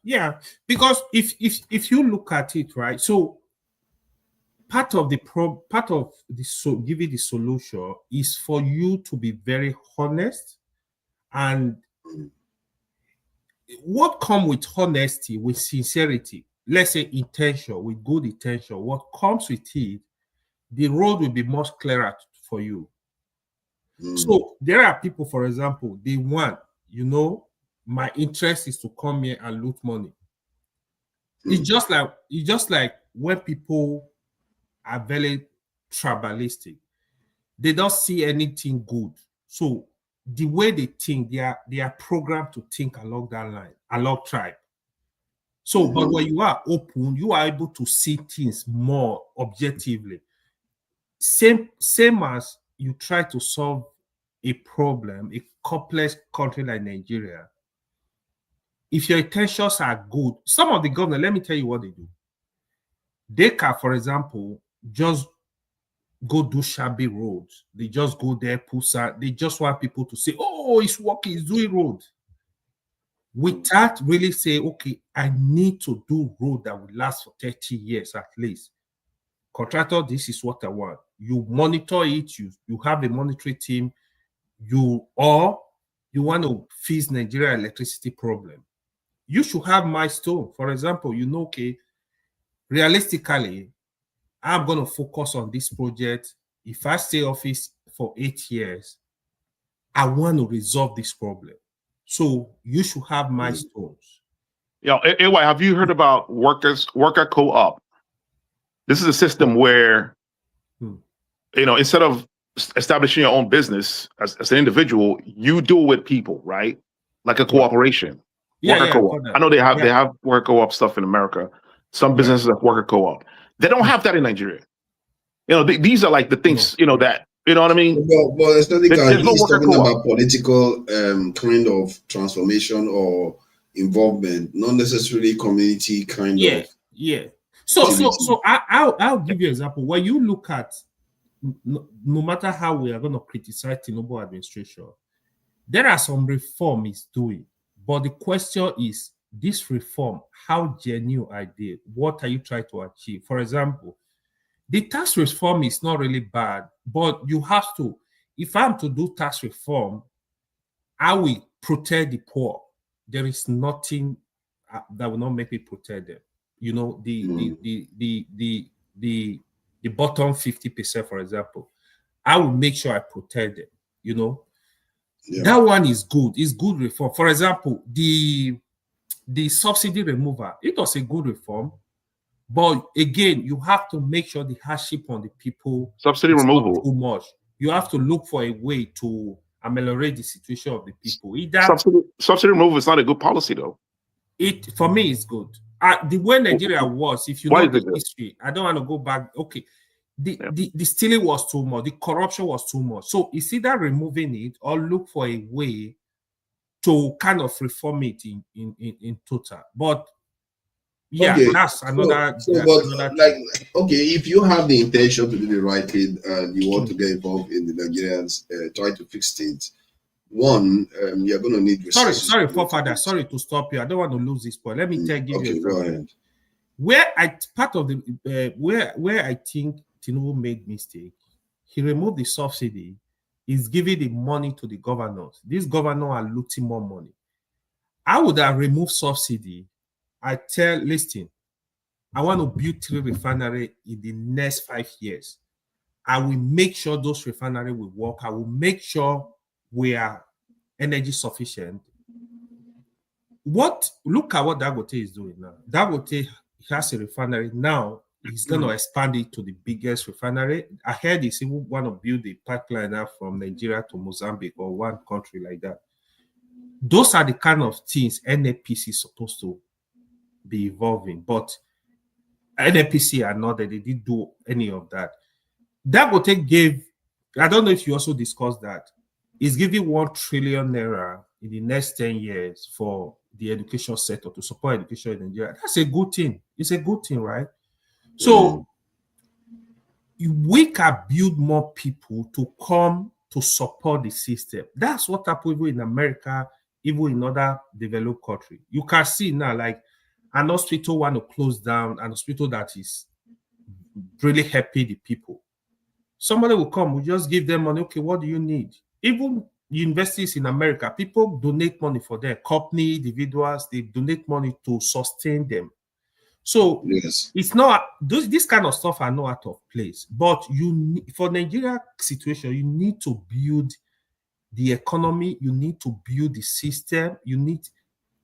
S5: Yeah. Because if you look at it, right, so part of giving the solution is for you to be very honest, and what comes with honesty, with sincerity, let's say intention, with good intention, what comes with it, the road will be much clearer for you. So there are people, for example, they want, my interest is to come here and loot money. It's just like when people are very tribalistic, they don't see anything good. So the way they think, they are programmed to think along that line, along tribe. So, but when you are open, you are able to see things more objectively. Same as you try to solve a problem, a complex country like Nigeria. If your intentions are good, some of the government, let me tell you what they do. They can, for example, just go do shabby roads. They just go there, they just want people to say, oh, it's working, it's doing road. Without really say, okay, I need to do road that will last for 30 years at least. Contractor, this is what I want. You monitor it, you have a monitoring team, you want to fix Nigeria electricity problem. You should have milestone. For example, okay, realistically, I'm going to focus on this project. If I stay office for 8 years, I want to resolve this problem. So you should have milestones.
S13: AY, have you heard about worker co-op? This is a system where, instead of establishing your own business as an individual, you do it with people, right? Like a cooperation. Worker co-op. I know they have worker co-op stuff in America. Some businesses have worker co-op. They don't have that in Nigeria. These are like the things, that, you know what I mean?
S2: Well, it's not he's talking about political kind of transformation or involvement, not necessarily community kind of.
S5: Yeah. So I'll give you an example. When you look at, no matter how we are going to criticize Tinubu administration, there are some reform he's doing. But the question is, this reform, how genuine are they? What are you trying to achieve? For example, the tax reform is not really bad, but you have to, if I'm to do tax reform, I will protect the poor. There is nothing that will not make me protect them. The bottom 50%, for example, I will make sure I protect them. That one is good. It's good reform. For example, the subsidy removal, it was a good reform. But again, you have to make sure the hardship on the people
S13: subsidy removal
S5: not too much. You have to look for a way to ameliorate the situation of the people.
S13: Subsidy removal is not a good policy, though.
S5: For me, it's good. The way Nigeria was, if you know the history, I don't want to go back. Okay, the stealing was too much, the corruption was too much. So it's either removing it or look for a way to kind of reform it in total. But that's another.
S2: If you have the intention to do the right thing and you want to get involved in the Nigerians trying to fix things, one, you're going to need resources.
S5: Sorry, forefather. Sorry to give you. I don't want to lose this point. Let me give you.
S2: Okay, go ahead.
S5: Where I think Tinubu made mistake, he removed the subsidy. He's giving the money to the governors. These governors are looting more money. I would have removed subsidy. Listen, I want to build 3 refineries in the next 5 years. I will make sure those refineries will work. I will make sure we are energy sufficient. Look at what Dangote is doing now. Dangote has a refinery now. He's going to expand it to the biggest refinery. I heard he's even want to build a pipeline now from Nigeria to Mozambique or one country like that. Those are the kind of things NAPC is supposed to be evolving, but NAPC are not that they didn't do any of that. Dangote gave, I don't know if you also discussed that, is giving 1 trillion naira in the next 10 years for the education sector to support education in Nigeria. That's a good thing. It's a good thing, right? So we can build more people to come to support the system. That's what happened even in America, even in other developed countries. You can see now, like an hospital want to close down, an hospital that is really helping the people. Somebody will come, we just give them money. Okay, what do you need? Even universities in America, people donate money for them. Company, individuals, they donate money to sustain them. So
S2: yes,
S5: it's not this kind of stuff are not out of place. But for Nigeria situation, you need to build the economy. You need to build the system.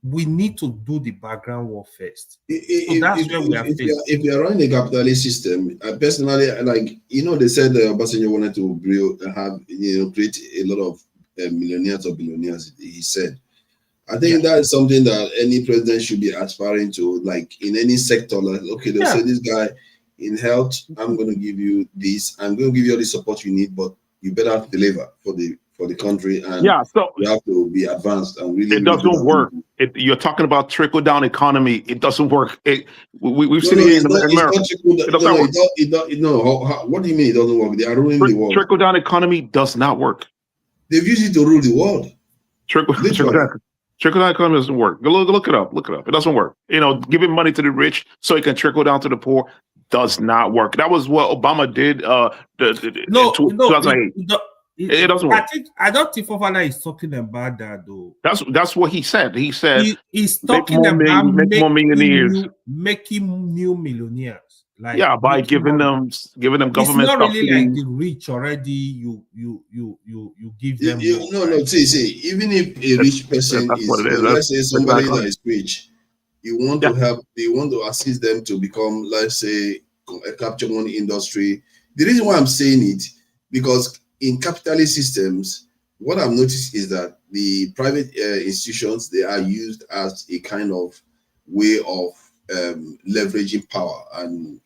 S5: We need to do the background work first. So that's where we are faced.
S2: If you are running a capitalist system, personally, like they said Obasanjo wanted to create a lot of millionaires or billionaires. He said, I think that is something that any president should be aspiring to, like in any sector. Like, okay, they'll say this guy in health, I'm going to give you this, I'm going to give you all the support you need, but you better deliver for the country, and
S13: so
S2: you have to be advanced and really.
S13: It doesn't work. You're talking about trickle down economy. It doesn't work. We've seen it in America. It doesn't work.
S2: What do you mean it doesn't work? They are ruining the world.
S13: Trickle down economy does not work.
S2: They've used it to rule the world.
S13: Trickle down economy doesn't work. Look it up. Look it up. It doesn't work. Giving money to the rich so it can trickle down to the poor does not work. That was what Obama did. 2008. It doesn't work.
S5: I don't think Fofana is talking about that though.
S13: That's what he said. He said
S5: he's talking about making new millionaires. Like
S13: by giving them government.
S5: It's not really like the rich already. You give them.
S2: See, even if a rich person let's say somebody that is rich, you want to help. You want to assist them to become, let's say, capture one industry. The reason why I'm saying it, because in capitalist systems, what I've noticed is that the private institutions, they are used as a kind of way of leveraging power and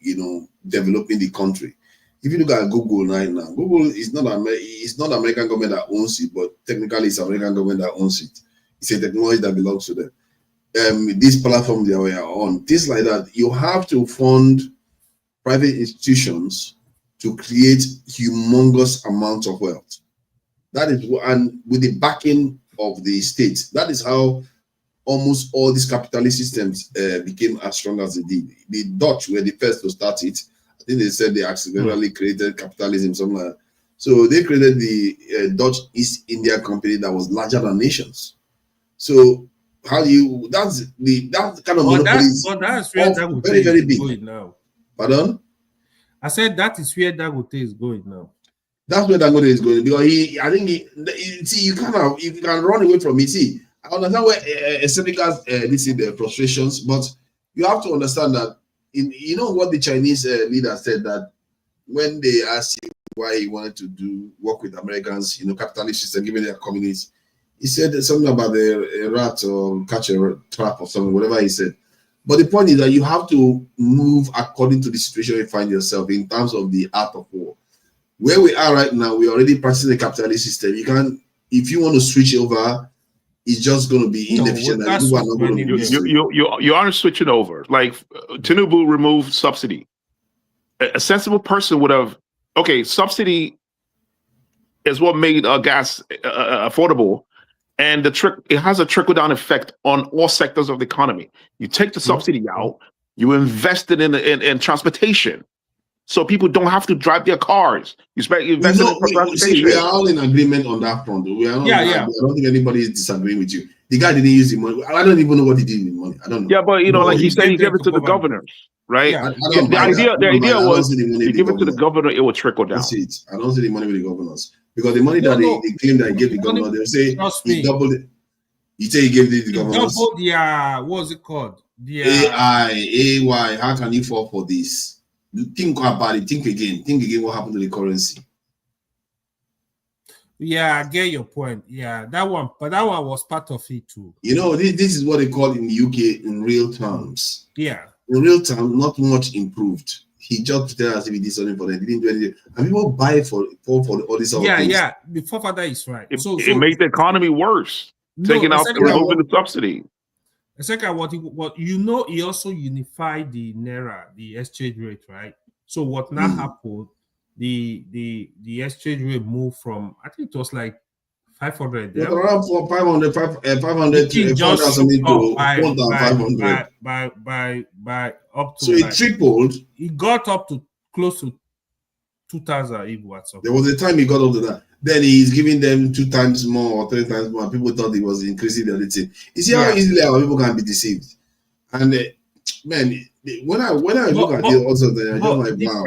S2: developing the country. If you look at Google right now, Google is not American government that owns it, but technically it's American government that owns it. It's a technology that belongs to them. This platform that we are on, things like that, you have to fund private institutions to create humongous amounts of wealth. That is, and with the backing of the state, that is how almost all these capitalist systems became as strong as they did. The Dutch were the first to start it. I think they said they accidentally created capitalism, something like that. So they created the Dutch East India Company that was larger than nations. So how do you? That's kind of monopoly.
S5: That's where that would very big. Going now.
S2: Pardon?
S5: I said that is where Dangote is going now.
S2: That's where Dangote is going, because you can run away from it. See, I understand where Senecas this is their frustrations, but you have to understand that what the Chinese leader said, that when they asked him why he wanted to work with Americans, capitalist system, given their communists, he said something about the rat or catch a trap or something, whatever he said. But the point is that you have to move according to the situation you find yourself in terms of the art of war. Where we are right now, we're already practicing the capitalist system. You can, if you want to switch over, it's just going to be inefficient.
S13: You aren't switching over. Like Tinubu removed subsidy. A sensible person would have, subsidy is what made gas affordable. And it has a trickle-down effect on all sectors of the economy. You take the subsidy out, you invest it in transportation, so people don't have to drive their cars. You invest in transportation.
S2: We are all in agreement on that front. We are not, I don't think anybody is disagreeing with you. The guy didn't use the money. I don't even know what he did with the money. I don't know.
S13: Yeah, but like he said, he gave it to the governors, right?
S2: Yeah,
S13: the idea was you give it to the governor, it will trickle down.
S2: I don't see the money with the governors. Because the money that they claim that he gave the governor, they'll say he doubled it. You say he gave the governors.
S5: Doubled the what's it called? The
S2: AY. How can you fall for this? Think about it. Think again. Think again what happened to the currency.
S5: Yeah, I get your point. Yeah, that one was part of it too.
S2: This is what they call in the UK in real terms.
S5: Yeah.
S2: In real terms, not much improved. He just tell us if he did something for them. He didn't do anything. And people buy for all these other things.
S5: Yeah. Before father is right.
S13: It made the economy worse. Taking out removing the subsidy.
S5: The second, he also unified the naira, the exchange rate, right? So what now happened? the exchange rate moved from, I think it was like 500.
S2: It was around 500 something to 1,500.
S5: By up to,
S2: so it tripled.
S5: It got up to close to 2,000 even at some.
S2: There was a time he got up to that. Then he's giving them 2 times more or 3 times more. People thought he was increasing the thing. You see how easily our people can be deceived. And man, when I look at it also, then I just like, wow.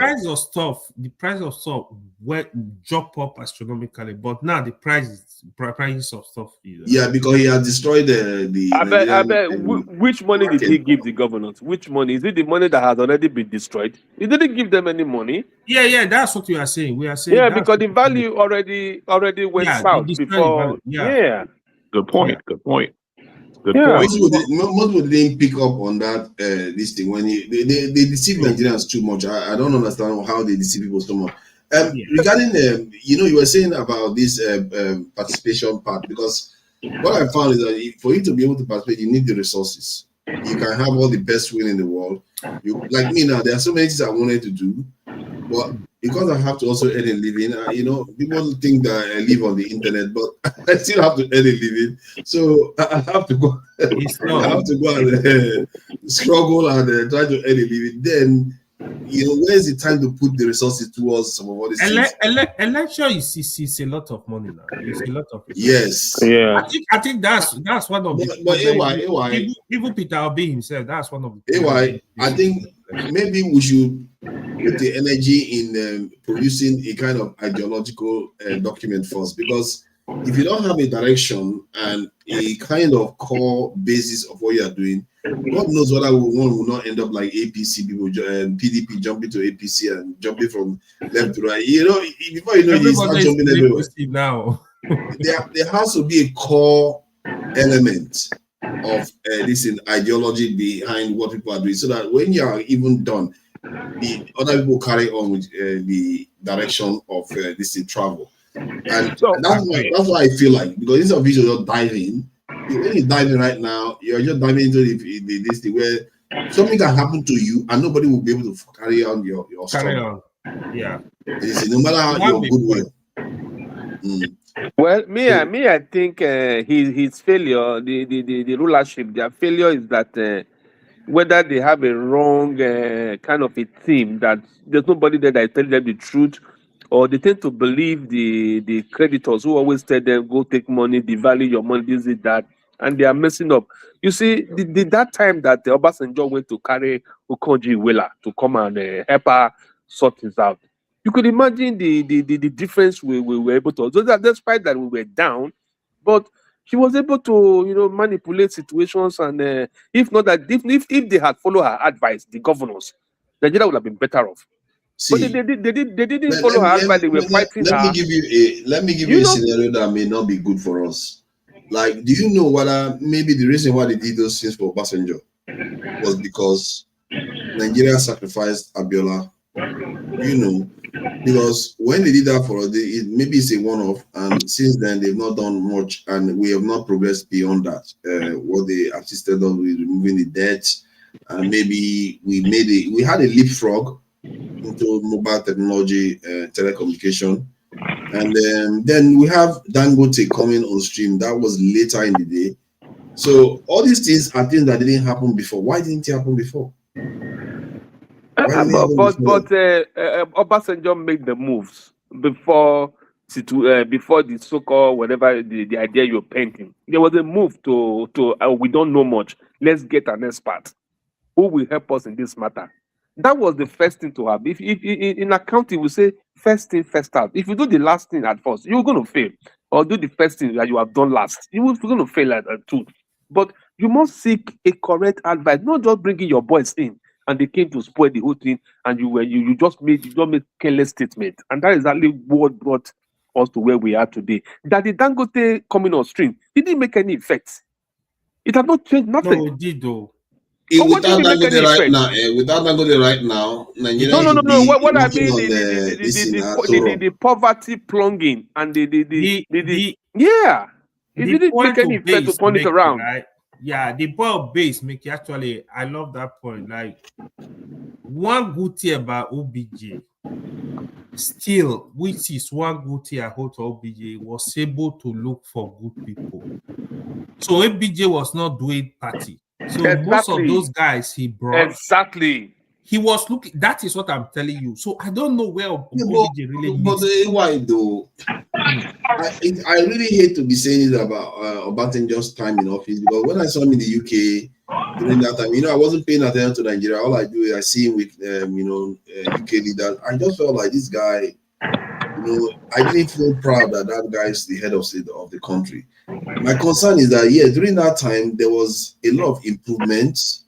S5: The price of stuff went drop up astronomically, but now the prices of stuff is,
S2: yeah, because he has destroyed the
S20: I bet which money market. Did he give the governors? Which money? Is it the money that has already been destroyed? He didn't give them any money.
S5: Yeah, that's what we are saying. We are saying,
S20: yeah, because the value already went south before. Yeah.
S13: Good point.
S20: Yeah.
S13: Good point.
S2: Most people didn't pick up on that this thing when they deceive Nigerians too much. I don't understand how they deceive people so much. Regarding you were saying about this participation part, because what I found is that for you to be able to participate, you need the resources. You can have all the best will in the world. Like me now, there are so many things I wanted to do, but because I have to also earn a living, people think that I live on the internet, but I still have to earn a living. So I have to go. I have to go and struggle and try to earn a living. Then, where is the time to put the resources towards some of all these things?
S5: Election is a lot of money now. It's a lot of resources.
S2: Yes.
S20: Yeah.
S5: I think that's one of the.
S2: But
S5: even Peter Obi himself, that's one of the.
S2: I think maybe we should put the energy in producing a kind of ideological document first, because if you don't have a direction and a kind of core basis of what you are doing, God knows whether one will not end up like APC people, PDP jumping to APC and jumping from left to right. Before you know it, you start jumping everywhere.
S5: Now,
S2: there has to be a core element of this ideology behind what people are doing, so that when you are even done, the other people carry on with the direction of this travel. And that's why I feel like, because instead of you just diving, when you're diving right now, you're just diving into this thing where something can happen to you and nobody will be able to carry on your struggle.
S5: Yeah.
S2: No matter how your good will.
S20: Well, I think his failure, the rulership, their failure is that whether they have a wrong kind of a theme, that there's nobody there that is telling them the truth, or they tend to believe the creditors who always tell them, go take money, devalue your money, this is that, and they are messing up. You see, that time that Obasanjo went to carry Okonjo Iweala to come and help her sort things out, you could imagine the difference we were able to. So that despite that we were down, but she was able to manipulate situations, and if not that, if they had followed her advice, the governors, Nigeria would have been better off.
S2: See,
S20: but they didn't follow her advice. They were fighting her.
S2: Let me give you a scenario that may not be good for us. Like, do you know whether maybe the reason why they did those things for Obasanjo was because Nigeria sacrificed Abiola? Because when they did that for us, maybe it's a one-off, and since then they've not done much, and we have not progressed beyond that. What they assisted us with removing the debt, and maybe we had a leapfrog into mobile technology, telecommunication, and then we have Dangote coming on stream. That was later in the day. So all these things are things that didn't happen before. Why didn't it happen before?
S20: But Obasanjo made the moves before the so-called whatever the idea you're painting. There was a move to we don't know much. Let's get an expert who will help us in this matter. That was the first thing to have. If in accounting we say first thing first out. If you do the last thing at first, you're going to fail, or do the first thing that you have done last, you're going to fail at too. But you must seek a correct advice, not just bringing your boys in and they came to spoil the whole thing, and you just made careless statement, and that is exactly what brought us to where we are today. That the Dangote coming on stream didn't make any effect. It had not changed nothing.
S5: No, it did though.
S2: Without Dangote right now, Nigeria
S20: no. What I mean, the poverty plunging and it didn't make any effect to turn it around.
S5: Right? Yeah, the point base make it actually. I love that point. Like, one good thing about OBJ still, which is one good thing I hold to OBJ, was able to look for good people. So OBJ was not doing party. So most of those guys he brought, he was looking. That is what I'm telling you. So I don't know where OBJ really
S2: is. But why though? I really hate to be saying it about Obasanjo's time in office, because when I saw him in the UK during that time, I wasn't paying attention to Nigeria. All I do is I see him with UK leaders. I just felt like this guy, I didn't feel proud that guy is the head of state of the country. My concern is that during that time there was a lot of improvements.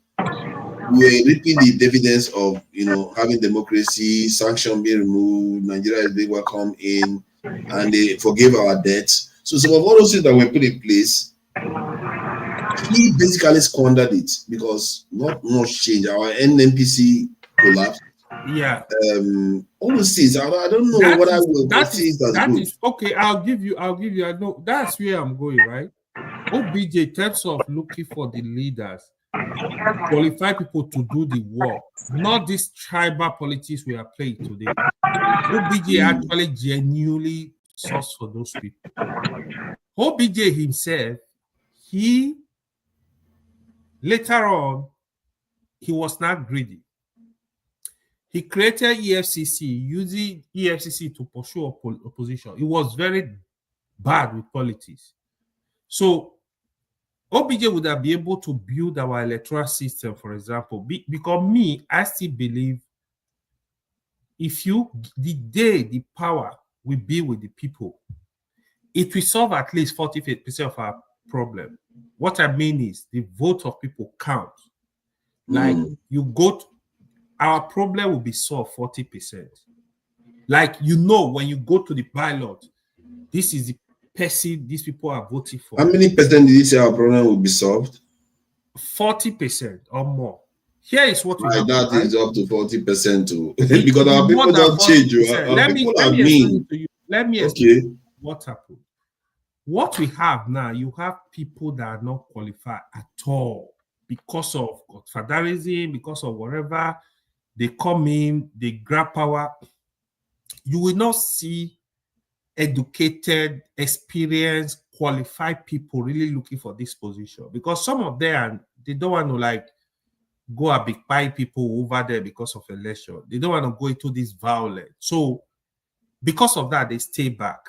S2: We were reaping the dividends of having democracy, sanction being removed, Nigeria is being welcome in, and they forgave our debts. So some of all those things that were put in place, he basically squandered it because not much change. Our NNPC collapsed.
S5: Yeah.
S2: All those things. I don't know what I will. That is
S5: okay. I'll give you. I know that's where I'm going. Right. OBJ, in terms of looking for the leaders, qualify people to do the work, not this tribal politics we are playing today. OBJ actually genuinely sourced for those people. OBJ himself, later on, he was not greedy. He created EFCC, using EFCC to pursue opposition. He was very bad with politics. So OBJ would have been able to build our electoral system, for example, because I still believe the day the power will be with the people, it will solve at least 40% of our problem. What I mean is the vote of people count. Like our problem will be solved 40%. Like, when you go to the ballot, this is the person these people are voting for.
S2: How many percent did you say our problem will be solved?
S5: 40% or more. Here is what we have.
S2: That is up to 40% too. Because our people don't change. Let me explain
S5: what happened. What we have now, you have people that are not qualified at all because of godfatherism, because of whatever. They come in, they grab power. You will not see educated, experienced, qualified people really looking for this position, because some of them, they don't want to go and buy people over there because of election. They don't want to go into this violence. So because of that, they stay back.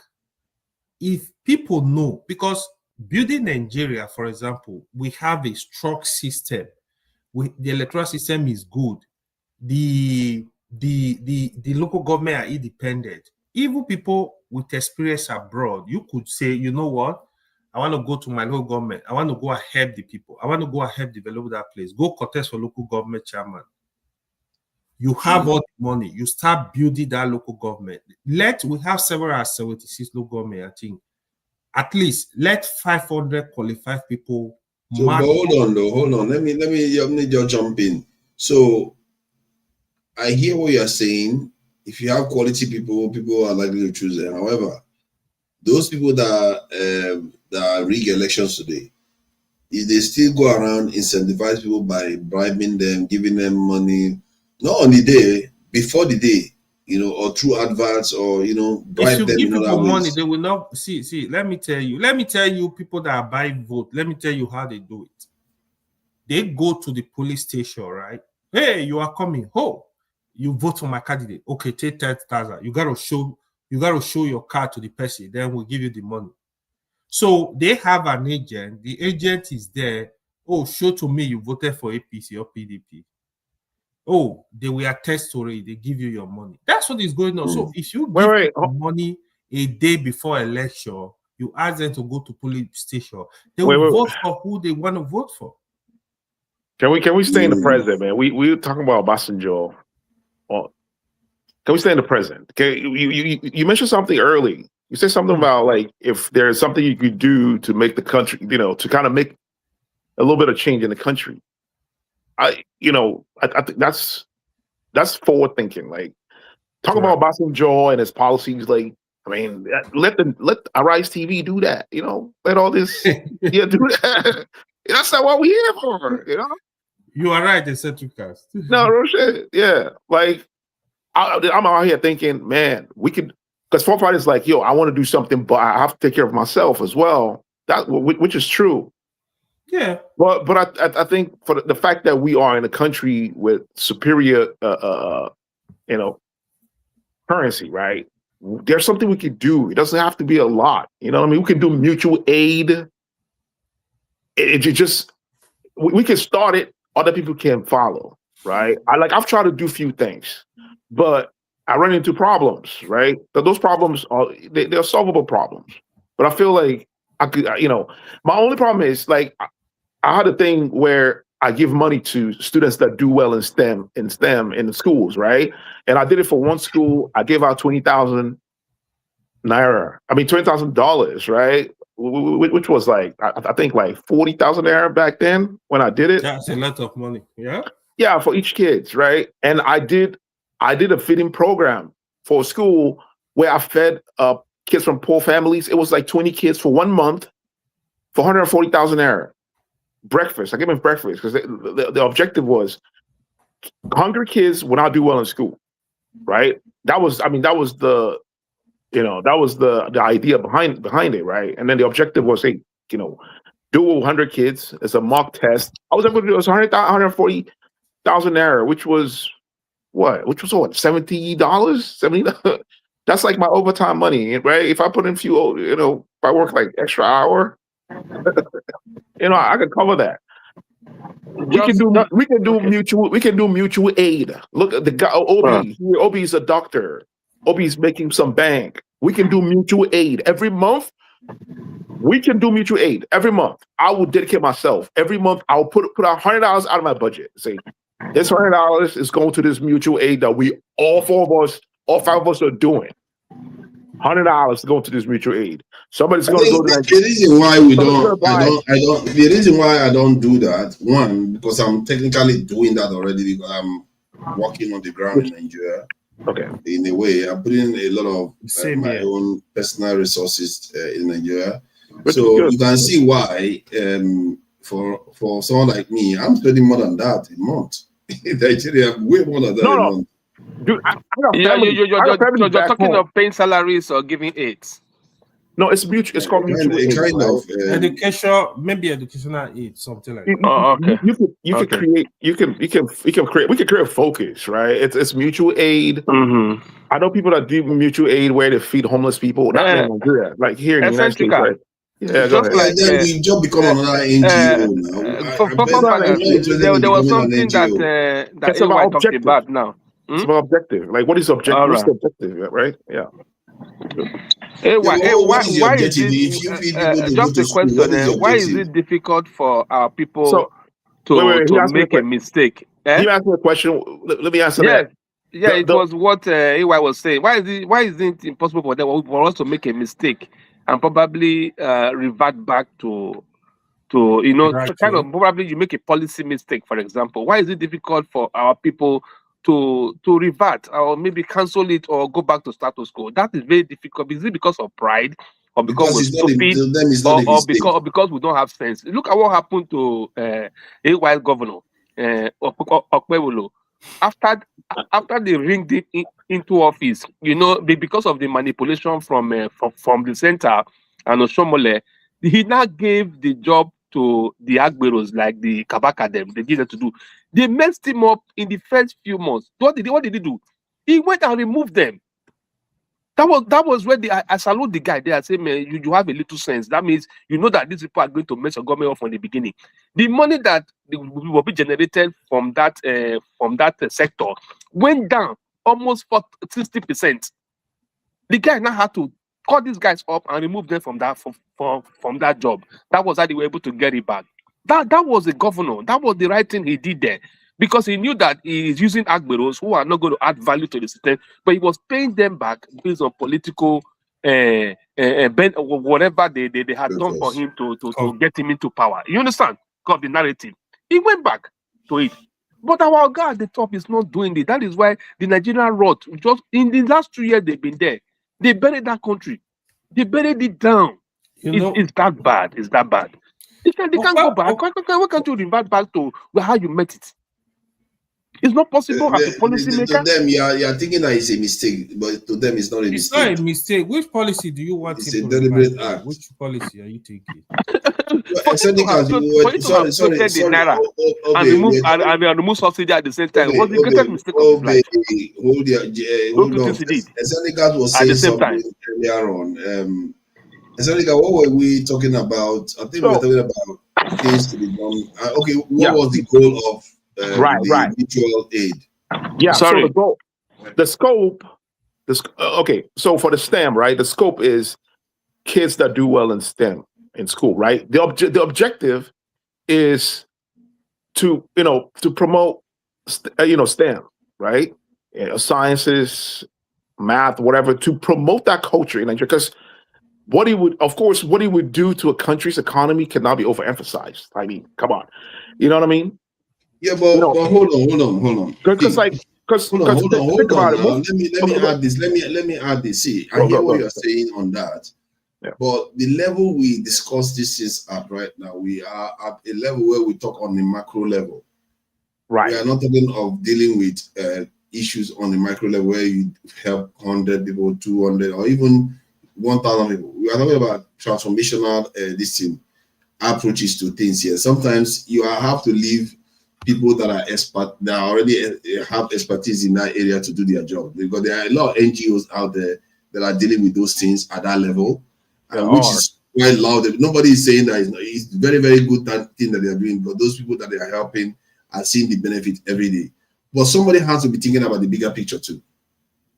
S5: If people know, because building Nigeria, for example, we have a strong system. The electoral system is good. The local government are independent. Even people with experience abroad, you could say, you know what? I want to go to my local government. I want to go and help the people. I want to go and help develop that place. Go contest for local government chairman. You have all the money. You start building that local government. We have 776 local government, I think. At least let 500 qualified people.
S2: So, but hold on. Let me just jump in. So I hear what you're saying. If you have quality people are likely to choose them. However, those people that rig elections today, if they still go around incentivize people by bribing them, giving them money, not on the day, before the day, or through adverts, or bribe them.
S5: If you give people money, they will not see. Let me tell you, people that are buying vote. Let me tell you how they do it. They go to the police station, right? Hey, you are coming. You vote for my candidate. Okay, take 10,000. You gotta show your card to the person. Then we'll give you the money. So they have an agent. The agent is there. Show to me you voted for APC or PDP. They will attest to it. They give you your money. That's what is going on. So if you give money a day before election, you ask them to go to police station. They will vote for who they want to vote for.
S13: Can we stay in the present, man? We were talking about Obasanjo. Can we stay in the present? Okay, you mentioned something early. You said something about if there's something you could do to make the country, to kind of make a little bit of change in the country. I think that's forward thinking. Talk about Obasanjo and his policies. Let Arise TV do that. Let all this do that. That's not what we're here for.
S5: You are right, the central cast.
S13: No, real shit. Yeah. I'm out here thinking, man, we could, because four parties like, yo, I want to do something, but I have to take care of myself as well. That which is true.
S5: Yeah.
S13: But I think for the fact that we are in a country with superior, currency, right? There's something we could do. It doesn't have to be a lot. You know what I mean? We can do mutual aid. We can start it. Other people can follow, right? I've tried to do few things, but I run into problems, right? But those problems they're solvable problems. But I feel like I could, my only problem is like I had a thing where I give money to students that do well in STEM in the schools, right? And I did it for one school. I gave out 20,000 naira. I mean, $20,000, right? Which was like, I think like 40,000 naira back then when I did it.
S5: That's a lot of money. Yeah.
S13: Yeah, for each kids, right? And I did a feeding program for a school where I fed kids from poor families. It was like 20 kids for 1 month for 140,000 naira. Breakfast. I gave them breakfast because the objective was hungry kids will not do well in school, right? That was the idea behind it, right? And then the objective was, hey, do 100 kids as a mock test. I was able to do 140,000 naira, which was what? $70? 70. That's like my overtime money, right? If I put in few, if I work like extra hour. I could cover that. We can do mutual aid. Look at the guy, Obi. Obi is a doctor. Obi is making some bank. We can do mutual aid every month. We can do mutual aid every month. I will dedicate myself every month. I'll put out $100 out of my budget. Say, this $100 is going to this mutual aid that we all five of us are doing. $100 going to this mutual aid. Somebody's going to go to that.
S2: The reason why I don't do that, one, because I'm technically doing that already because I'm working on the ground in Nigeria.
S13: Okay.
S2: In a way, I'm putting a lot of my own personal resources in Nigeria. So you can see why for someone like me, I'm spending more than that a month. In Nigeria, way more than that a month.
S13: Dude,
S20: you're talking of paying salaries or giving aids.
S13: No, it's mutual. It's called mutual aid.
S5: Education, maybe educational aid, something like that.
S13: Okay. We can create focus, right? It's mutual aid.
S20: Mm-hmm.
S13: I know people that do mutual aid where they feed homeless people. Not in Nigeria, like here in the United States, right? Yeah,
S2: just like we just become another NGO now.
S20: There was something that I talked about now.
S13: It's about objective. Like, what is objective? Right. What's the objective, right? Yeah.
S20: Why is it? Just a question. Why is it difficult for our people to make a mistake?
S13: You asked me a question. Let me answer that.
S20: Yeah, it was what AY was saying. Why is it impossible for us to make a mistake and probably revert back to probably you make a policy mistake, for example. Why is it difficult for our people to revert or maybe cancel it or go back to status quo? That is very difficult. Is it because of pride or because we're stupid or because we don't have sense? Look at what happened to a while governor Okpewolo. After they ringed him into office, because of the manipulation from the center and Oshomole, he now gave the job to the Agberos, like the Kabaka them. They did that to do. They messed him up in the first few months. What did he do? He went and removed them. That was where I salute the guy there. I say, man, you have a little sense. That means you know that these people are going to mess your government up from the beginning. The money that will be generated from that sector went down almost for 60%. The guy now had to cut these guys up and remove them from that job. That was how they were able to get it back. That was the governor. That was the right thing he did there, because he knew that he is using Agberos who are not going to add value to the system, but he was paying them back based on political whatever they had done for him to get him into power. You understand? Got the narrative. He went back to it. But our guy at the top is not doing it. That is why the Nigerian rot, just in the last 2 years they've been there, they buried that country. They buried it down. It's that bad. It's that bad. They can't go back. Why can't you revert back to how you met it?
S13: It's not possible as a policymaker.
S2: To them, you are thinking that it's a mistake, but to them, it's not a mistake.
S5: It's not a mistake. Which policy do you want
S2: It's
S5: him
S2: a
S5: to
S2: deliberate
S5: revise?
S2: act.
S5: Which policy are you taking?
S13: For you to have created the naira and remove subsidy at the same time was the greatest mistake of his life.
S2: Hold on. Seneca was saying something earlier on. Seneca, what were we talking about? I think we were talking about things to be done. Okay, what was the goal of the mutual aid?
S13: Yeah, sorry. So the goal, the scope. Okay, so for the STEM, right? The scope is kids that do well in STEM in school, right? The objective is to promote STEM, right? Sciences, math, whatever, to promote that culture in Nigeria. Because what he would do to a country's economy cannot be overemphasized. I mean, come on, you know what I mean?
S2: Yeah, but hold on. Because hold on. Let me add this. See, I hear what you're saying on that. Yeah. But the level we discuss these things at right now, we are at a level where we talk on the macro level.
S13: Right.
S2: We are not talking of dealing with issues on the micro level where you help 100 people, 200, or even 1,000 people. We are talking about transformational approaches to things here. Sometimes you have to leave people that are expert, that already have expertise in that area to do their job, because there are a lot of NGOs out there that are dealing with those things at that level, which is quite loud. Nobody is saying that it's very, very good thing that they are doing, but those people that they are helping are seeing the benefit every day. But somebody has to be thinking about the bigger picture too.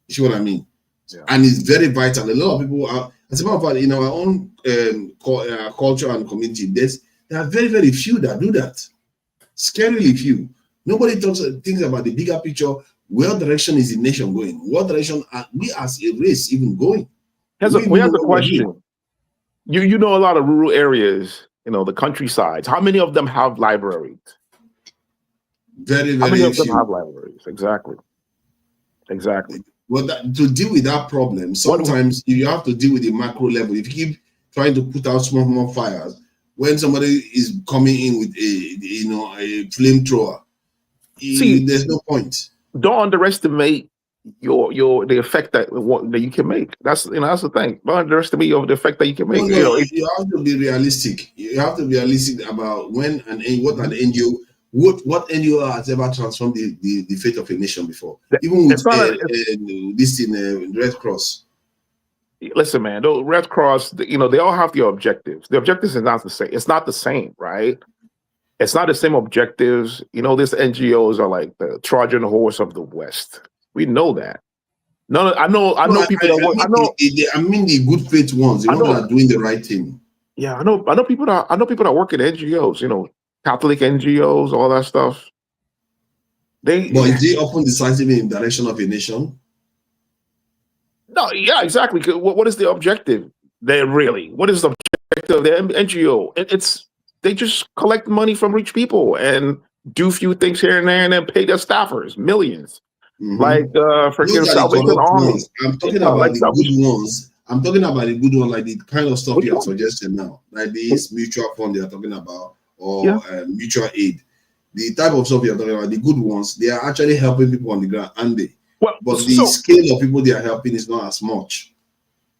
S2: You see what I mean? Yeah. And it's very vital. A lot of people are, as a matter of fact, in our own culture and community, there are very, very few that do that. Scarily few. Nobody thinks about the bigger picture. Where direction is the nation going? What direction are we as a race even going?
S13: Here's a question. You know a lot of rural areas, the countrysides. How many of them have libraries?
S2: Very, very
S13: How many of them
S2: few.
S13: have libraries? Exactly.
S2: Well, to deal with that problem, sometimes you have to deal with the macro level. If you keep trying to put out small fires, when somebody is coming in with a flamethrower, there's no point.
S13: Don't underestimate the effect that you can make. That's the thing. Don't underestimate the effect that you can make.
S2: You have to be realistic. You have to be realistic about what NGO has ever transformed the fate of a nation before. Even with Red Cross.
S13: Listen, man, the Red Cross, they all have their objectives. The objectives is not the same. It's not the same, right? It's not the same objectives. These NGOs are like the Trojan horse of the West. We know that. No, I know people
S2: I mean the good faith ones, the ones that are doing the right thing.
S13: Yeah, I know people that work in NGOs, Catholic NGOs, all that stuff.
S2: But is they often decisive in the direction of a nation?
S13: No, yeah, exactly. What is the objective? What is the objective of the NGO? They just collect money from rich people and do few things here and there, and then pay their staffers millions. Like freaking Salvation Army.
S2: I'm talking about the good ones. I'm talking about the good ones, like the kind of stuff you are suggesting now, like this mutual fund they are talking about, or mutual aid. The type of stuff you're talking about, the good ones, they are actually helping people on the ground, and but the scale of people they are helping is not as much.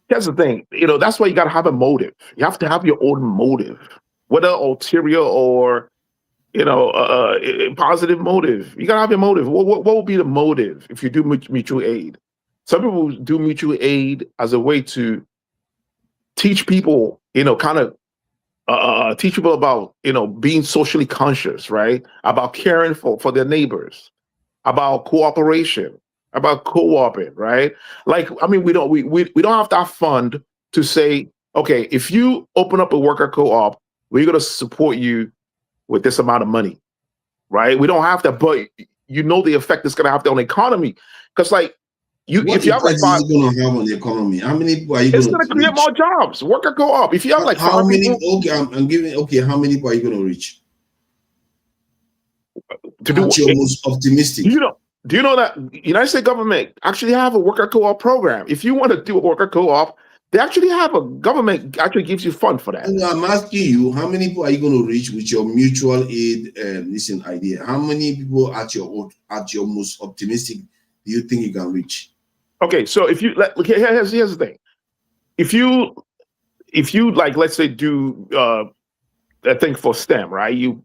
S13: Here's the thing, that's why you got to have a motive. You have to have your own motive, whether ulterior or a positive motive. You got to have your motive. What would be the motive if you do mutual aid? Some people do mutual aid as a way to teach people, teach people about, being socially conscious, right? About caring for their neighbors, about cooperation, about co-oping, right? Like, I mean, we don't have that fund to say, okay, if you open up a worker co-op, we're going to support you with this amount of money, right? We don't have that, but the effect it's going to have on the economy. Because
S2: if you have going to have on the economy, how many people are you going to reach?
S13: It's going to create more jobs. Worker co-op. If you have
S2: how many people, how many people are you going to reach?
S13: To do
S2: you're most optimistic.
S13: Do you know that United States government actually have a worker co-op program? If you want to do a worker co-op, They actually have a government actually gives you fund for that.
S2: And I'm asking you, how many people are you going to reach with your mutual aid idea? How many people at your most optimistic do you think you can reach?
S13: Okay, so if you here's the thing. If you like, let's say, do a thing for STEM, right? You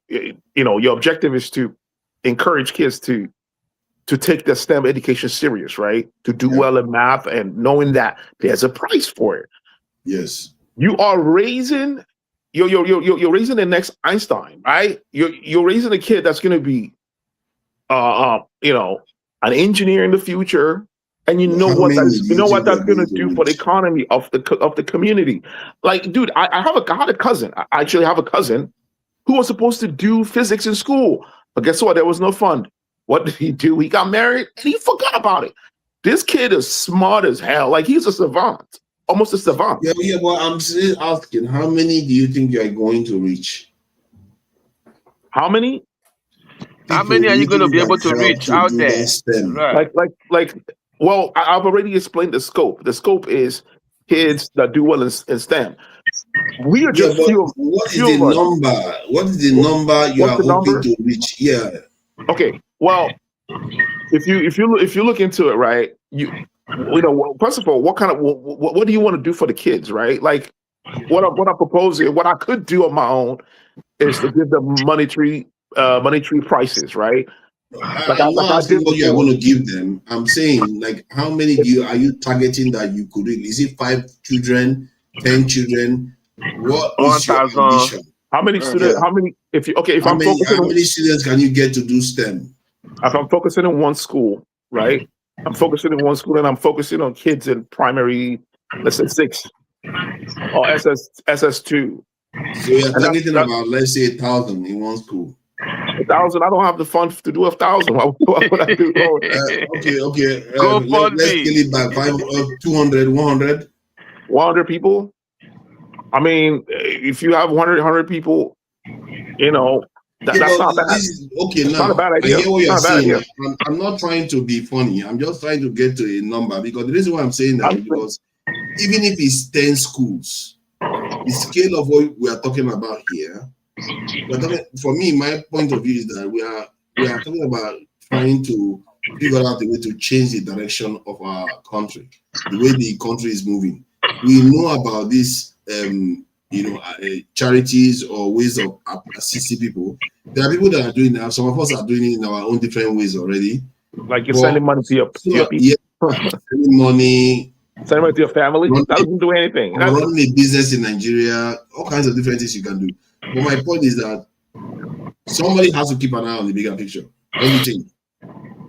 S13: know, your objective is to encourage kids to take their STEM education serious, right? To do well in math and knowing that there's a price for it.
S2: Yes.
S13: You are raising you're raising the next Einstein, right? You're raising a kid that's going to be you know, an engineer in the future, and you know what that's going to do for the economy of the community. Like, dude, I had a cousin. I actually have a cousin who was supposed to do physics in school, but guess what? There was no fund. What did he do? He got married and he forgot about it. This kid is smart as hell. Like, he's a savant, almost a savant.
S2: Yeah, but I'm still asking, how many do you think you are going to reach?
S13: How many?
S20: How many are you going to be able to reach out there?
S13: Right. Like. Well, I've already explained the scope. The scope is kids that do well in STEM. We are just
S2: what is the number? What is the number you are hoping to reach? Yeah.
S13: Okay. Well, if you look into it, right? You know, first of all, what do you want to do for the kids, right? Like, what I'm proposing, what I could do on my own is to give them monetary prices, right?
S2: I'm not asking what you are going to give them. I'm saying, like, how many are you targeting that you could reach? Is it 5 children, 10 children? What is your ambition?
S13: How many students? How many?
S2: How many students can you get to do STEM?
S13: If I'm focusing on one school, right? I'm focusing on one school, and I'm focusing on kids in primary, let's say 6 or SS2.
S2: So you're targeting about, let's say, 1,000 in one school.
S13: 1,000. I don't have the funds to do 1,000. What would I do?
S2: Okay. Let's kill it by 200, 100.
S13: 100 people. I mean, if you have 100 people, you know, that's not bad.
S2: Not
S13: a bad idea.
S2: I hear what you're saying. I'm not trying to be funny. I'm just trying to get to a number, because the reason why I'm saying that is because even if it's 10 schools, the scale of what we are talking about here, for me, my point of view is that we are talking about trying to figure out a way to change the direction of our country, the way the country is moving. We know about this, charities or ways of assisting people. There are people that are doing that. Some of us are doing it in our own different ways already.
S13: Like you're sending money to your people.
S2: Yeah, sending money.
S13: Send money to your family. That doesn't do anything.
S2: Running a business in Nigeria, all kinds of different things you can do. But my point is that somebody has to keep an eye on the bigger picture. Everything.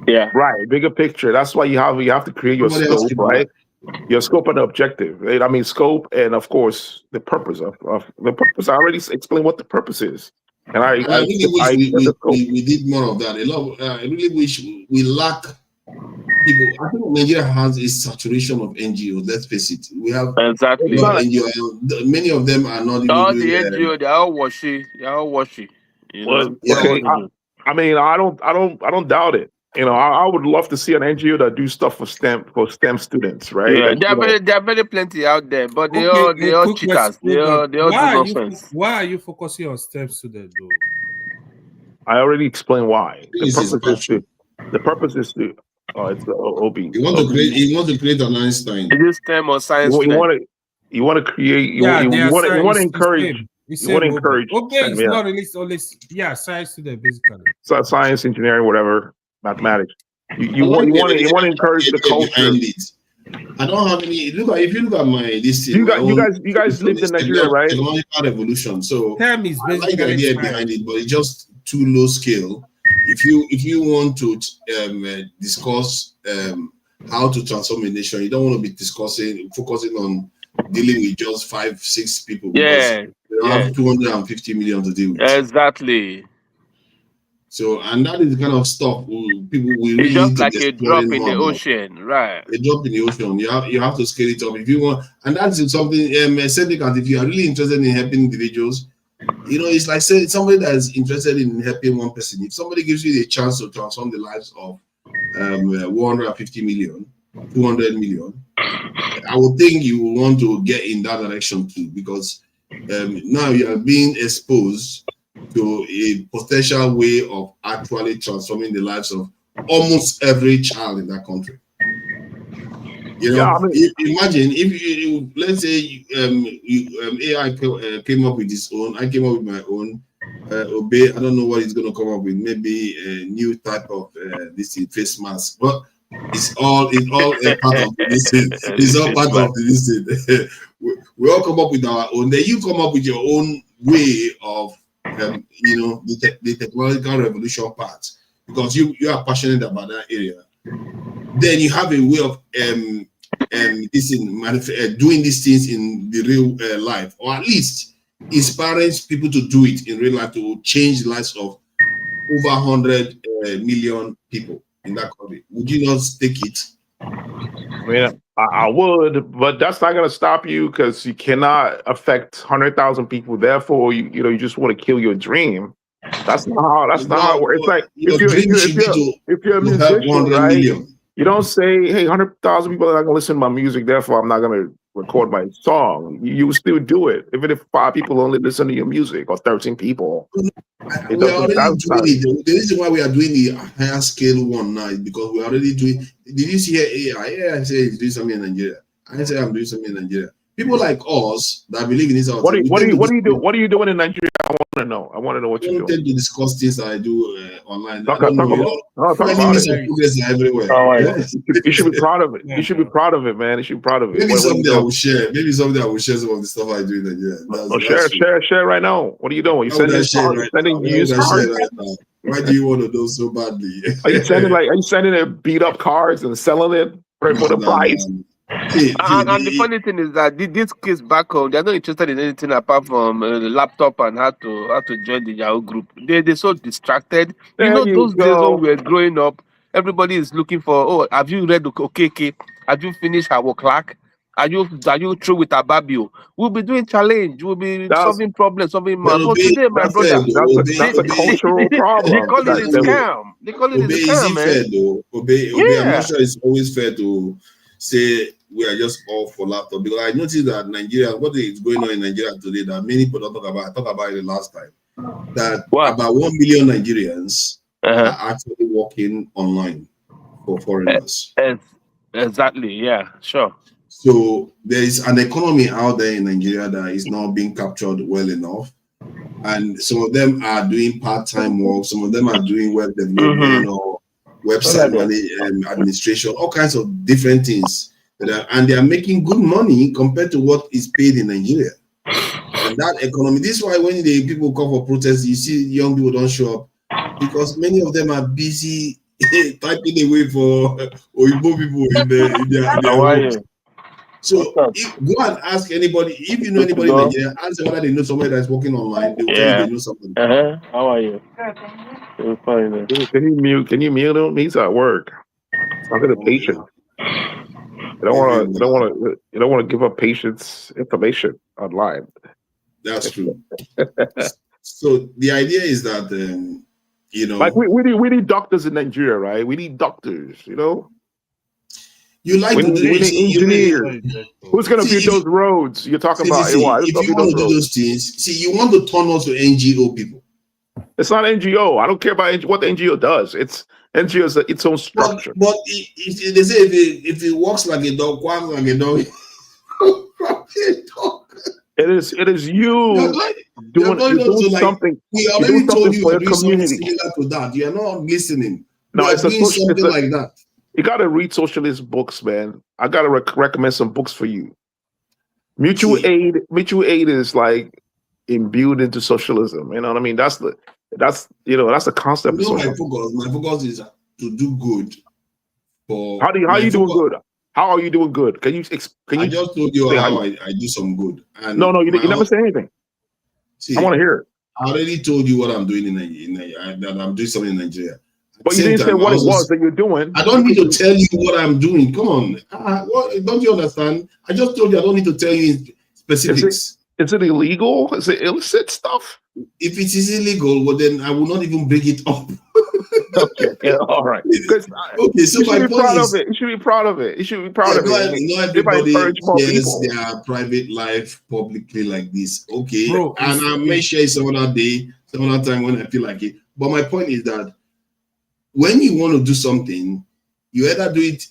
S13: Yeah. Right. Bigger picture. That's why you have to create your scope, right? Your scope and objective. Right? I mean, scope and, of course, the purpose of the purpose. I already explained what the purpose is. And I
S2: really wish we did more of that. I really wish we lack people. I think Nigeria has a saturation of NGOs. Let's face it. We have
S20: exactly
S2: NGOs. Many of them are not even
S20: all the NGOs. They're all washy. They're all washy.
S13: Okay. I mean, I don't doubt it. You know, I would love to see an NGO that do stuff for STEM students, right?
S20: Yeah, there are very plenty out there, but they all cheaters. They all do nonsense.
S5: Why are you focusing on STEM students, though?
S13: I already explained why. The purpose is to it's the OB.
S2: You want to create an Einstein.
S20: Is it STEM or science?
S13: You want to create. You want to encourage. You want to encourage.
S5: Okay, it's not only science student basically.
S13: So science, engineering, whatever, mathematics. You want to encourage the culture.
S2: I don't have any. If you look at my list,
S13: you guys lived in Nigeria, right?
S2: Technological revolution. So I like
S5: the
S2: idea behind it, but it's just too low scale. If you want to discuss how to transform a nation, you don't want to be focusing on dealing with just 5-6 people.
S20: Yeah,
S2: you have 250 million to deal with.
S20: Exactly.
S2: So, and that is the kind of stuff people will really
S20: it's just like a drop in the ocean, right?
S2: A drop in the ocean. You have to scale it up if you want, and that's something. If you are really interested in helping individuals, it's like saying somebody that is interested in helping one person. If somebody gives you the chance to transform the lives of 150 million, 200 million, I would think you will want to get in that direction too, because now you are being exposed to a potential way of actually transforming the lives of almost every child in that country. You know, imagine if you, let's say AI came up with its own, I came up with my own. Obey, I don't know what it's going to come up with. Maybe a new type of this face mask, but it's all a part of this. It's all part of this. We all come up with our own. Then you come up with your own way of, you know, the technological revolution part, because you are passionate about that area. Then you have a way of doing these things in the real life, or at least inspiring people to do it in real life, to change the lives of over 100 million people in that country. Would you not take it?
S13: I mean, I would, but that's not going to stop you, because you cannot affect 100,000 people. Therefore, you just want to kill your dream. That's not how it works. It's like if you're a musician, right? Million. You don't say, hey, 100,000 people are not going to listen to my music, therefore I'm not going to record my song. You still do it, even if 5 people only listen to your music, or 13 people.
S2: The reason why we are doing the higher scale one now is because we're already doing. Did you see AI? AI say it's doing something in Nigeria. I say I'm doing something in Nigeria. People like us that believe in this.
S13: What are you doing in Nigeria? I want to know. I want to know what you're doing.
S2: I tend to discuss things that I do online.
S13: Talk about
S2: it. Everywhere.
S13: You should be proud of it. You should be proud of it, man. You should be proud of it.
S2: Maybe someday I will share. Maybe someday I will share some of the stuff I do in Nigeria.
S13: Share right now. What are you doing? You sending news cards?
S2: Why do you want to know so badly?
S13: Are you sending beat up cards and selling it for the price?
S20: And the funny thing is that this case back home, they're not interested in anything apart from the laptop and how to join the Yahoo group. They're so distracted. Those days when we were growing up, everybody is looking for, oh, have you read Okeke? Have you finished our clock? Are you through with Ababio? We'll be doing challenge. We'll be solving problems, solving math. But today, my brother,
S13: that's a cultural problem.
S20: They call it a scam. They call it a scam, man.
S2: Fair, though. I'm not sure it's always fair to say we are just all for laptop, because I noticed that Nigeria, what is going on in Nigeria today that many people don't talk about. I talked about it last time. That about 1 million Nigerians are actually working online for foreigners.
S20: Exactly. Yeah. Sure.
S2: So there is an economy out there in Nigeria that is not being captured well enough, and some of them are doing part-time work. Some of them are doing web development or website administration, all kinds of different things. And they are making good money compared to what is paid in Nigeria. And that economy, this is why when the people come for protests, you see young people don't show up, because many of them are busy typing away for Oyibo people in their homes. So go and ask anybody, if you know anybody in Nigeria, ask them whether they know somebody that's working online. They will tell you they know somebody.
S20: How are you?
S13: Fine. Can you mute him? He's at work. I'm gonna patient. You don't want to give up patients information online.
S2: That's true. So the idea is that
S13: like we need doctors in Nigeria, right? We need doctors,
S2: You like
S13: we need engineers. Who's gonna build those roads you're talking about?
S2: If you want to do those things, you want to turn us to NGO people.
S13: It's not NGO. I don't care about what the NGO does. NGO is its own structure.
S2: But if they say if it walks like a dog, quacks like a dog,
S13: it is you doing something.
S2: We already told you you're doing something similar to that. You are not listening.
S13: No, it's
S2: something like that.
S13: You got to read socialist books, man. I got to recommend some books for you. Mutual aid is like imbued into socialism. You know what I mean? That's the concept.
S2: My focus is to do good.
S13: How are you doing good? How are you doing good? Can you?
S2: I just told you how I do some good. And
S13: no, you never say anything.
S2: See,
S13: I want to hear it.
S2: I already told you what I'm doing in Nigeria. That I'm doing something in Nigeria.
S13: But you didn't say what it was that you're doing.
S2: I don't need to tell you what I'm doing. Come on. Don't you understand? I just told you I don't need to tell you specifics.
S13: Is it illegal? Is it illicit stuff?
S2: If it is illegal, well, then I will not even bring it up.
S13: Okay, yeah, all right.
S2: Okay, so my point is,
S13: you should be proud of it. You should be proud of it.
S2: Not everybody shares their private life publicly like this. Okay, bro, and I may share some other day, some other time when I feel like it. But my point is that when you want to do something, you either do it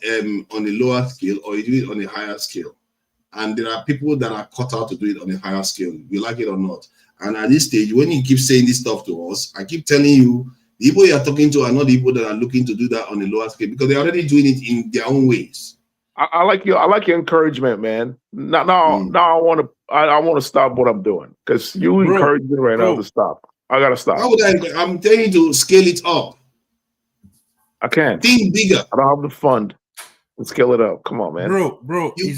S2: on a lower scale or you do it on a higher scale. And there are people that are cut out to do it on a higher scale, we like it or not. And at this stage, when you keep saying this stuff to us, I keep telling you, the people you are talking to are not the people that are looking to do that on a lower scale because they're already doing it in their own ways.
S13: I like your encouragement, man. Now I want to stop what I'm doing because you encourage me right now to stop. I gotta stop.
S2: How would I'm telling you to scale it up.
S13: I can't.
S2: Think bigger.
S13: I don't have the fund to scale it up. Come on, man.
S5: Bro, you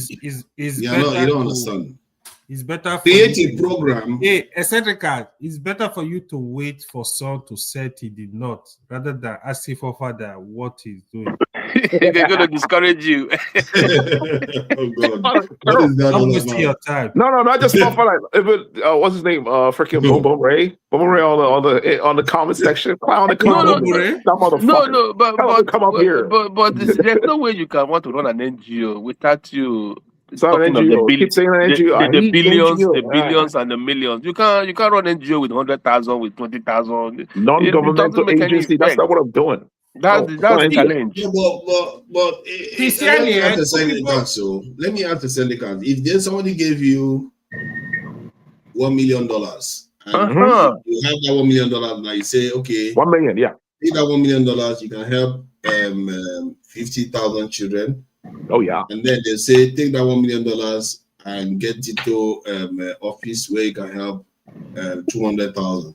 S2: don't understand.
S5: It's better for
S2: create a program.
S5: Hey, Eccentrica, it's better for you to wait for sun to set in the north rather than asking for father what he's doing.
S20: They're going to discourage you.
S2: Oh God!
S5: Don't waste your time.
S13: No. I just thought for what's his name? Freaking Bobo Ray on the comment section. Clown the comment.
S20: No, but
S13: come up here.
S20: But there's no way you can want to run an NGO without you.
S13: It's not an NGO. Keep saying an NGO.
S20: The billions and the millions. You can't run NGO with 100,000, with 20,000.
S13: Non-governmental agency. That's not what I'm doing.
S20: That's the challenge.
S2: Yeah, but let me ask the syndicate. If there's somebody gave you $1 million, and you have that $1 million now, you say, okay,
S13: 1 million, yeah.
S2: Take that $1 million, you can help 50,000 children.
S13: Oh yeah.
S2: And then they say take that $1 million and get it to office where you can help 200,000.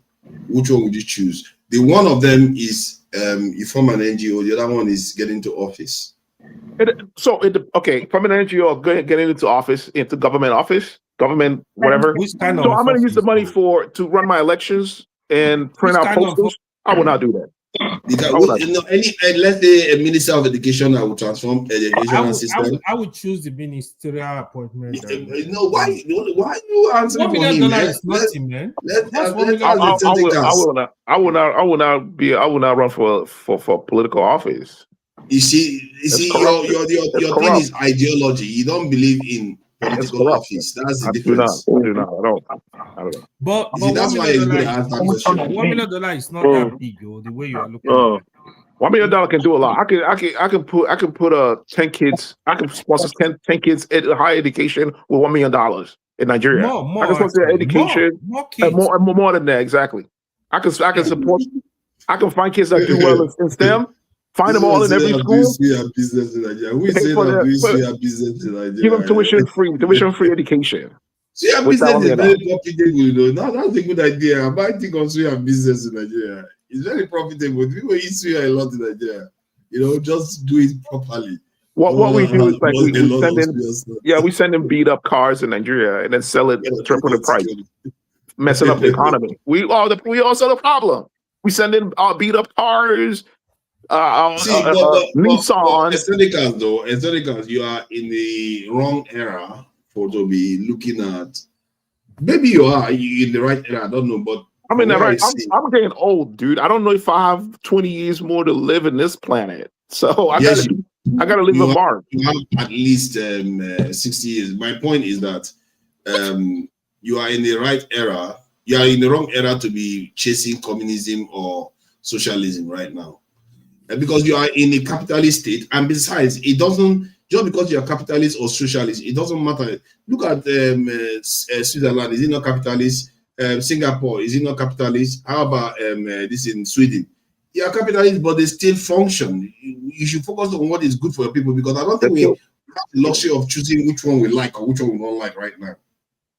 S2: Which one would you choose? The one of them is you form an NGO. The other one is getting to office.
S13: Okay, from an NGO, getting into office, into government office, government whatever. So I'm going to use the money to run my elections and print out posters. I will not do that.
S2: Let's say a minister of education that will transform education system.
S5: I would choose the ministerial appointment.
S2: Why you answering for him?
S5: $1 million is nothing, man.
S13: I will not run for political office.
S2: You see, your thing is ideology. You don't believe in political office. That's the difference.
S13: I don't know.
S5: But
S2: that's why it's good to ask that question.
S5: $1 million is not that big, the way you are looking at it.
S13: $1 million can do a lot. I can put 10 kids. I can sponsor 10 kids at higher education with $1 million in Nigeria. I can sponsor education more than that. Exactly. I can support. I can find kids that do well in STEM. Find them all in every school.
S2: Business in Nigeria. Who is saying that business in Nigeria?
S13: Give them tuition free education.
S2: Suya business is very profitable, Now that's a good idea. I might think of suya business in Nigeria. It's very profitable. People eat suya a lot in Nigeria. Just do it properly.
S13: What we do is we send in beat up cars in Nigeria and then sell it triple the price, messing up the economy. We also the problem. We send in beat up cars.
S2: Nissan. Aestheticals, you are in the wrong era for to be looking at. Maybe you are in the right era. I don't know, but
S13: I'm I'm getting old, dude. I don't know if I have 20 years more to live in this planet. So I gotta leave a mark.
S2: You have at least 60 years. My point is that you are in the right era. You are in the wrong era to be chasing communism or socialism right now. Because you are in a capitalist state, and besides, it doesn't just because you are capitalist or socialist, it doesn't matter. Look at Switzerland, is it not capitalist? Singapore, is it not capitalist? How about this in Sweden? They are capitalist, but they still function. You should focus on what is good for your people, because I don't think we have the luxury of choosing which one we like or which one we don't like right now.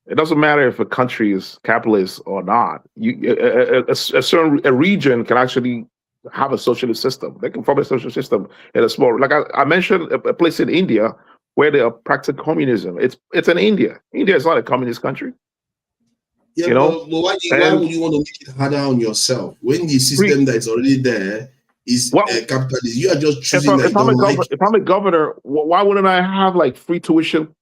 S13: It doesn't matter if a country is capitalist or not. A region can actually have a socialist system. They can form a social system in a small, like I mentioned, a place in India where they are practicing communism. It's in India. India is not a communist country.
S2: Yeah, but why would you want to make it harder on yourself when the system that is already there is capitalist? You are just choosing.
S13: If I'm a governor, why wouldn't I have like free tuition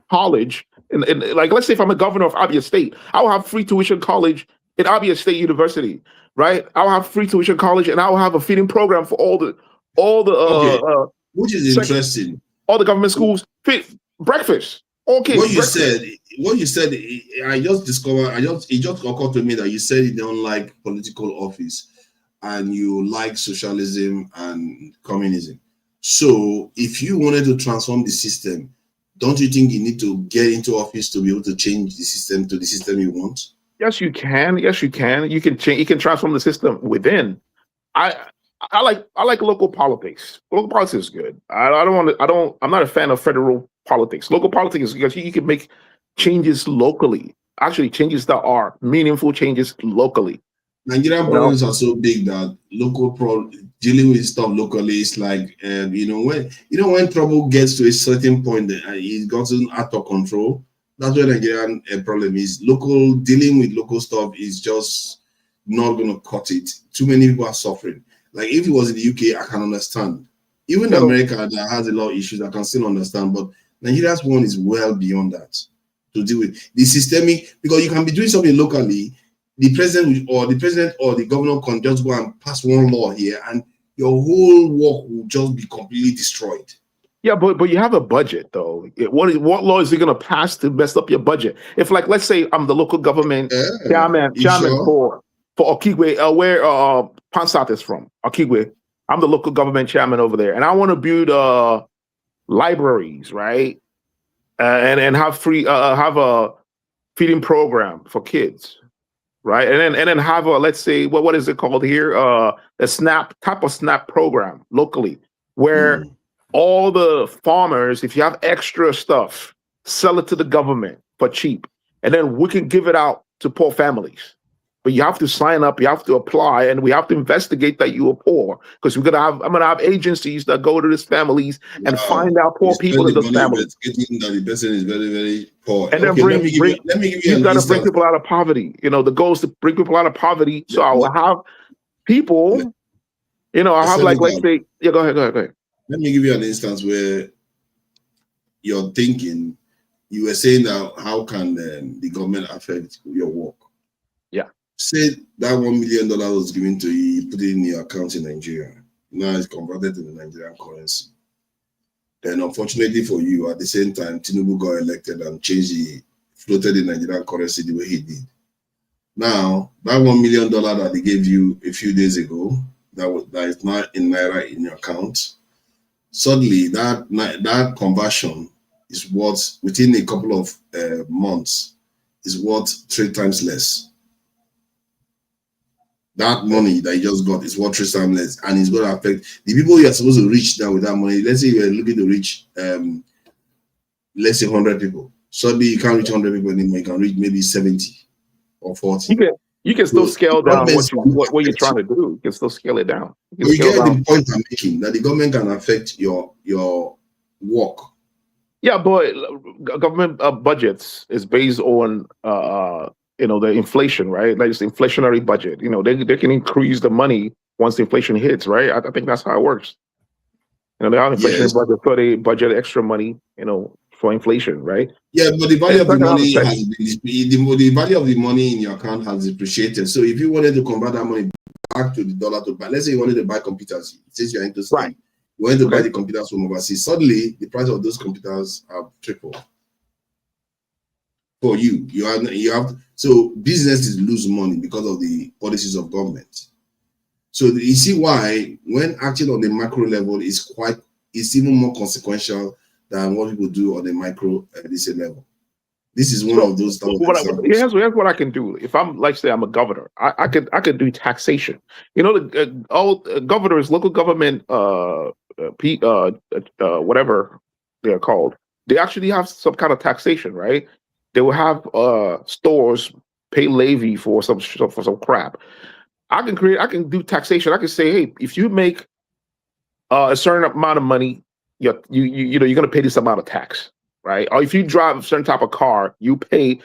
S13: college? And like, let's say if I'm a governor of Abia State, I will have free tuition college and I'll be a state university, right? I'll have free tuition college, and I'll have a feeding program for all the
S2: which is interesting.
S13: All the government schools feed breakfast. Okay.
S2: What you said, I just discovered. It just occurred to me that you said you don't like political office, and you like socialism and communism. So, if you wanted to transform the system, don't you think you need to get into office to be able to change the system to the system you want?
S13: Yes, you can. Yes, you can. You can change. You can transform the system within. I like local politics. Local politics is good. I'm not a fan of federal politics. Local politics is because you can make changes locally. Actually, changes that are meaningful changes locally.
S2: Nigerian problems are so big that dealing with stuff locally is like when trouble gets to a certain point, it's gotten out of control. That's where Nigerian problem is. Dealing with local stuff is just not going to cut it. Too many people are suffering. Like if it was in the UK, I can understand. Even America that has a lot of issues, I can still understand. But Nigeria's one is well beyond that to deal with the systemic, because you can be doing something locally. The president or the governor can just go and pass one law here, and your whole work will just be completely destroyed.
S13: Yeah, but you have a budget though. What law is he going to pass to mess up your budget? If, like, let's say I'm the local government chairman for Okigwe, where Pansat is from, Okigwe. I'm the local government chairman over there, and I want to build libraries, right? And have a feeding program for kids, right? And then have a, let's say, what is it called here? A SNAP program locally, where all the farmers, if you have extra stuff, sell it to the government for cheap, and then we can give it out to poor families. But you have to sign up, you have to apply, and we have to investigate that you are poor, because I'm gonna have agencies that go to these families and find out poor people in those families.
S2: That the person is very, very poor.
S13: And then you got to bring people out of poverty. The goal is to bring people out of poverty. So I will have people, I'll have let's say, go ahead.
S2: Let me give you an instance where you're thinking, you were saying that how can the government affect your work?
S13: Yeah.
S2: Say that $1 million was given to you, you put it in your account in Nigeria. Now it's converted to the Nigerian currency. Then unfortunately for you, at the same time, Tinubu got elected and floated the Nigerian currency the way he did. Now, that $1 million that they gave you a few days ago, that is now in Naira in your account, suddenly that conversion is worth, within a couple of months, is worth 3 times less. That money that you just got is worth 3 times less, and it's going to affect the people you are supposed to reach now with that money. Let's say you're looking to reach, let's say 100 people. Suddenly you can't reach 100 people anymore. You can reach maybe 70 or 40.
S13: You can still scale down what you're trying to do. You can still scale it down.
S2: You get the point I'm making, that the government can affect your work.
S13: Yeah, but government budgets is based on the inflation, right? Like it's the inflationary budget. They can increase the money once the inflation hits, right? I think that's how it works. They have inflation budget, so they budget extra money, for inflation, right?
S2: Yeah, but the value of the money the value of the money in your account has depreciated. So if you wanted to convert that money back to the dollar to buy, let's say you wanted to buy computers, since you're into STEM, you wanted to buy the computers from overseas, suddenly the price of those computers have tripled. For you have so businesses lose money because of the policies of government. So you see why when acting on the macro level it's even more consequential than what people do on the micro level. This is one of those.
S13: Here's what I can do. If I'm, like, say, I'm a governor, I could do taxation. All governors, local government, whatever they're called, they actually have some kind of taxation, right? They will have stores pay levy for some crap. I can do taxation. I can say, hey, if you make a certain amount of money, you're going to pay this amount of tax, right? Or if you drive a certain type of car, you pay.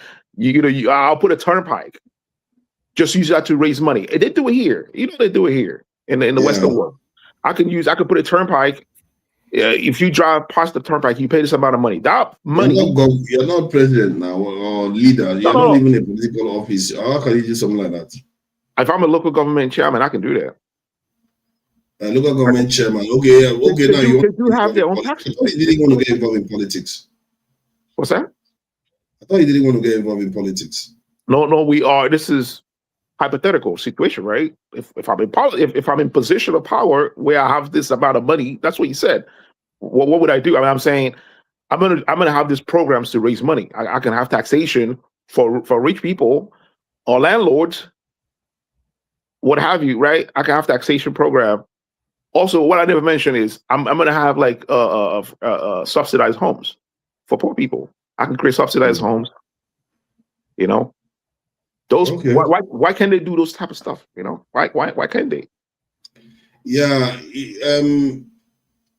S13: I'll put a turnpike. Just use that to raise money. And they do it here. They do it here in the Western world. I could put a turnpike if you drive past the turnpike, you pay this amount of money. That money.
S2: You're not president now or leader. You're not even a political office. How can you do something like that?
S13: If I'm a local government chairman, I can do that.
S2: Local government chairman. Okay, okay. Now you
S13: do have their own taxes.
S2: I thought you didn't want to get involved in politics.
S13: What's that?
S2: I thought you didn't want to get involved in politics.
S13: No, we are. This is hypothetical situation, right? If I'm in position of power where I have this amount of money, that's what you said. What would I do? I mean, I'm saying I'm gonna have these programs to raise money. I can have taxation for rich people or landlords, what have you, right? I can have taxation program. Also, what I never mentioned is I'm gonna have like subsidized homes for poor people. I can create subsidized homes. You know, those why can't they do those type of stuff? You know, why can't they?
S2: Yeah,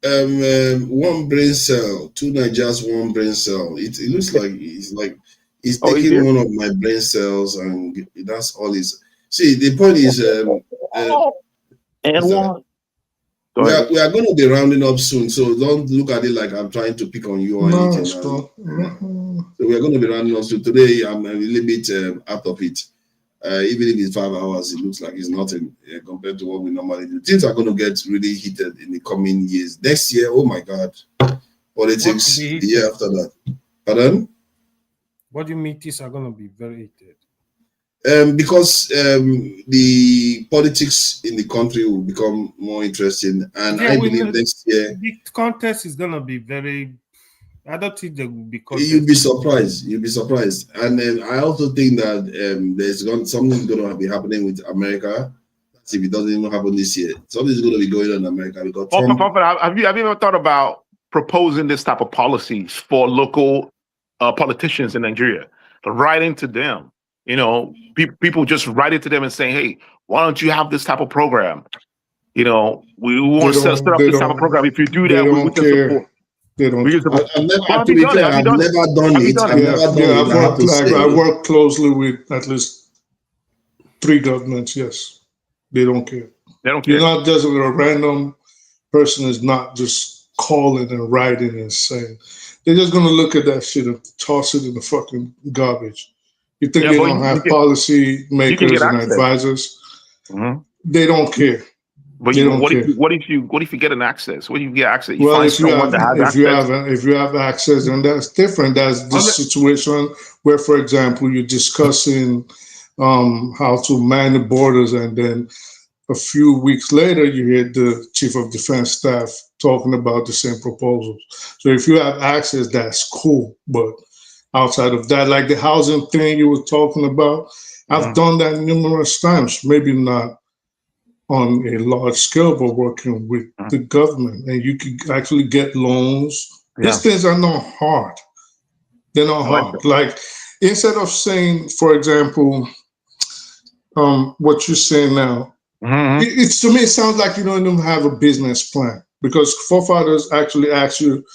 S2: one brain cell, 2 Nigerians, 1 brain cell. It looks like it's taking one of my brain cells, and that's all. See, the point is, we are going to be rounding up soon, so don't look at it like I'm trying to pick on you or anything. So we are going to be rounding up soon. Today, I'm a little bit out of it. Even if it's 5 hours, it looks like it's nothing compared to what we normally do. Things are going to get really heated in the coming years. Next year, oh my God, politics. The year after that. Pardon?
S5: What do you mean things are going to be very heated?
S2: Because the politics in the country will become more interesting, and I believe next year
S5: the contest is going to be very. I don't think there will be contest.
S2: You'll be surprised. You'll be surprised, and then I also think that something's going to be happening with America. If it doesn't even happen this year, something's going to be going on in America because Trump.
S13: Have you ever thought about proposing this type of policies for local politicians in Nigeria? Writing to them. You know, people just write it to them and saying, "Hey, why don't you have this type of program? You know, we want to set up this type of program. If you do that, we can support."
S2: They don't. I've never done it.
S17: I work closely with at least 3 governments. Yes, they don't care.
S13: They don't care.
S17: You're not just a random person is not just calling and writing and saying. They're just gonna look at that shit and toss it in the fucking garbage. You think they don't have policy makers and advisors?
S13: Mm-hmm.
S17: They don't care.
S13: But what if you get an access? What if you get access?
S17: Well, if you have access, then that's different. That's the situation where, for example, you're discussing how to man the borders, and then a few weeks later, you hear the Chief of Defense Staff talking about the same proposals. So if you have access, that's cool. But outside of that, like the housing thing you were talking about, I've done that numerous times, maybe not on a large scale, but working with the government. And you can actually get loans. Yeah. These things are not hard. They're not hard. Like, instead of saying, for example, what you're saying now, it's to me, it sounds like you don't even have a business plan, because forefathers actually ask you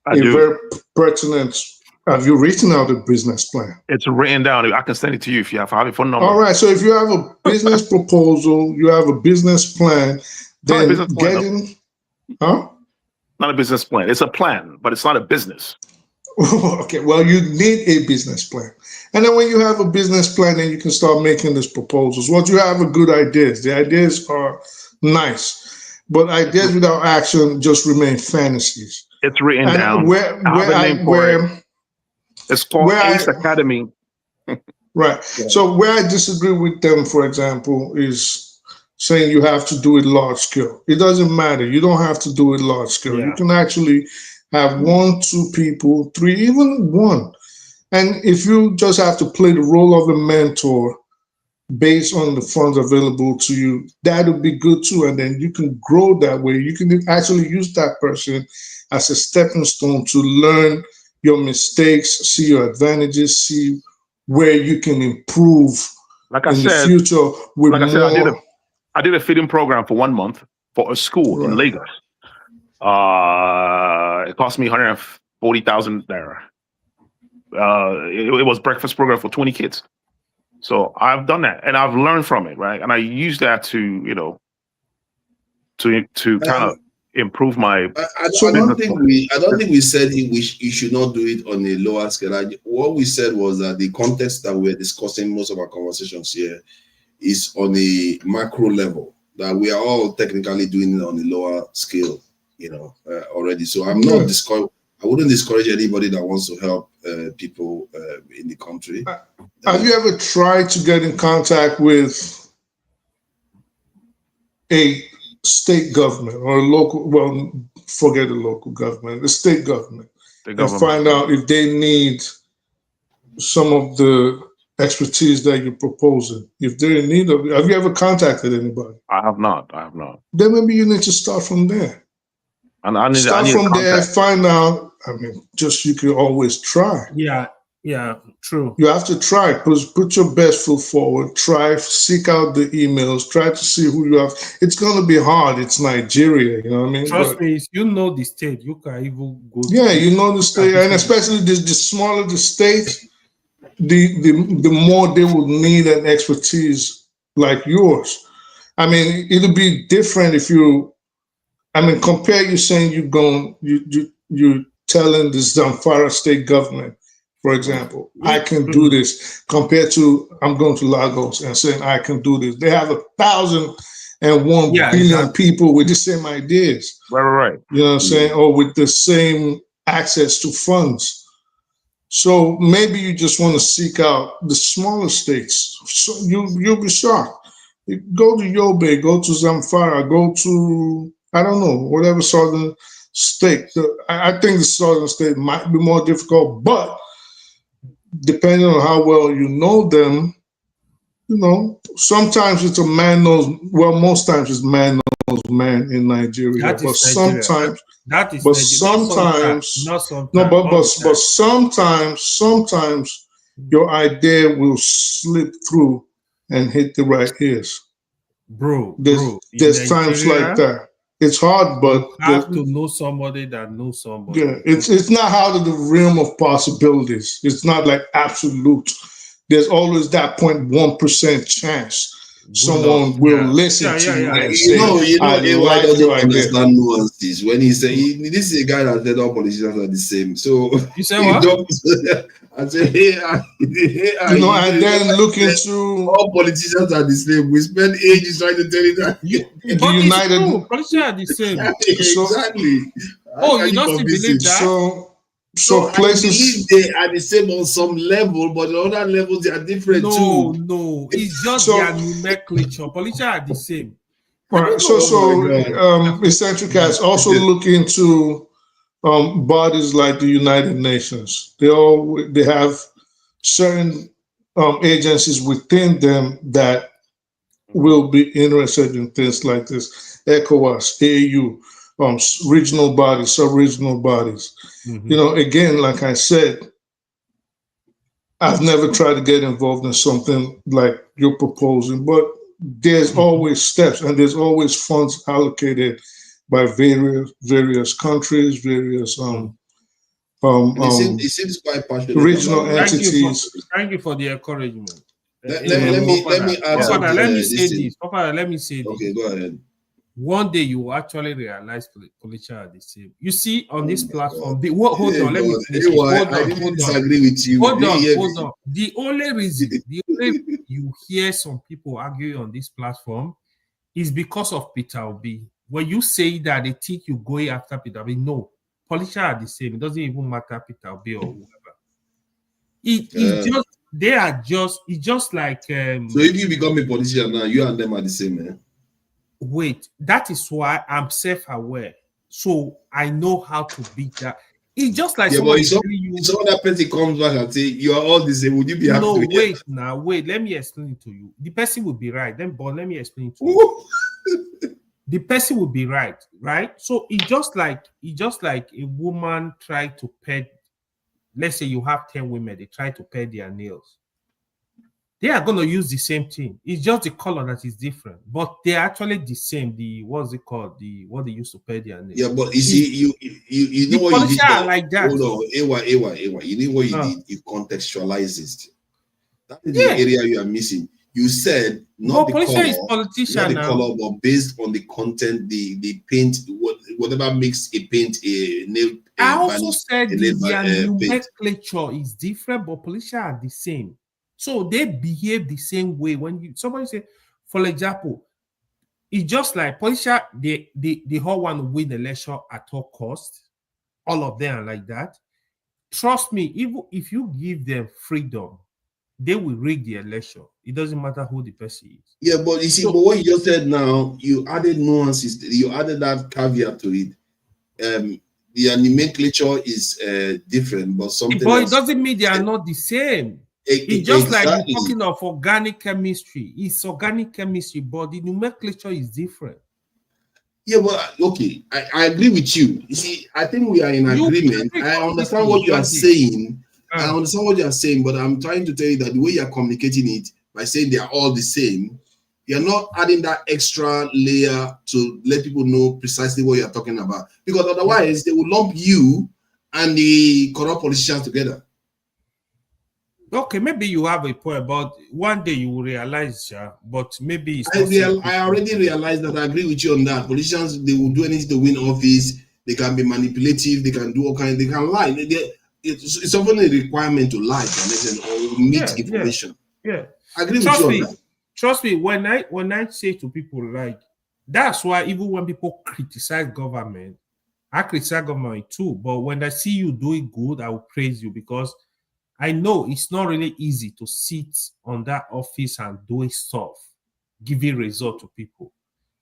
S17: very pertinent. Have you written out a business plan?
S13: It's written down. I can send it to you if you have a phone number.
S17: All right. So if you have a business proposal, you have a business plan, then
S13: Not a business plan. It's a plan, but it's not a business.
S17: Okay. Well, you need a business plan. And then when you have a business plan, then you can start making these proposals. Once you have a good ideas, the ideas are nice, but ideas without action just remain fantasies.
S13: It's written down. It's called Ace Academy.
S17: Right. Yeah. So where I disagree with them, for example, is saying you have to do it large scale. It doesn't matter. You don't have to do it large scale. Yeah. You can actually have 1, 2 people, 3, even 1. And if you just have to play the role of a mentor based on the funds available to you, that would be good too. And then you can grow that way. You can actually use that person as a stepping stone to learn your mistakes, see your advantages, see where you can improve the future. With
S13: I did a feeding program for 1 month for a school in Lagos. It cost me 140,000 naira. It was breakfast program for 20 kids. So I've done that and I've learned from it, right? And I use that to, to kind of improve my.
S2: I don't think we said you should not do it on a lower scale. What we said was that the context that we're discussing most of our conversations here is on a macro level, that we are all technically doing it on a lower scale, already. So I'm not I wouldn't discourage anybody that wants to help people in the country.
S6: Have you ever tried to get in contact with a state government or a local, well, forget the local government, the state government, and find out if they need some of the expertise that you're proposing? If they're in need of it, have you ever contacted anybody?
S13: I have not.
S6: Then maybe you need to start from there.
S13: And I need
S6: start
S13: from
S6: there, find out. I mean, you can always try.
S5: Yeah, true.
S6: You have to try. Put your best foot forward. Try, seek out the emails. Try to see who you have. It's going to be hard. It's Nigeria, you know what I mean?
S5: Trust me, if you know the state, you can even go.
S6: Yeah, you know the state, and especially the smaller the state, the more they would need an expertise like yours. I mean, it'll be different if you. I mean, compare you saying you're telling the Zamfara state government, for example, I can do this, compared to I'm going to Lagos and saying I can do this. They have 1,001 billion people with the same ideas.
S13: Right.
S6: You know what I'm saying? Or with the same access to funds. So maybe you just want to seek out the smaller states. So you'll be shocked. Go to Yobe, go to Zamfara, go to, I don't know, whatever southern state. I think the southern state might be more difficult, but depending on how well you know them, sometimes it's a man knows, well, most times it's man knows man in Nigeria. But sometimes your idea will slip through and hit the right ears.
S5: Bro,
S6: there's times like that. It's hard, but
S5: you have to know somebody that knows somebody.
S6: Yeah, it's not out of the realm of possibilities. It's not like absolute. There's always that 0.1% chance someone will listen to you and say,
S2: I don't understand nuances. When he say this is a guy that said all politicians are the same. So
S5: you say what?
S2: I say,
S6: and then look into
S2: all politicians are the same. We spend ages trying to tell you that
S5: the United politicians are the same.
S2: Exactly.
S5: You don't believe that?
S6: So places
S2: they are the same on some level, but on other levels they are different too.
S5: No, it's just their nomenclature. Politicians are the same.
S6: Right. Eccentric has also look into bodies like the United Nations. They have certain agencies within them that will be interested in things like this. ECOWAS, AU, regional bodies, sub-regional bodies. Mm-hmm. Again, like I said, I've never tried to get involved in something like you're proposing, but there's always steps and there's always funds allocated by various countries, various
S2: it seems quite passionate.
S6: Regional entities.
S5: Thank you for the encouragement.
S2: Let me add something.
S5: Let me say this.
S2: Okay, go ahead.
S5: One day you will actually realize politicians are the same. You see on this platform, hold on.
S2: Disagree with you.
S5: Hold on. The only reason you hear some people argue on this platform is because of Peter Obi. When you say that they think you go after Peter Obi, no, politicians are the same. It doesn't even matter Peter Obi or whoever. It's just like.
S2: So if you become a politician now, you and them are the same, man.
S5: Wait, that is why I'm self-aware. So I know how to beat that. It's just like
S2: but if some other person comes back and say you are all the same, would you be happy?
S5: No, wait. Let me explain it to you. The person will be right. But let me explain it to you. The person will be right? So it's just like a woman tried to pet. Let's say you have 10 women, they try to pet their nails. They are going to use the same thing. It's just the color that is different, but they're actually the same. What they used to pay their names.
S2: Yeah, but you see, you know what you did there.
S5: Like that.
S2: Hold on, AY. You know what you did? You contextualized it. That is the area you are missing. You said not the color,
S5: is politician
S2: not the color, but based on the content, the paint. whatever makes a paint a nail.
S5: I also said their nomenclature is different, but politicians are the same. So they behave the same way. When somebody say, for example, it's just like politicians, they all want to win the election at all costs. All of them are like that. Trust me, even if you give them freedom, they will rig the election. It doesn't matter who the person is.
S2: Yeah, but you see, but what you just said now, you added nuances, you added that caveat to it. The nomenclature is different, but something
S5: But
S2: else.
S5: It doesn't mean they are not the same. It's just like you're talking of organic chemistry. It's organic chemistry, but the nomenclature is different.
S2: Yeah, well, okay, I agree with you. You see, I think we are in agreement. I understand what you are saying. I understand what you are saying, but I'm trying to tell you that the way you are communicating it by saying they are all the same, you're not adding that extra layer to let people know precisely what you're talking about. Because otherwise, they will lump you and the corrupt politicians together.
S5: Okay, maybe you have a point, but one day you will realize, but maybe it's
S2: I already realized that. I agree with you on that. Politicians, they will do anything to win office. They can be manipulative. They can do all kinds. They can lie. It's often a requirement to lie or meet information.
S5: Yeah,
S2: I agree with you on that.
S5: Trust me, when I say to people, like, that's why even when people criticize government, I criticize government too. But when I see you doing good, I will praise you, because I know it's not really easy to sit on that office and doing stuff, giving result to people.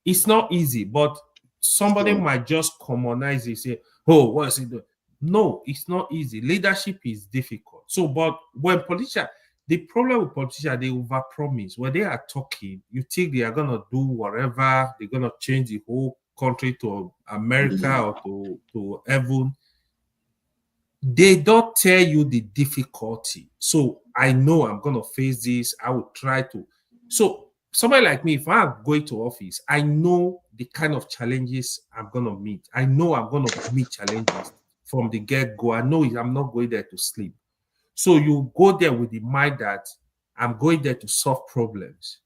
S5: It's not easy, but somebody might just commonize it, say, oh, what is it doing? No, it's not easy. Leadership is difficult. So, but when politicians, the problem with politicians, they overpromise. When they are talking, you think they are going to do whatever, they're going to change the whole country to America or to heaven. They don't tell you the difficulty. So I know I'm going to face this. I will try to. So somebody like me, if I'm going to office, I know the kind of challenges I'm going to meet. I know I'm going to meet challenges from the get-go. I know I'm not going there to sleep. So you go there with the mind that I'm going there to solve problems.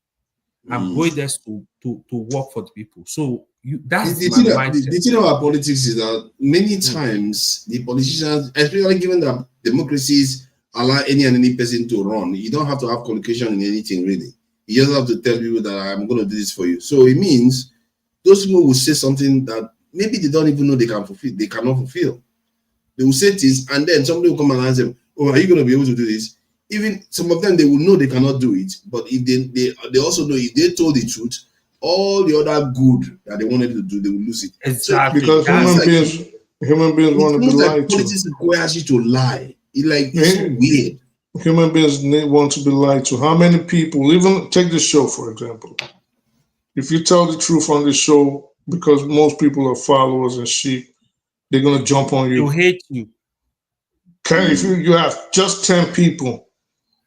S5: I'm going there to work for the people. So that's my mindset.
S2: The thing about politics is that many times the politicians, especially given that democracies allow any and any person to run, you don't have to have communication in anything really. You just have to tell people that I'm going to do this for you. So it means those people will say something that maybe they don't even know they can fulfill. They cannot fulfill. They will say this, and then somebody will come and ask them, "Oh, are you going to be able to do this?" Even some of them, they will know they cannot do it. But if they also know if they told the truth, all the other good that they wanted to do, they will lose it.
S5: Exactly.
S6: Because human beings want to be lied to.
S2: Politics requires you to lie. It's so weird.
S6: Human beings want to be lied to. How many people, even take this show, for example. If you tell the truth on this show, because most people are followers and sheep, they're going to jump on you.
S5: To hate you.
S6: Okay, if you have just 10 people,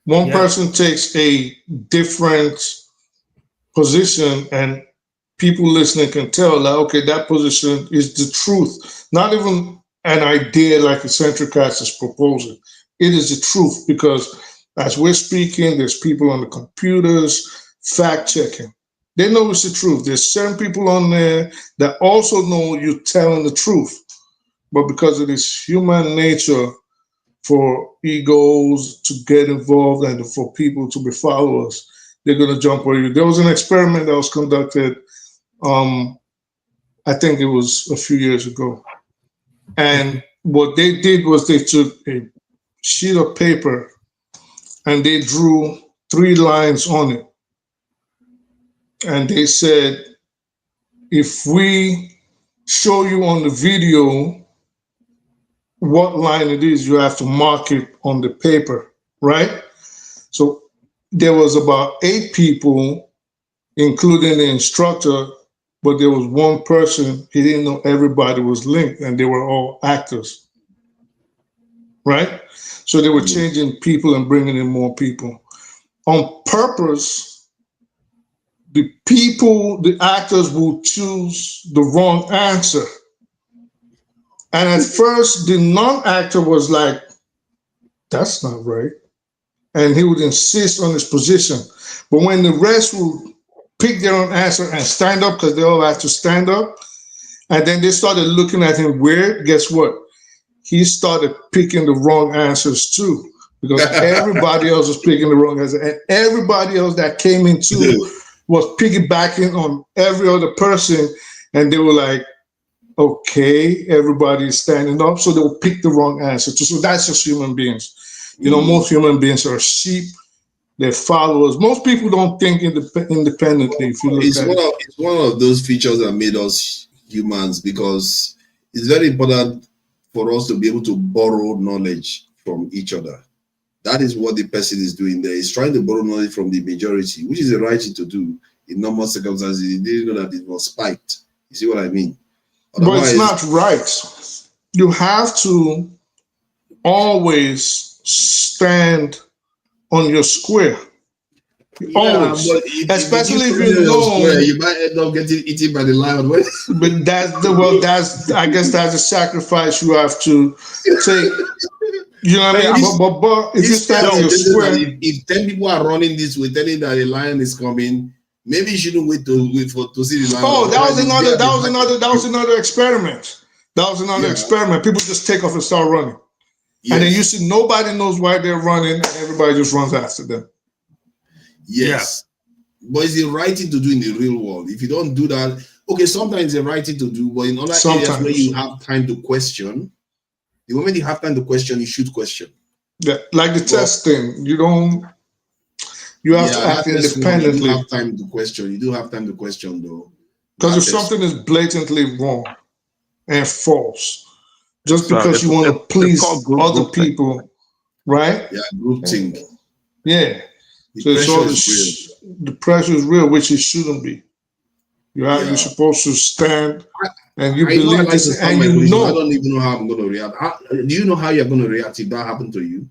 S6: one person takes a different position and people listening can tell that, okay, that position is the truth. Not even an idea like Eccentric Cats is proposing. It is the truth, because as we're speaking, there's people on the computers fact checking. They know it's the truth. There's certain people on there that also know you're telling the truth. But because it is human nature for egos to get involved and for people to be followers, they're going to jump on you. There was an experiment that was conducted, I think it was a few years ago. And what they did was they took a sheet of paper and they drew 3 lines on it. And they said, if we show you on the video what line it is, you have to mark it on the paper, right? So there was about 8 people, including the instructor, but there was one person, he didn't know everybody was linked, and they were all actors, right? So they were changing people and bringing in more people. On purpose, the actors will choose the wrong answer. And at first, the non-actor was like, that's not right. And he would insist on his position. But when the rest would pick their own answer and stand up, because they all had to stand up, And then they started looking at him weird. Guess what? He started picking the wrong answers too, because everybody else was picking the wrong answer. And everybody else that came in too was piggybacking on every other person. And they were like, okay, everybody's standing up. So they'll pick the wrong answer too. So that's just human beings. You know, most human beings are sheep. They're followers. Most people don't think independently. If you look at it.
S2: It's one of those features that made us humans, because it's very important for us to be able to borrow knowledge from each other. That is what the person is doing there. He's trying to borrow knowledge from the majority, which is the right thing to do in normal circumstances. He didn't know that it was spiked. You see what I mean? Otherwise,
S6: but it's not right. You have to always stand on your square. Always. Especially if you know
S2: you might end up getting eaten by the lion.
S6: But that's I guess that's a sacrifice you have to take. You know what I mean? But if you stand on your square,
S2: if 10 people are running this way, telling that a lion is coming, maybe you shouldn't wait to see the lion.
S6: Oh, that was another experiment. That was another experiment. People just take off and start running. Yes. And then you see nobody knows why they're running, and everybody just runs after them.
S2: Yes. Yeah. But it's the right thing to do in the real world. If you don't do that, okay, sometimes it's the right thing to do, but in other areas where you have time to question, the moment you have time to question, you should question.
S6: Yeah, like the test thing. You have to act independently.
S2: You have time to question. You do have time to question, though.
S6: Because if something is blatantly wrong and false, just because you want to please other people, right?
S2: Yeah, group think.
S6: Yeah. The pressure is real, which it shouldn't be. You're supposed to stand and you believe this, and you know.
S2: I don't even know how I'm going to react. Do you know how you're going to react if that happened to you?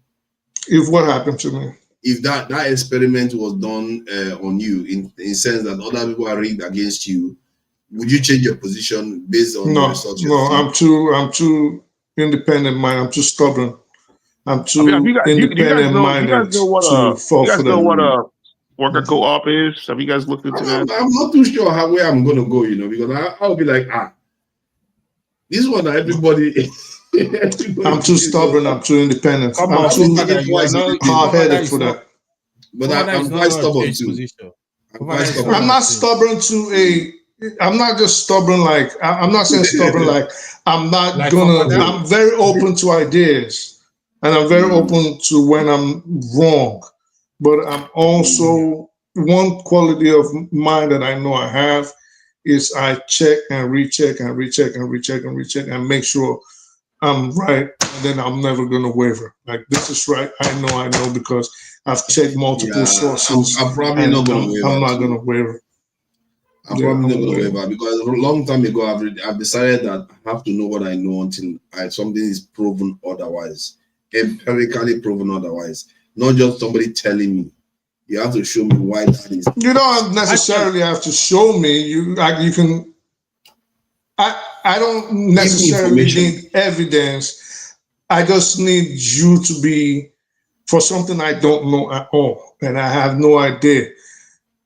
S6: If what happened to me?
S2: If that experiment was done on you, in sense that other people are rigged against you, would you change your position based on the results?
S6: No, I'm too independent minded. I'm too stubborn. I'm too independent minded to fall for that.
S13: You guys know what worker co-op is? Have you guys looked into that?
S2: I'm not too sure where I'm going to go, because I'll be like, this one everybody.
S6: I'm too stubborn. I'm too independent. I'm too hard-headed for that.
S2: But I'm quite stubborn too.
S6: I'm not stubborn I'm not just stubborn like, I'm not saying stubborn like, I'm very open to ideas, and I'm very open to when I'm wrong. But I'm also, one quality of mind that I know I have is I check and recheck and recheck and recheck and recheck and make sure I'm right, and then I'm never going to waver. Like, this is right. I know because I've checked multiple sources.
S2: I'm probably not going to waver.
S6: I'm not going to waver.
S2: I'm probably not going to waver because a long time ago I've decided that I have to know what I know until something is proven otherwise, empirically proven otherwise, not just somebody telling me. You have to show me why that is.
S6: You don't necessarily have to show me. You can. I don't necessarily need evidence. I just need you to be for something I don't know at all, and I have no idea.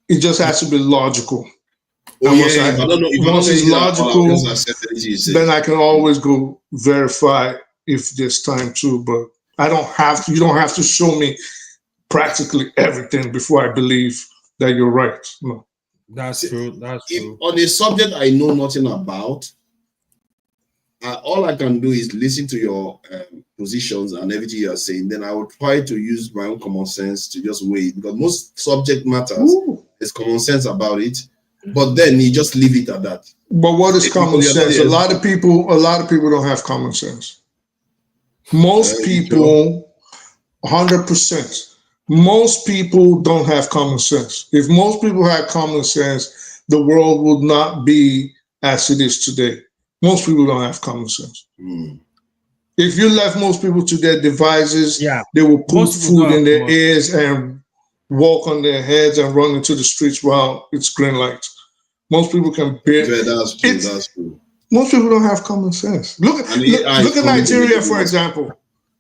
S6: It just has to be logical. Once it's logical, then I can always go verify if there's time to. But I don't have to. You don't have to show me practically everything before I believe that you're right. No.
S5: That's true. That's true.
S2: On a subject I know nothing about, all I can do is listen to your positions and everything you are saying. Then I will try to use my own common sense to just weigh it, because most subject matters is common sense about it. But then you just leave it at that.
S6: But what is common sense? A lot of people don't have common sense. Most people, 100%. Most people don't have common sense. If most people had common sense, the world would not be as it is today. Most people don't have common sense. If you left most people to their devices, they will put food in their ears and walk on their heads and run into the streets while it's green light. Most people can bear.
S2: That's true.
S6: Most people don't have common sense. Look at Nigeria, for example.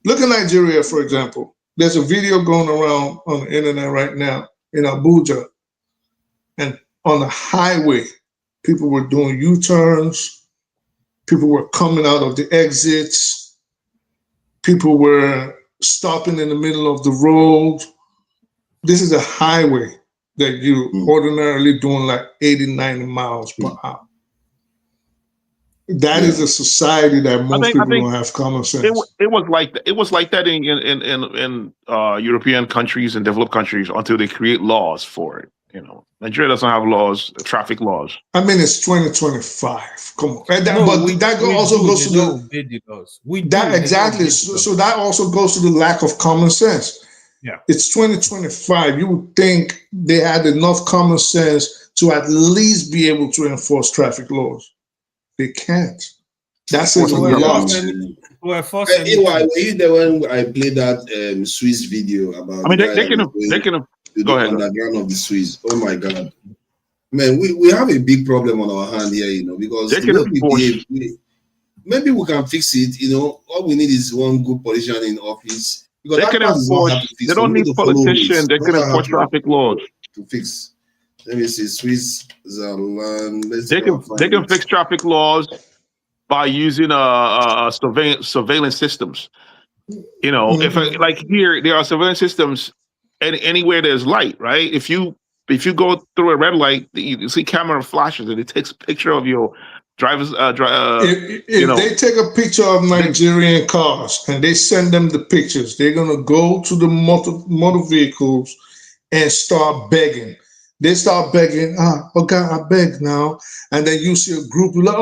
S6: Look at Nigeria, for example. There's a video going around on the internet right now in Abuja, and on the highway, people were doing U-turns People were coming out of the exits. People were stopping in the middle of the road. This is a highway that you ordinarily doing like 80, 90 miles per hour. That is a society that most people don't have common sense.
S13: It was like that in European countries and developed countries until they create laws for it. You know, Nigeria doesn't have laws, traffic laws.
S6: I mean, it's 2025. Come on, and that also goes to the exactly. So that also goes to the lack of common sense.
S5: Yeah,
S6: it's 2025. You would think they had enough common sense to at least be able to enforce traffic laws. They can't. That's it.
S2: Were you there when I played that Swiss video about?
S13: I mean, they can go ahead.
S2: Underground of the Swiss. Oh my God, man, we have a big problem on our hand here, you know, because maybe we can fix it. You know, all we need is one good politician in office. Because
S13: they can enforce. They don't need politicians. They can enforce traffic laws
S2: to fix. Let me see, Switzerland.
S13: They can fix traffic laws by using surveillance systems. You know, if like here there are surveillance systems, anywhere there's light, right? If you go through a red light, you see camera flashes and it takes a picture of your driver's.
S6: If they take a picture of Nigerian cars and they send them the pictures, they're gonna go to the motor vehicles and start begging. They start begging, okay, I beg now. And then you see a group like,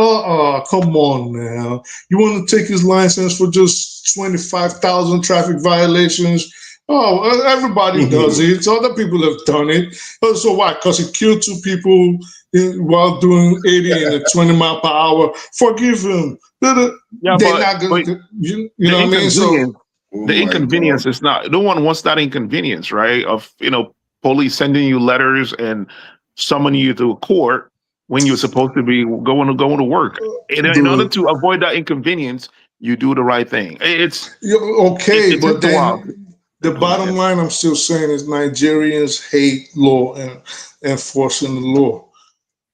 S6: come on now. You want to take his license for just 25,000 traffic violations? Oh, everybody does it. Other people have done it. So why? Because he killed 2 people while doing 80 and a 20 mile per hour. Forgive him.
S13: Yeah,
S6: they're not going to, you know what I mean? So
S13: the inconvenience is not, no one wants that inconvenience, right? Of, you know, police sending you letters and summoning you to a court when you're supposed to be going to work. In order to avoid that inconvenience, you do the right thing. It's
S6: okay, but then the bottom line I'm still saying is Nigerians hate law and enforcing the law.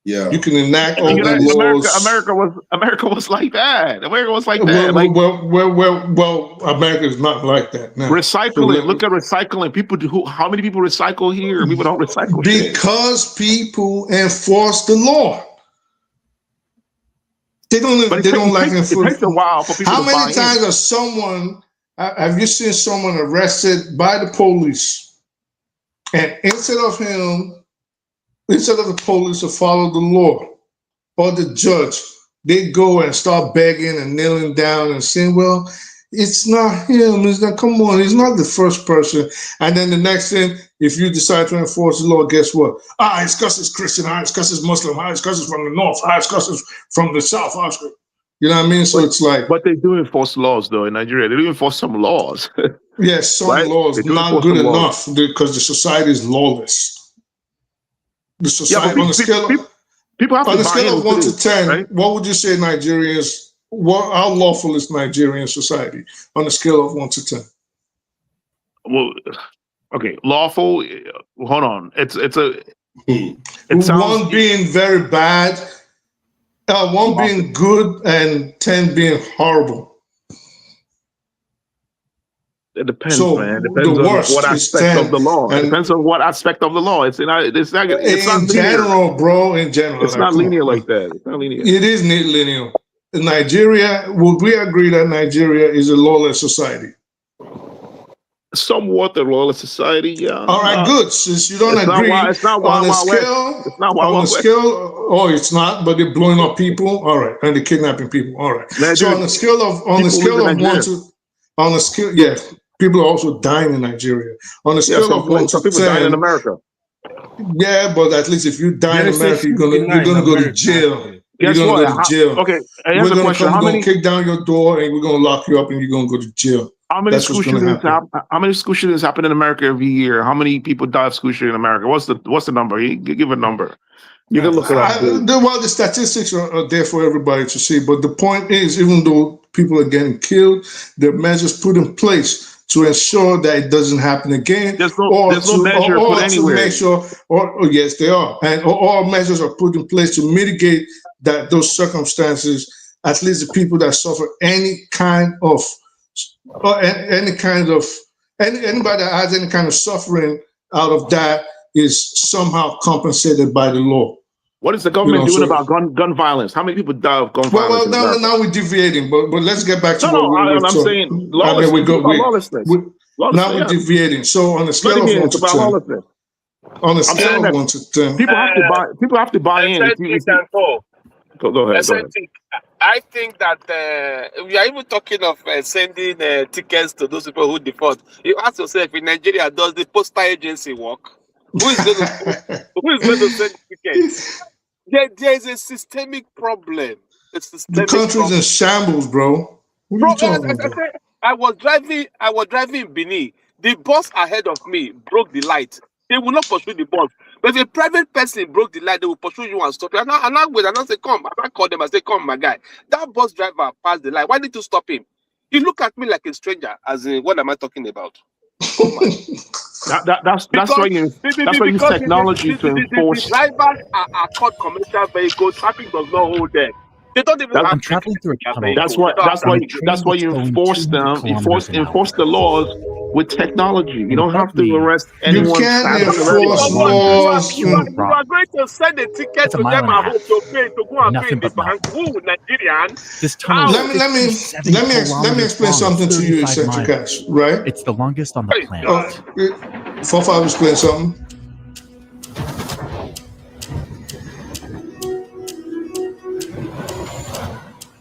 S2: Yeah,
S6: you can enact all the laws.
S13: America was like that. America was like that.
S6: Well, America is not like that now.
S13: Recycling. So look at recycling. How many people recycle here? People don't recycle
S6: because people enforce the law. They don't. They don't like enforcement.
S13: It takes a while for people.
S6: How many times have you seen someone arrested by the police, and instead of the police to follow the law or the judge, they go and start begging and kneeling down and saying, well, it's not him. It's not, come on, he's not the first person. And then the next thing, if you decide to enforce the law, guess what? It's because it's Christian. It's because it's Muslim. It's because it's from the north. It's because it's from the south. You know what I mean? So it's like.
S13: But they do enforce laws, though, in Nigeria. They do enforce some laws.
S6: Yes, some laws, not good enough because the society is lawless. The society on the scale of 1 to 10, right? What would you say Nigerians? How lawful is Nigerian society on a scale of 1 to 10?
S13: Well, okay, lawful. Hold on, it sounds
S6: 1 being very bad, 1 being good, and 10 being horrible.
S13: It depends, man. It depends on what aspect of the law. It depends on what aspect of the law. It's not in
S6: general, bro. In general,
S13: it's not linear like that. It's not linear.
S6: It is linear. In Nigeria, would we agree that Nigeria is a lawless society?
S13: Somewhat a lawless society, yeah.
S6: All right, good. Since you don't agree,
S13: it's not
S6: on the scale. It's not on the scale. Oh, it's not. But they're blowing up people. All right, and they're kidnapping people. All right. So on the scale of 1 to yeah. People are also dying in Nigeria. On a scale of 1 to 10,
S13: people dying in America.
S6: Yeah, but at least if you die in America, you're gonna go to jail. You're gonna go to jail.
S13: Okay,
S6: we're gonna kick down your door and we're gonna lock you up and you're gonna go to jail.
S13: How many school shootings happen in America every year? How many people die of school shooting in America? What's the number? Give a number. You can look it up.
S6: Well, the statistics are there for everybody to see. But the point is, even though people are getting killed, there are measures put in place to ensure that it doesn't happen again.
S13: There's no measure put anywhere.
S6: To make sure, yes, they are. And all measures are put in place to mitigate those circumstances at least the people that suffer anybody that has any kind of suffering out of that is somehow compensated by the law.
S13: What is the government doing about gun violence? How many people die of gun violence?
S6: Well, now we're deviating, but let's get back to
S13: I'm saying lawlessness.
S6: Now we're deviating. So on a scale of 1 to 10, of 1 to 10,
S13: people have to buy in. Go ahead.
S20: I think that we are even talking of sending tickets to those people who default. You ask yourself, in Nigeria, does the postal agency work? Who is going to send tickets? There is a systemic problem.
S6: The country's in shambles, bro. What are you talking about?
S20: I was driving in Benin. The bus ahead of me broke the light. They will not pursue the bus. But if a private person broke the light, they will pursue you and stop you. And I wait and I say, come. I call them and say, come, my guy. That bus driver passed the light. Why did you stop him? He looked at me like a stranger. As in, what am I talking about?
S13: That's why you use technology to enforce.
S20: The drivers are called commercial vehicles. Traffic does not hold them. They don't even have.
S9: I'm traveling through a tunnel.
S13: That's why you enforce the laws with technology. You don't have to arrest anyone.
S6: You can't enforce laws.
S20: You are going to send a ticket to them and hope to pay to go and pay in the bank. Who, Nigerian?
S9: This tunnel.
S6: Let me explain something to you, eccentric guys. Right?
S9: It's the longest on the planet.
S6: 4-5 explain something.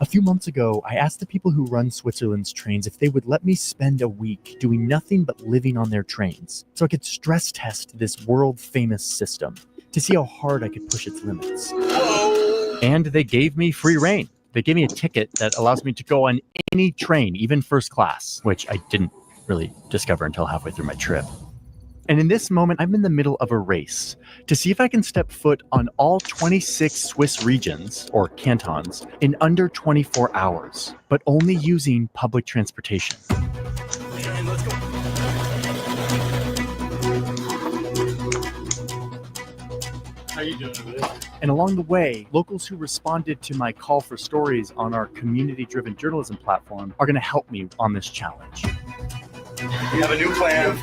S9: A few months ago, I asked the people who run Switzerland's trains if they would let me spend a week doing nothing but living on their trains, so I could stress test this world-famous system to see how hard I could push its limits. And they gave me free rein. They gave me a ticket that allows me to go on any train, even first class, which I didn't really discover until halfway through my trip. And in this moment, I'm in the middle of a race to see if I can step foot on all 26 Swiss regions, or cantons, in under 24 hours, but only using public transportation. Let's go. How you doing over there? And along the way, locals who responded to my call for stories on our community-driven journalism platform are going to help me on this challenge. We have a new plan.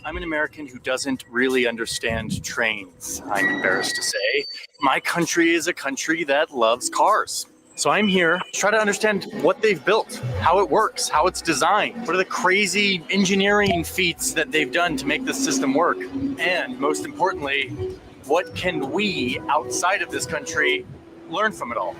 S9: I'm an American who doesn't really understand trains, I'm embarrassed to say. My country is a country that loves cars. So I'm here to try to understand what they've built, how it works, how it's designed, what are the crazy engineering feats that they've done to make this system work, and most importantly, what can we outside of this country learn from it all?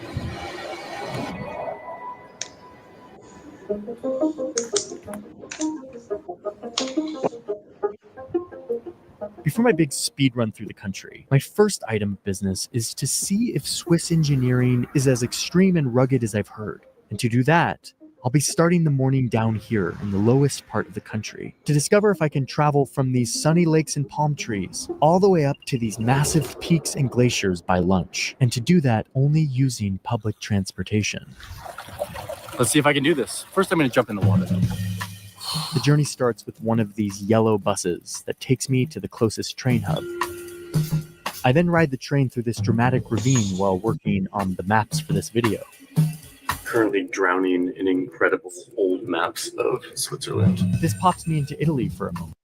S9: Before my big speed run through the country, my first item of business is to see if Swiss engineering is as extreme and rugged as I've heard. And to do that, I'll be starting the morning down here in the lowest part of the country to discover if I can travel from these sunny lakes and palm trees all the way up to these massive peaks and glaciers by lunch. And to do that only using public transportation. Let's see if I can do this. First, I'm going to jump in the water. The journey starts with one of these yellow buses that takes me to the closest train hub. I then ride the train through this dramatic ravine while working on the maps for this video. Currently drowning in incredible old maps of Switzerland. This pops me into Italy for a moment,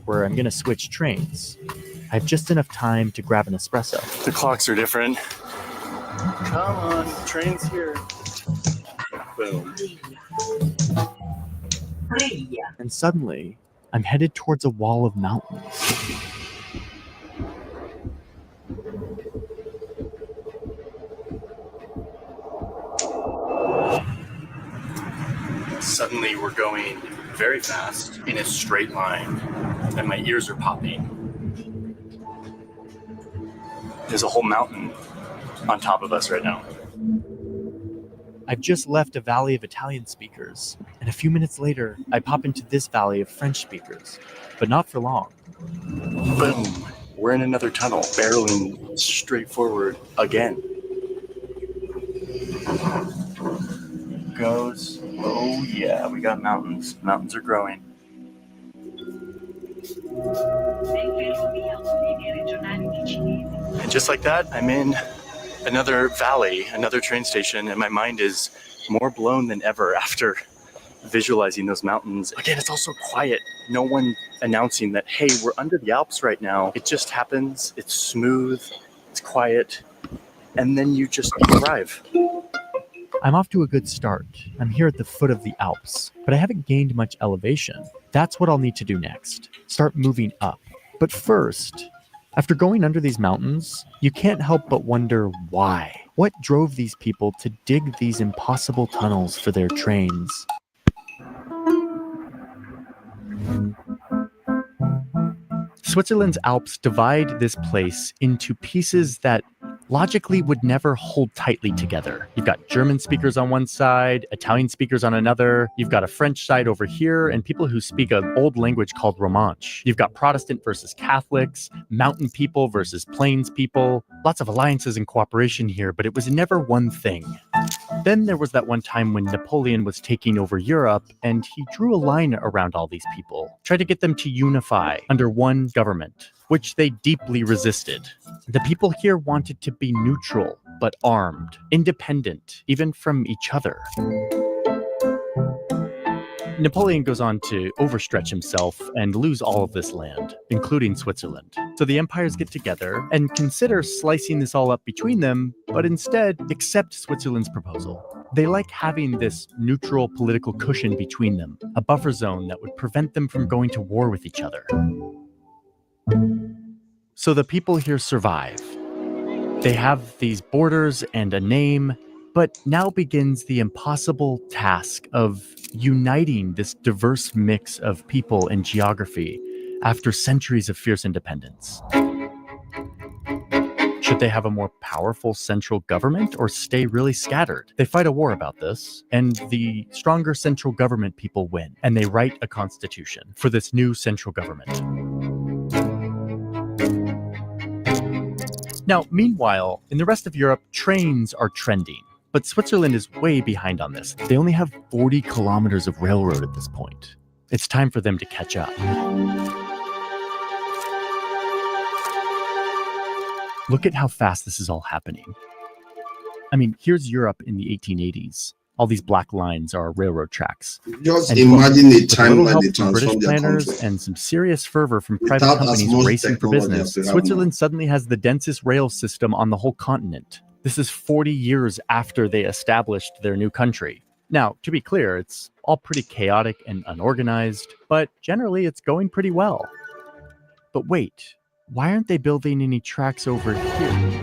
S9: where I'm going to switch trains. I have just enough time to grab an espresso. The clocks are different. Come on, the train's here. Boom. And suddenly, I'm headed towards a wall of mountains. Suddenly, we're going very fast in a straight line, and my ears are popping. There's a whole mountain on top of us right now. I've just left a valley of Italian speakers, and a few minutes later, I pop into this valley of French speakers, but not for long. Boom! We're in another tunnel, barreling straight forward again. Goes. Oh yeah, we got mountains. Mountains are growing. And just like that, I'm in
S11: another valley, another train station, and my mind is more blown than ever after visualizing those mountains. Again, it's also quiet. No one announcing that, hey, we're under the Alps right now. It just happens. It's smooth. It's quiet. And then you just arrive.
S9: I'm off to a good start. I'm here at the foot of the Alps, but I haven't gained much elevation. That's what I'll need to do next. Start moving up. But first, after going under these mountains, you can't help but wonder why. What drove these people to dig these impossible tunnels for their trains? Switzerland's Alps divide this place into pieces that logically would never hold tightly together. You've got German speakers on one side, Italian speakers on another. You've got a French side over here, and people who speak an old language called Romanche. You've got Protestant versus Catholics, mountain people versus plains people. Lots of alliances and cooperation here, but it was never one thing. Then there was that one time when Napoleon was taking over Europe, and he drew a line around all these people, tried to get them to unify under one government, which they deeply resisted. The people here wanted to be neutral, but armed, independent, even from each other. Napoleon goes on to overstretch himself and lose all of this land, including Switzerland. So the empires get together and consider slicing this all up between them, but instead accept Switzerland's proposal. They like having this neutral political cushion between them, a buffer zone that would prevent them from going to war with each other. So the people here survive. They have these borders and a name, but now begins the impossible task of uniting this diverse mix of people and geography after centuries of fierce independence. Should they have a more powerful central government or stay really scattered? They fight a war about this, and the stronger central government people win, and they write a constitution for this new central government. Now, meanwhile, in the rest of Europe, trains are trending, but Switzerland is way behind on this. They only have 40 kilometers of railroad at this point. It's time for them to catch up. Look at how fast this is all happening. I mean, here's Europe in the 1880s. All these black lines are railroad tracks.
S2: Just imagine a time when they transform
S9: British
S2: their
S9: planners
S2: country.
S9: and some serious fervor from private
S2: Without as
S9: companies
S2: much
S9: racing for
S2: technology
S9: business.
S2: as they have
S9: Switzerland suddenly has the densest rail system on the whole continent. This is 40 years after they established their new country. Now, to be clear, it's all pretty chaotic and unorganized, but generally it's going pretty well. But wait, why aren't they building any tracks over here?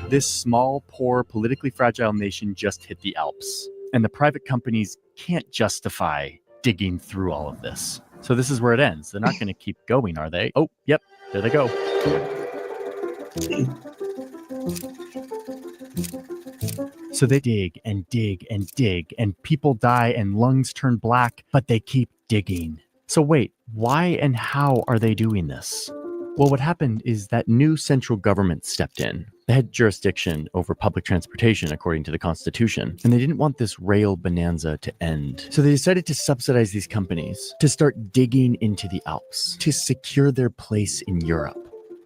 S9: This small, poor, politically fragile nation just hit the Alps, and the private companies can't justify digging through all of this. So this is where it ends. They're not going to keep going, are they? Oh, yep, there they go. So they dig and dig and dig, and people die and lungs turn black, but they keep digging. So wait, why and how are they doing this? Well, what happened is that new central government stepped in. They had jurisdiction over public transportation according to the Constitution, and they didn't want this rail bonanza to end. So they decided to subsidize these companies to start digging into the Alps to secure their place in Europe.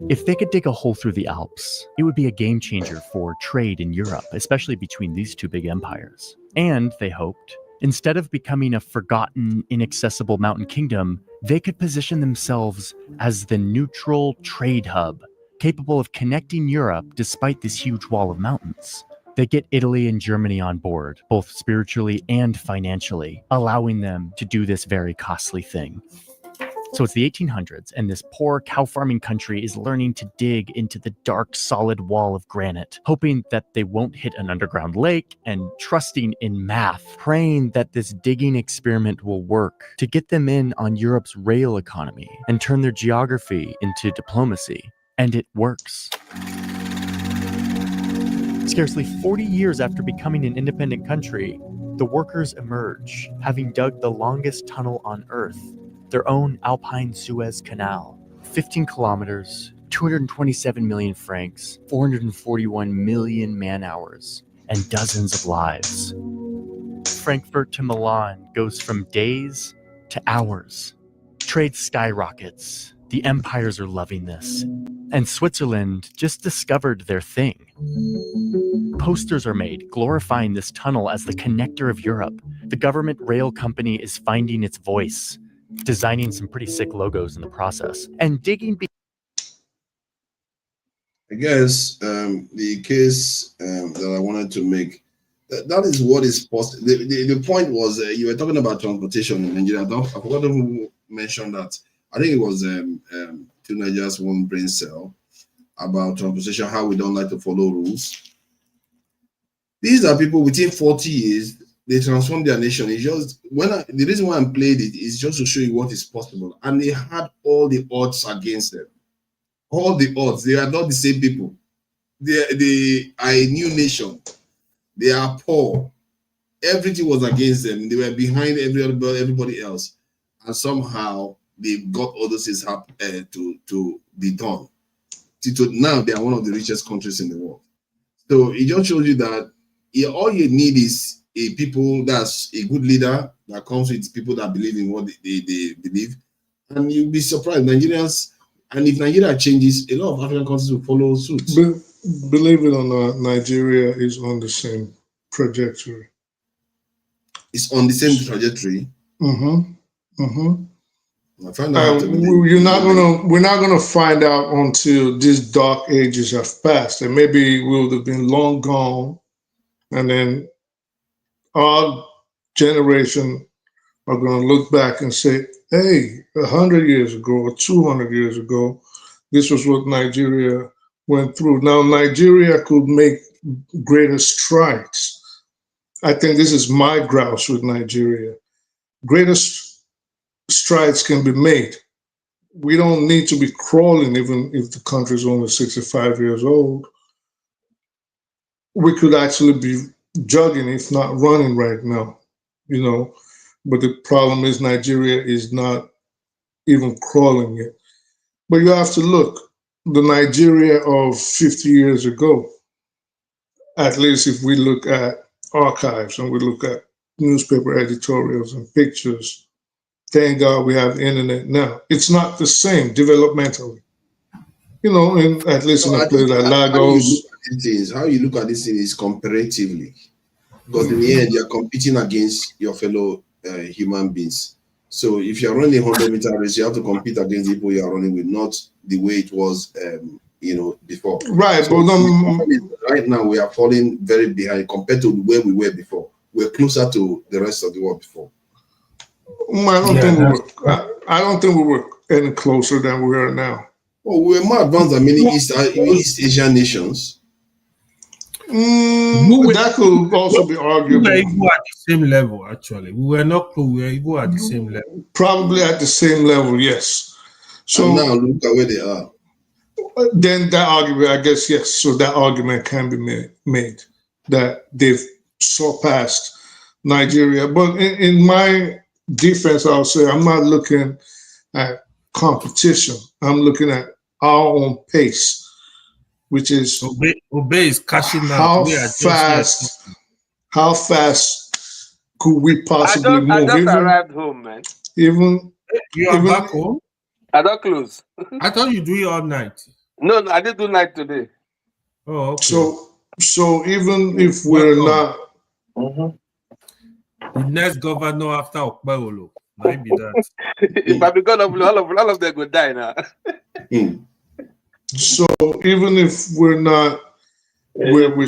S9: If they could dig a hole through the Alps, it would be a game changer for trade in Europe, especially between these two big empires. And, they hoped, instead of becoming a forgotten, inaccessible mountain kingdom, they could position themselves as the neutral trade hub, capable of connecting Europe despite this huge wall of mountains. They get Italy and Germany on board, both spiritually and financially, allowing them to do this very costly thing. So it's the 1800s, and this poor cow farming country is learning to dig into the dark, solid wall of granite, hoping that they won't hit an underground lake, and trusting in math, praying that this digging experiment will work to get them in on Europe's rail economy and turn their geography into diplomacy. And it works. Scarcely 40 years after becoming an independent country, the workers emerge, having dug the longest tunnel on Earth, their own Alpine Suez Canal. 15 kilometers, 227 million francs, 441 million man-hours, and dozens of lives. Frankfurt to Milan goes from days to hours. trade skyrockets. The empires are loving this. And Switzerland just discovered their thing. Posters are made glorifying this tunnel as the connector of Europe. The government rail company is finding its voice, designing some pretty sick logos in the process, and digging.
S2: I guess the case that I wanted to make, that is what is possible. The point was you were talking about transportation in Nigeria. I forgot who mentioned that. I think it was Two Nigerians, One Brain Cell about transportation, how we don't like to follow rules. These are people within 40 years, they transformed their nation. It's just the reason why I played it is just to show you what is possible. And they had all the odds against them. All the odds. They are not the same people. They are a new nation. They are poor. Everything was against them. They were behind everybody else. And somehow they got all those things to be done. Now they are one of the richest countries in the world. So it just shows you that all you need is a people that's a good leader that comes with people that believe in what they believe. And you'll be surprised. Nigerians, and if Nigeria changes, a lot of African countries will follow suit.
S6: Believe it or not, Nigeria is on the same trajectory.
S2: It's on the same trajectory.
S6: Mm-hmm. Mm-hmm.
S2: We're
S6: not gonna find out until these dark ages have passed, and maybe we would have been long gone, and then our generation are gonna look back and say, "Hey, 100 years ago or 200 years ago, this was what Nigeria went through." Now, Nigeria could make greater strides. I think this is my grouse with Nigeria. Greater strides can be made. We don't need to be crawling even if the country is only 65 years old. We could actually be jogging, if not running right now, But the problem is Nigeria is not even crawling yet. But you have to look, the Nigeria of 50 years ago, at least if we look at archives and we look at newspaper editorials and pictures, thank God we have the internet now. It's not the same developmentally. At least in a place like Lagos.
S2: How you look at this thing is comparatively. Because in the end, you're competing against your fellow human beings. So if you're running a 100-meter race, you have to compete against the people you're running with, not the way it was, before.
S6: Right,
S2: so right now we are falling very behind compared to where we were before. We're closer to the rest of the world before.
S6: I don't think we were any closer than we are now.
S2: Oh, we're more advanced than many East Asian nations.
S6: That could also be arguable.
S5: We were even at the same level, actually. We were not close, we were even at the same level.
S6: Probably at the same level, yes. So
S2: and now look at where they are.
S6: Then that argument, I guess, yes. So that argument can be made that they've surpassed Nigeria. But in my defense, I'll say I'm not looking at competition. I'm looking at our own pace, which is
S5: Obey is cashing out.
S6: How fast could we possibly move?
S20: I just arrived home, man.
S5: You are back home?
S20: I don't close.
S5: I thought you do it all night.
S20: No, I didn't do night today.
S5: Oh, okay.
S6: So even if we're not
S5: the next governor after Okpebholo, might be that.
S20: If I become all of them will die now.
S6: So even if we're not where we're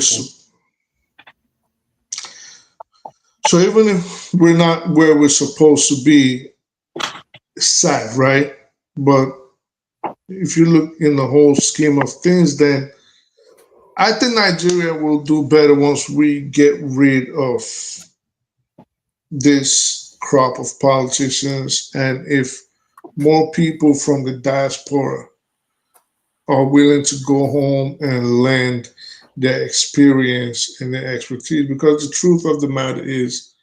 S6: supposed to be, sad, right? But if you look in the whole scheme of things, then I think Nigeria will do better once we get rid of this crop of politicians, and if more people from the diaspora are willing to go home and lend their experience and their expertise. Because the truth of the matter is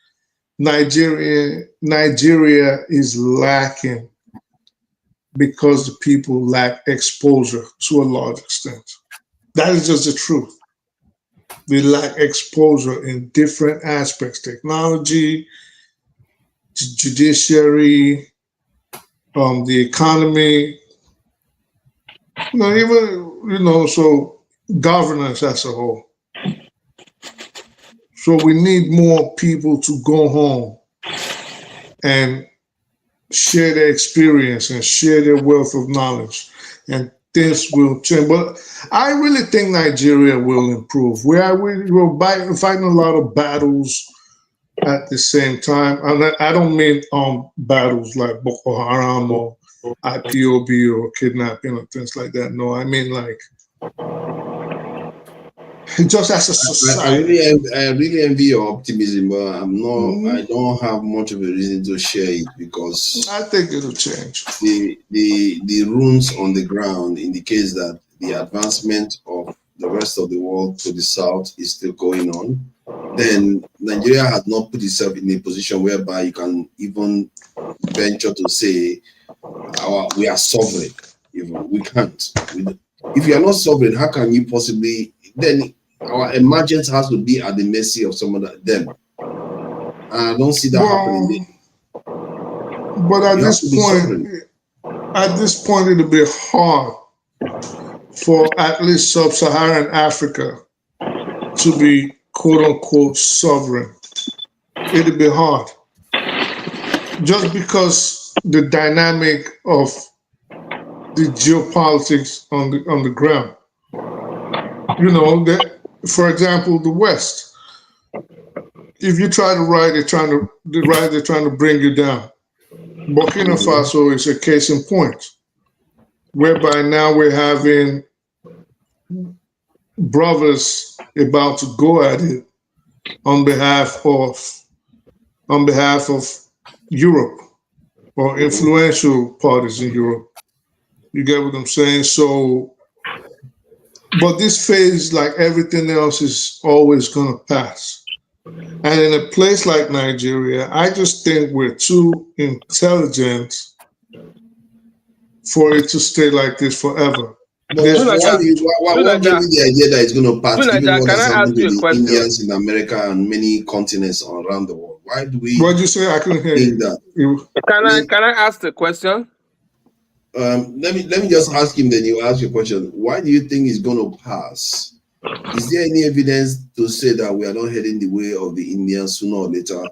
S6: Nigeria is lacking because the people lack exposure to a large extent. That is just the truth. They lack exposure in different aspects, technology, judiciary, the economy, even, so governance as a whole. So we need more people to go home and share their experience and share their wealth of knowledge, and things will change. But I really think Nigeria will improve. We're fighting a lot of battles at the same time. And I don't mean battles like Boko Haram or IPOB or kidnapping or things like that. No, I mean like just as a society.
S2: I really envy your optimism, but I don't have much of a reason to share it, because
S6: I think it'll change.
S2: The runes on the ground indicates that the advancement of the rest of the world to the south is still going on. Then Nigeria has not put itself in a position whereby you can even venture to say we are sovereign. We can't. If you are not sovereign, how can you possibly then? Our emergence has to be at the mercy of some of them. I don't see that happening.
S6: But at this point, it'll be hard for at least sub-Saharan Africa to be quote unquote sovereign. It'll be hard. Just because the dynamic of the geopolitics on the ground. For example, the West. If you try to ride, they're trying to bring you down. Burkina Faso is a case in point, whereby now we're having brothers about to go at it on behalf of Europe or influential parties in Europe. You get what I'm saying? So, but this phase, like everything else, is always going to pass. And in a place like Nigeria, I just think we're too intelligent for it to stay like this forever.
S2: Why give me the idea that it's going to pass, given what has happened to the Indians in America and many continents around the world? Why do we?
S6: What did you say? I couldn't hear you.
S2: That?
S20: Can I ask the question?
S2: Let me just ask him, then you ask your question. Why do you think it's going to pass? Is there any evidence to say that we are not heading the way of the Indians sooner or later,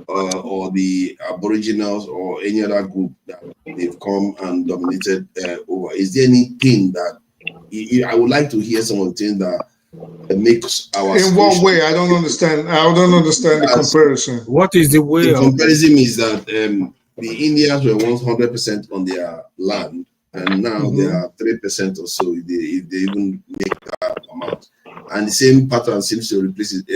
S2: or the Aboriginals or any other group that they've come and dominated over? Is there anything that I would like to hear some of the things that makes our
S6: in what way? I don't understand. I don't understand the comparison.
S5: What is the way?
S2: The comparison is that the Indians were once 100% on their land, and now they are 3% or so, if they even make that amount. And the same pattern seems to replace it.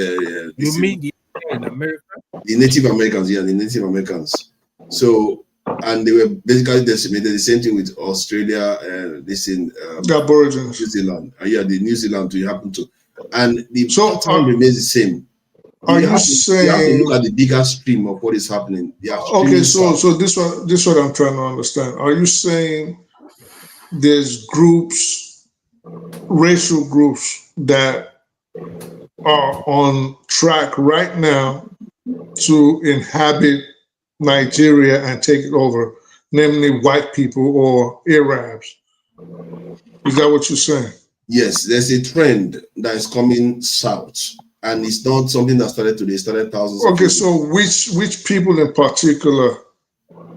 S5: You mean in America?
S2: The Native Americans, yeah, the Native Americans. So, and they were basically decimated. The same thing with Australia,
S6: the Aborigines.
S2: New Zealand. The New Zealand too happen to. And the pattern remains the same.
S6: Are you saying
S2: you have to look at the bigger stream of what is happening?
S6: Okay, so this what I'm trying to understand. Are you saying there's groups, racial groups that are on track right now to inhabit Nigeria and take it over, namely white people or Arabs? Is that what you're saying?
S2: Yes, there's a trend that is coming south. And it's not something that started today. It started thousands of years
S6: ago. So which people in particular?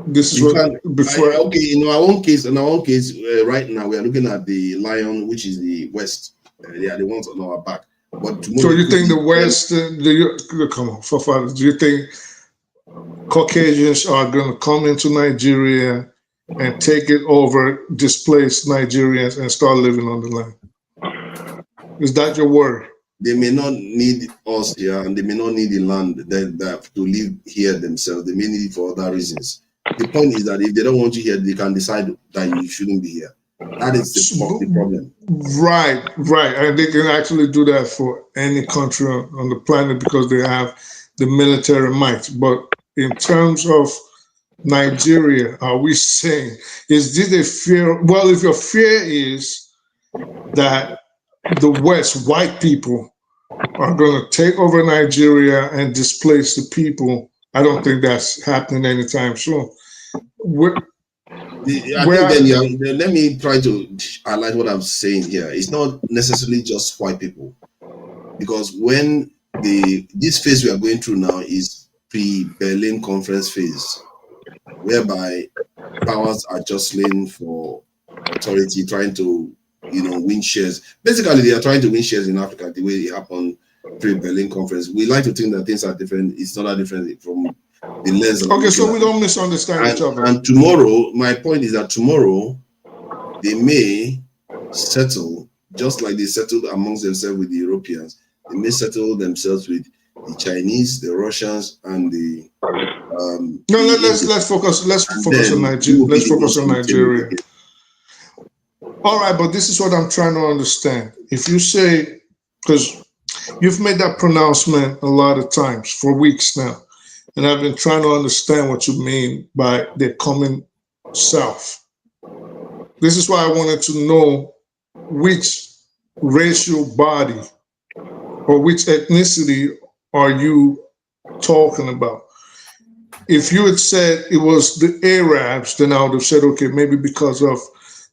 S6: This is
S2: in our own case, right now we are looking at the lion, which is the West. They are the ones on our back. But
S6: so you think the West? Come on, for fathers. Do you think Caucasians are going to come into Nigeria and take it over, displace Nigerians, and start living on the land? Is that your worry?
S2: They may not need us here, and they may not need the land that to live here themselves. They may need it for other reasons. The point is that if they don't want you here, they can decide that you shouldn't be here. That is the problem.
S6: Right. And they can actually do that for any country on the planet because they have the military might. But in terms of Nigeria, are we saying, is this a fear? Well, if your fear is that the West, white people, are going to take over Nigeria and displace the people, I don't think that's happening anytime soon.
S2: Let me try to highlight what I'm saying here. It's not necessarily just white people, because when this phase we are going through now is pre-Berlin Conference phase, whereby powers are jostling for authority, trying to win shares. Basically, they are trying to win shares in Africa the way it happened pre-Berlin Conference. We like to think that things are different. It's not that different from the lens.
S6: Okay, so we don't misunderstand each other.
S2: And tomorrow, my point is that tomorrow they may settle, just like they settled amongst themselves with the Europeans. They may settle themselves with the Chinese, the Russians, and the
S6: let's focus on Nigeria. Let's focus on Nigeria. All right, but this is what I'm trying to understand. If you say, because you've made that pronouncement a lot of times for weeks now, and I've been trying to understand what you mean by they're coming south. This is why I wanted to know which racial body or which ethnicity are you talking about. If you had said it was the Arabs, then I would have said, okay, maybe because of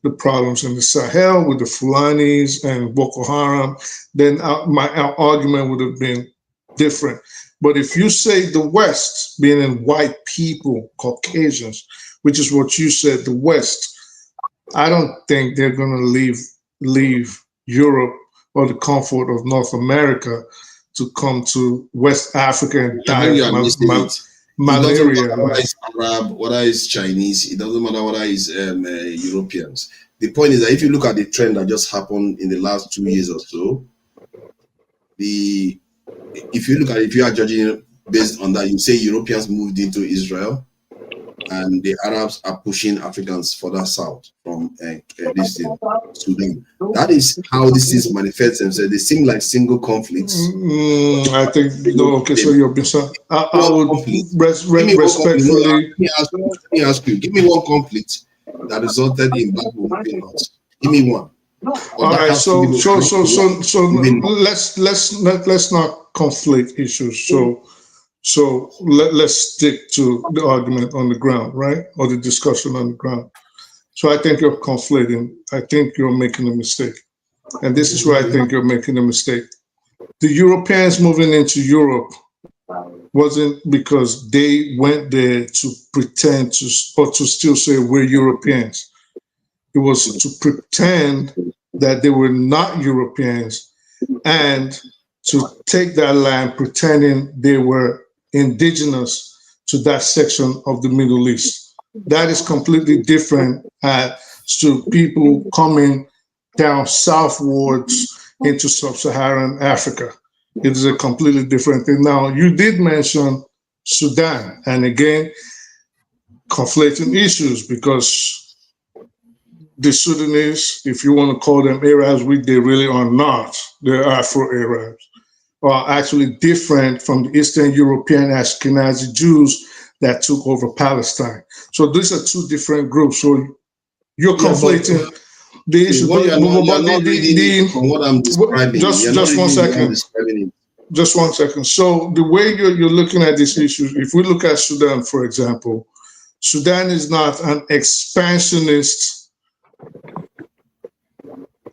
S6: the problems in the Sahel with the Fulanis and Boko Haram, then my argument would have been different. But if you say the West, being in white people, Caucasians, which is what you said, the West, I don't think they're going to leave Europe or the comfort of North America to come to West Africa and die of malaria.
S2: It doesn't matter whether it's Arab, whether it's Chinese, it doesn't matter whether it's Europeans. The point is that if you look at the trend that just happened in the last 2 years or so, if you are judging based on that, you say Europeans moved into Israel and the Arabs are pushing Africans further south from Sudan. That is how this is manifests themselves. They seem like single conflicts.
S6: I think okay. So you're I would respectfully.
S2: Let me ask you. Give me one conflict that resulted in black women. Give me one.
S6: All right. So let's not conflict issues. So let's stick to the argument on the ground, right? Or the discussion on the ground. So I think you're conflating. I think you're making a mistake. And this is where I think you're making a mistake. The Europeans moving into Europe wasn't because they went there to pretend to, or to still say we're Europeans. It was to pretend that they were not Europeans and to take that land pretending they were indigenous to that section of the Middle East. That is completely different to people coming down southwards into sub-Saharan Africa. It is a completely different thing. Now, you did mention Sudan, and again, conflicting issues, because the Sudanese, if you want to call them Arabs, they really are not. They're Afro-Arabs. Are actually different from the Eastern European Ashkenazi Jews that took over Palestine. So these are two different groups. So you're conflating the issue.
S2: From what I'm describing,
S6: just 1 second. Just 1 second. So the way you're looking at these issues, if we look at Sudan, for example, Sudan is not an expansionist.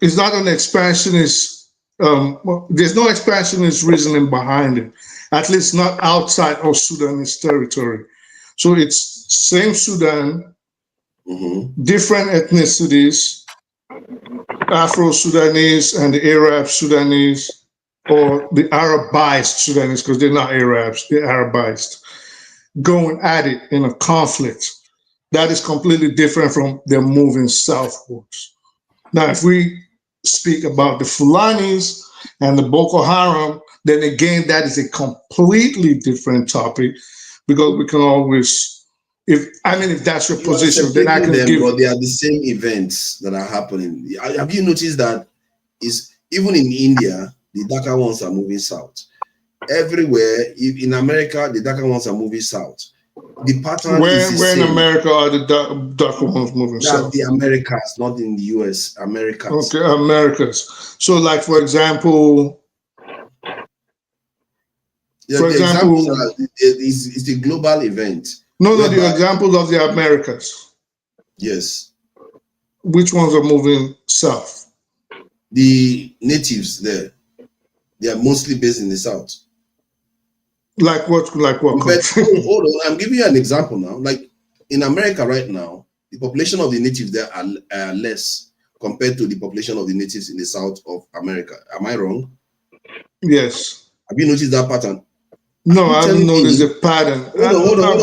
S6: It's not an expansionist. There's no expansionist reasoning behind it, at least not outside of Sudanese territory. So it's same Sudan, different ethnicities, Afro-Sudanese and the Arab Sudanese, or the Arabized Sudanese, because they're not Arabs, they're Arabized, going at it in a conflict. That is completely different from them moving southwards. Now, if we speak about the Fulanis and the Boko Haram, then again, that is a completely different topic, because we can always, if that's your position, then I can give.
S2: But they are the same events that are happening. Have you noticed that even in India, the darker ones are moving south? Everywhere, in America, the darker ones are moving south. The pattern is
S6: where in America are the darker ones moving south?
S2: The Americas, not in the US. Americas.
S6: Okay, Americas. So, like for example,
S2: it's a global event.
S6: No, the examples of the Americas.
S2: Yes.
S6: Which ones are moving south?
S2: The natives there. They are mostly based in the south.
S6: Like what? Like what?
S2: Hold on, I'm giving you an example now. Like in America right now, the population of the natives there are less compared to the population of the natives in the south of America. Am I wrong?
S6: Yes.
S2: Have you noticed that pattern?
S6: No, I haven't noticed a pattern.
S2: Hold on.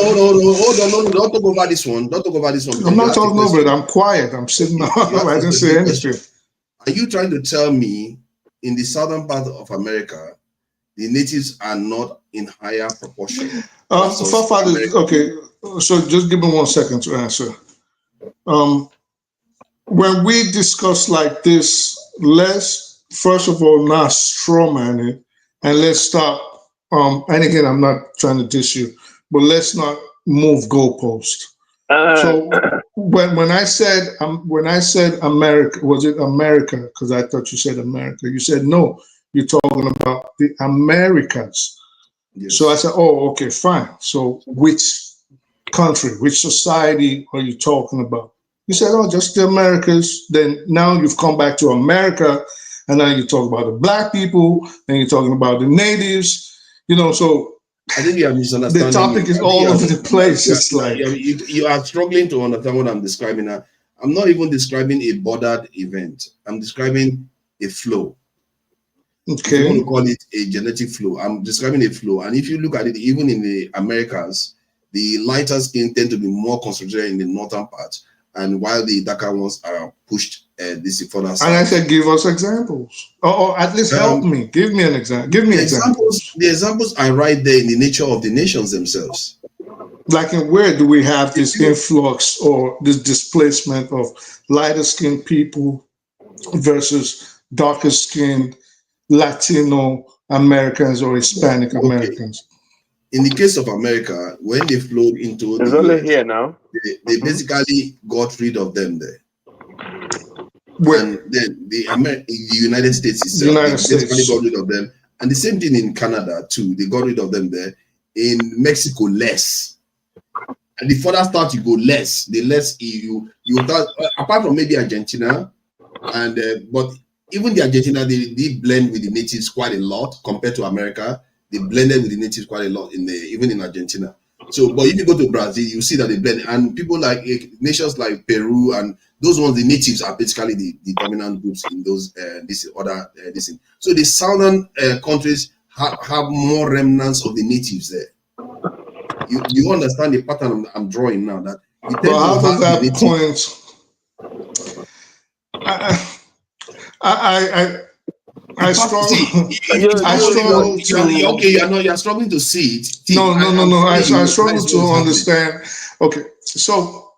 S2: Don't talk over this one. Don't talk over this one.
S6: I'm not talking over it. I'm quiet. I'm sitting up. I didn't say anything.
S2: Are you trying to tell me in the southern part of America, the natives are not in higher proportion?
S6: Okay, so just give me 1 second to answer. When we discuss like this, let's first of all not strawman it, and let's stop. And again, I'm not trying to diss you, but let's not move goalposts. So when I said America, was it America? Because I thought you said America. You said no. You're talking about the Americas. Yes. So I said, oh, okay, fine. So which country, which society are you talking about? You said, oh, just the Americas. Then now you've come back to America, and now you talk about the black people, and you're talking about the natives. You know, so
S2: I think you are misunderstanding.
S6: The topic is all over the place. It's like
S2: you are struggling to understand what I'm describing now. I'm not even describing a bordered event. I'm describing a flow.
S6: Okay.
S2: If you want to call it a genetic flow, I'm describing a flow. And if you look at it, even in the Americas, the lighter skin tend to be more concentrated in the northern part, and while the darker ones are pushed this further south.
S6: And I said, give us examples, or at least help me. Give me an example. Give me examples.
S2: The examples are right there in the nature of the nations themselves.
S6: Like, in where do we have this influx or this displacement of lighter skinned people versus darker skinned Latino Americans or Hispanic Americans?
S2: In the case of America, when they flowed into
S20: it's only here now.
S2: They basically got rid of them there. And then the United States itself, basically got rid of them. And the same thing in Canada too. They got rid of them there. In Mexico, less. And the further start you go, less. The less you start, apart from maybe Argentina, and but even the Argentina, they blend with the natives quite a lot compared to America. They blended with the natives quite a lot even in Argentina. So, but if you go to Brazil, you see that they blend, and people like nations like Peru and those ones, the natives are basically the dominant groups in those this. So the southern countries have more remnants of the natives there. You understand the pattern I'm drawing now? That
S6: but how does that point? I struggle.
S2: You're struggling to see it.
S6: No. I struggle to understand. Okay, so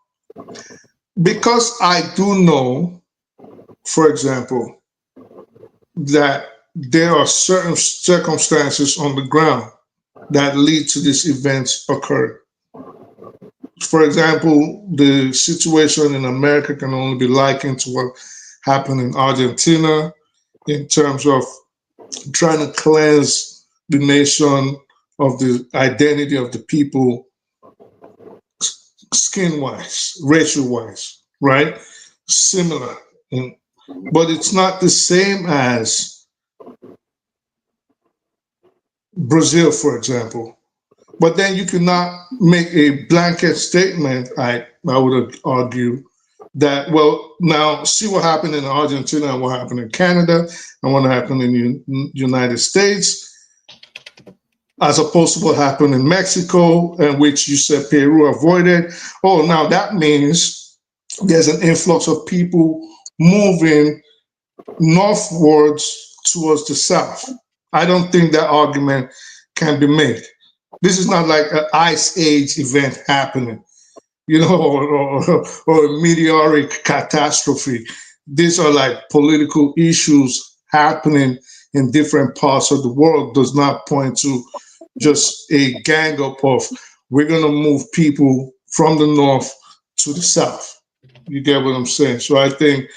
S6: because I do know, for example, that there are certain circumstances on the ground that lead to these events occurring. For example, the situation in America can only be likened to what happened in Argentina, in terms of trying to cleanse the nation of the identity of the people, skin-wise, racial-wise, right? Similar. But it's not the same as Brazil, for example. But then you cannot make a blanket statement, I would argue, that, well, now see what happened in Argentina and what happened in Canada and what happened in the United States, as opposed to what happened in Mexico, and which you said Peru avoided. Oh, now that means there's an influx of people moving northwards towards the south. I don't think that argument can be made. This is not like an ice age event happening, or a meteoric catastrophe. These are like political issues happening in different parts of the world. Does not point to just a gang up of, we're going to move people from the north to the south. You get what I'm saying? So I think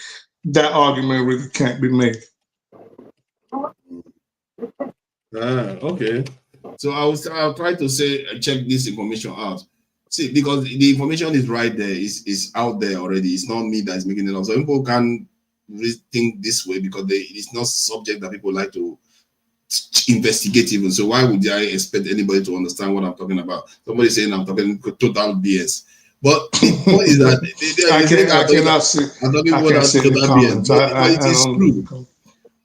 S6: that argument really can't be made.
S2: Okay. So I'll try to check this information out. See, because the information is right there, is out there already. It's not me that's making it up. So people can think this way because it's not subject that people like to investigate even. So why would I expect anybody to understand what I'm talking about? Somebody saying I'm talking total BS. But the point is that it is true.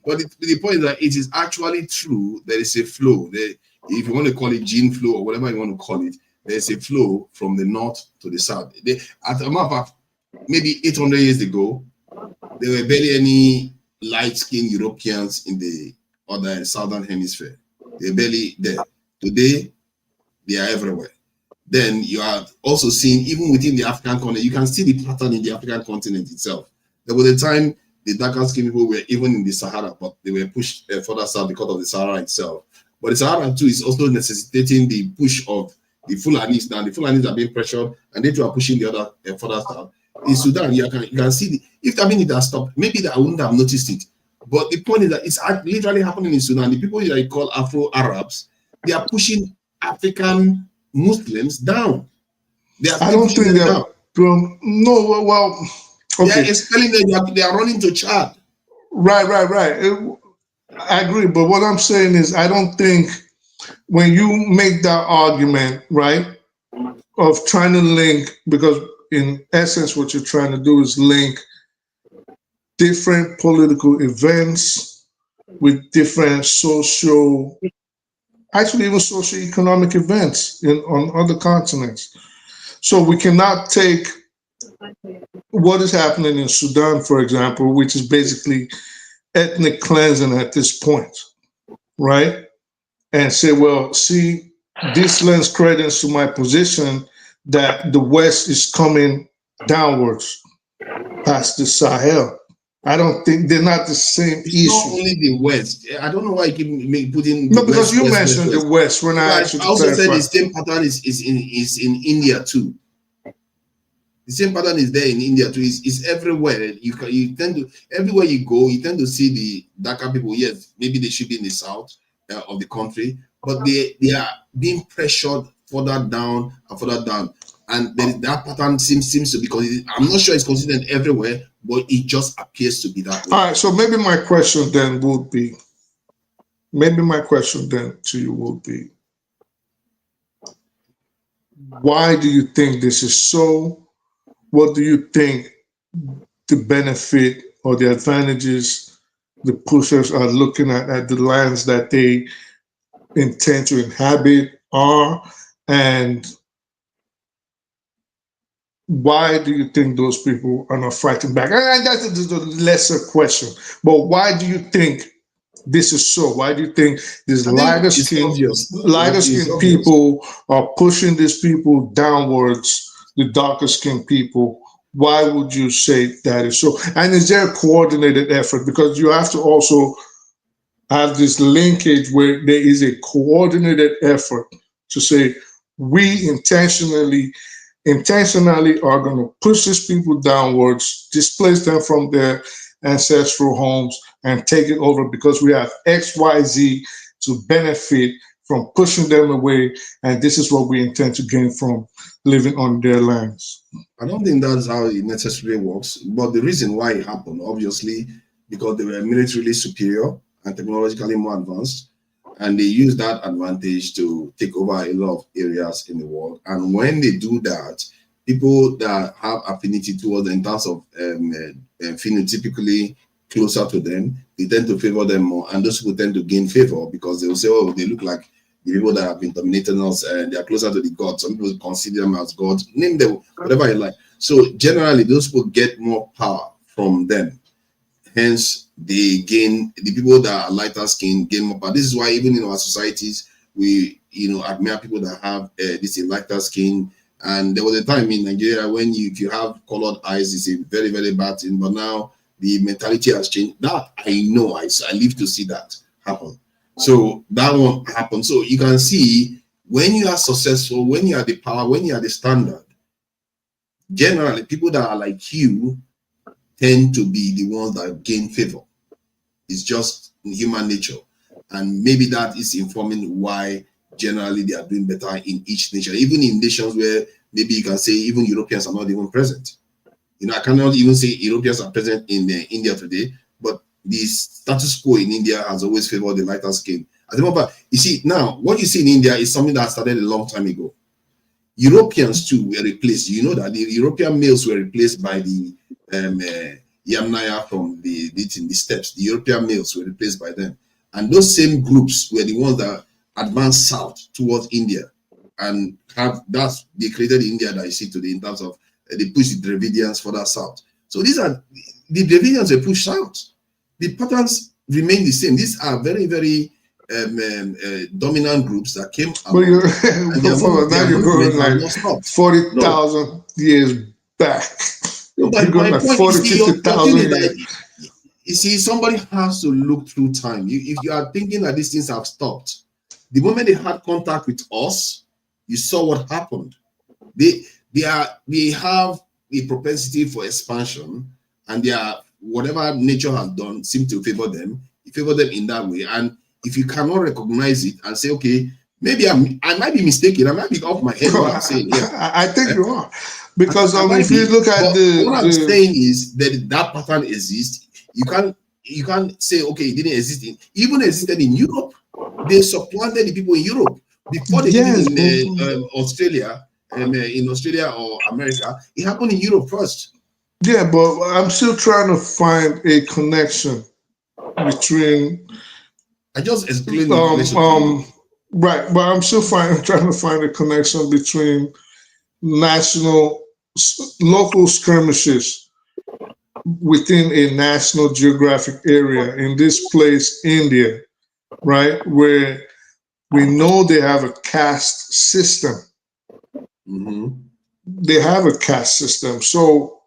S2: But the point is that it is actually true. There is a flow. If you want to call it gene flow or whatever you want to call it, there's a flow from the north to the south. At a matter of fact, maybe 800 years ago, there were barely any light-skinned Europeans in the other southern hemisphere. They're barely there. Today, they are everywhere. Then you are also seeing, even within the African continent, you can see the pattern in the African continent itself. There was a time the darker skinned people were even in the Sahara, but they were pushed further south because of the Sahara itself. But the Sahara too is also necessitating the push of the Fulanis. Now the Fulanis are being pressured, and they too are pushing the other further south. In Sudan, you can see it has stopped. Maybe I wouldn't have noticed it. But the point is that it's literally happening in Sudan. The people that you call Afro-Arabs, they are pushing African Muslims down.
S6: I don't think they're no. Well, okay.
S2: They are expelling them. They are running to Chad.
S6: Right. I agree, but what I'm saying is, I don't think when you make that argument, right, of trying to link, because in essence, what you're trying to do is link different political events with different actually even socio-economic events on other continents. So we cannot take what is happening in Sudan, for example, which is basically ethnic cleansing at this point, right? And say, well, see, this lends credence to my position that the West is coming downwards past the Sahel. I don't think they're not the same issue.
S2: Not only the West. I don't know why you keep putting.
S6: No, because you mentioned the West. When I
S2: also said the same pattern is in India too. The same pattern is there in India too. It's everywhere. You tend to, everywhere you go, you tend to see the darker people. Yes, maybe they should be in the south of the country, but they are being pressured further down and further down. And that pattern seems to be, I'm not sure it's consistent everywhere, but it just appears to be that way.
S6: All right, so maybe my question then would be, why do you think this is so? What do you think the benefit or the advantages the pushers are looking at the lands that they intend to inhabit are? And why do you think those people are not fighting back? And that's the lesser question. But why do you think this is so? Why do you think these lighter skinned people are pushing these people downwards, the darker skinned people? Why would you say that is so? And is there a coordinated effort? Because you have to also have this linkage where there is a coordinated effort to say, we intentionally are going to push these people downwards, displace them from their ancestral homes, and take it over because we have XYZ to benefit from pushing them away, and this is what we intend to gain from living on their lands.
S2: I don't think that's how it necessarily works, but the reason why it happened, obviously, because they were militarily superior and technologically more advanced, and they use that advantage to take over a lot of areas in the world. And when they do that, people that have affinity towards them in terms of phenotypically closer to them, they tend to favor them more. And those people tend to gain favor because they will say, oh, they look like the people that have been dominating us, and they are closer to the gods. Some people consider them as gods, name them, whatever you like. So generally, those people get more power from them. Hence, they gain, the people that are lighter skin gain more power. This is why even in our societies, we admire people that have this lighter skin. And there was a time in Nigeria when if you have colored eyes, it's a very, very bad thing. But now the mentality has changed. That I know, I live to see that happen. So that won't happen. So you can see when you are successful, when you are the power, when you are the standard, generally people that are like you tend to be the ones that gain favor. It's just human nature. And maybe that is informing why generally they are doing better in each nation. Even in nations where maybe you can say even Europeans are not even present. You know, I cannot even say Europeans are present in India today, but the status quo in India has always favored the lighter skin. But you see, now what you see in India is something that started a long time ago. Europeans too were replaced. You know that the European males were replaced by the Yamnaya from the steppes. The European males were replaced by them. And those same groups were the ones that advanced south towards India. And they created India that you see today in terms of they pushed the Dravidians further south. So these are the Dravidians were pushed south. The patterns remain the same. These are very, very dominant groups that came out.
S6: But you're going like 40,000 years back.
S2: No, but my point 50,000 you see, somebody has to look through time. If you are thinking that these things have stopped, the moment they had contact with us, you saw what happened. They have a propensity for expansion, and whatever nature has done seems to favor them. You favor them in that way, and if you cannot recognize it and say, okay, maybe I might be mistaken, I might be off my head. What I'm saying, yeah.
S6: I think you are, because if you look at
S2: what I'm saying is that pattern exists. You can't say, okay, it didn't exist even existed in Europe. They supplanted the people in Europe before they did in Australia. In Australia or America, it happened in Europe first.
S6: Yeah, but I'm still trying to find a connection between.
S2: I just explained
S6: right, but I'm still trying to find a connection between local skirmishes within a national geographic area. In this place, India, right, where we know they have a caste system.
S2: Mm-hmm.
S6: They have a caste system, so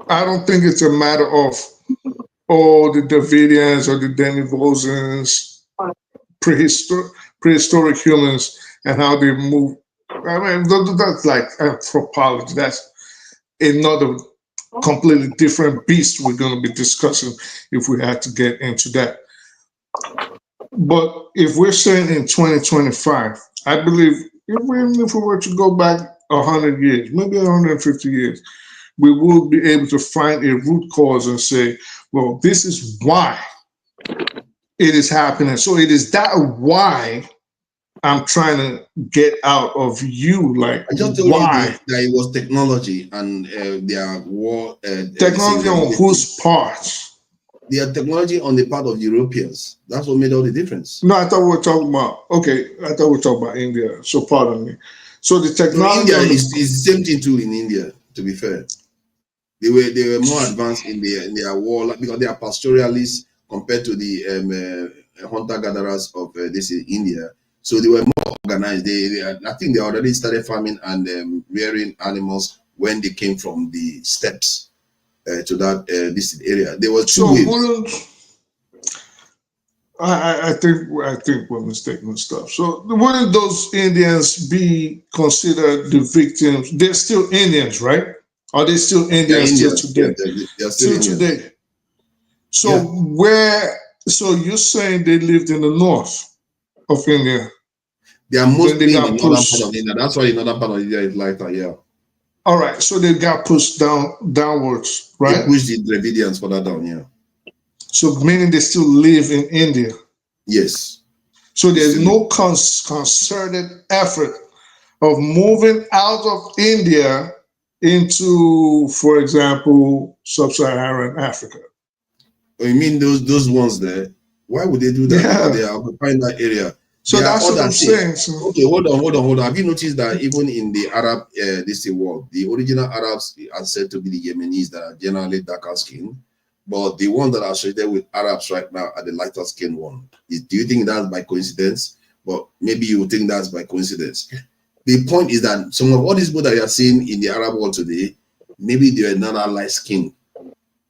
S6: I don't think it's a matter of the Davidians or the Denivosians, prehistoric humans, and how they move. I mean, that's like anthropology. That's another completely different beast we're going to be discussing if we had to get into that. But if we're saying in 2025, I believe even if we were to go back 100 years, maybe 150 years, we will be able to find a root cause and say, well, this is why it is happening. So it is that why I'm trying to get out of you, like,
S2: I just told
S6: why?
S2: You that it was technology and their war.
S6: Technology on whose part?
S2: Their technology on the part of Europeans. That's what made all the difference.
S6: No, I thought we were talking about, I thought we were talking about India. So pardon me. So the technology.
S2: India is the same thing too in India, to be fair. They were more advanced in their war, because they are pastoralists compared to the hunter-gatherers of this in India. So they were more organized. I think they already started farming and rearing animals when they came from the steppes to that this area. There was two waves.
S6: I think we're mistaken and stuff. So wouldn't those Indians be considered the victims? They're still Indians, right? Are they still Indians still today?
S2: They're still
S6: today. So so you're saying they lived in the north of India?
S2: They are mostly in the northern part of India. That's why the northern part of India is lighter, yeah.
S6: All right, so they got pushed downwards, right?
S2: They pushed the Dravidians further down, yeah.
S6: So meaning they still live in India?
S2: Yes.
S6: So there's no concerted effort of moving out of India into, for example, sub-Saharan Africa.
S2: Oh, you mean those ones there? Why would they do that? Yeah. They are occupying that area.
S6: So that's what I'm saying. So.
S2: Okay, hold on. Have you noticed that even in the Arab world, the original Arabs are said to be the Yemenis that are generally darker skinned, but the ones that are associated with Arabs right now are the lighter skinned one. Do you think that's by coincidence? But maybe you think that's by coincidence. The point is that some of all these people that you are seeing in the Arab world today, maybe they were not light skinned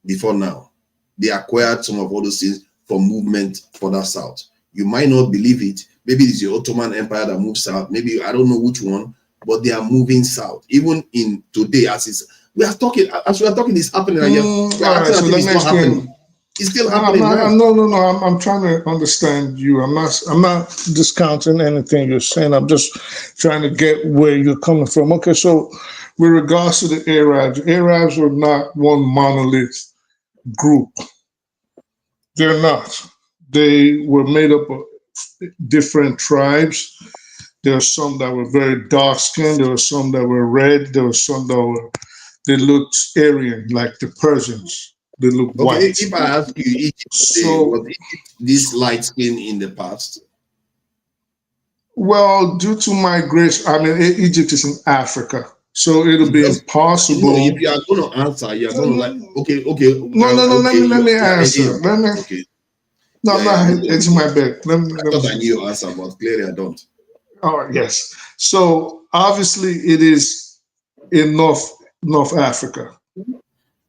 S2: before now. They acquired some of all those things from movement further south. You might not believe it. Maybe it's the Ottoman Empire that moved south. Maybe I don't know which one, but they are moving south. Even in today, as we are talking, it's happening.
S6: All right, so let me explain.
S2: It's still happening now.
S6: No. I'm trying to understand you. I'm not discounting anything you're saying. I'm just trying to get where you're coming from. Okay, so with regards to the Arabs were not one monolith group. They're not. They were made up of different tribes. There are some that were very dark skinned. There were some that were red. There were some that they looked Aryan, like the Persians. They look white.
S2: If I ask you, Egypt, was Egypt this light skin in the past?
S6: Well, due to migration, I mean, Egypt is in Africa, so it'll be impossible.
S2: No, if you are going to answer, you are going to like, okay.
S6: No. Let me answer. No, I'm not edging my bed.
S2: I thought I knew your answer, but clearly I don't.
S6: Oh, yes. So obviously, it is in North Africa.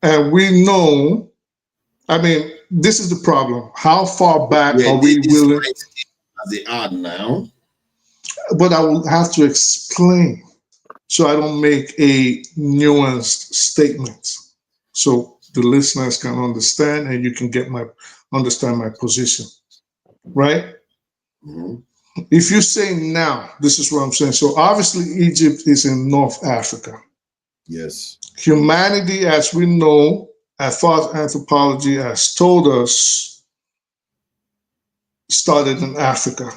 S6: And we know, I mean, this is the problem. How far back are we willing?
S2: As they are now.
S6: But I will have to explain so I don't make a nuanced statement. So the listeners can understand and you can understand my position. Right?
S2: Mm-hmm.
S6: If you say now, this is what I'm saying. So obviously Egypt is in North Africa.
S2: Yes.
S6: Humanity, as we know, as far as anthropology has told us, started in Africa.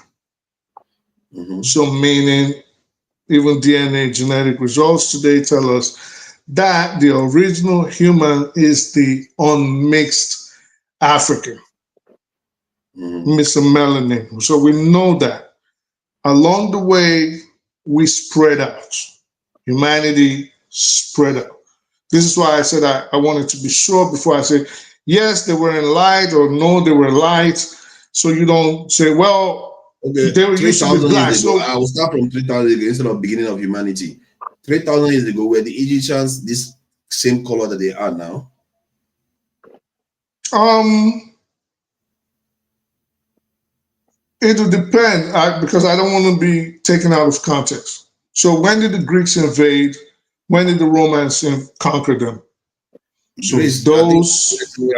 S2: Mm-hmm.
S6: So meaning even DNA genetic results today tell us that the original human is the unmixed African, Mr. Melanin. So we know that. Along the way, we spread out. Humanity spread out. This is why I said I wanted to be sure before I say, yes, they were in light, or no, they were light. So you don't say, well, they were used to be black.
S2: So I will start from 3,000 ago instead of beginning of humanity. 3,000 years ago, were the Egyptians this same color that they are now?
S6: It will depend because I don't want to be taken out of context. So when did the Greeks invade? When did the Romans conquer them? So
S2: Greece,
S6: those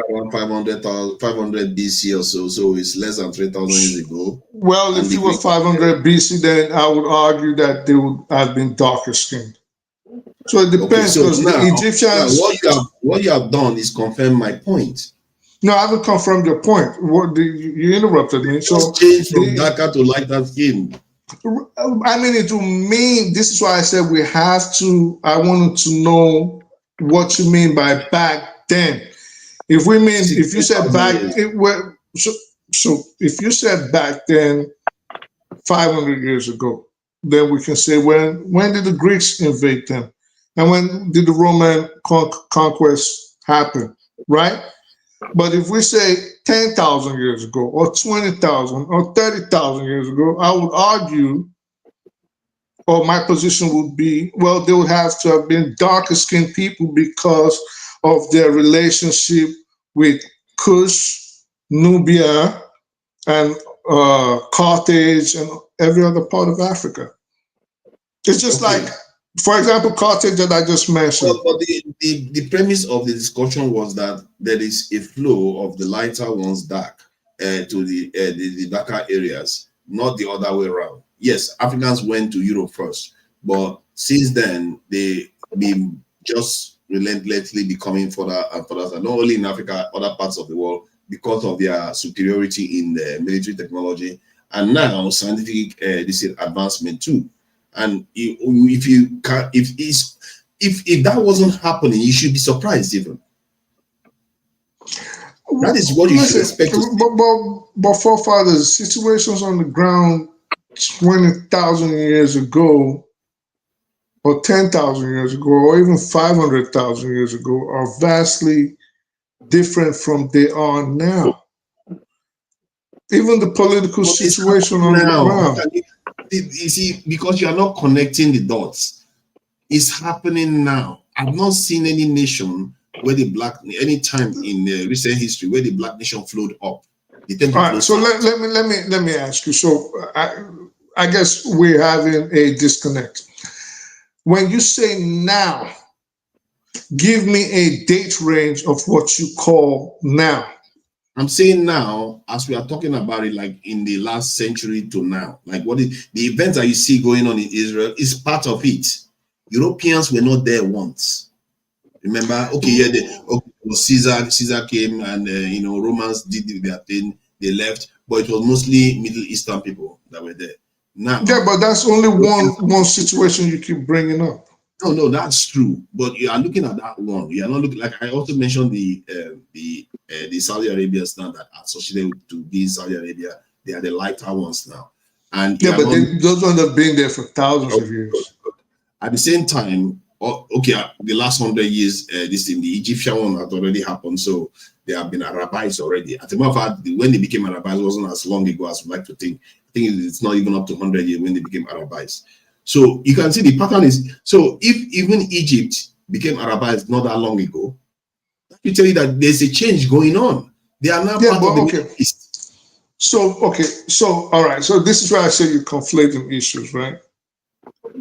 S2: around 500 BC or so. So it's less than 3,000 years ago.
S6: Well, if you were 500 BC, then I would argue that they would have been darker skinned. So it depends because the Egyptians.
S2: What you have done is confirm my point.
S6: No, I haven't confirmed your point. You interrupted me. So
S2: change from darker to lighter skin.
S6: I mean, it will mean, this is why I said we have to, I wanted to know what you mean by back then. If we mean, if you said back, so if you said back then, 500 years ago, then we can say when did the Greeks invade them? And when did the Roman conquest happen, right? But if we say 10,000 years ago, or 20,000, or 30,000 years ago, I would argue, or my position would be, well, they would have to have been darker skinned people because of their relationship with Kush, Nubia, and Carthage, and every other part of Africa. It's just like, for example, Carthage that I just mentioned.
S2: But the premise of the discussion was that there is a flow of the lighter ones dark to the darker areas, not the other way around. Yes, Africans went to Europe first, but since then they've been just relentlessly becoming further and further, and not only in Africa, other parts of the world, because of their superiority in military technology and now scientific advancement too. And if that wasn't happening, you should be surprised even. That is what you should expect.
S6: But forefathers, situations on the ground 20,000 years ago, or 10,000 years ago, or even 500,000 years ago, are vastly different from they are now. Even the political situation on the ground.
S2: You see, because you are not connecting the dots, it's happening now. I've not seen any nation where any time in recent history where the black nation flowed up. All
S6: right, so let me ask you. So I guess we're having a disconnect. When you say now, give me a date range of what you call now.
S2: I'm saying now, as we are talking about it, like in the last century to now, like what is the events that you see going on in Israel is part of it. Europeans were not there once. Remember? Okay, yeah, Caesar came, and Romans did their thing. They left, but it was mostly Middle Eastern people that were there. Now,
S6: yeah, but that's only one situation you keep bringing up.
S2: No, that's true. But you are looking at that one. You are not looking, like I also mentioned the Saudi Arabians now that are associated to be in Saudi Arabia. They are the lighter ones now. And
S6: yeah, but those ones have been there for thousands of years.
S2: At the same time, the last 100 years, the Egyptian one had already happened, so they have been Arabized already. As a matter of fact, when they became Arabized, it wasn't as long ago as we like to think. I think it's not even up to 100 years when they became Arabized. So you can see the pattern is, so if even Egypt became Arabized not that long ago, you tell you that there's a change going on. They are now part of the Middle East.
S6: So all right. So this is why I say you're conflating issues, right?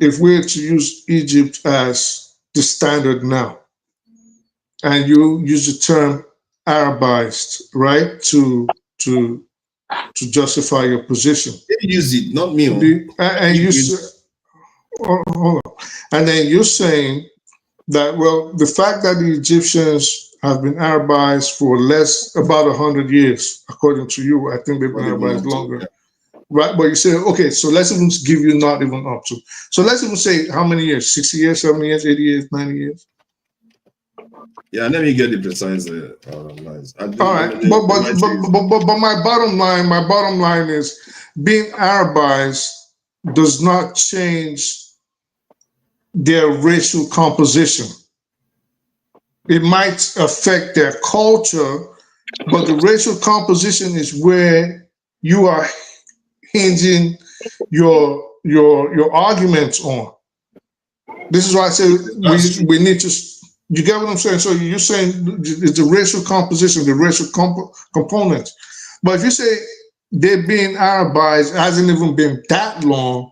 S6: If we're to use Egypt as the standard now, and you use the term Arabized, right, to justify your position.
S2: They use it, not me.
S6: Hold on. And then you're saying that, well, the fact that the Egyptians have been Arabized for about 100 years, according to you, I think they've been Arabized longer. Right, but you say, okay, so let's even give you not even up to. So let's even say how many years? 60 years, 70 years, 80 years, 90 years?
S2: Yeah, let me get the precise lines.
S6: All right, but my bottom line is being Arabized does not change their racial composition. It might affect their culture, but the racial composition is where you are hinging your arguments on. This is why I say we need to. You get what I'm saying? So you're saying it's the racial composition, the racial component. But if you say they're being Arabized, it hasn't even been that long,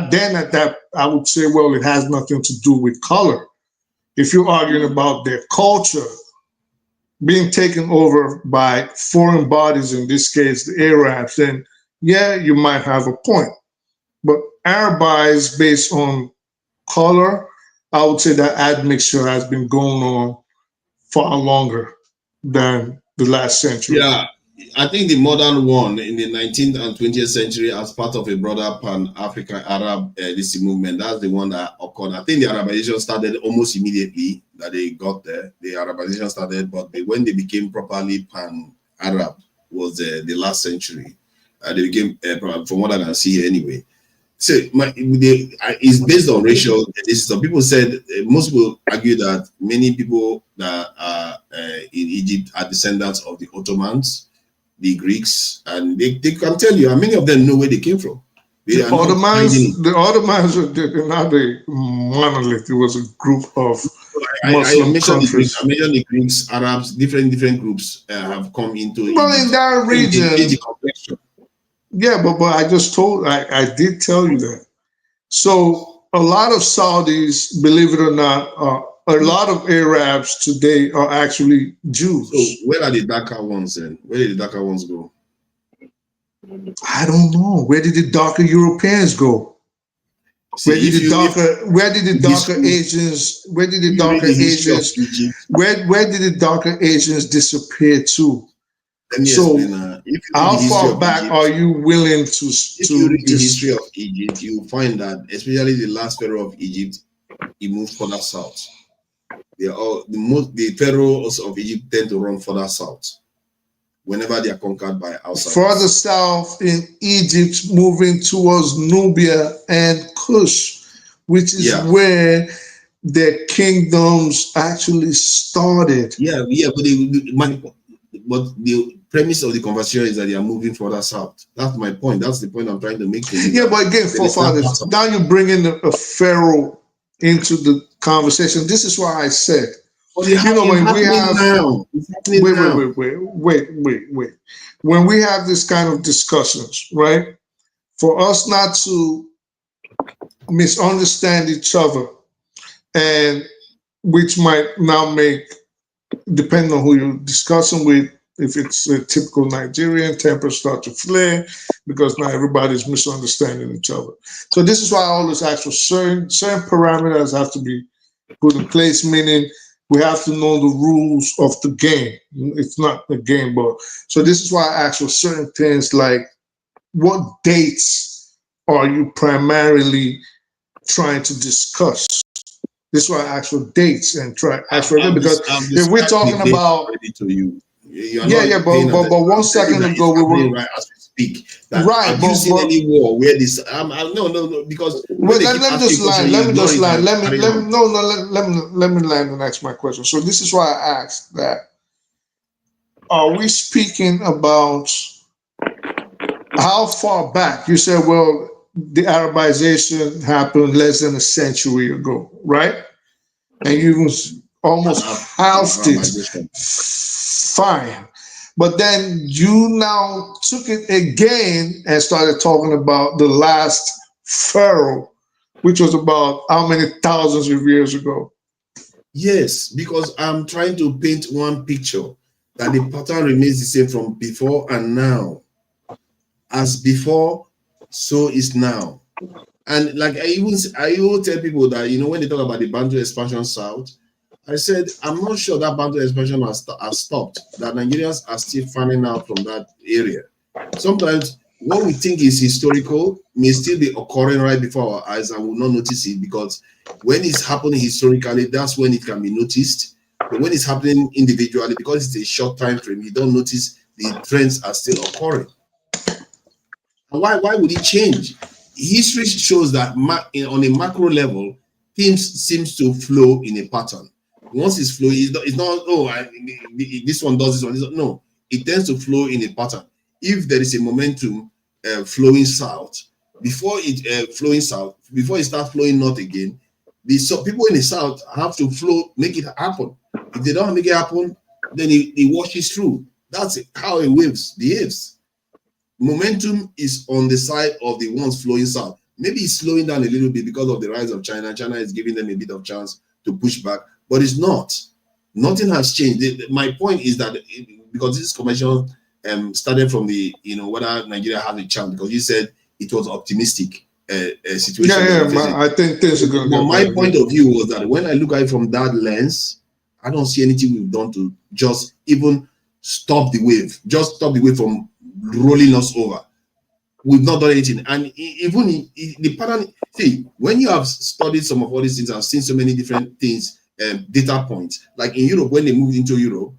S6: then at that I would say, well, it has nothing to do with color. If you're arguing about their culture being taken over by foreign bodies, in this case the Arabs, then yeah, you might have a point. But Arabized based on color, I would say that admixture has been going on far longer than the last century.
S2: Yeah, I think the modern one in the 19th and 20th century as part of a broader Pan-African Arab movement, that's the one that occurred. I think the Arabization started almost immediately that they got there. The Arabization started, but when they became properly Pan-Arab was the last century. They became, from what I can see anyway. So it's based on racial. Some people said, most people argue that many people that are in Egypt are descendants of the Ottomans, the Greeks, and they can tell you, and many of them know where they came from. The
S6: Ottomans are not a monolith. It was a group of Muslim countries.
S2: I mentioned the Greeks, Arabs, different groups have come into.
S6: Well, in that region. Yeah, but I did tell you that. So a lot of Saudis, believe it or not, a lot of Arabs today are actually Jews.
S2: So where are the darker ones then? Where did the darker ones go?
S6: I don't know. Where did the darker Europeans go? Where did the darker Asians disappear to? So how far back are you willing to
S2: read the history of Egypt, you find that especially the last pharaoh of Egypt, he moved further south. The pharaohs of Egypt tend to run further south whenever they are conquered by outsiders.
S6: Further south in Egypt, moving towards Nubia and Kush, which is where their kingdoms actually started.
S2: But the premise of the conversation is that they are moving further south. That's my point. That's the point I'm trying to make.
S6: Yeah, but again, forefathers, now you bring in a pharaoh into the conversation. This is why I said, when we have this kind of discussions, right? For us not to misunderstand each other, and which might now make, depending on who you're discussing with, If it's a typical Nigerian, tempers start to flare because now everybody's misunderstanding each other. So this is why I always ask for certain parameters have to be put in place, meaning we have to know the rules of the game. It's not a game, but so this is why I ask for certain things like what dates are you primarily trying to discuss? This is why I ask for dates and try ask for them because if we're talking about
S2: to you.
S6: But 1 second ago we were
S2: right as we speak.
S6: Right,
S2: have you seen any war where this? No, because
S6: let me just land. Let me land and ask my question. So this is why I asked that. Are we speaking about how far back? You said, well, the Arabization happened less than a century ago, right? And you almost halved it. Fine. But then you now took it again and started talking about the last pharaoh, which was about how many thousands of years ago?
S2: Yes, because I'm trying to paint one picture that the pattern remains the same from before and now. As before, so is now. And like I even tell people that, you know, when they talk about the boundary expansion south, I said, I'm not sure that boundary expansion has stopped, that Nigerians are still finding out from that area. Sometimes what we think is historical may still be occurring right before our eyes and we'll not notice it, because when it's happening historically, that's when it can be noticed. But when it's happening individually, because it's a short time frame, you don't notice the trends are still occurring. And why would it change? History shows that on a macro level, things seems to flow in a pattern. Once it's flowing, it's not this one does this one. No, it tends to flow in a pattern. If there is a momentum flowing south, before it starts flowing north again, people in the south have to make it happen. If they don't make it happen, then it washes through. That's how it behaves. Momentum is on the side of the ones flowing south. Maybe it's slowing down a little bit because of the rise of China. China is giving them a bit of chance to push back, but it's not. Nothing has changed. My point is that because this convention started from the, whether Nigeria has a chance, because you said it was optimistic situation.
S6: I think things are going to
S2: go. My point of view was that when I look at it from that lens, I don't see anything we've done to just even stop the wave, from rolling us over. We've not done anything. And even the pattern, see, when you have studied some of all these things and seen so many different things, data points, like in Europe, when they moved into Europe,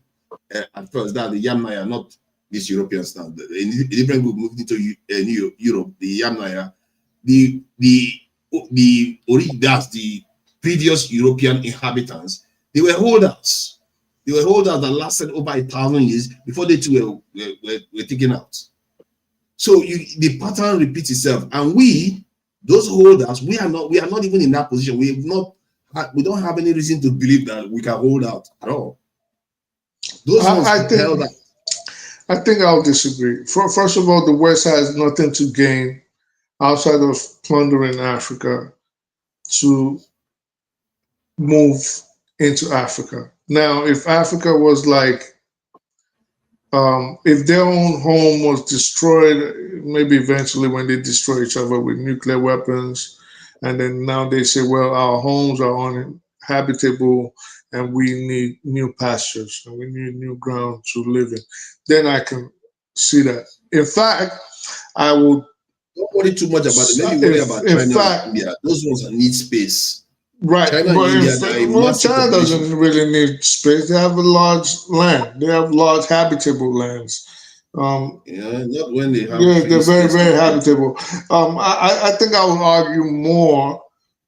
S2: at first, that the Yamnaya, not these Europeans now, a different group moved into Europe, the Yamnaya, that's the previous European inhabitants, they were holdouts. They were holdouts that lasted over 1,000 years before they too were taken out. So the pattern repeats itself, and those holdouts, we are not even in that position. We don't have any reason to believe that we can hold out at all.
S6: I think I'll disagree. First of all, the West has nothing to gain outside of plundering Africa to move into Africa. Now, if Africa was like, if their own home was destroyed, maybe eventually when they destroy each other with nuclear weapons, and then now they say, well, our homes are uninhabitable and we need new pastures and we need new ground to live in, then I can see that. In fact, I would...
S2: Don't worry too much about it. Maybe worry about China and India. Those ones need space.
S6: Right. China doesn't really need space. They have a large land. They have large habitable lands.
S2: Not when they have.
S6: Yeah, they're very, very habitable. I think I would argue more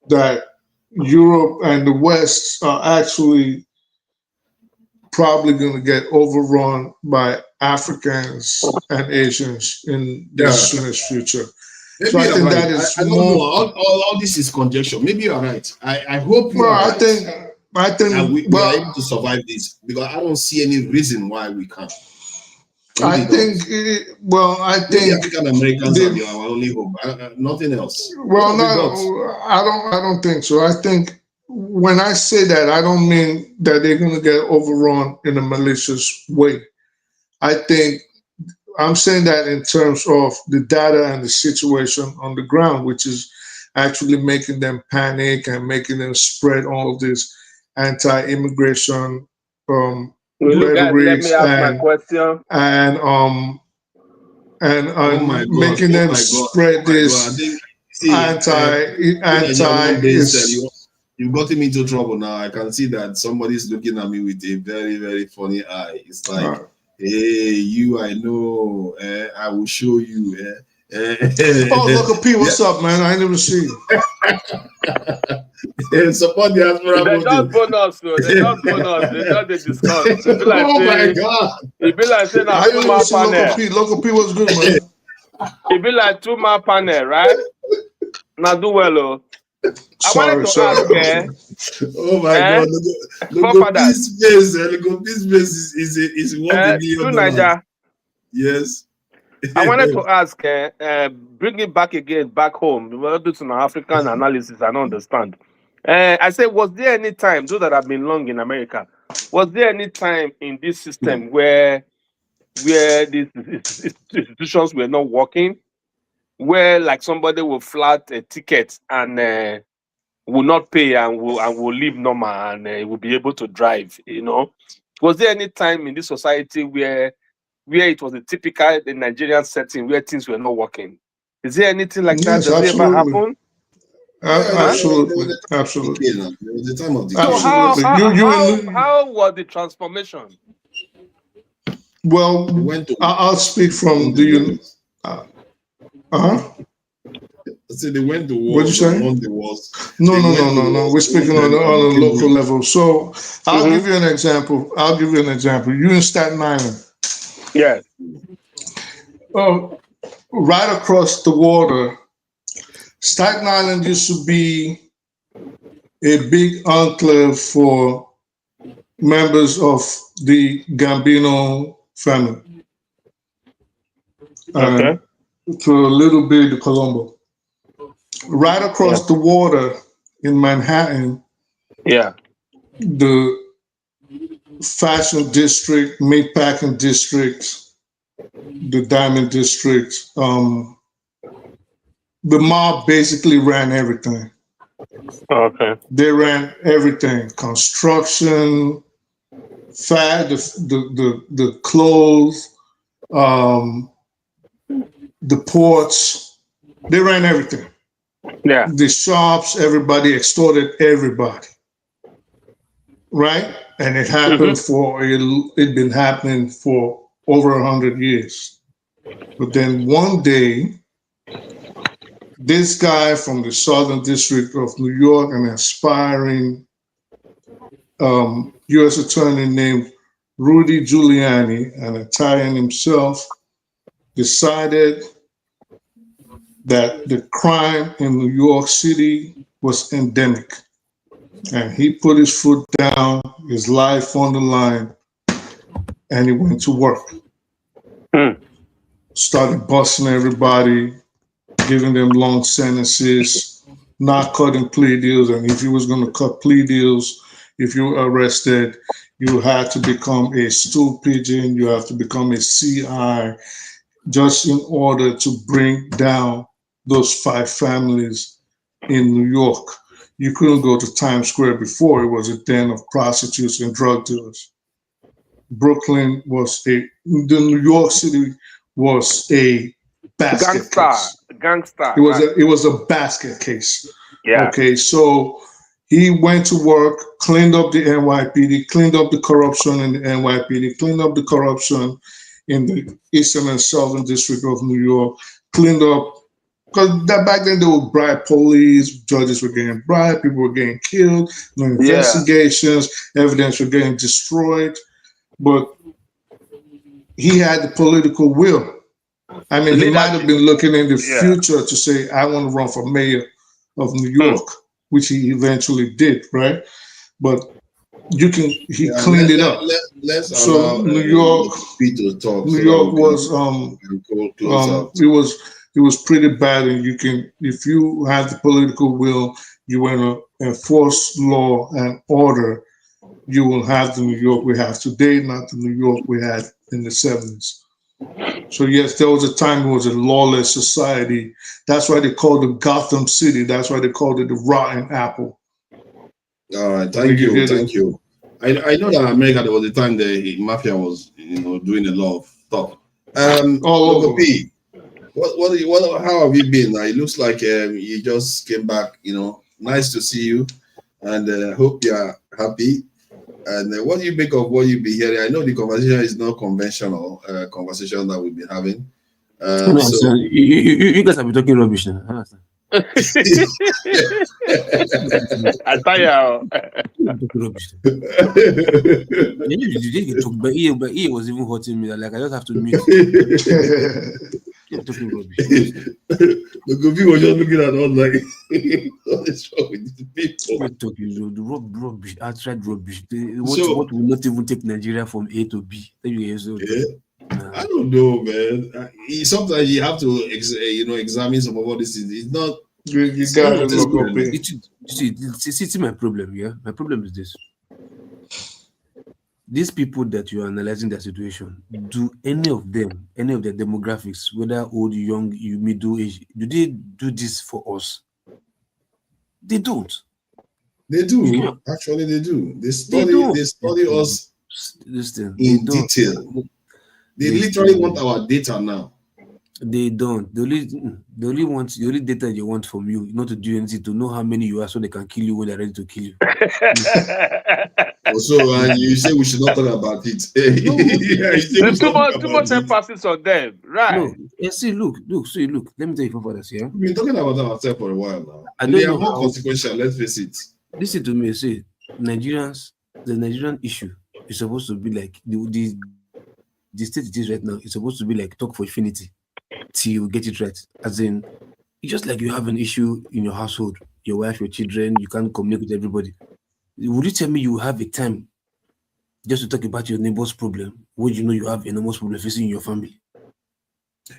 S6: that Europe and the West are actually probably going to get overrun by Africans and Asians in the soonest future.
S2: Maybe
S6: so I think that is
S2: I don't know. All this is conjecture. Maybe you're right. I hope you are right.
S6: I think
S2: we are able to survive this, because I don't see any reason why we can't.
S6: I think
S2: African Americans are our only hope. Nothing else.
S6: Well, no, I don't think so. I think when I say that, I don't mean that they're going to get overrun in a malicious way. I think I'm saying that in terms of the data and the situation on the ground, which is actually making them panic and making them spread all of this anti-immigration rhetoric and making them spread this
S2: You've gotten me into trouble now. I can see that somebody's looking at me with a very, very funny eye. It's like, hey, you, I know, I will show you.
S6: Oh, look at P, what's up, man? I ain't never seen you.
S2: Support the diaspora.
S20: They just bonus, so they just bonus. They just discuss. Like
S2: oh my God!
S20: It be like saying
S6: I didn't know see Local P was good, man.
S20: It be like 2-man panel, right? Now do well,
S6: Sorry.
S2: Oh my God! Local P's base is what the
S20: Niger.
S2: Yes.
S20: I wanted to ask, bring it back home. We'll do some African analysis and understand. I said, was there any time, those that have been long in America, was there any time in this system where these institutions were not working, where like somebody will flat a ticket and will not pay and will leave normal and will be able to drive, you know? Was there any time in this society where it was a typical Nigerian setting where things were not working? Is there anything like that? Does it ever happen?
S6: Absolutely.
S2: The time of the
S20: so how was the transformation?
S6: Well, I'll speak from the
S2: So they went to war.
S6: What you say? No. We're speaking on a local level. So I'll give you an example. You in Staten Island.
S20: Yeah.
S6: Right across the water, Staten Island used to be a big enclave for members of the Gambino family.
S20: Okay.
S6: To a little bit of Colombo. Right across the water in Manhattan, the fashion district, meatpacking district, the diamond district, the mob basically ran everything.
S20: Okay.
S6: They ran everything: construction, the clothes, the ports. They ran everything.
S20: Yeah.
S6: The shops, everybody extorted everybody. Right? And it happened it'd been happening for over 100 years. But then one day, this guy from the Southern District of New York, an aspiring U.S. attorney named Rudy Giuliani, an Italian himself, decided that the crime in New York City was endemic. And he put his foot down, his life on the line, and he went to work. Started busting everybody, giving them long sentences, not cutting plea deals. And if he was going to cut plea deals, if you were arrested, you had to become a stool pigeon, you have to become a CI, just in order to bring down those 5 families in New York. You couldn't go to Times Square before. It was a den of prostitutes and drug dealers. Brooklyn was New York City was a basket case.
S20: Gangster.
S6: It was a basket case.
S20: Yeah.
S6: Okay, so he went to work, cleaned up the NYPD, cleaned up the corruption in the NYPD, cleaned up the corruption in the Eastern and Southern District of New York, cleaned up, because back then they would bribe police, judges were getting bribed, people were getting killed, no investigations, evidence were getting destroyed. But he had the political will. I mean, he might have been looking in the future to say, I want to run for mayor of New York, which he eventually did, right? But he cleaned it up. So New York was it was pretty bad, and if you have the political will, you want to enforce law and order, you will have the New York we have today, not the New York we had in the 70s. So yes, there was a time it was a lawless society. That's why they called it Gotham City. That's why they called it the Rotten Apple.
S2: All right, thank you. I know that in America there was a time the mafia was, doing a lot of stuff. Logo P, how have you been? It looks like you just came back. Nice to see you, and hope you're happy. And what do you make of what you've been hearing? I know the conversation is not conventional conversation that we've been having.
S12: So you guys have been talking rubbish now. I understand.
S20: I tell you,
S12: but he was even hurting me. Like I just have to mute. You're talking rubbish.
S2: The Gobi was just looking at us like, what is wrong with these people?
S12: We're talking rubbish. I tried rubbish. What will not even take Nigeria from A to B?
S2: I don't know, man. Sometimes you have to, examine some of all these things. It's not. You got
S12: to see my problem. Yeah, my problem is this. These people that you are analyzing their situation, do any of their demographics, whether old, young, middle age, do they do this for us? They don't.
S2: They do. Yeah. Actually, they do. They study us in detail. They literally want our data now.
S12: They don't. The only data they want from you, not to do anything, to know how many you are, so they can kill you when they're ready to kill you.
S2: Also, you say we should not talk about it.
S20: There's too much emphasis on them, right?
S12: No. See, look. Let me tell you for this, yeah.
S2: We've been talking about ourselves for a while now. And they are more consequential, let's face it.
S12: Listen to me, say, Nigerians, the Nigerian issue is supposed to be like the state it is right now. It's supposed to be like talk for infinity till you get it right. As in, it's just like you have an issue in your household, your wife, your children, you can't communicate with everybody. Would you tell me you have a time just to talk about your neighbor's problem when you know you have enormous problem facing in your family?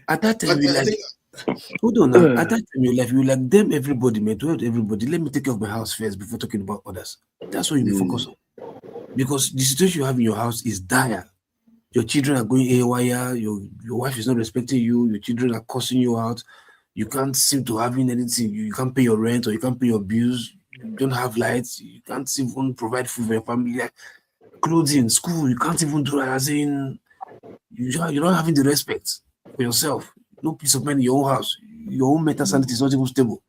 S12: At that time, hold on now. At that time, you like them, everybody, man, to help everybody. Let me take care of my house first before talking about others. That's what you focus on. Because the situation you have in your house is dire. Your children are going haywire, your wife is not respecting you, your children are cursing you out, you can't seem to have anything, you can't pay your rent or you can't pay your bills, you don't have lights, you can't even provide food for your family, like clothing, school, you can't even do that, as in you're not having the respect for yourself, no peace of mind in your own house, your own mental sanity is not even stable.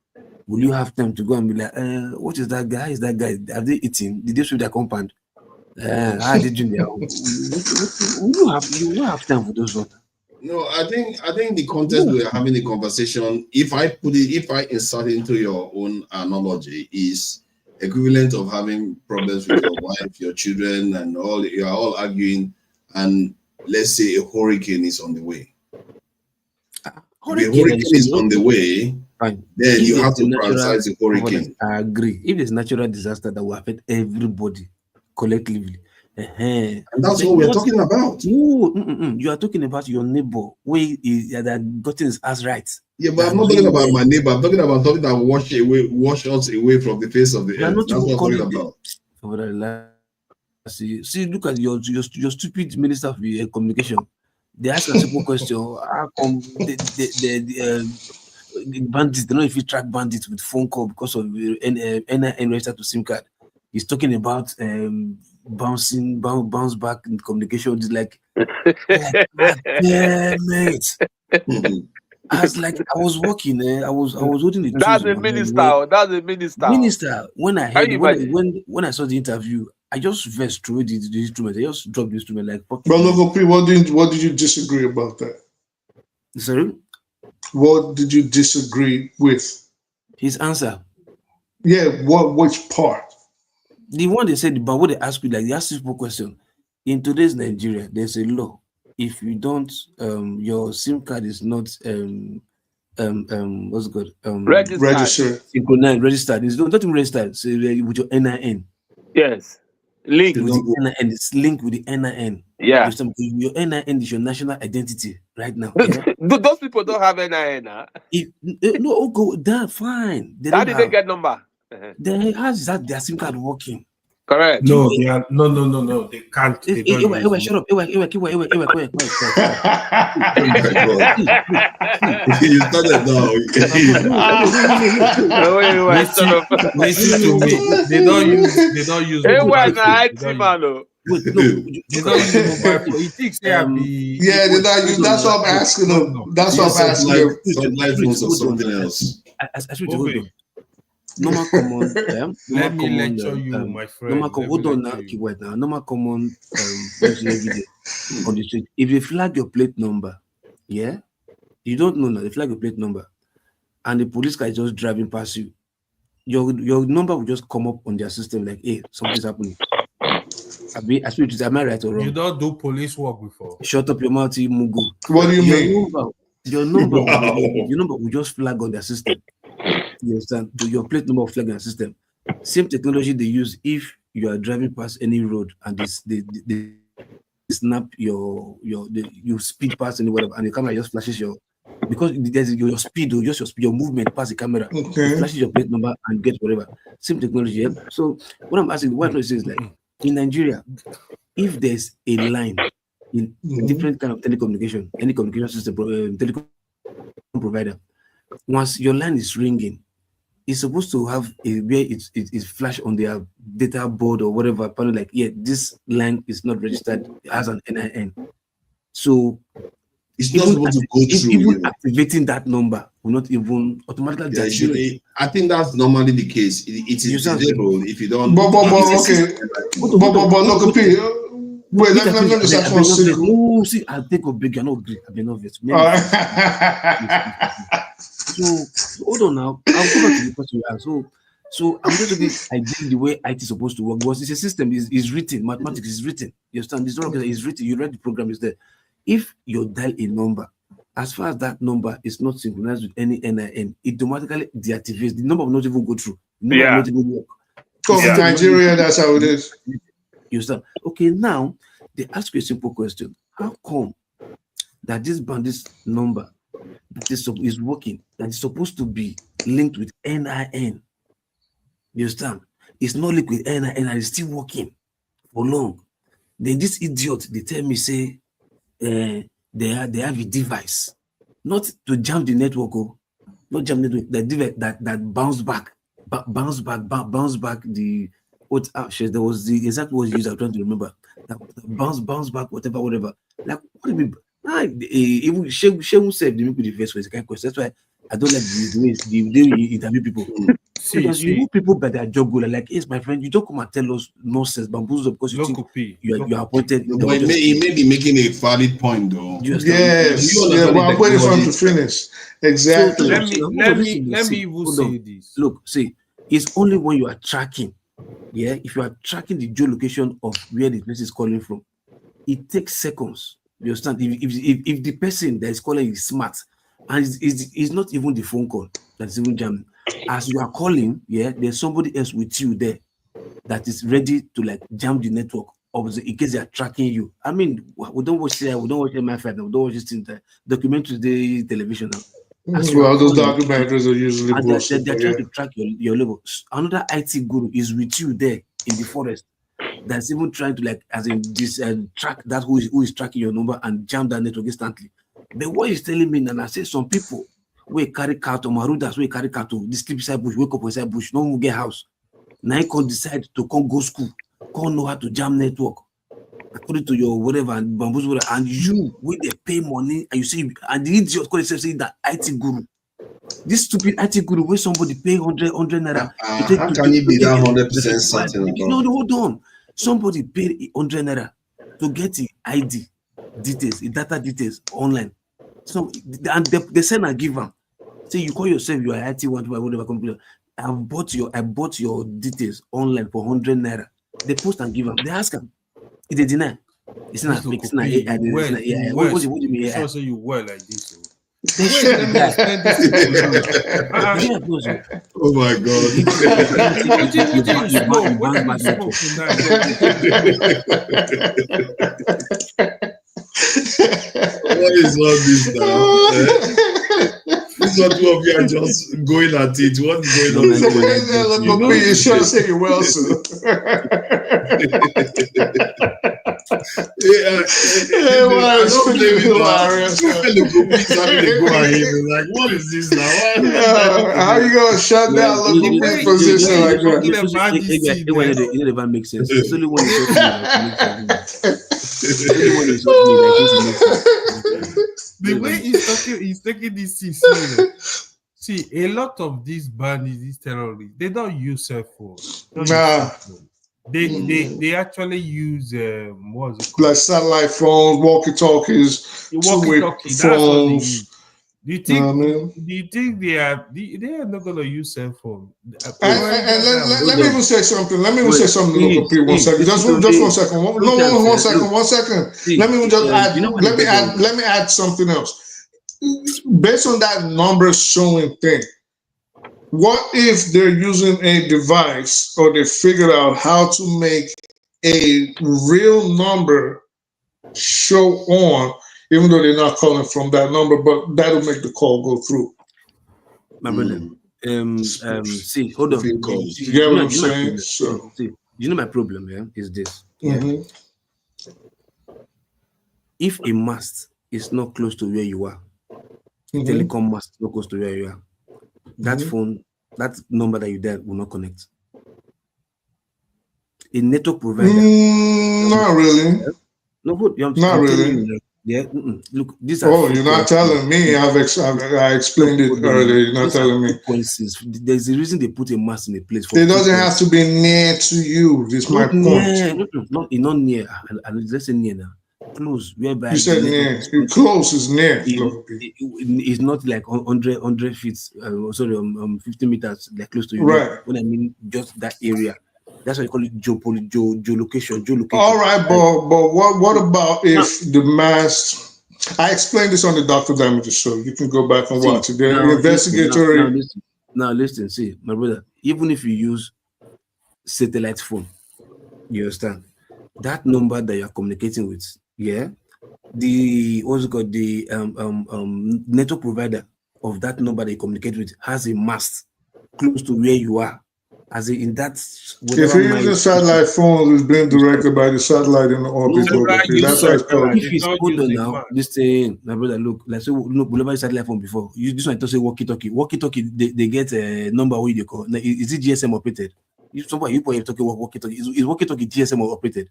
S12: Will you have time to go and be like, what is that guy? Is that guy? Have they eaten? Did they sweep their compound? How did you know? You don't have time for those ones.
S2: No, I think the context we are having the conversation, if I insert into your own analogy, is equivalent of having problems with your wife, your children, and all. You are all arguing, and let's say a hurricane is on the way. Hurricane is on the way. Fine. Then you have to prioritize the hurricane.
S12: I agree. If there's natural disaster that will affect everybody collectively,
S2: and that's what we're talking about.
S12: You are talking about your neighbor that gotten his ass right.
S2: Yeah, but I'm not talking about my neighbor. I'm talking about something that wash us away from the face of the earth. That's what I'm talking about.
S12: See, look at your stupid minister of communication. They ask a simple question: how come the bandits? They don't know if you track bandits with phone call because of NIN registered to SIM card. He's talking about bounce back in communication. It's like, damn it. I was working. I was holding the.
S20: That's a minister. That's a minister.
S12: Minister. When I saw the interview, I just versed through the instrument. I just dropped the instrument like.
S6: Brother Gopi, what did you disagree about that?
S12: Sorry.
S6: What did you disagree with?
S12: His answer.
S6: Yeah. Which part?
S12: The one they said, but what they ask you, like they ask simple question. In today's Nigeria, there's a law. If you don't, your SIM card is not what's it called?
S6: Registered.
S12: Registered. It's not even registered. So with your NIN.
S20: Yes. Linked
S12: with the NIN. It's linked with the NIN.
S20: Yeah.
S12: Your NIN is your national identity right now.
S20: Yeah? Those people don't have NIN. Huh?
S12: No, go that fine.
S20: How did they get number?
S12: Then how is that their SIM card working?
S20: Correct.
S5: No, they are, no. They can't. They don't use
S12: Shut up.
S2: You started now.
S5: Listen to me. They don't use mobile phone.
S12: Wait, no,
S5: They don't use mobile phone. It takes
S6: yeah, they don't use. That's what I'm asking them. That's what I'm asking them.
S2: Some life phones or something else.
S12: Hold on. Normal common.
S5: Let me lecture you, my friend.
S12: Normal common. Hold on now. Keyword now. Normal common. Every day on the street. If you flag your plate number, yeah, you don't know now. They flag your plate number, and the police guy is just driving past you. Your number will just come up on their system like, hey, something's happening. Am I right or wrong?
S5: You don't do police work before.
S12: Shut up your mouth, you mugu.
S6: What do you mean?
S12: Your number will just flag on their system. You understand? Your plate number will flag on their system. Same technology they use if you are driving past any road and they snap you speed past any whatever, and the camera just flashes your your speed or just your movement past the camera.
S6: Okay.
S12: It flashes your plate number and get whatever. Same technology. Yeah? So what I'm asking, what I'm saying is like in Nigeria, if there's a line in different kind of telecommunication, any communication system, telecom provider, once your line is ringing, it's supposed to have a where it's flash on their data board or whatever, probably like, yeah, this line is not registered as an NIN. So
S2: it's not supposed to go through.
S12: Even activating that number will not even automatically.
S2: Yeah, I think that's normally the case. It is disabled if you don't.
S6: But look, wait, let me just ask one second.
S12: Oh, see, I'll take a big, not great. I've been obvious. So hold on now. I'll go back to the question you asked. So I'm going to be the way IT is supposed to work, because it's a system is written, mathematics is written. You understand? This is written. You read the program is there. If you dial a number, as far as that number is not synchronized with any NIN, it automatically deactivates. The number will not even go through. The number will not even work.
S6: Because in Nigeria, that's how it is.
S12: You understand? Okay, now they ask you a simple question: how come that this bandit's number that is working, that is supposed to be linked with NIN? You understand? It's not linked with NIN and it's still working for long. Then this idiot, they tell me, say, they have a device, not to jam the network, not jam the network, the device that bounce back the what there was the exact word used. I'm trying to remember. That bounce back, whatever. Like, what do you mean? Even Shehu said the people the first was the kind of question. That's why I don't like the way you interview people. Because you know people by their job go like, yes, my friend, you don't come and tell us nonsense, bamboozle, because you think you are appointed.
S2: But he may be making a valid point, though.
S6: Yes, but I'm waiting for him to finish. Exactly.
S5: Let me even say this.
S12: Look, see, it's only when you are tracking. Yeah, if you are tracking the geolocation of where the place is calling from, it takes seconds. You understand? If the person that is calling is smart, and it's not even the phone call that's even jamming. As you are calling, yeah, there's somebody else with you there that is ready to like jam the network, in case they are tracking you. I mean, we don't watch MI5, we don't watch this thing, documentaries, the television now.
S6: Well, those documentaries are usually bullshit.
S12: They're trying to track your level. Another IT guru is with you there in the forest. That's even trying to like, as in this, track that who is tracking your number and jam that network instantly. But what he's telling me, and I say some people we carry cattle, Marudas, we carry cattle, they sleep beside bush, wake up beside bush, no one get house. Now you can decide to come go school, come know how to jam network according to your whatever and bamboozle, and you when they pay money and you say, and the idiot call himself saying that IT guru. This stupid IT guru where somebody pay 100 naira.
S2: How can it be that 100% certain?
S12: No, hold on. Somebody paid 100 naira to get the ID details, the data details online. So and they send a giver. Say you call yourself you are IT whatever computer. I bought your details online for 100 naira. They post and give them. They ask them. If they deny, it's not fake. It's not AI. What do you mean AI?
S5: So you were like this.
S12: They should die.
S2: Oh my God. What is all this now? This is what two of you are just going at it. What's going on?
S6: You sure say you well, sir.
S2: Like, what is this now?
S6: How you gonna shut down local position like that?
S12: It never makes sense. It's only when you
S5: the way he's taking this serious. See, a lot of these bandits, these terrorists, they don't use cell phones. They actually use what's it called?
S6: Like satellite phones, walkie-talkies, two-way phones.
S5: Do you think they are not going to use cell phone?
S6: And let me even say something. Let me even say something. Local people, 1 second. Just 1 second. One second. Let me just add. Let me add something else. Based on that number showing thing, what if they're using a device or they figured out how to make a real number show on, even though they're not calling from that number, but that'll make the call go through?
S12: My brother, see, hold on.
S6: You get what I'm saying? So,
S12: see, you know my problem here is this. If a mast is not close to where you are, telecom mast not close to where you are, that phone, that number that you dial will not connect. A network provider.
S6: Not really.
S12: No, good.
S6: Not really.
S12: Yeah. Look, these
S6: are. You're not telling me. I explained it earlier. You're not telling me.
S12: There's a reason they put a mast in a place.
S6: It doesn't have to be near to you. This is my point.
S12: Not near. And let's say near now. Close. Whereby
S6: you said near. Close is near.
S12: It's not like 100 feet. 50 meters. Like close to you.
S6: Right.
S12: When I mean just that area. That's why you call it geolocation.
S6: All right, but what about if the mast? I explained this on the Dr. Damages show. You can go back and watch it. The investigatory.
S12: Now listen. See, my brother. Even if you use satellite phone, you understand that number that you are communicating with. Yeah, the what's it called? The network provider of that number that you communicate with has a mast close to where you are. As in that,
S6: if you're using satellite phones, it's being directed by the satellite in the orbit. That's how it's called.
S12: If it's older now, this thing, my brother, look, like so, look, we never satellite phone before. This one I say walkie-talkie. Walkie-talkie, they get a number what you call. Is it GSM operated? If somebody you talking walkie-talkie, is walkie-talkie GSM operated?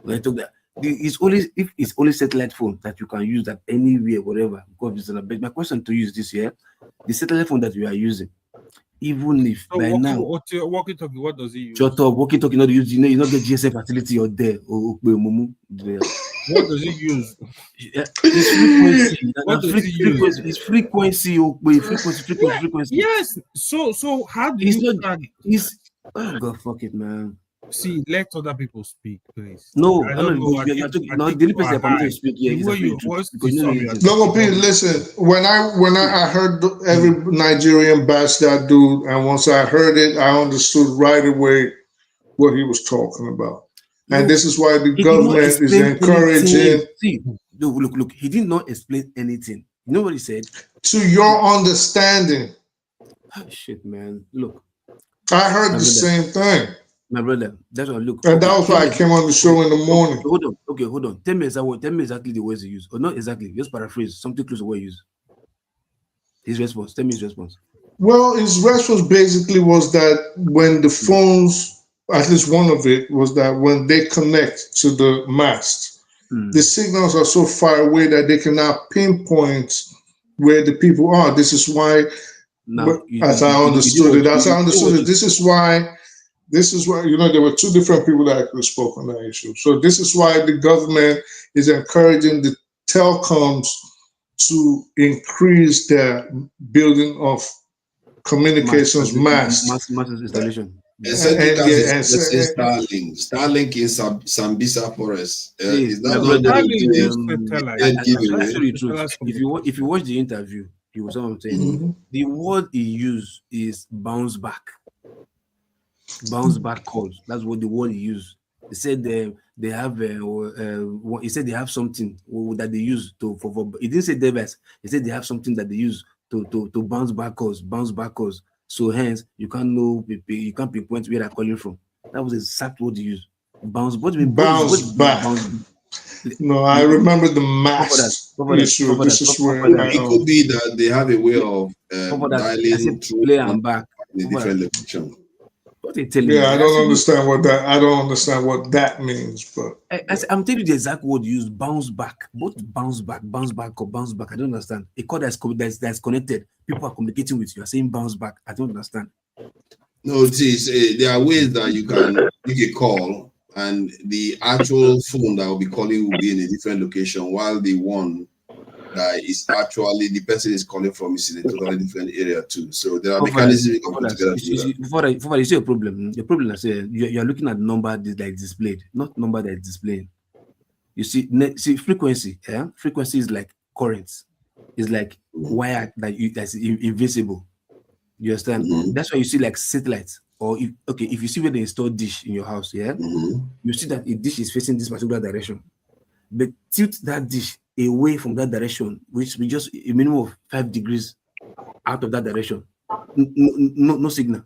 S12: When I talk that, it's only satellite phone that you can use that anywhere, whatever. Because my question to you is this: the satellite phone that we are using. Even if by now,
S5: walkie-talkie, what does he use?
S12: Shut up, walkie-talkie not use. You not get GSM facility or there. What
S5: does he use?
S12: It's frequency. What does he use? It's frequency. Frequency.
S5: Yes. So how do you?
S12: Oh God, fuck it, man.
S5: See, let other people speak, please.
S12: No, the only person that permitted to speak here is
S6: No, Pete, listen. When I heard every Nigerian bash that dude, and once I heard it, I understood right away what he was talking about. And this is why the government is encouraging.
S12: See, look. He did not explain anything. You know what he said?
S6: To your understanding.
S12: Oh, shit, man. Look.
S6: I heard the same thing.
S12: My brother, that's what I look.
S6: And that was why I came on the show in the morning.
S12: Hold on. Tell me exactly the words he used. Or not exactly, just paraphrase, something close to what he used. His response. Tell me his response.
S6: Well, his response basically was that when the phones, at least one of it, was that when they connect to the mast, the signals are so far away that they cannot pinpoint where the people are. This is why, as I understood it, this is why, there were two different people that actually spoke on that issue. So this is why the government is encouraging the telecoms to increase their building of communications mass
S12: installation.
S2: Starlink in Sambisa Forest.
S12: If you watch the interview, he was saying the word he used is bounce back calls. That's what the word he used. He said they have he said they have something that they use for he didn't say device. He said they have something that they use to bounce back calls. So hence you can't know, you can't pinpoint where they're calling from. That was exact word you used. Bounce. What do you mean?
S6: Bounce back. No, I remember the mass issue. This is where
S2: it could be that they have a way of dialing through
S12: play and back
S2: in a different location.
S6: Yeah, I don't understand what that means. But
S12: I'm telling you the exact word you use: bounce back. Both bounce back or bounce back. I don't understand. A call that's connected. People are communicating with you. Are saying bounce back. I don't understand.
S2: No, see, there are ways that you can make a call, and the actual phone that will be calling will be in a different location, while the one that is actually the person is calling from is in a totally different area too. So there are mechanisms you can put together.
S12: Before you see a problem, the problem is you are looking at number that is displayed, not number that is displaying. You see frequency. Yeah, frequency is like current. It's like wire that's invisible. You understand? That's why you see like satellites, or if you see where they install dish in your house, yeah, you see that a dish is facing this particular direction, but tilt that dish away from that direction, which we just a minimum of 5 degrees out of that direction. No signal.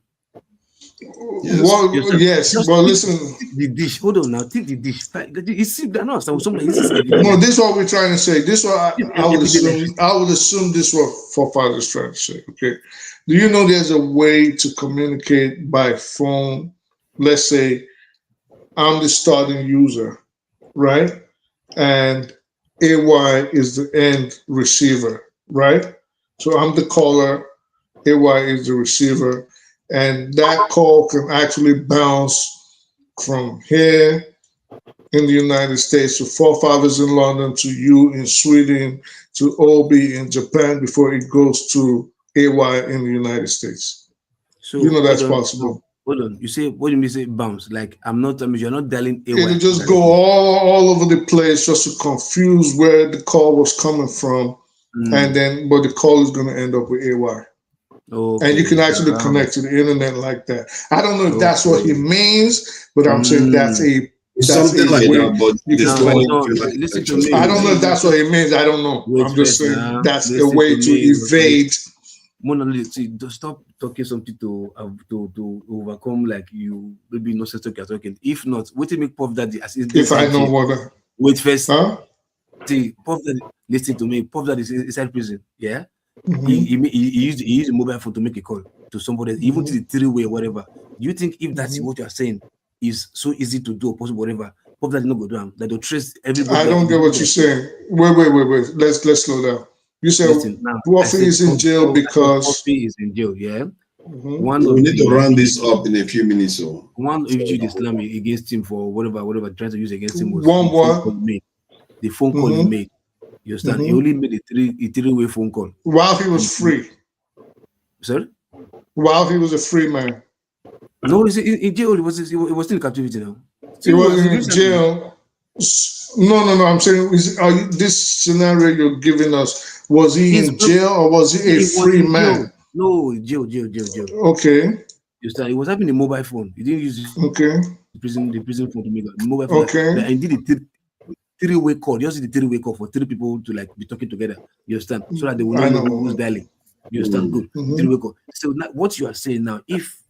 S6: Yes, but listen.
S12: The dish. Hold on now. Take the dish. You see, no, this
S6: is what we're trying to say. This is what I would assume. I would assume this is what forefathers trying to say. Okay. Do you know there's a way to communicate by phone? Let's say I'm the starting user, right? And AY is the end receiver, right? So I'm the caller, AY is the receiver, and that call can actually bounce from here in the United States to forefathers in London, to you in Sweden, to Obi in Japan before it goes to AY in the United States. So you know that's possible.
S12: Hold on. You say, what do you mean say bounce? Like you're not dialing AY.
S6: It'll just go all over the place just to confuse where the call was coming from. And then but the call is gonna end up with AY. Okay. And you can actually connect to the internet like that. I don't know if that's what he means, but I'm saying that's something like that. But
S12: listen to me.
S6: I don't know if that's what he means. I don't know. I'm just saying that's a way to evade.
S12: Stop talking something to overcome like you maybe no sense you're talking. If not, what do you make Puff Daddy as
S6: if I know what?
S12: Wait first. See, Puff Daddy, listen to me. Puff Daddy is inside prison. Yeah. He used a mobile phone to make a call to somebody, even to the three-way or whatever. Do you think if that's what you're saying is so easy to do or possible, whatever, Puff Daddy not go down? That they'll trace everybody.
S6: I don't get what you're saying. Wait. Let's slow down. You said Puffy is in jail because
S12: Puffy is in jail, yeah.
S2: We need to run this up in a few minutes. So
S12: one issued Islam against him for whatever trying to use against him was the phone call he made. You understand? He only made a three-way phone call
S6: while he was free.
S12: Sorry?
S6: While he was a free man.
S12: No, in jail. He was still in captivity now.
S6: He was in jail. No. I'm saying, this scenario you're giving us, was he in jail or was he a free man?
S12: No, jail.
S6: Okay.
S12: You understand? He was having a mobile phone. He didn't use the prison phone to make a mobile phone.
S6: Okay.
S12: And he did a three-way call. You see the three-way call for three people to like be talking together. You understand? So that they will know who's dialing. You understand? Good. Three-way call. So now, what you are saying now, if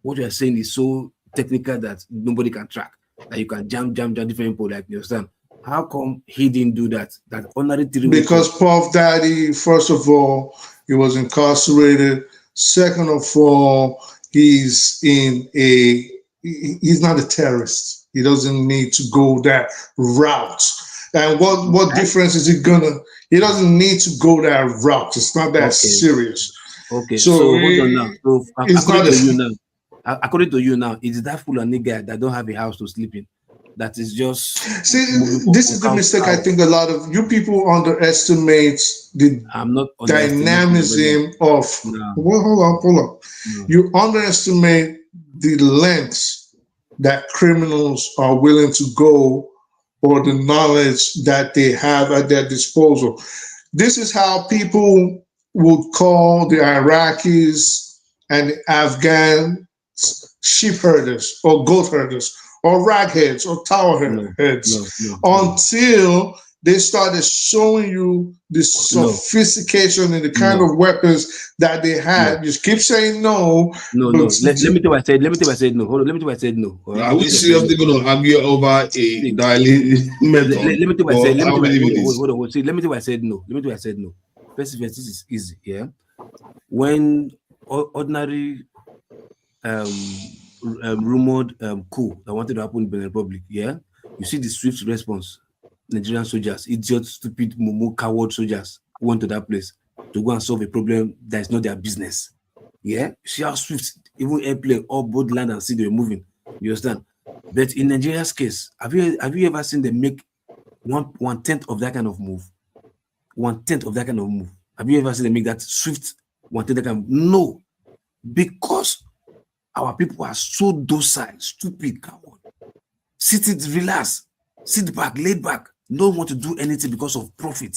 S12: what you are saying is so technical that nobody can track, that you can jam different people, like, you understand? How come he didn't do that? That honorary three-way
S6: because
S12: call?
S6: Puff Daddy, first of all, he was incarcerated. Second of all, he's not a terrorist. He doesn't need to go that route. And what difference is he gonna? He doesn't need to go that route. It's not that serious.
S12: Okay. So hold on now. So according to you now, it's that Fulani guy that don't have a house to sleep in. That is just.
S6: See, this is the mistake I think a lot of you people underestimate the dynamism of. Well, hold on. No. You underestimate the lengths that criminals are willing to go, or the knowledge that they have at their disposal. This is how people would call the Iraqis and the Afghan sheep herders or goat herders or ragheads or tower heads until they started showing you the sophistication and the kind of weapons that they had. You keep saying no.
S12: No. Let me tell you what I said. Let me tell you what I said no. Hold on. Let me tell you what I said no.
S2: Are we seriously going to argue over a dialing method?
S12: Let me tell you what I said. Let me tell you
S2: hold
S12: on. See, let me tell you what I said no. Let me tell you what I said no. First, this is easy. Yeah. When ordinary rumored coup that wanted to happen in Benin Republic, yeah, you see the swift response. Nigerian soldiers, idiot, stupid, mumu, coward soldiers went to that place to go and solve a problem that is not their business. Yeah, see how swift, even airplane, all both land and sea, they were moving. You understand? But in Nigeria's case, have you ever seen them make one tenth of that kind of move? 1/10 of that kind of move. Have you ever seen them make that swift 1/10 that kind of move? No, because our people are so docile, stupid, coward. Sit, relax, sit back, laid back. Don't want to do anything because of profit.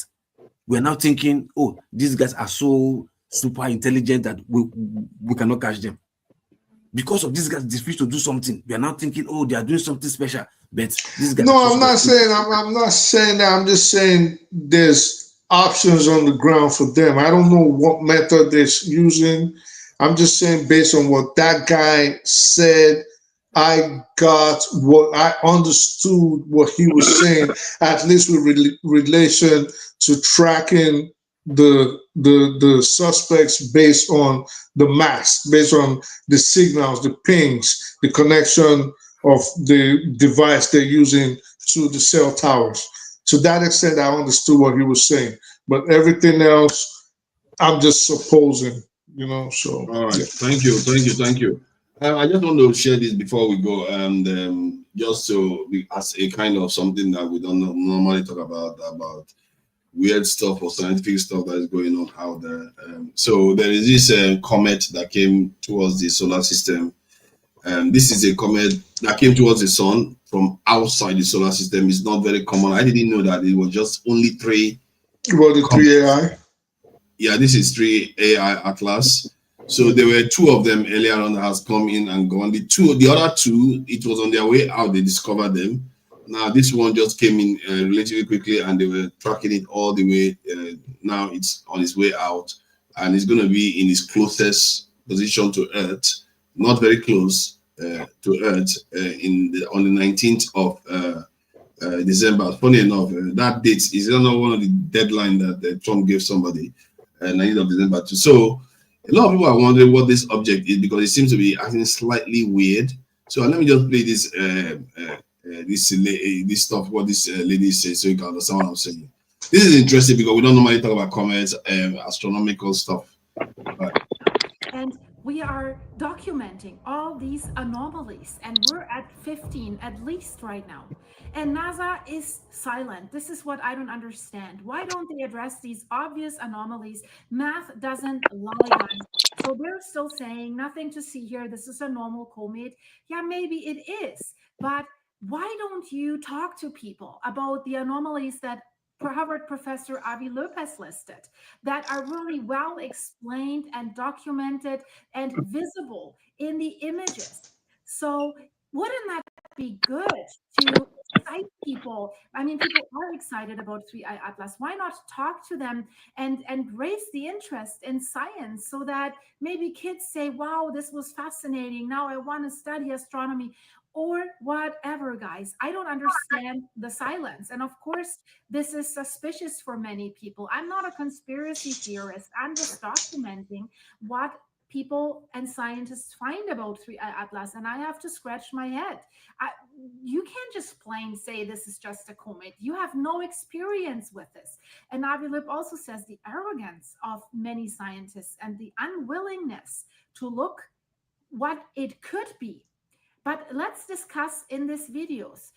S12: We are now thinking, oh, these guys are so super intelligent that we cannot catch them. Because of these guys' refuse to do something, we are now thinking, oh, they are doing something special. But these guys.
S6: No, I'm not saying that. I'm just saying there's options on the ground for them. I don't know what method they're using. I'm just saying based on what that guy said, I got what I understood what he was saying, at least with relation to tracking the suspects based on the mask, based on the signals, the pings, the connection of the device they're using to the cell towers. To that extent, I understood what he was saying, but everything else, I'm just supposing, so.
S2: All right, thank you. I just want to share this before we go, and just so as a kind of something that we don't normally talk about weird stuff or scientific stuff that is going on out there. So there is this comet that came towards the solar system. This is a comet that came towards the sun from outside the solar system. It's not very common. I didn't know that it was just only 3.
S6: Well, the 3 AI?
S2: Yeah, this is 3 AI Atlas. So there were 2 of them earlier on that has come in and gone. The other 2, it was on their way out. They discovered them. Now this one just came in relatively quickly, and they were tracking it all the way. Now it's on its way out, and it's going to be in its closest position to Earth, not very close to Earth, on the 19th of December. Funny enough, that date is not one of the deadline that Trump gave somebody, 19th of December too. So a lot of people are wondering what this object is because it seems to be acting slightly weird. So let me just play this this stuff, what this lady says, so you can understand what I'm saying. This is interesting because we don't normally talk about comets and astronomical stuff.
S7: And we are documenting all these anomalies, and we're at 15 at least right now. And NASA is silent. This is what I don't understand. Why don't they address these obvious anomalies? Math doesn't lie, guys. So they're still saying nothing to see here. This is a normal comet. Yeah, maybe it is, but why don't you talk to people about the anomalies that Harvard professor Avi Loeb has listed that are really well explained and documented and visible in the images? So wouldn't that be good to excite people? I mean, people are excited about 3i Atlas. Why not talk to them and raise the interest in science so that maybe kids say, wow, this was fascinating. Now I want to study astronomy. Or whatever, guys. I don't understand the silence. And of course, this is suspicious for many people. I'm not a conspiracy theorist. I'm just documenting what people and scientists find about 3i Atlas. And I have to scratch my head. You can't just plain say this is just a comet. You have no experience with this. And Avi Loeb also says the arrogance of many scientists and the unwillingness to look what it could be. But let's discuss in this videos,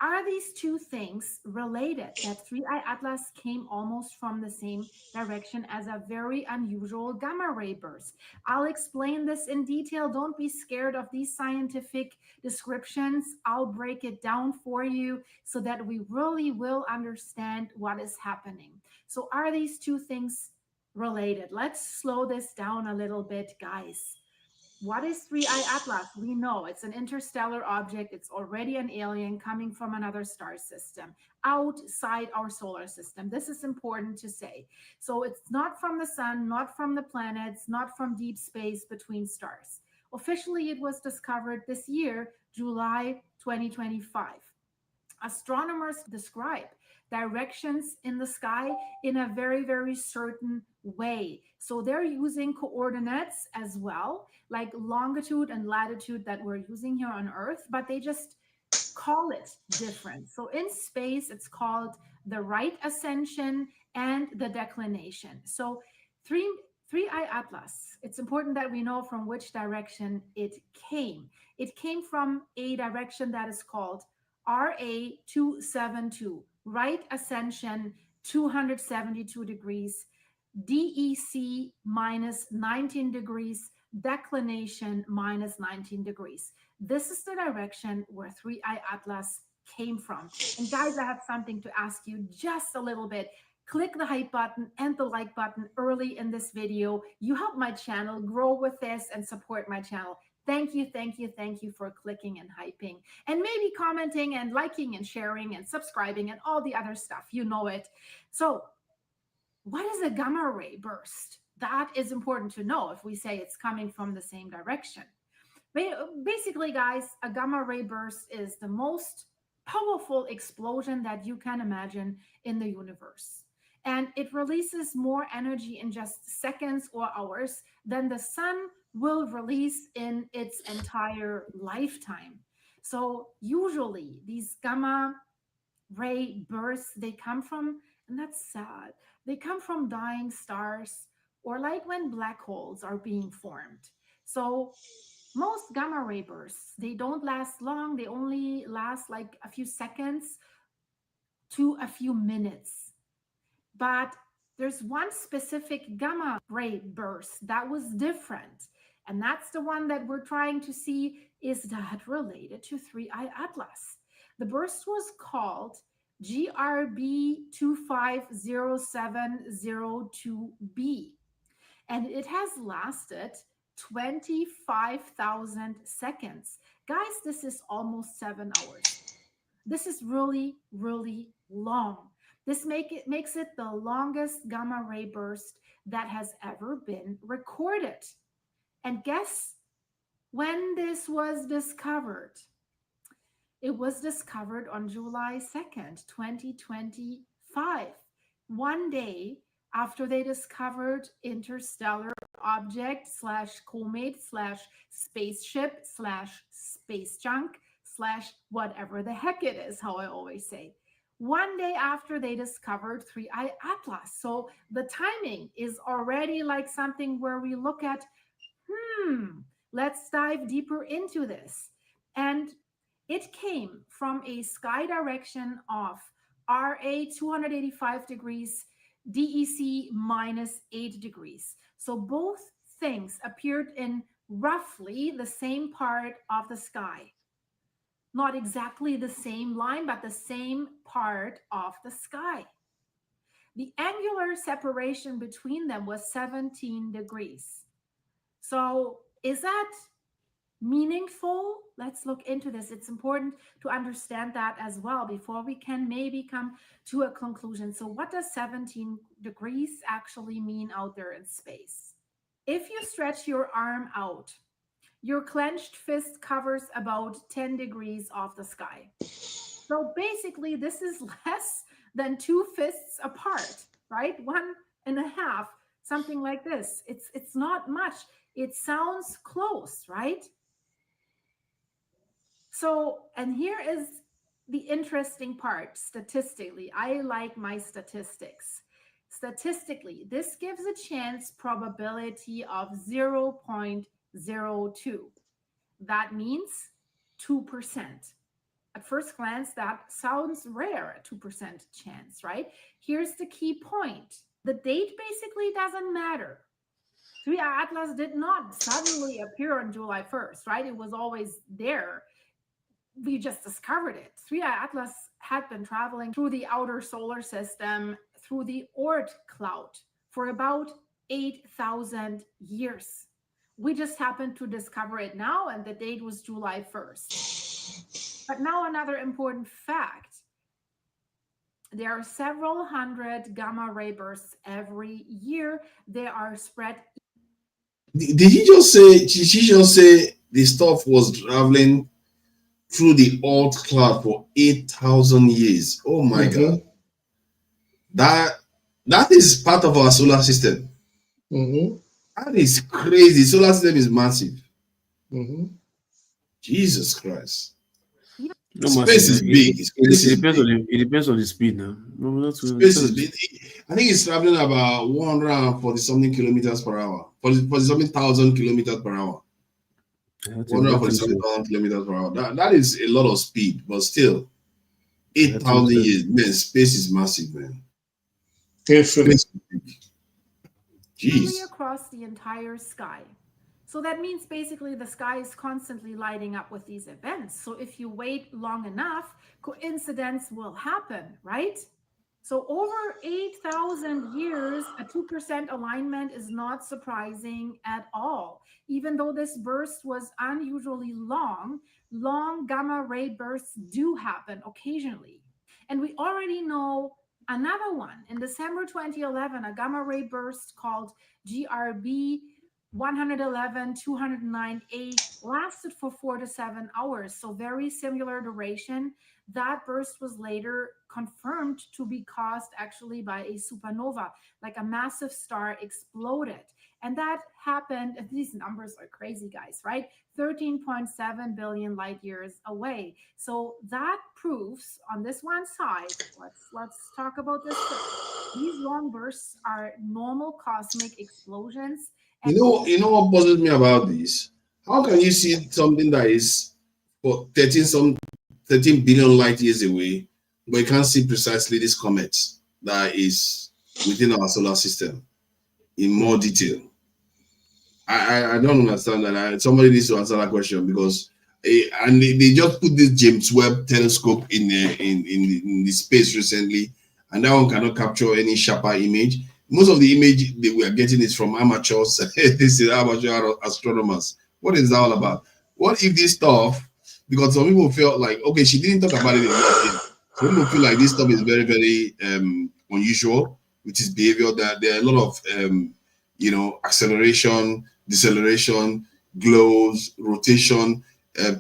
S7: are these 2 things related, that 3i Atlas came almost from the same direction as a very unusual gamma ray burst? I'll explain this in detail. Don't be scared of these scientific descriptions. I'll break it down for you so that we really will understand what is happening. So are these 2 things related? Let's slow this down a little bit, guys. What is 3I Atlas? We know it's an interstellar object. It's already an alien coming from another star system outside our solar system. This is important to say. So it's not from the sun, not from the planets, not from deep space between stars. Officially, it was discovered this year, July 2025. Astronomers describe directions in the sky in a very, very certain way. So they're using coordinates as well, like longitude and latitude that we're using here on Earth, but they just call it different. So in space, it's called the right ascension and the declination. So 3I Atlas, it's important that we know from which direction it came. It came from a direction that is called RA 272, right ascension 272 degrees, DEC minus 19 degrees, declination minus 19 degrees. This is the direction where 3I Atlas came from. And guys, I have something to ask you just a little bit. Click the hype button and the like button early in this video. You help my channel grow with this and support my channel. Thank you, thank you, thank you for clicking and hyping and maybe commenting and liking and sharing and subscribing and all the other stuff. You know it. So what is a gamma ray burst? That is important to know if we say it's coming from the same direction. Basically, guys, a gamma ray burst is the most powerful explosion that you can imagine in the universe. And it releases more energy in just seconds or hours than the sun will release in its entire lifetime. So usually these gamma ray bursts, they come from, and that's sad, they come from dying stars or like when black holes are being formed. So most gamma ray bursts, they don't last long. They only last like a few seconds to a few minutes. But there's one specific gamma ray burst that was different. And that's the one that we're trying to see, is that related to 3I Atlas. The burst was called GRB 250702b. And it has lasted 25,000 seconds. Guys, this is almost 7 hours. This is really, really long. This makes it the longest gamma ray burst that has ever been recorded. And guess when this was discovered? It was discovered on July 2nd, 2025. One day after they discovered interstellar object / comet / spaceship / space junk / whatever the heck it is, how I always say. One day after they discovered 3I Atlas. So the timing is already like something where we look at, let's dive deeper into this. And it came from a sky direction of RA 285 degrees, DEC minus 8 degrees. So both things appeared in roughly the same part of the sky. Not exactly the same line, but the same part of the sky. The angular separation between them was 17 degrees. So is that meaningful? Let's look into this. It's important to understand that as well before we can maybe come to a conclusion. So what does 17 degrees actually mean out there in space? If you stretch your arm out, your clenched fist covers about 10 degrees off the sky. So basically, this is less than 2 fists apart, right? 1.5, something like this. It's not much. It sounds close, right? So, and here is the interesting part statistically. I like my statistics. Statistically, this gives a chance probability of 0.02. That means 2%. At first glance, that sounds rare, a 2% chance, right? Here's the key point. The date basically doesn't matter. 3I Atlas did not suddenly appear on July 1st, right? It was always there. We just discovered it. 3I Atlas had been traveling through the outer solar system, through the Oort cloud, for about 8,000 years. We just happened to discover it now, and the date was July 1st. But now another important fact. There are several hundred gamma ray bursts every year. They are spread.
S2: Did he just say, did she just say the stuff was traveling through the Oort cloud for 8,000 years? Oh my God. That is part of our solar system. That is crazy. Solar system is massive. Jesus Christ. Space is big.
S12: It depends on the speed now.
S2: Space is big. I think it's traveling about 140 something kilometers per hour. 40 something thousand kilometers per hour. 140 something thousand kilometers per hour. That is a lot of speed, but still 8,000 years. Man, space is massive, man.
S6: Infinite.
S2: Jeez.
S7: Across the entire sky. So that means basically the sky is constantly lighting up with these events. So if you wait long enough, coincidence will happen, right? So over 8,000 years, a 2% alignment is not surprising at all. Even though this burst was unusually long gamma ray bursts do happen occasionally. And we already know another one. In December 2011, a gamma ray burst called GRB 111-209A lasted for 4 to 7 hours, so very similar duration. That burst was later confirmed to be caused actually by a supernova, like a massive star exploded. And that happened, and these numbers are crazy, guys, right? 13.7 billion light years away. So that proves on this one side, let's talk about this. These long bursts are normal cosmic explosions.
S2: You know what bothers me about this? How can you see something that is for 13 billion light years away, but you can't see precisely this comet that is within our solar system in more detail? I don't understand that. Somebody needs to answer that question, because and they just put this James Webb telescope in the space recently, and that one cannot capture any sharper image. Most of the image that we are getting is from amateurs. This is amateur astronomers. What is that all about? What if this stuff, because some people felt like, okay, she didn't talk about it enough. Some people feel like this stuff is very, very unusual, which is behavior. That there are a lot of acceleration, deceleration, glows, rotation,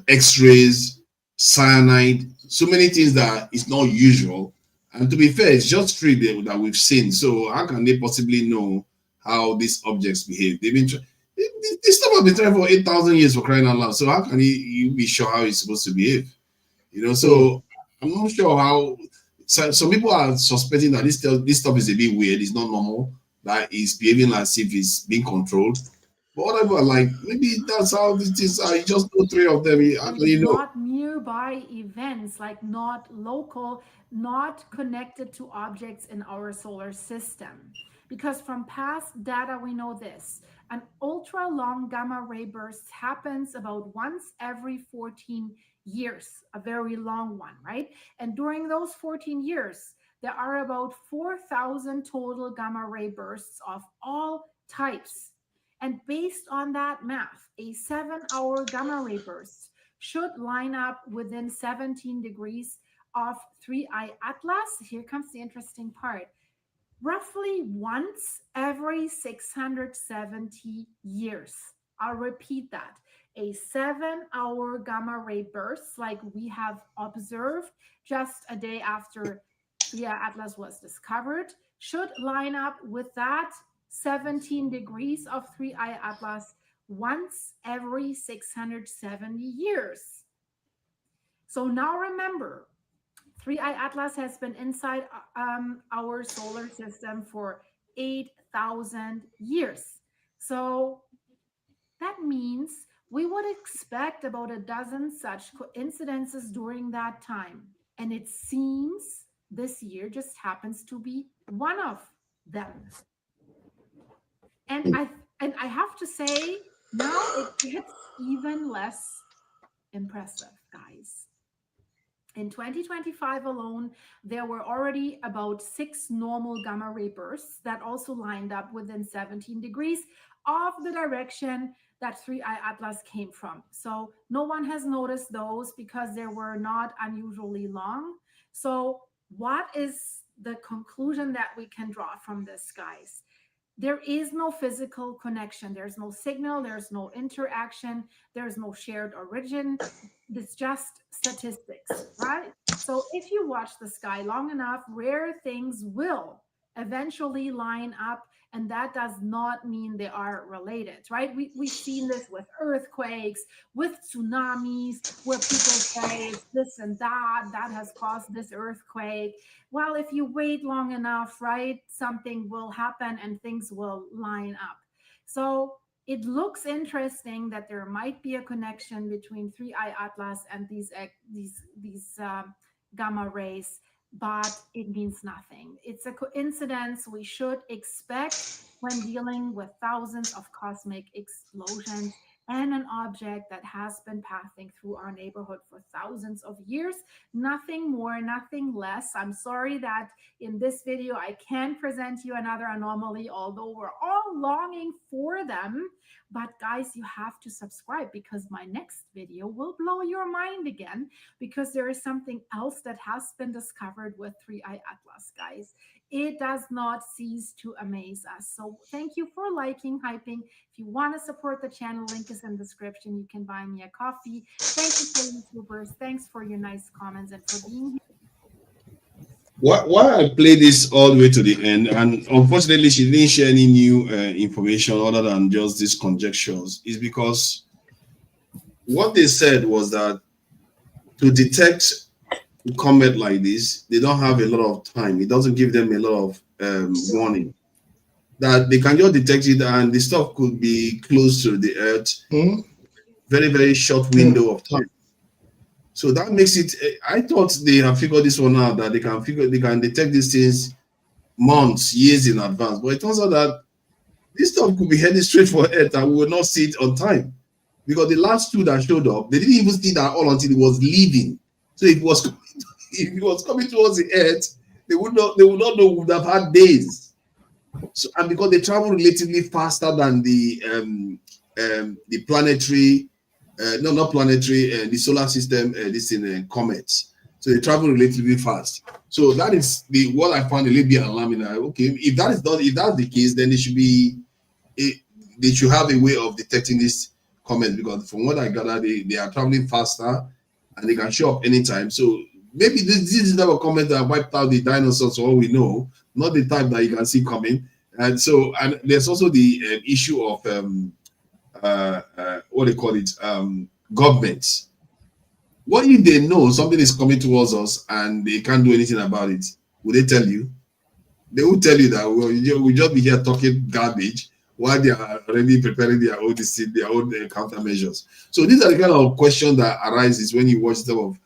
S2: X-rays, cyanide, so many things that is not usual. And to be fair, it's just 3 that we've seen. So how can they possibly know how these objects behave? They've been this stuff has been trying for 8,000 years, for crying out loud. So how can you be sure how it's supposed to behave? So I'm not sure how. Some people are suspecting that this stuff is a bit weird. It's not normal. That it's behaving as if it's being controlled. But other people are like, maybe that's how this is. You just know 3 of them. How can you know?
S7: Not nearby events, like not local, not connected to objects in our solar system. Because from past data, we know this. An ultra long gamma ray burst happens about once every 14 years, a very long one, right? And during those 14 years, there are about 4,000 total gamma ray bursts of all types. And based on that math, a 7-hour gamma ray burst should line up within 17 degrees of 3I Atlas. Here comes the interesting part. Roughly once every 670 years. I'll repeat that. A 7-hour gamma ray burst, like we have observed just a day after 3I Atlas was discovered, should line up with that 17 degrees of 3I Atlas once every 670 years. So now remember, 3I Atlas has been inside our solar system for 8,000 years. So that means we would expect about a dozen such coincidences during that time. And it seems this year just happens to be one of them. And I have to say, now it gets even less impressive, guys. In 2025 alone, there were already about 6 normal gamma ray bursts that also lined up within 17 degrees of the direction that 3i Atlas came from. So no one has noticed those because they were not unusually long. So what is the conclusion that we can draw from this, guys? There is no physical connection. There's no signal. There's no interaction. There's no shared origin. It's just statistics, right? So if you watch the sky long enough, rare things will eventually line up, and that does not mean they are related, right? We've seen this with earthquakes, with tsunamis, where people say it's this and that has caused this earthquake. Well, if you wait long enough, right, something will happen and things will line up. So it looks interesting that there might be a connection between 3i Atlas and these gamma rays, but it means nothing. It's a coincidence we should expect when dealing with thousands of cosmic explosions and an object that has been passing through our neighborhood for thousands of years. Nothing more, nothing less. I'm sorry that in this video I can't present you another anomaly, although we're all longing for them. But guys, you have to subscribe because my next video will blow your mind again, because there is something else that has been discovered with 3i Atlas, guys. It does not cease to amaze us. So thank you for liking, hyping. If you want to support the channel, link is in the description. You can buy me a coffee. Thank you for YouTubers. Thanks for your nice comments and for being here.
S2: Why I play this all the way to the end, and unfortunately she didn't share any new information other than just these conjectures, is because what they said was that to detect a comet like this, they don't have a lot of time. It doesn't give them a lot of warning. That they can just detect it and the stuff could be close to the Earth, very, very short window of time. So that makes it, I thought they have figured this one out, that they can detect these things months, years in advance. But it turns out that this stuff could be heading straight for Earth and we will not see it on time. Because the last two that showed up, they didn't even see that all until it was leaving. So if it was coming towards the Earth, they would not know, would have had days. So, and because they travel relatively faster than the planetary, the solar system, comets. So they travel relatively fast. So that is what I found a little bit alarming. Okay, if that's the case, then they should have a way of detecting this comet, because from what I gather, they are traveling faster and they can show up anytime. So maybe this is the type of comet that wiped out the dinosaurs, for all we know, not the type that you can see coming. And so, and there's also the issue of what they call it, governments. What if they know something is coming towards us and they can't do anything about it? Would they tell you? They would tell you that, well, we'll just be here talking garbage while they are already preparing their own countermeasures. So these are the kind of questions that arises when you watch some of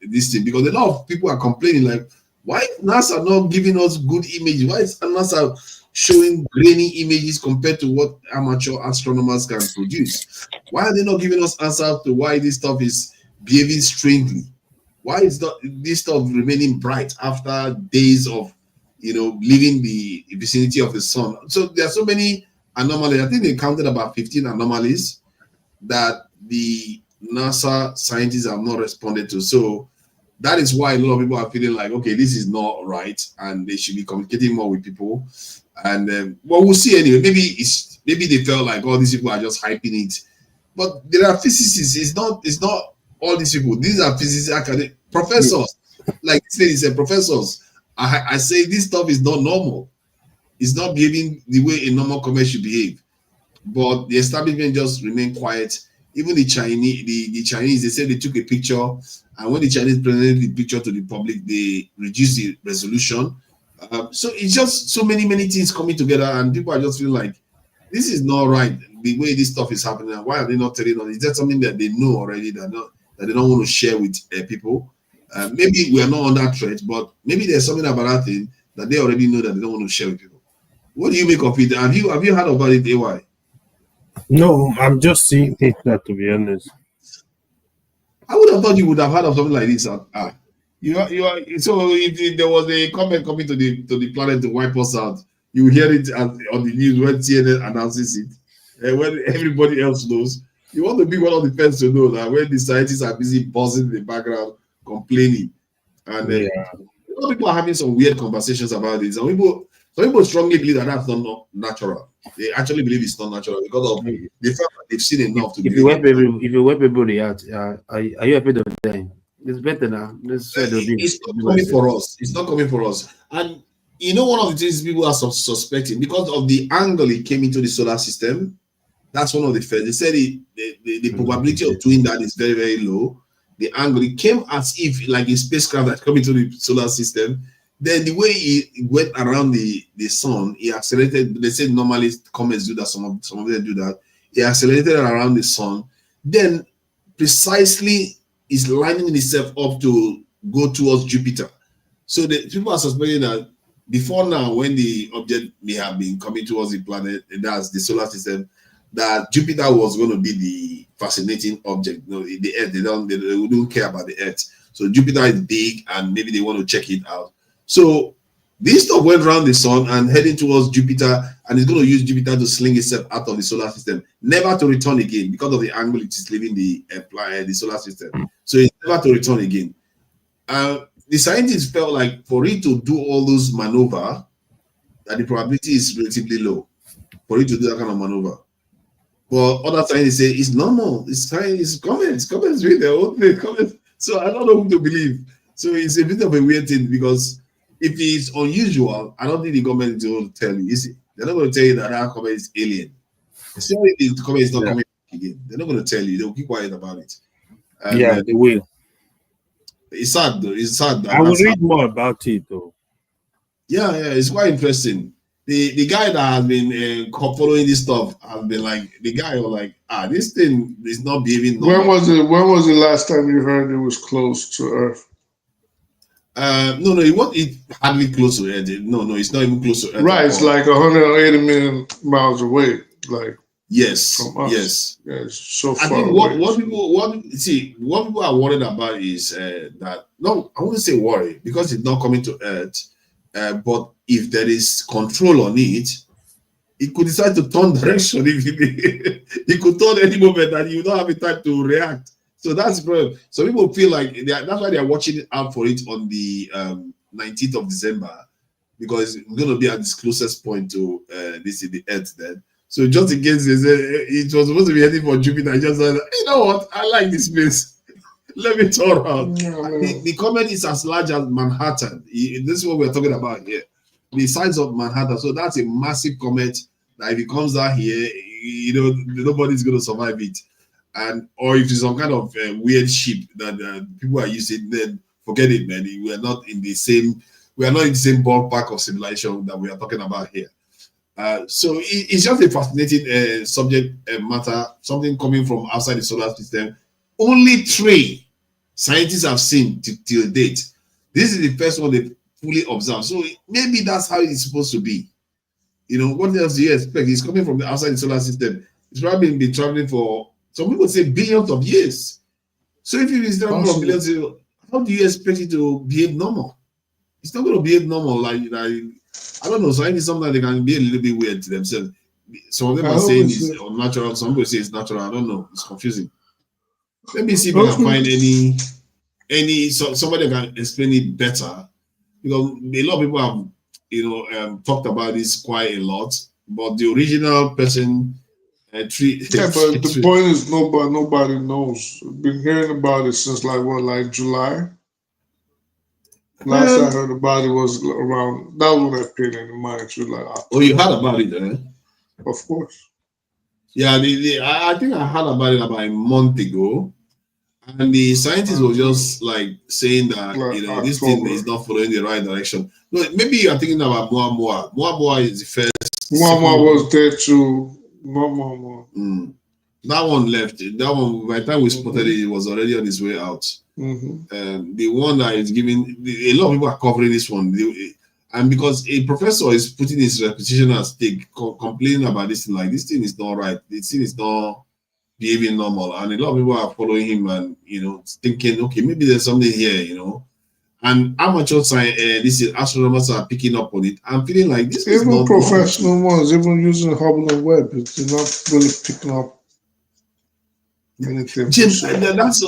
S2: this thing, because a lot of people are complaining, like, why is NASA not giving us good images? Why is NASA showing grainy images compared to what amateur astronomers can produce? Why are they not giving us answers to why this stuff is behaving strangely? Why is this stuff remaining bright after days of, leaving the vicinity of the sun? So there are so many anomalies. I think they counted about 15 anomalies that the NASA scientists have not responded to. So that is why a lot of people are feeling like, okay, this is not right, and they should be communicating more with people. And well, we'll see anyway. Maybe they felt like all these people are just hyping it, but there are physicists. It's not all these people. These are physicists, professors. Like this lady said, professors. I say this stuff is not normal. It's not behaving the way a normal comet should behave. But the establishment just remained quiet. Even the Chinese, they said they took a picture, and when the Chinese presented the picture to the public, they reduced the resolution. So it's just so many things coming together, and people are just feeling like this is not right. The way this stuff is happening, and why are they not telling us? Is that something that they know already that they don't want to share with people? Maybe we are not on that thread, but maybe there's something about that thing that they already know that they don't want to share with people. What do you make of it? Have you heard about it, AY?
S5: No, I'm just seeing it, to be honest.
S2: I would have thought you would have heard of something like this. So if there was a comet coming to the planet to wipe us out, You hear it on the news when CNN announces it, and when everybody else knows. You want to be one of the first to know that when the scientists are busy buzzing in the background, complaining, and a lot of people are having some weird conversations about it. Some people strongly believe that that's not natural. They actually believe it's not natural because of the fact that they've seen enough to
S12: if you help people react, are you happy to them? It's better now.
S2: It's not coming for us. It's not coming for us. And you know, one of the things people are suspecting because of the angle it came into the solar system. That's one of the first. They said the probability of doing that is very, very low. The angle, it came as if like a spacecraft that come into the solar system. Then the way it went around the sun, it accelerated. They said normally comets do that. Some of them do that. It accelerated around the sun. Then precisely is lining itself up to go towards Jupiter. So the people are suspecting that before now, when the object may have been coming towards the planet, that's the solar system, that Jupiter was going to be the fascinating object. No, the Earth, they don't care about the Earth. So Jupiter is big, and maybe they want to check it out. So this stuff went around the sun and heading towards Jupiter, and it's going to use Jupiter to sling itself out of the solar system, never to return again because of the angle it is leaving the solar system. So it's never to return again. The scientists felt like for it to do all those maneuver, that the probability is relatively low for it to do that kind of maneuver. But other scientists say it's normal. It's fine. It's comments with their own comments. So I don't know who to believe. So it's a bit of a weird thing because if it's unusual, I don't think the government is going to tell you. They're not going to tell you that our comment is alien. Especially if the comment is not coming back again. They're not going to tell you. They'll keep quiet about it. And,
S5: they will.
S2: It's sad though. It's sad.
S5: I will read more about it though.
S2: Yeah, it's quite interesting. The guy that has been following this stuff has been like, the guy was like, this thing is not behaving normal.
S6: When was the last time you heard it was close to Earth?
S2: No, it hardly close to Earth. No, it's not even close to Earth.
S6: Right, it's like 180 million miles away. Like
S2: yes,
S6: from us.
S2: Yes.
S6: Yeah, it's so far
S2: I think
S6: away.
S2: what people are worried about is that, no, I wouldn't say worry because it's not coming to Earth. But if there is control on it, it could decide to turn direction. It could turn any moment and you don't have the time to react. So that's the problem. So people feel like that's why they are watching out for it on the 19th of December, because it's going to be at this closest point to the Earth then. So just in case it was supposed to be heading for Jupiter, I just said, you know what? I like this place. Let me turn around. The comet is as large as Manhattan. This is what we're talking about here. The size of Manhattan. So that's a massive comet that if it comes out here, nobody's going to survive it. Or if it's some kind of weird ship that people are using, then forget it, man. We are not in the same ballpark of civilization that we are talking about here. So it's just a fascinating subject matter, something coming from outside the solar system. Only 3 scientists have seen till date. This is the first one they fully observed. So maybe that's how it's supposed to be. What else do you expect? It's coming from the outside the solar system. It's probably been traveling for, some people say, billions of years. So if it's traveling for billions of years, how do you expect it to behave normal? It's not going to behave normal. Like I don't know. Scientists sometimes they can be a little bit weird to themselves. Some of them are saying it's unnatural. Some people say it's natural. I don't know. It's confusing. Let me see if I can find somebody can explain it better, because a lot of people have talked about this quite a lot, but the original person but
S6: the point is nobody knows. I've been hearing about it since like July. Last I heard about it was around, that was when I paid in March.
S2: Oh, you heard about it, eh?
S6: Of course.
S2: Yeah, I think I heard about it about a month ago. And the scientist was just like saying that this thing is not following the right direction. No, maybe you are thinking about Moa. Moa is the first.
S6: Moa was there too. Moa.
S2: That one left. That one, by the time we spotted it, it was already on its way out. The one that is giving, a lot of people are covering this one. And because a professor is putting his reputation at stake, complaining about this thing, like this thing is not right. This thing is not behaving normal, and a lot of people are following him and thinking, okay, maybe there's something here, and amateur science, this is astronomers are picking up on it. I'm feeling like this is
S6: even
S2: not
S6: professional ones, even using Hubble and Webb, it's not really picking up anything.
S2: James, that's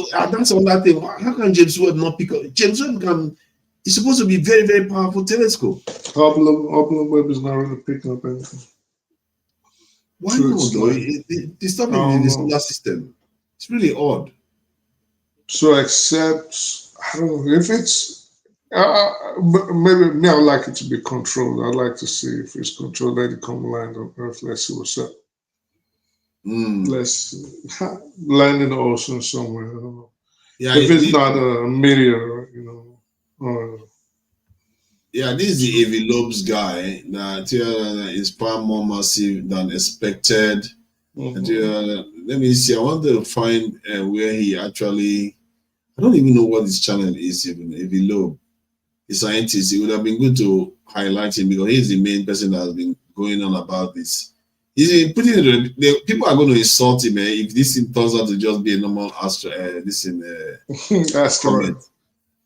S2: another thing. How can James Webb not pick up? James Webb can. It's supposed to be very, very powerful telescope.
S6: Hubble and Webb is not really picking up anything.
S2: Why not though? It's stopping in the solar system. It's really odd.
S6: So except, I don't know, if it's, maybe me, I would like it to be controlled. I'd like to see if it's controlled. Let it come land on Earth. Let's see what's up. Let's land in the ocean somewhere. I don't know.
S2: Yeah,
S6: if it's not a meteor, you know.
S2: Yeah, this is the Avi Lobes guy that is far more massive than expected. Let me see. I want to find where he actually. I don't even know what his channel is. Even Avi Loeb, the scientist, it would have been good to highlight him because he's the main person that has been going on about this. He's putting it. People are going to insult him if this turns out to just be a normal asteroid.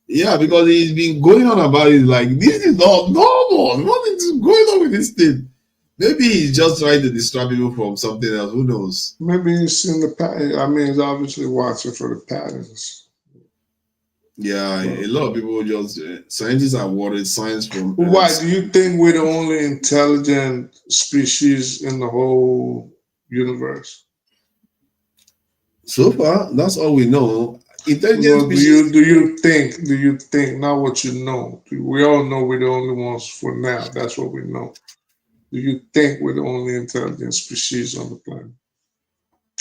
S2: Yeah, because he's been going on about it like this is not normal. What is going on with this thing? Maybe he's just trying to distract people from something else. Who knows?
S6: Maybe he's seen the pattern. I mean, he's obviously watching for the patterns.
S2: Yeah, a lot of people just scientists are worried. Science from
S6: why do you think we're the only intelligent species in the whole universe?
S2: So far, that's all we know.
S6: Intelligent species. Do you think not what you know? We all know we're the only ones for now. That's what we know. Do you think we're the only intelligent species on the planet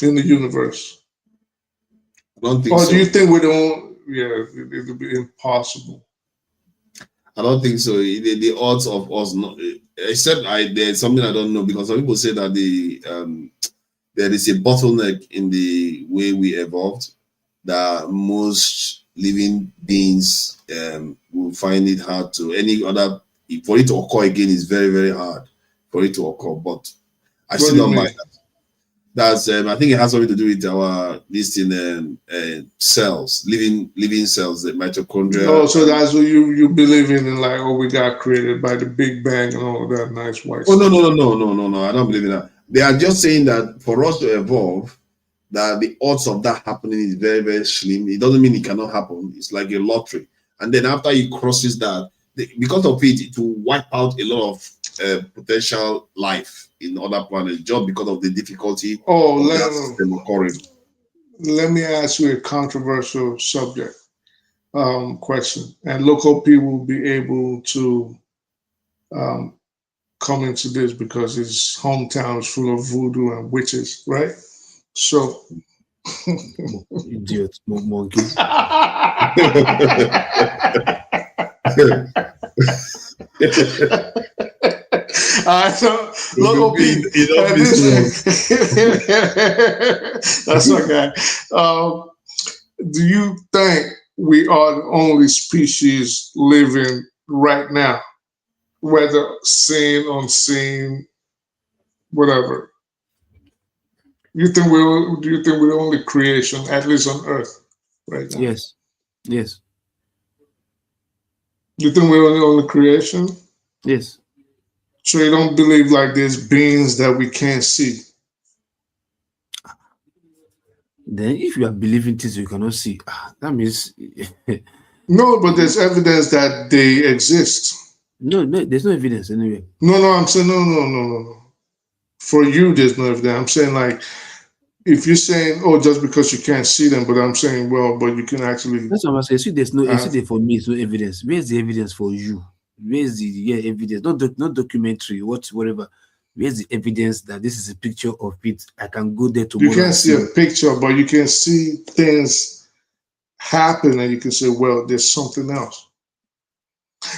S6: in the universe?
S2: I don't think
S6: or
S2: so.
S6: Do you think we're the only? Yeah, it would be impossible.
S2: I don't think so. The odds of us not, except there's something I don't know because some people say that there is a bottleneck in the way we evolved, that most living beings will find it hard to for it to occur again is very, very hard for it to occur. But I still don't mind that. That's I think it has something to do with our cells, living cells, the mitochondria.
S6: Oh, so that's what you believe in, like, oh, we got created by the Big Bang and all of that nice white
S2: stuff.
S6: No.
S2: I don't believe in that. They are just saying that for us to evolve, that the odds of that happening is very, very slim. It doesn't mean it cannot happen. It's like a lottery. And then after it crosses that, because of it will wipe out a lot of potential life in other planets just because of the difficulty of that system occurring.
S6: Let me ask you a controversial subject question. And local people will be able to come into this because his hometown is full of voodoo and witches, right? So,
S12: idiot, monkey.
S6: So local people. That's okay. Do you think we are the only species living right now, whether seen, unseen, whatever? Do you think we're the only creation, at least on Earth, right now?
S12: Yes. Yes.
S6: You think we're the only creation?
S12: Yes.
S6: So you don't believe like there's beings that we can't see?
S12: Then if you are believing things you cannot see, that means
S6: no, but there's evidence that they exist.
S12: No, there's no evidence anyway.
S6: No, I'm saying no. For you, there's no evidence. I'm saying, like, if you're saying, oh, just because you can't see them, but I'm saying, well, but you can actually.
S12: That's what I'm saying. See, there's no evidence for me. There's no evidence. Where's the evidence for you? Where's the evidence? Not documentary, whatever. Where's the evidence that this is a picture of it? I can go there tomorrow.
S6: You can't see a picture, but you can see things happen, and you can say, well, there's something else.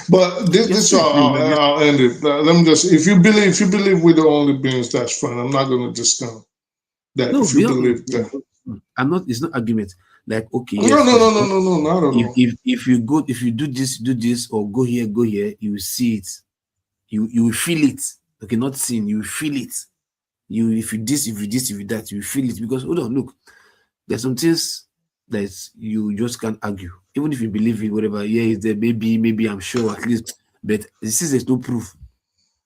S6: But this I'll end it. Let me just, if you believe we're the only beings, that's fine. I'm not going to discount that.
S12: No,
S6: if you believe that.
S12: I'm not. It's not argument. Like, okay,
S6: no, not at all.
S12: If you do this, or go here, you will see it. You will feel it. Okay, not seeing, you will feel it. If you that, you will feel it. Because hold on, look, there's some things you just can't argue. Even if you believe in whatever, yeah, it's there, maybe I'm sure at least, but this is there's no proof.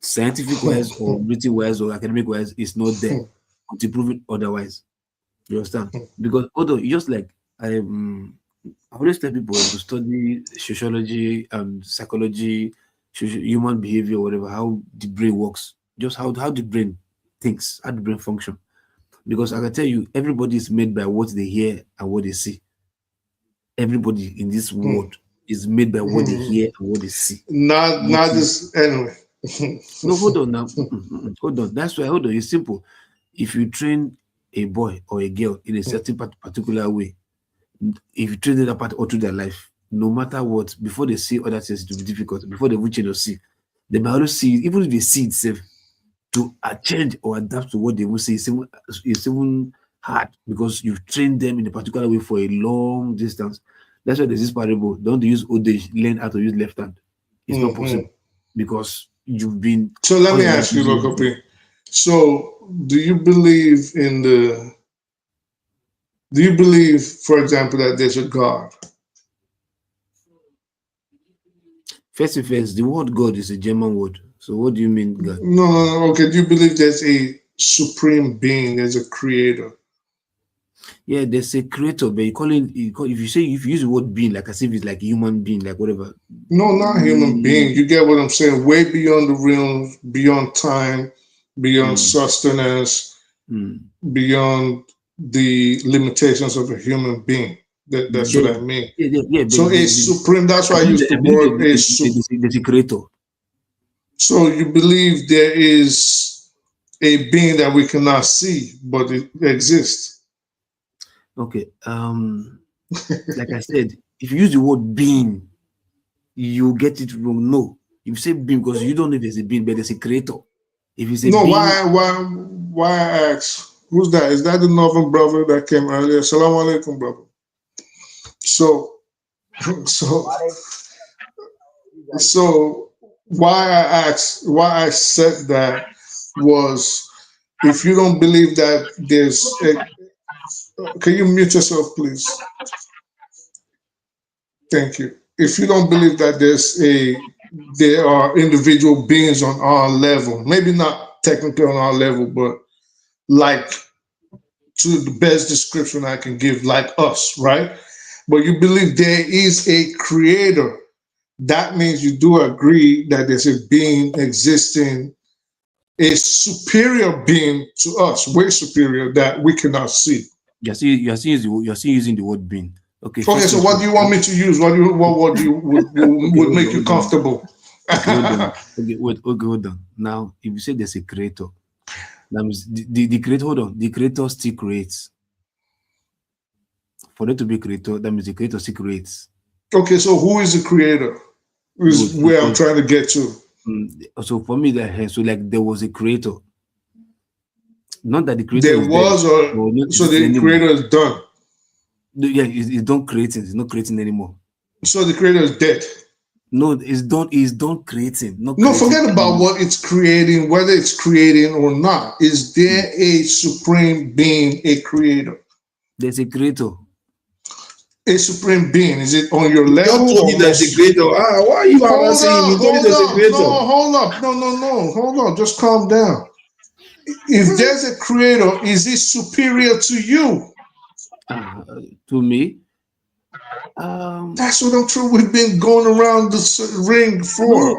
S12: Scientific wise or written wise or academic wise, it's not there until proven otherwise. You understand? Because although you just like I always tell people to study sociology and psychology, human behavior, whatever, how the brain works, just how the brain thinks, how the brain function. Because I can tell you, everybody is made by what they hear and what they see. Everybody in this world is made by what they hear and what they see.
S6: Not this anyway.
S12: No, hold on now. Hold on. That's why, hold on. It's simple. If you train a boy or a girl in a certain particular way, if you train them all through their life, no matter what, before they see other things, it will be difficult. Before they will change or see, they might always see, even if they see itself, to change or adapt to what they will see, it's even hard because you've trained them in a particular way for a long distance. That's why there's this parable: don't use old age, learn how to use left hand. It's not possible because you've been.
S6: So let me ask you, Lokopi. So do you believe, for example, that there's a God?
S12: First and first, the word God is a German word. So what do you mean, God?
S6: No. Okay. Do you believe there's a supreme being, there's a creator?
S12: Yeah, there's a creator, but if you use the word being like as if it's like a human being, like whatever.
S6: No, not human being. You get what I'm saying? Way beyond the realm, beyond time, beyond sustenance, beyond the limitations of a human being. That's what I mean.
S12: Yeah.
S6: So it's supreme. That's why I use the word
S12: there's a creator.
S6: So you believe there is a being that we cannot see, but it exists.
S12: Okay. Like I said, if you use the word being, you get it wrong. No. If you say being, because you don't know if there's a being, but there's a creator. If you say
S6: no,
S12: being,
S6: why I ask? Who's that? Is that the northern brother that came earlier? Assalamu alaikum, brother. So why I said that was, if you don't believe that there's can you mute yourself, please? Thank you. If you don't believe that there are individual beings on our level, maybe not technically on our level, but like, to the best description I can give, like us, right? But you believe there is a creator, that means you do agree that there's a being existing, a superior being to us, way superior, that we cannot see.
S12: You're still using the word being. Okay.
S6: So what do you want me to use? What would make you comfortable?
S12: Hold on. Now, if you say there's a creator, that means the creator. Hold on. The creator still creates. For there to be a creator, that means the creator still creates.
S6: Okay, so who is the creator? Is where I'm trying to get to.
S12: So for me, there was a creator. Not that the creator
S6: there was, so the creator is done.
S12: Yeah, it's done creating. It's not creating anymore.
S6: So the creator is dead.
S12: No, it's done. It's done creating.
S6: No, forget about what it's creating, whether it's creating or not. Is there a supreme being, a creator?
S12: There's a creator.
S6: A supreme being. Is it on your level?
S2: Don't told you there's a creator. Why are you saying you told you there's a creator?
S6: No, hold up. No. Hold on. Just calm down. If there's a creator, is it superior to you?
S12: To me?
S6: That's what I'm sure we've been going around the ring for.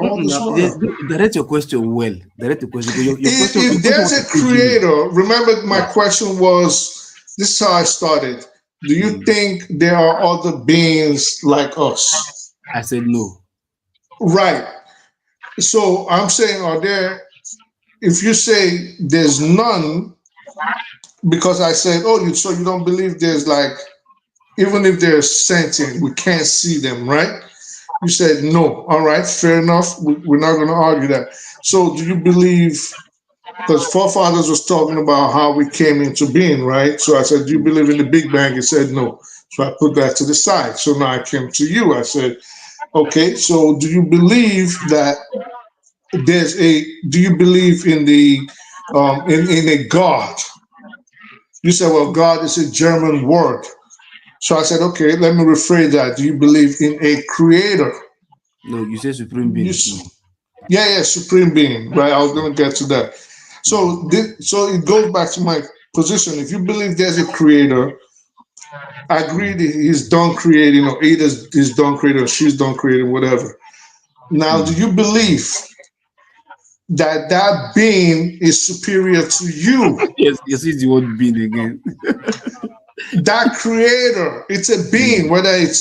S12: Direct your question well. Direct the question.
S6: If there's a creator, remember my question was, this is how I started. Do you think there are other beings like us?
S12: I said no.
S6: Right. So I'm saying, are there, if you say there's none, because I said, so you don't believe there's like, even if they're sentient, we can't see them, right? You said no. All right, fair enough. We're not going to argue that. So do you believe, because forefathers was talking about how we came into being, right? So I said, do you believe in the Big Bang? He said no. So I put that to the side. So now I came to you. I said, okay, so do you believe that do you believe in the, in a God? You said, well, God is a German word. So I said, okay, let me rephrase that. Do you believe in a creator?
S12: No, you say supreme being.
S6: Yeah, supreme being. Right, I was going to get to that. So, so it goes back to my position. If you believe there's a creator, I agree that he's done creating, or either he's done creating or she's done creating, whatever. Now, do you believe that that being is superior to you?
S12: Yes, it's the word being again.
S6: That creator, it's a being, whether it's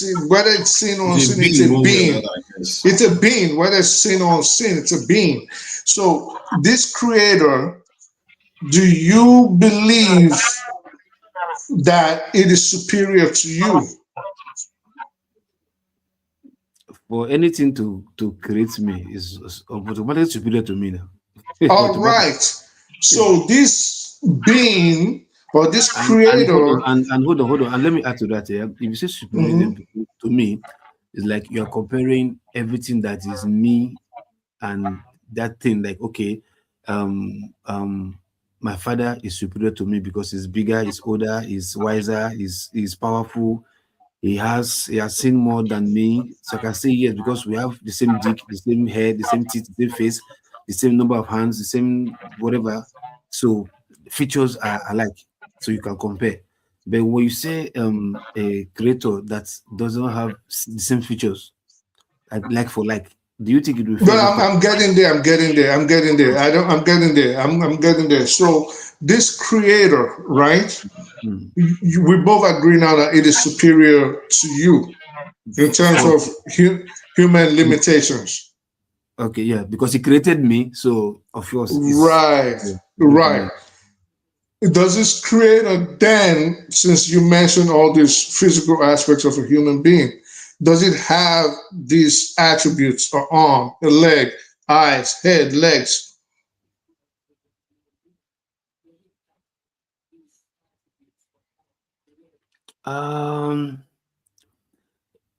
S6: sin or unseen, it's a being. It's a being, whether it's sin or unseen, it's a being. So this creator, do you believe that it is superior to you?
S12: For anything to create me is automatically superior to me now.
S6: All right. So this being or this creator,
S12: and hold on, and let me add to that. If you say superior to me, it's like you're comparing everything that is me and that thing. Like, okay, my father is superior to me because he's bigger, he's older, he's wiser, he's powerful. He has seen more than me, so I can say yes because we have the same dick, the same head, the same teeth, the same face, the same number of hands, the same whatever. So features are alike, so you can compare. But when you say a creator that doesn't have the same features, like for like, do you think it will?
S6: But I'm getting there. I'm getting there. I'm getting there. I'm getting there. I'm getting there. So this creator, right? We both agree now that it is superior to you in terms of human limitations.
S12: Okay, yeah, because he created me, so of course.
S6: Right, right. Does this creator then, since you mentioned all these physical aspects of a human being, does it have these attributes: an arm, a leg, eyes, head, legs?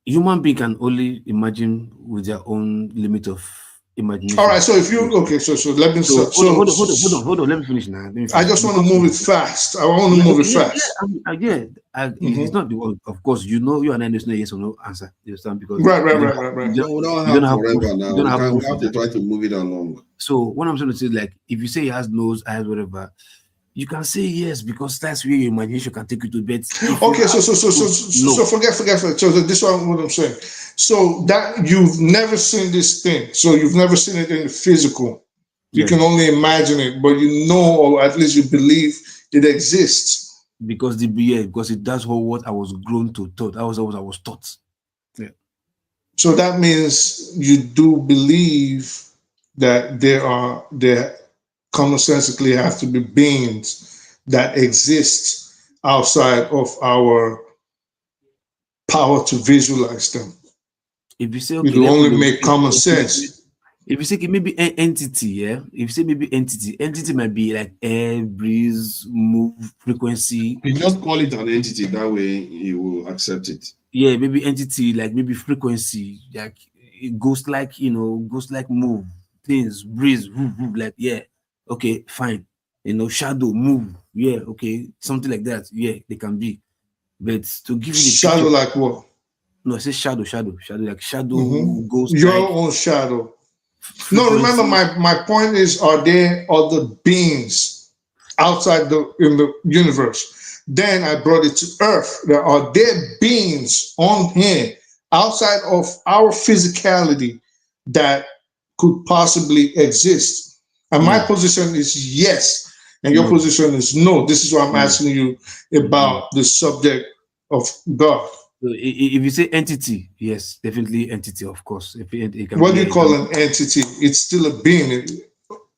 S12: Human being can only imagine with their own limit of imagination.
S6: All right, so if you so let me
S12: hold on, let me finish now.
S6: I just want to move it fast. I want to move it fast.
S12: It's not the word. Of course, you know, you and I know yes or no answer. You understand? Because
S6: right.
S2: We don't have forever now. We have to try to move it along.
S12: So what I'm trying to say is, like, if you say he has nose, eyes, whatever, you can say yes because that's where your imagination can take you to bed.
S6: Okay, so forget. So this is what I'm saying. So that you've never seen this thing, so you've never seen it in the physical. You can only imagine it, but you know, or at least you believe it exists.
S12: Because it does what I was grown to taught. That was what I was taught. Yeah.
S6: So that means you do believe that there commonsensically have to be beings that exist outside of our power to visualize them.
S12: If you say
S6: it will only make common sense.
S12: If you say maybe an entity, yeah. If you say maybe entity might be like air, breeze, move, frequency.
S2: You just call it an entity. That way you will accept it.
S12: Yeah, maybe entity, like maybe frequency, like it goes like move, things, breeze, like yeah. Okay, fine. Shadow, move. Yeah, okay. Something like that. Yeah, they can be. But to give you the
S6: shadow picture, like what?
S12: No, I say shadow, like shadow goes.
S6: Your own shadow. No, remember my point is, are there other beings outside in the universe? Then I brought it to Earth. Are there beings on here outside of our physicality that could possibly exist? And my position is yes, and your position is no. This is why I'm asking you about the subject of God.
S12: If you say entity, yes, definitely entity, of course.
S6: What do you call an entity? It's still a being.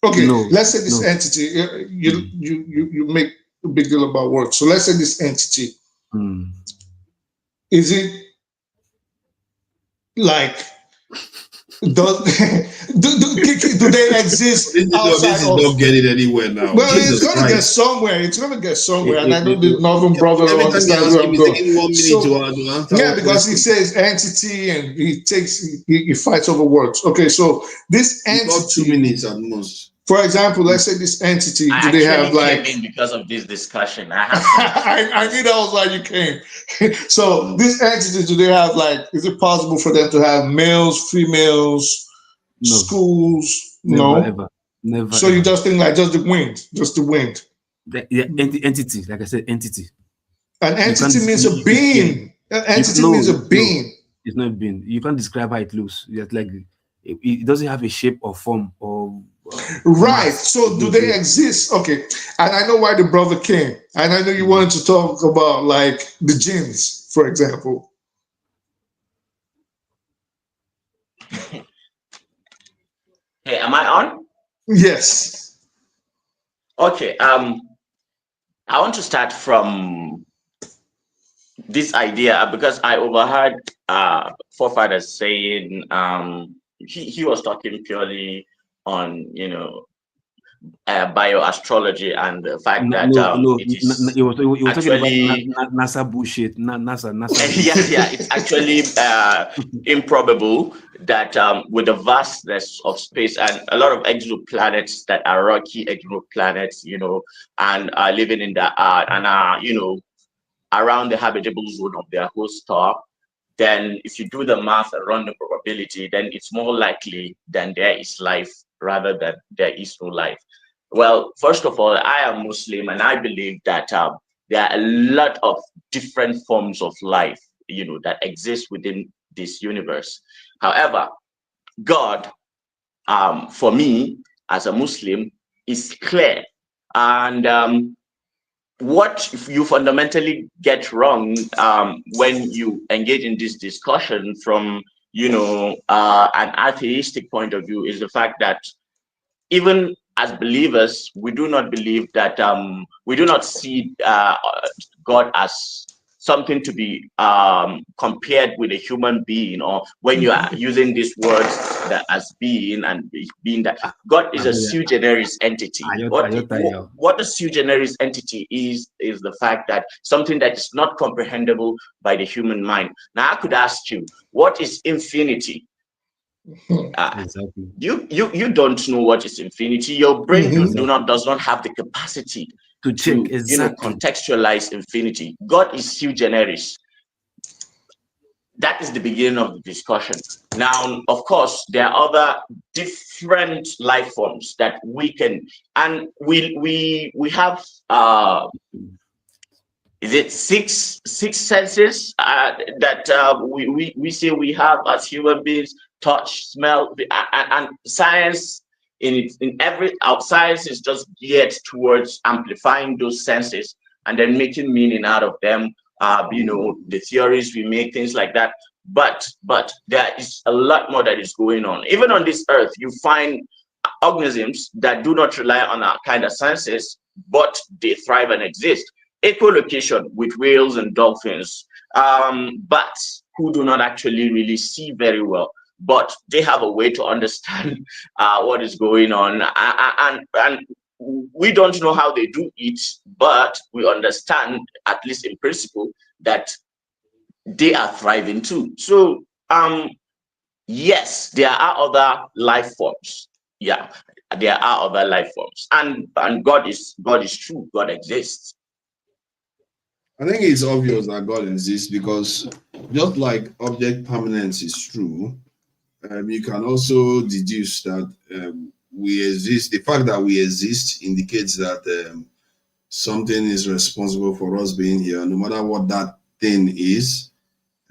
S6: Okay, let's say this entity. You make a big deal about words. So let's say this entity. Is it like? Do they exist outside
S2: this is not getting anywhere now.
S6: Well, it's going to get somewhere. It's going to get somewhere. And I know the Northern brothers understand where I'm going. Yeah, because he says entity and he fights over words. Okay, so this entity.
S2: Not 2 minutes at most.
S6: For example, let's say this entity,
S14: I
S6: do they have
S14: came
S6: like?
S14: in because of this discussion. I
S6: knew that was why you came. So this entity, do they have like? Is it possible for them to have males, females, schools?
S12: Never, ever. Never.
S6: So you just think like just the wind, just the wind.
S12: Entity, like I said, entity.
S6: An entity means a being. An entity means a being.
S12: It's not a being. You can't describe how it looks. It's like it doesn't have a shape or form or.
S6: Right. So do they exist? Okay. And I know why the brother came. And I know you wanted to talk about like the jinns, for example.
S14: Hey, am I on?
S6: Yes.
S14: Okay. I want to start from this idea because I overheard forefathers saying he was talking purely on bioastrology and the fact that
S12: it was actually talking about NASA bullshit, not NASA.
S14: yeah, it's actually improbable that with the vastness of space and a lot of exoplanets that are rocky exoplanets, and are living in the and are around the habitable zone of their host star, then if you do the math around the probability, then it's more likely than there is life rather than there is no life. Well, first of all, I am Muslim and I believe that there are a lot of different forms of life, that exist within this universe. However, God, for me as a Muslim, is clear. And what you fundamentally get wrong when you engage in this discussion from an atheistic point of view is the fact that even as believers, we do not believe that we do not see God as something to be compared with a human being, or when you are using these words that as being and being that God is a sui generis entity. What a sui generis entity is the fact that something that is not comprehensible by the human mind. Now I could ask you, what is infinity?
S12: Exactly.
S14: You don't know what is infinity. Your brain does not have the capacity
S12: to check exactly.
S14: Contextualize infinity. God is sui generis. That is the beginning of the discussion. Now, of course, there are other different life forms that we can, and we have is it six senses that we say we have as human beings: touch, smell, and science science is just geared towards amplifying those senses and then making meaning out of them. The theories we make, things like that. But there is a lot more that is going on. Even on this earth, you find organisms that do not rely on our kind of senses, but they thrive and exist. Echolocation with whales and dolphins, bats who do not actually really see very well, but they have a way to understand what is going on. And we don't know how they do it, but we understand, at least in principle, that they are thriving too. So yes, there are other life forms. Yeah, there are other life forms, and God is true. God exists.
S2: I think it's obvious that God exists because just like object permanence is true, you can also deduce that we exist. The fact that we exist indicates that something is responsible for us being here, no matter what that thing is,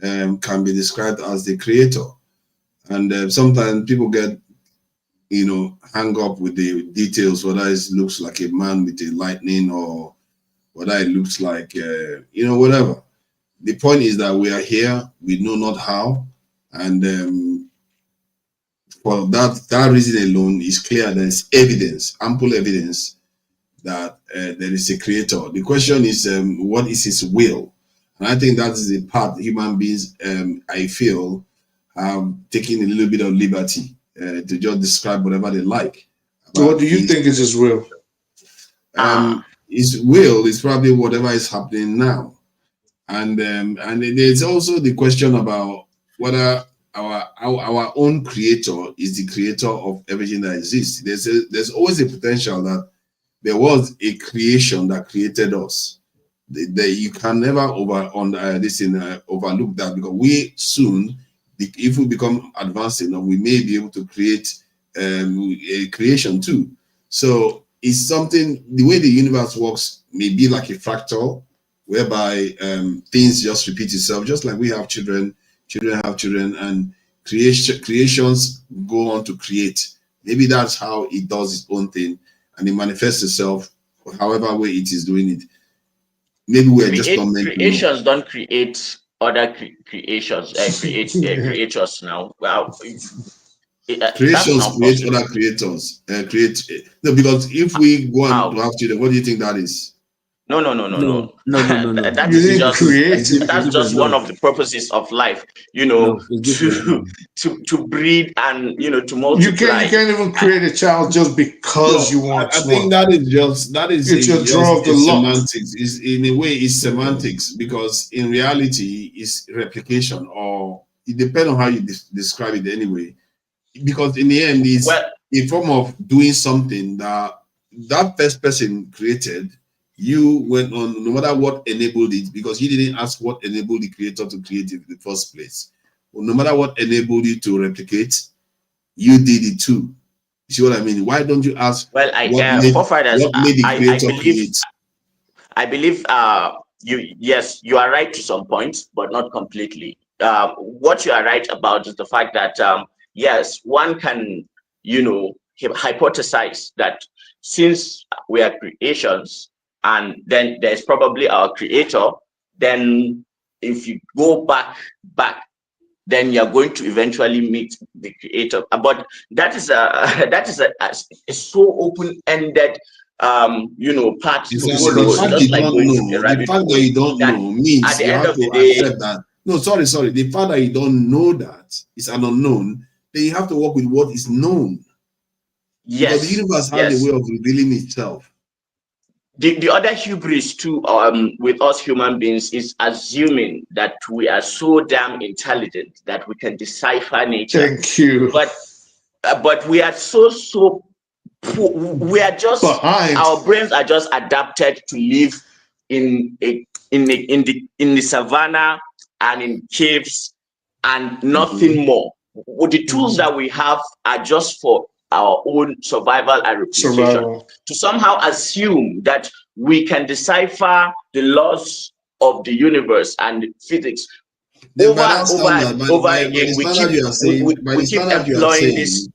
S2: can be described as the creator. And sometimes people get, hang up with the details, whether it looks like a man with a lightning or whether it looks like, whatever. The point is that we are here, we know not how, and for that reason alone, it's clear there's evidence, ample evidence that there is a creator. The question is, what is his will? And I think that is the part human beings, I feel, have taken a little bit of liberty to just describe whatever they like.
S6: So what do you think is his will?
S2: His will is probably whatever is happening now. And there's also the question about whether our own creator is the creator of everything that exists. There's always a potential that there was a creation that created us. You can never overlook that, because we soon, if we become advanced enough, we may be able to create a creation too. So it's something, the way the universe works may be like a fractal, whereby things just repeat itself, just like we have children have children, and creations go on to create. Maybe that's how it does its own thing, and it manifests itself however way it is doing it. Maybe we're just not meant to know.
S14: Creations don't create other creations, creators now. Well,
S2: creations create other creators. No, because if we go on to have children, what do you think that is?
S14: No. That
S6: You
S14: is
S6: didn't
S14: just
S6: create it.
S14: that's just one of the purposes of life, to breed and to multiply.
S6: You can't even create a child just because you want.
S2: I think that is just
S6: it's your draw of the lot.
S2: Semantics. Is in a way it's semantics, because in reality it's replication, or it depends on how you describe it anyway. Because in the end, it's a form of doing something that first person created. You went on, no matter what enabled it, because you didn't ask what enabled the creator to create it in the first place. Well, no matter what enabled you to replicate, you did it too. You see what I mean? Why don't you ask?
S14: Well, forefathers, I believe you are right to some points, but not completely. What you are right about is the fact that yes, one can hypothesize that since we are creations, and then there's probably our creator, then if you go back, then you're going to eventually meet the creator. But that is a so open-ended part to follow.
S2: The fact that you don't know means
S14: at the
S2: you
S14: end
S2: have
S14: of the
S2: to
S14: day,
S2: accept that. No, sorry. The fact that you don't know that is an unknown, then you have to work with what is known.
S14: Yes,
S2: because the universe has a way of revealing itself.
S14: The other hubris too, with us human beings, is assuming that we are so damn intelligent that we can decipher nature.
S6: Thank you.
S14: But we are so poor. We are just behind. Our brains are just adapted to live in the savannah and in caves and nothing more. The tools that we have are just for our own survival and replication. To somehow assume that we can decipher the laws of the universe and physics over and over again. We keep employing this.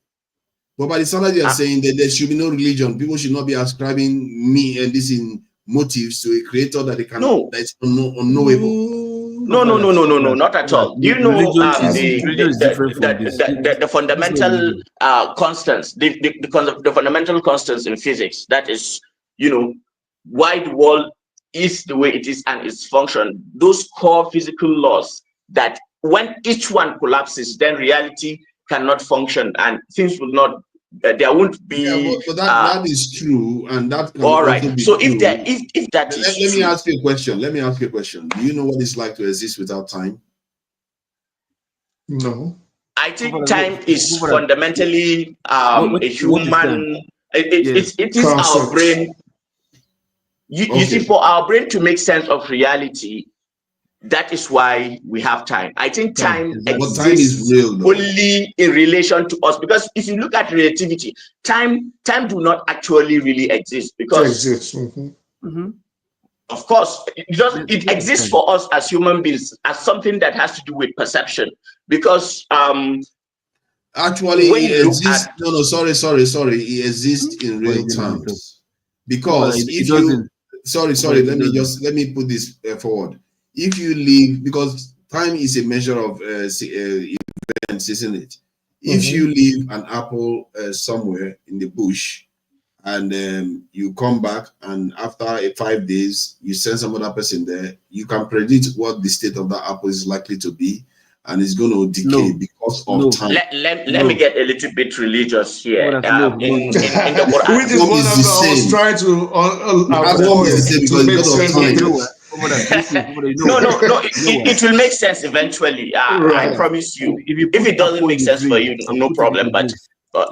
S2: But by the standard you are saying that there should be no religion, people should not be ascribing me and this in motives to a creator that they cannot, that's unknowable.
S14: No, not at all. Do you know the fundamental constants, the fundamental constants in physics? That is, why the world is the way it is and its function. Those core physical laws that when each one collapses, then reality cannot function and things will not. There won't be.
S2: Yeah, but that is true, and that can
S14: all right. So
S2: true.
S14: if that is
S2: let me ask you a question. Let me ask you a question. Do you know what it's like to exist without time?
S6: No.
S14: I think time is fundamentally a human. It is our brain. You see, for our brain to make sense of reality, that is why we have time. I think time exists
S2: is real,
S14: only in relation to us, because if you look at relativity, time do not actually really exist, because of course it exists for us as human beings as something that has to do with perception, because
S2: actually it exists. Sorry, it exists in real terms, because if you let me put this forward. If you leave, because time is a measure of events, isn't it? If you leave an apple somewhere in the bush and you come back and after 5 days you send some other person there, you can predict what the state of that apple is likely to be, and it's going to decay because of time.
S14: Let me get a little bit religious here. In the
S6: Quran, which is what I was trying to avoid to make sense of it.
S14: It will make sense eventually. I promise you. If it doesn't make sense for you, no problem. But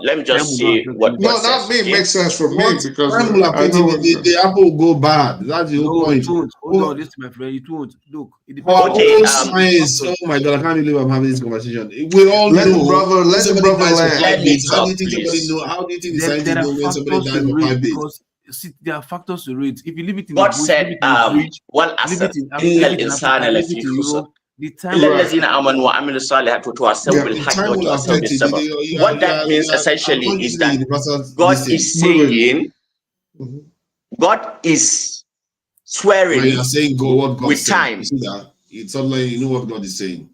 S14: let me just say what.
S6: No, that makes sense for me because
S2: time will affect the apple will go bad. That's the whole point.
S12: Hold on, this my friend. It won't. Look, it
S2: depends. Science. Oh my God, I can't believe I'm having this conversation. We all
S6: let
S2: know.
S6: Let the brother land.
S2: How do you think somebody know? How do you think the scientists know when somebody dies for 5 days?
S12: Because see, there are factors to it. If you leave it in
S14: God
S12: the bush,
S14: said, one asset.
S12: The time
S14: what that means essentially is that God is saying, God is swearing
S2: when you're saying go what God
S14: with
S2: said,
S14: time.
S2: you see that? It's all like, you know what God is saying.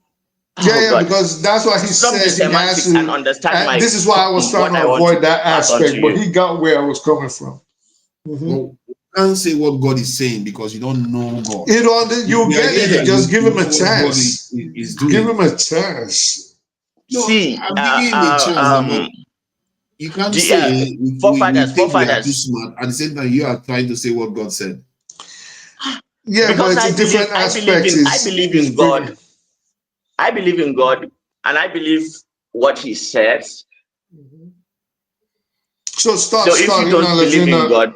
S6: Yeah, because that's why he said he has to.
S14: And understand
S6: this is why I was trying to avoid that aspect, but he got where I was coming from.
S2: Well, you can't say what God is saying because you don't know God.
S6: You get it. Just give him a chance. Give him a chance.
S2: No, I'm giving him a chance. You can't say we think we are too smart. At the same time, you are trying to say what God said.
S6: Yeah,
S14: because
S6: but it's a different aspect.
S14: I believe in God. I believe in God, and I believe what He says.
S6: So
S14: if you don't believe in God,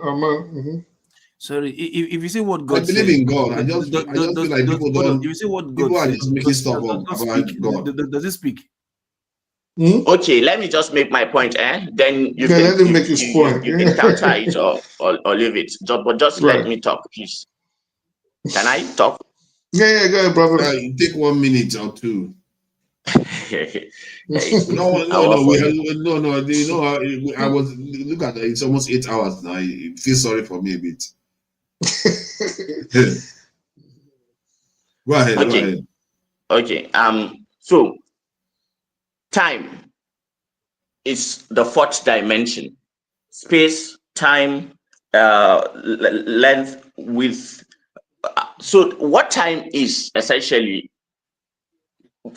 S12: sorry, if you say what God says,
S2: I believe in God. I just feel like people don't.
S12: If you say what God
S2: people are
S12: says,
S2: just making stuff up about God.
S12: Does it speak?
S14: Okay, let me just make my point. Then you can
S6: let him make his point.
S14: You can counter it or leave it. But just let me talk, please. Can I talk?
S6: Yeah, go ahead, brother.
S2: You take 1 minute or two. No. You know, I was look at it. It's almost 8 hours now. I feel sorry for me a bit. Go ahead.
S14: Okay. Go ahead. Okay. So time is the fourth dimension. Space, time, length, width. So what time is essentially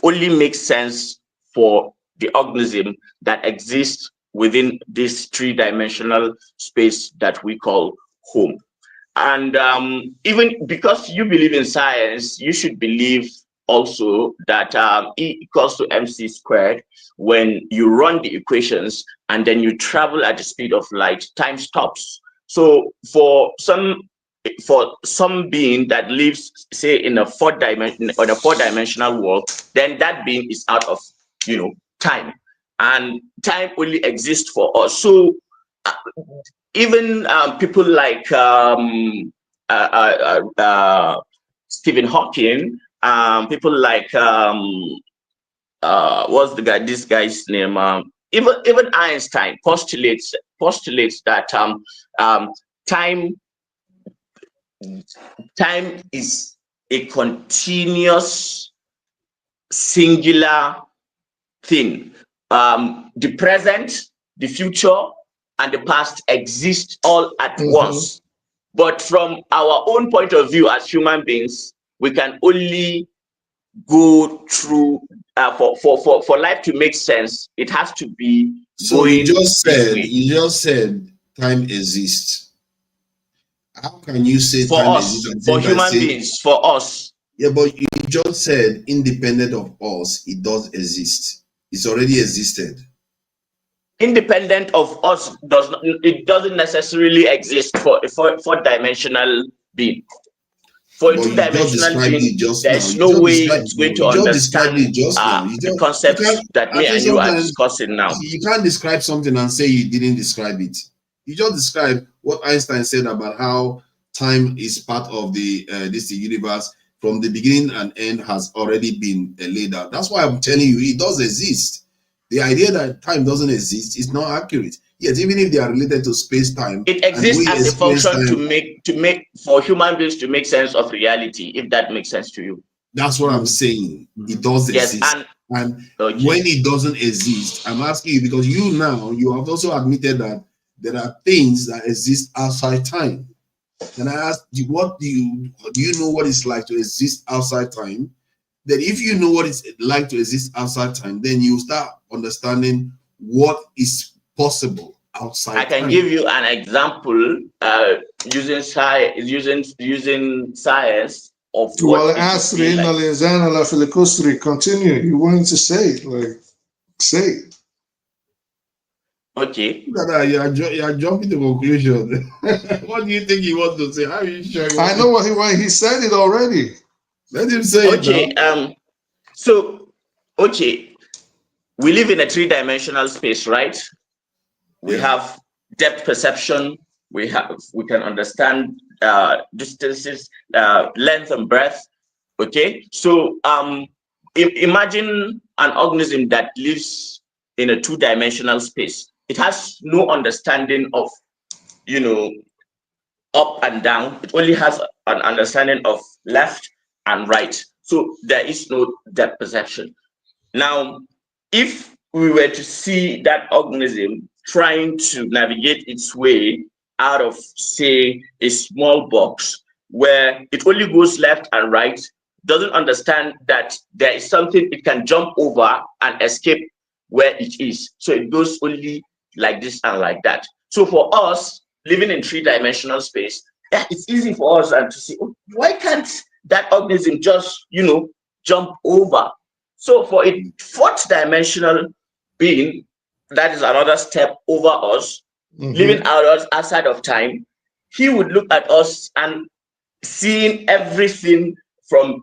S14: only makes sense for the organism that exists within this three-dimensional space that we call home. And even because you believe in science, you should believe also that E equals to mc squared. When you run the equations and then you travel at the speed of light, time stops. So for some being that lives, say, in a four-dimensional world, then that being is out of, time, and time only exists for us. So even people like Stephen Hawking, people like what's this guy's name? Even Einstein postulates that time is a continuous singular thing. The present, the future, and the past exist all at once. But from our own point of view as human beings, we can only go through for life to make sense. It has to be
S2: so you just said time exists. How can you say
S14: for
S2: time
S14: us,
S2: exists
S14: for human beings, for us?
S2: Yeah, but you just said independent of us, it does exist. It's already existed.
S14: Independent of us doesn't necessarily exist for a four-dimensional being. For a two-dimensional being, there's no way it's going to understand the concepts that me and you are discussing now.
S2: You can't describe something and say you didn't describe it. You just described what Einstein said about how time is part of the universe from the beginning and end has already been laid out. That's why I'm telling you it does exist. The idea that time doesn't exist is not accurate. Yes, even if they are related to space-time,
S14: it exists as a function to make for human beings to make sense of reality. If that makes sense to you,
S2: that's what I'm saying. It does exist, and when it doesn't exist, I'm asking you because you have also admitted that there are things that exist outside time. And I asked you, do you know what it's like to exist outside time? Then if you know what it's like to exist outside time, then you start understanding what is possible outside time.
S14: I can give you an example. using science of
S6: Well,
S14: what it
S6: ask
S14: would be like.
S6: Continue. You wanted to say it, like, say it.
S14: Okay.
S2: You are jumping to conclusion. What do you think he wants to say? How are you sure?
S6: I know what he said it already.
S2: Let him say it now.
S14: So, okay, we live in a three-dimensional space, right? We have depth perception. We can understand distances, length and breadth. Okay, so imagine an organism that lives in a two-dimensional space. It has no understanding of, up and down. It only has an understanding of left and right. So there is no depth perception. Now, if we were to see that organism trying to navigate its way out of, say, a small box where it only goes left and right, doesn't understand that there is something it can jump over and escape where it is. So it goes only like this and like that. So for us, living in three-dimensional space, it's easy for us to say, oh, why can't that organism just, jump over? So for a fourth-dimensional being, that is another step over us, living outside of time, he would look at us and seeing everything from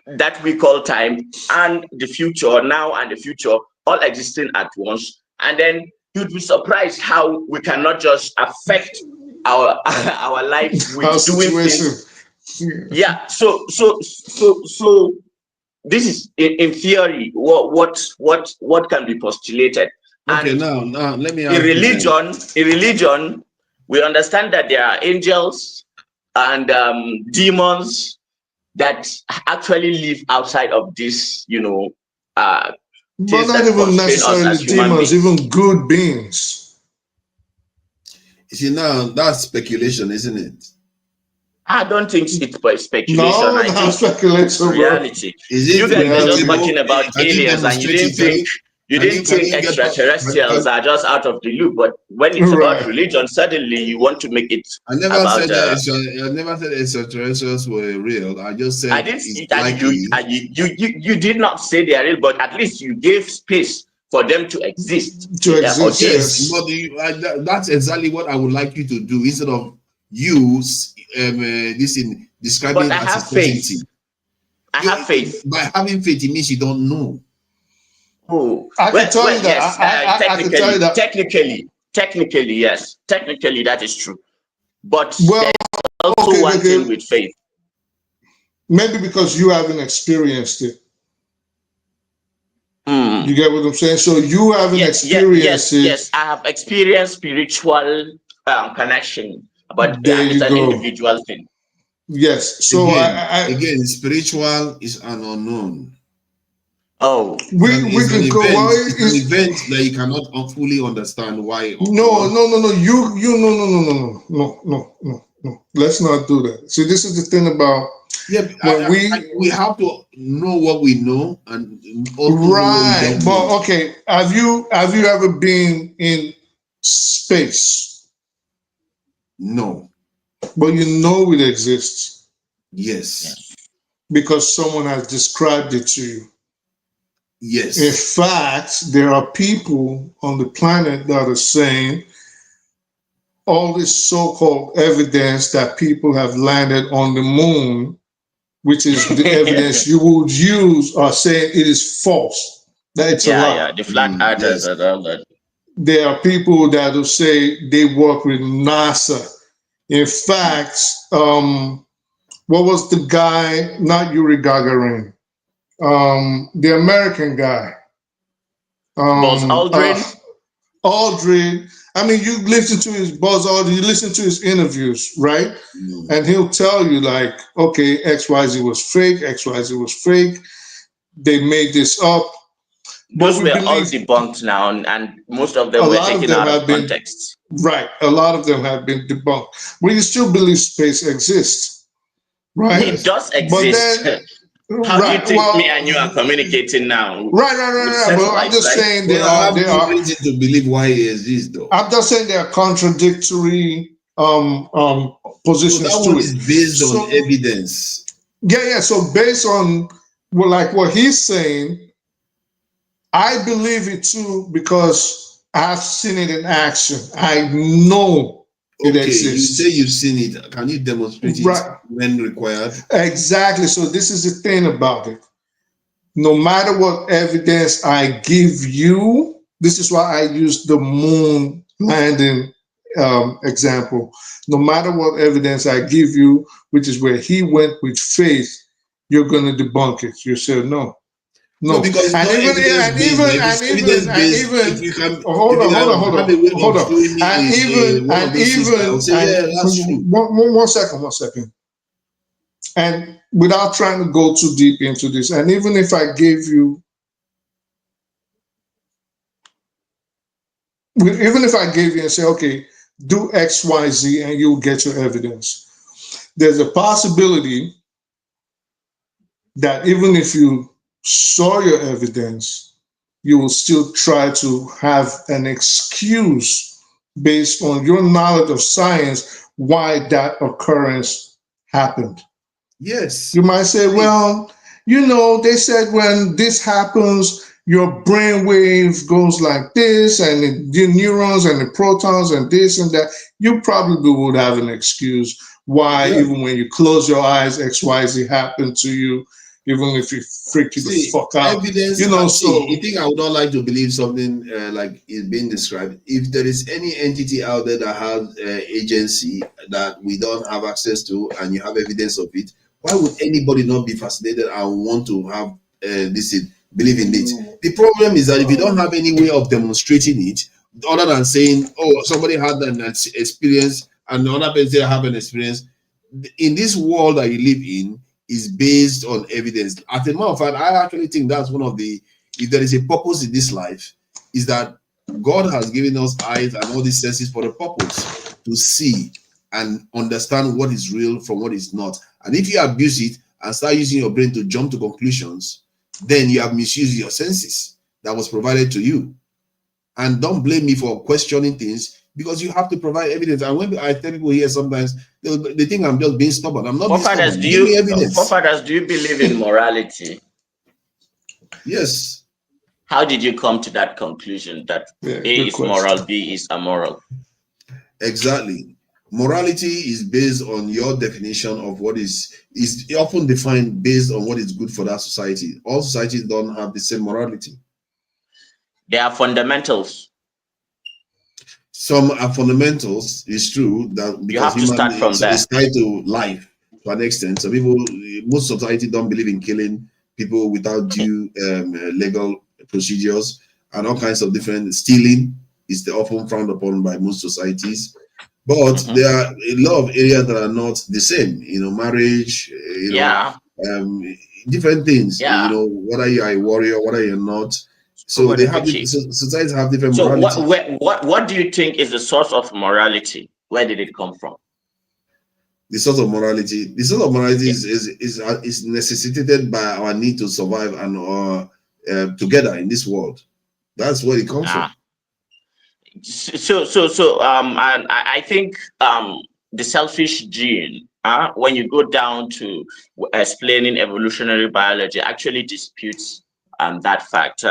S14: that we call time and the future, now and the future, all existing at once. And then you'd be surprised how we cannot just affect our life with doing things. Yeah. So this is in theory what can be postulated.
S2: Okay,
S14: and
S2: now let me ask
S14: in religion, we understand that there are angels and demons that actually live outside of this,
S6: but not even necessarily demons, even good beings.
S2: You see, now that's speculation, isn't it?
S14: I don't think it's speculation.
S6: No, not speculation.
S14: Reality.
S2: Is it
S14: you guys were just talking about aliens, and you didn't think extraterrestrials are just out of the loop. But when it's about religion, suddenly you want to make it.
S2: I never said extraterrestrials were real. I just said
S14: you did not say they are real, but at least you gave space for them to exist.
S2: Yes. But that's exactly what I would like you to do instead of use this in describing.
S14: But I have faith. I have faith.
S2: By having faith, it means you don't know.
S14: Oh,
S6: I can tell you that.
S14: Yes,
S6: I can tell you that.
S14: Technically, yes. Technically, that is true. But there's also one thing with faith.
S6: Maybe because you haven't experienced it. You get what I'm saying? So you haven't experienced it.
S14: Yes, I have experienced spiritual connection, but it's an individual thing.
S6: Yes. So
S2: again, spiritual is an unknown.
S14: Oh,
S6: we can go.
S2: It's an event that you cannot fully understand why.
S6: No. Let's not do that. See, this is the thing about
S2: we have to know what we know and
S6: right. But okay, have you ever been in space?
S2: No.
S6: But you know it exists.
S2: Yes.
S6: Because someone has described it to you.
S2: Yes.
S6: In fact, there are people on the planet that are saying all this so-called evidence that people have landed on the moon, which is the evidence you would use, are saying it is false. That it's a lie.
S14: Yeah, the flat earthers and all that.
S6: There are people that will say they work with NASA. In fact, what was the guy, not Yuri Gagarin, the American guy.
S14: Buzz Aldrin.
S6: Aldrin. I mean, you listen to his Buzz Aldrin, you listen to his interviews, right? And he'll tell you like, okay, XYZ was fake, XYZ was fake. They made this up.
S14: Those were all debunked now, and most of them were taken out of context.
S6: Right. A lot of them have been debunked. But you still believe space exists, right?
S14: It does exist.
S6: But then,
S14: how do you think me and you are communicating now?
S6: Right. But I'm just saying
S2: there are reason to believe why it exists, though.
S6: I'm just saying there are contradictory positions
S2: so that one is based on evidence.
S6: Yeah. So based on like what he's saying, I believe it too because I've seen it in action. I know it exists.
S2: You say you've seen it. Can you demonstrate it when required?
S6: Exactly. So this is the thing about it. No matter what evidence I give you, this is why I use the moon landing example. No matter what evidence I give you, which is where he went with faith, you're going to debunk it. You say no. No,
S2: because
S6: and even one second. And without trying to go too deep into this, and even if I gave you, and say, okay, do X, Y, Z, and you'll get your evidence, there's a possibility that even if you saw your evidence, you will still try to have an excuse based on your knowledge of science why that occurrence happened.
S2: Yes.
S6: You might say, well, they said when this happens, your brain wave goes like this, and the neurons and the protons and this and that. You probably would have an excuse why, even when you close your eyes, X, Y, Z happened to you, even if you freak you the fuck out.
S2: Evidence, you think I would not like to believe something like is being described. If there is any entity out there that has agency that we don't have access to, and you have evidence of it, why would anybody not be fascinated and want to have believe in it? The problem is that if you don't have any way of demonstrating it, other than saying, oh, somebody had an experience and the other person have an experience, in this world that you live in is based on evidence. As a matter of fact, I actually think that's one of the, if there is a purpose in this life, is that God has given us eyes and all these senses for a purpose, to see and understand what is real from what is not. And if you abuse it and start using your brain to jump to conclusions, then you have misused your senses that was provided to you. And don't blame me for questioning things, because you have to provide evidence. And when I tell people here, sometimes they think I'm just being stubborn. I'm not being stubborn. Give me evidence.
S14: Forefathers, do you believe in morality?
S2: Yes.
S14: How did you come to that conclusion that A is moral, B is immoral?
S2: Exactly. Morality is based on your definition of what is often defined based on what is good for that society. All societies don't have the same morality.
S14: They are fundamentals.
S2: Some are fundamentals. It's true that because
S14: you have to start from there.
S2: It's tied to life to an extent. So most society don't believe in killing people without due legal procedures, and all kinds of different stealing is often frowned upon by most societies. But there are a lot of areas that are not the same. Marriage. Different things.
S14: Yeah.
S2: Whether you are a warrior, whether you're not. So they have societies have different morality.
S14: So what do you think is the source of morality? Where did it come from?
S2: The source of morality is necessitated by our need to survive and together in this world. That's where it comes from.
S14: And I think the selfish gene, when you go down to explaining evolutionary biology, actually disputes that fact.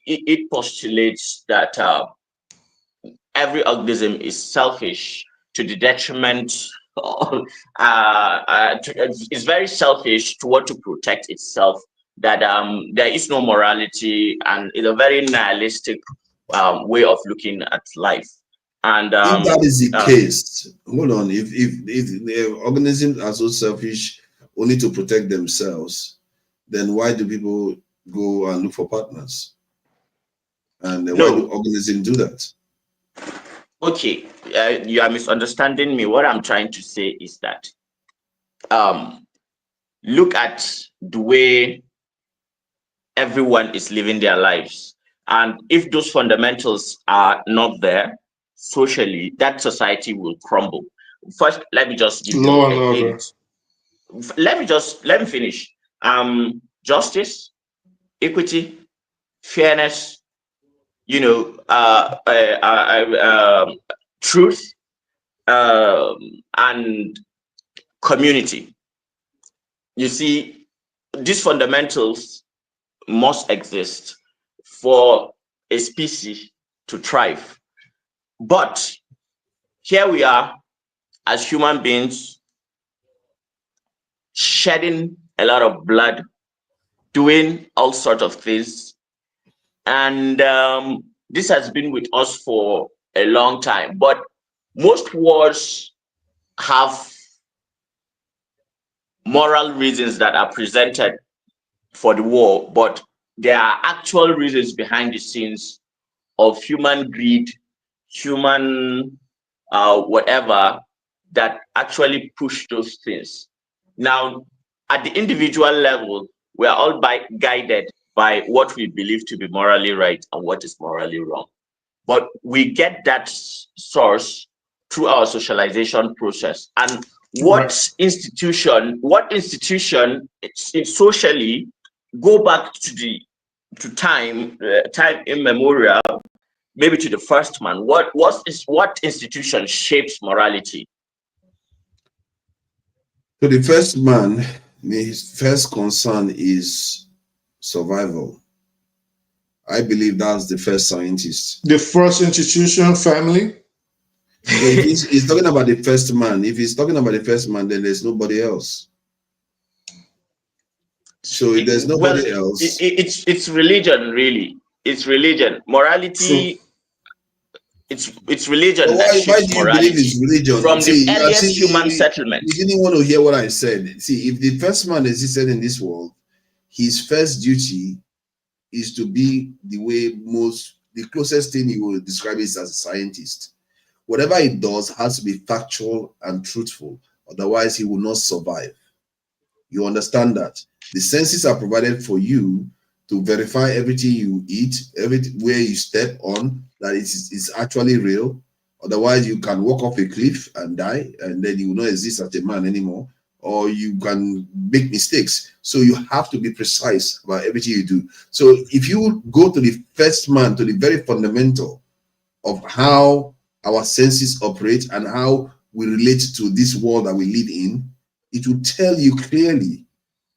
S14: It postulates that every organism is selfish to the detriment of, it's very selfish to want to protect itself, that there is no morality, and it's a very nihilistic way of looking at life. And
S2: if that is the case, hold on, if the organisms are so selfish only to protect themselves, then why do people go and look for partners? And why do organisms do that?
S14: Okay, you are misunderstanding me. What I'm trying to say is that look at the way everyone is living their lives. And if those fundamentals are not there socially, that society will crumble. First, let me just give you a hint. Let me finish. Justice, equity, fairness, truth, and community. You see, these fundamentals must exist for a species to thrive. But here we are as human beings, shedding a lot of blood, doing all sorts of things. And this has been with us for a long time. But most wars have moral reasons that are presented for the war, but there are actual reasons behind the scenes of human greed, human whatever, that actually push those things. Now, at the individual level, we are all guided by what we believe to be morally right and what is morally wrong. But we get that source through our socialization process. And what institution socially, go back to time immemorial, maybe to the first man. What institution shapes morality?
S2: So the first man, his first concern is survival. I believe that's the first scientist.
S6: The first institution, family.
S2: He's talking about the first man. If he's talking about the first man, then there's nobody else. So if there's nobody else,
S14: it's religion, really. It's religion. Morality. It's religion.
S2: Why do you believe it's religion?
S14: From the earliest human settlement.
S2: You didn't want to hear what I said. See, if the first man existed in this world, his first duty is to be the closest thing you will describe is as a scientist. Whatever he does has to be factual and truthful. Otherwise, he will not survive. You understand that? The senses are provided for you to verify everything you eat, everywhere you step on, that it's actually real. Otherwise, you can walk off a cliff and die, and then you will not exist as a man anymore, or you can make mistakes. So you have to be precise about everything you do. So if you go to the first man, to the very fundamental of how our senses operate and how we relate to this world that we live in, it will tell you clearly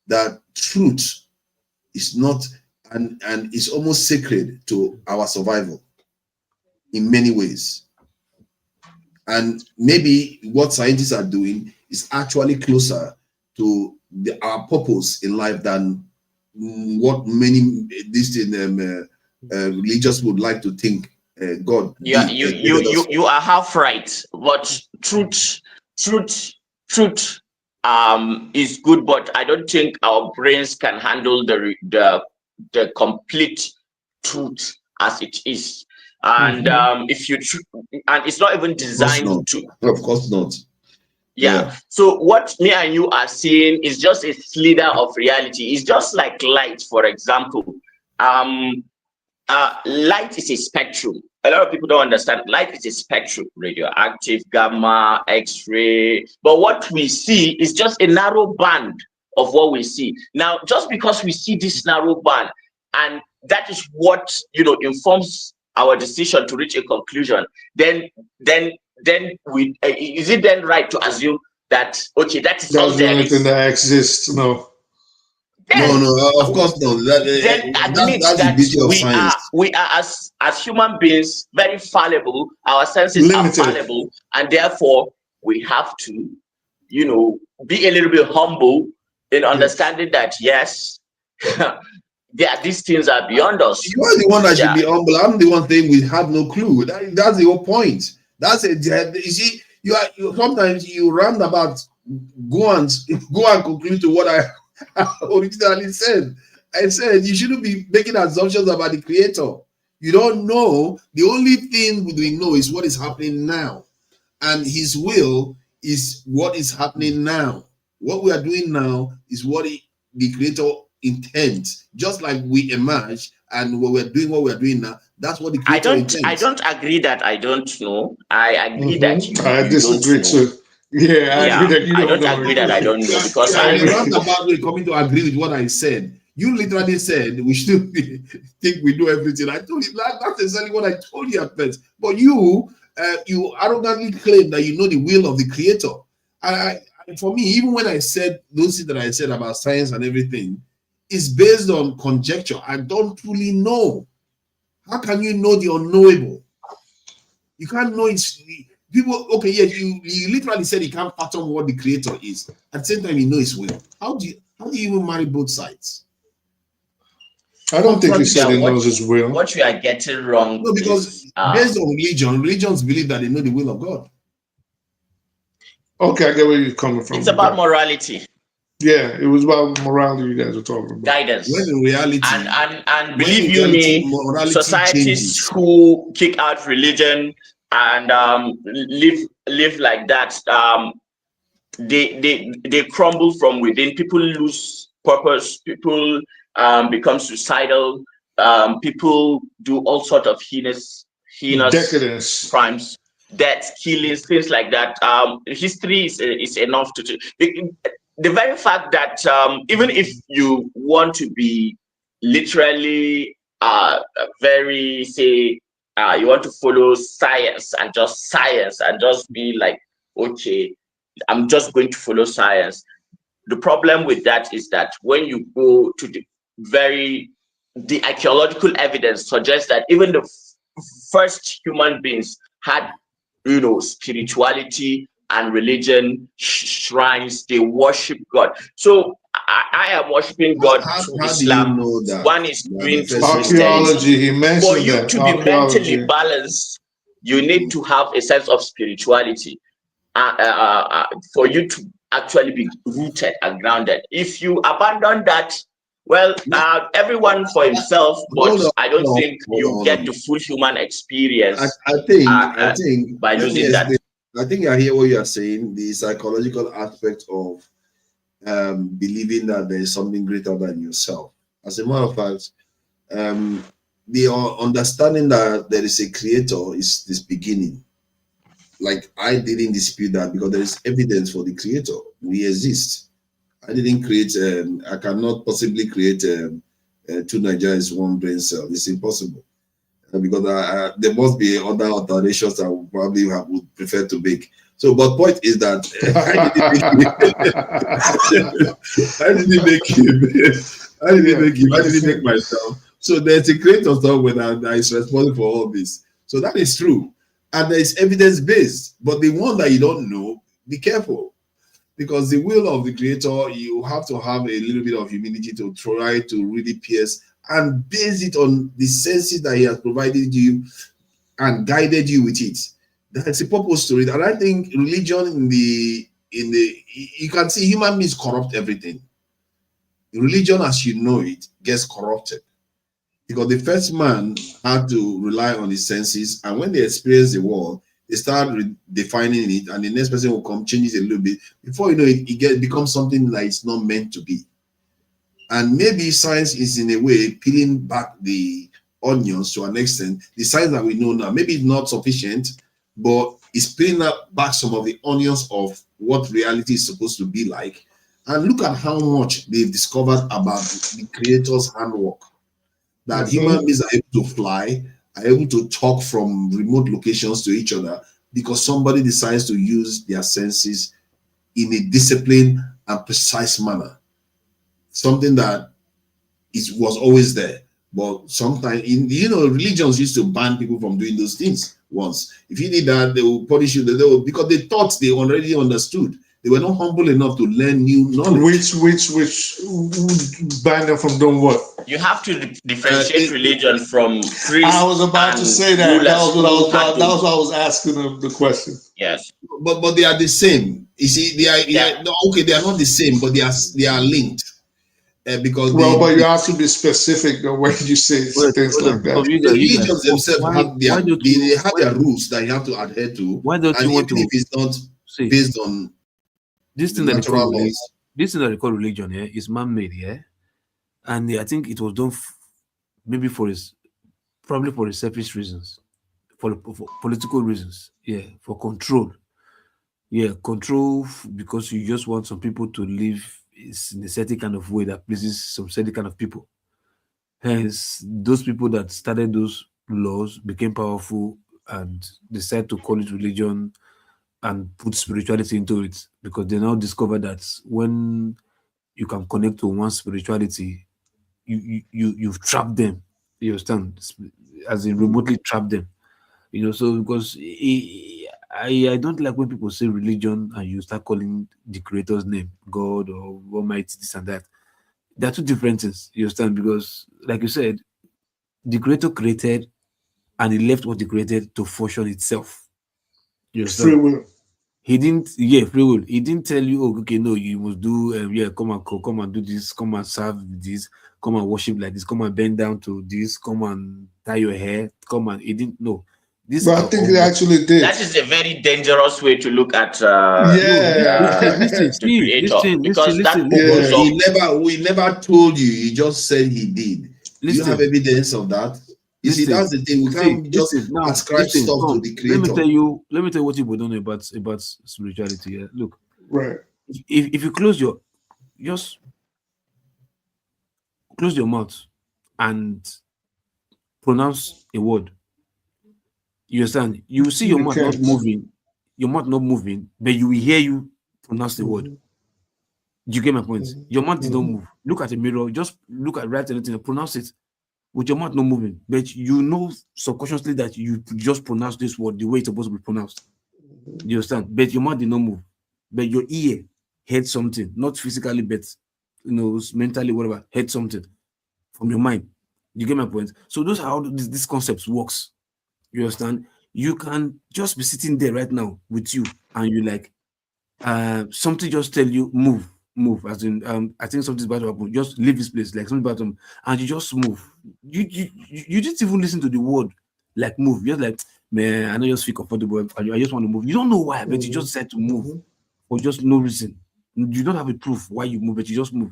S2: that truth is not, and is almost sacred to our survival in many ways. And maybe what scientists are doing is actually closer to our purpose in life than what many religious would like to think. God.
S14: Yeah, you are half right, but truth is good, but I don't think our brains can handle the complete truth as it is. And if you and it's not even designed to.
S2: Of course not.
S14: Yeah. So what me and you are seeing is just a slither of reality. It's just like light, for example. Light is a spectrum. A lot of people don't understand. Light is a spectrum: radioactive, gamma, X-ray. But what we see is just a narrow band of what we see. Now, just because we see this narrow band, and that is what informs our decision to reach a conclusion, then we is it then right to assume that that is all there is?
S6: That exists? No.
S2: No, of course not. That's the beauty of science.
S14: We are as human beings very fallible. Our senses are fallible, and therefore we have to, be a little bit humble in understanding that yes, these things are beyond us.
S2: You are the one that should be humble. I'm the one saying we have no clue. That's the whole point. That's it. You see, sometimes you roundabout go and conclude to what I originally said. I said you shouldn't be making assumptions about the creator. You don't know. The only thing we know is what is happening now, and his will is what is happening now. What we are doing now is what the creator intends. Just like we emerge and what we're doing now, that's what the creator intends.
S14: I don't agree that I don't know. I agree that you
S6: disagree too. I agree that you
S14: don't agree that I don't know, because
S2: we're coming to agree with what I said. You literally said we should think we know everything. I told you that's exactly what I told you at first. But you you arrogantly claim that you know the will of the Creator. For me, even when I said those things that I said about science and everything, it's based on conjecture. I don't truly know. How can you know the unknowable? You can't know it's people. Okay, yeah, you literally said you can't fathom what the Creator is. At the same time, you know His will. How do you even marry both sides?
S6: I don't think he said he knows His will.
S14: What you are getting wrong.
S2: No, because based on religions believe that they know the will of God.
S6: Okay, I get where you're coming from.
S14: It's about morality.
S6: Yeah, it was about morality you guys were talking about.
S14: Guidance.
S2: When in reality,
S14: and believe you me, societies who kick out religion and live like that, they crumble from within. People lose purpose. People become suicidal. People do all sorts of heinous
S6: decadence
S14: crimes, deaths, killings, things like that. History is enough to. The very fact that even if you want to be literally very, say, you want to follow science and just be like, okay, I'm just going to follow science. The problem with that is that when you go to the archaeological evidence suggests that even the first human beings had, spirituality and religion, shrines. They worship God. So I am worshiping God through Islam.
S2: Do you know that?
S14: One is doing through
S6: archaeology. He mentioned
S14: for you
S6: that.
S14: to be mentally balanced, you need to have a sense of spirituality. For you to actually be rooted and grounded. If you abandon that, well, everyone for himself, but I don't think you get the full human experience.
S2: I think
S14: by losing that.
S2: I think I hear what you are saying, the psychological aspect of believing that there is something greater than yourself. As a matter of fact, the understanding that there is a creator is this beginning. Like, I didn't dispute that because there is evidence for the creator. We exist. I didn't create, I cannot possibly create two Nigerians, one brain cell. It's impossible. Because there must be other alterations that I probably would prefer to make. So, but point is that I didn't make him. I didn't make myself. So there's a creator somewhere that is responsible for all this. So that is true. And there is evidence-based. But the one that you don't know, be careful. Because the will of the creator, you have to have a little bit of humility to try to really pierce and base it on the senses that he has provided you and guided you with it. That's a purpose to it. And I think religion you can see human beings corrupt everything. Religion as you know it gets corrupted. Because the first man had to rely on his senses, and when they experience the world, they start defining it, and the next person will come, change it a little bit. Before you know it, it becomes something that it's not meant to be. And maybe science is in a way peeling back the onions to an extent. The science that we know now, maybe it's not sufficient, but it's peeling back some of the onions of what reality is supposed to be like. And look at how much they've discovered about the creator's handwork. That human beings are able to fly, are able to talk from remote locations to each other because somebody decides to use their senses in a disciplined and precise manner. Something that was always there. But sometimes, religions used to ban people from doing those things once. If you did that, they will punish you. Because they thought they already understood. They were not humble enough to learn new knowledge.
S6: Which ban them from doing what?
S14: You have to differentiate religion from priests.
S6: I was about to say that. That was what I was asking them the question.
S14: Yes.
S2: But they are the same. You see, they are not the same, but they are linked. Because
S6: but you have to be specific the way you say things like that.
S2: The religions themselves have their rules that you have to adhere to.
S12: Why don't you want to?
S2: If it's not based on
S12: this thing that they call religion, is man-made, and I think it was done maybe probably for selfish reasons, for political reasons, for control, control, because you just want some people to live in a certain kind of way that pleases some certain kind of people. Hence, those people that started those laws became powerful and decide to call it religion and put spirituality into it, because they now discover that when you can connect to one spirituality, you've trapped them. You understand? As in remotely trapped them. You know, so because I don't like when people say religion and you start calling the creator's name God or Almighty, this and that. They're two different things. You understand? Because, like you said, the creator created and he left what he created to function itself. You understand?
S6: Free will.
S12: He didn't, free will. He didn't tell you, oh, okay, no, you must do, come and do this, come and serve this, come and worship like this, come and bend down to this, come and tie your hair, come and, he didn't know. This,
S6: but I think they actually did.
S14: That is a very dangerous way to look at
S12: listen,
S14: the creator.
S2: We never told you. He just said he did. Do you have evidence of that? You see, that's the thing. We can't just ascribe stuff to the creator.
S12: Let me tell you what people don't know about spirituality. Yeah? Look,
S6: right.
S12: If you close your mouth and pronounce a word, you understand? You will see your mouth not moving. Your mouth not moving, but you will hear you pronounce the word. Do you get my point? Your mouth did not move. Look at the mirror. Just look at right anything and pronounce it with your mouth not moving. But you know subconsciously that you just pronounce this word the way it's supposed to be pronounced. You understand? But your mouth did not move. But your ear heard something, not physically, but mentally, whatever, heard something from your mind. You get my point? So those are how this concept works. You understand? You can just be sitting there right now with you, and you like something just tell you move. As in, I think something's about to happen. Just leave this place, like something about them, and you just move. You didn't even listen to the word, like move. You're like, man, I know you just feel comfortable. I just want to move. You don't know why, but you just said to move for just no reason. You don't have a proof why you move, but you just move.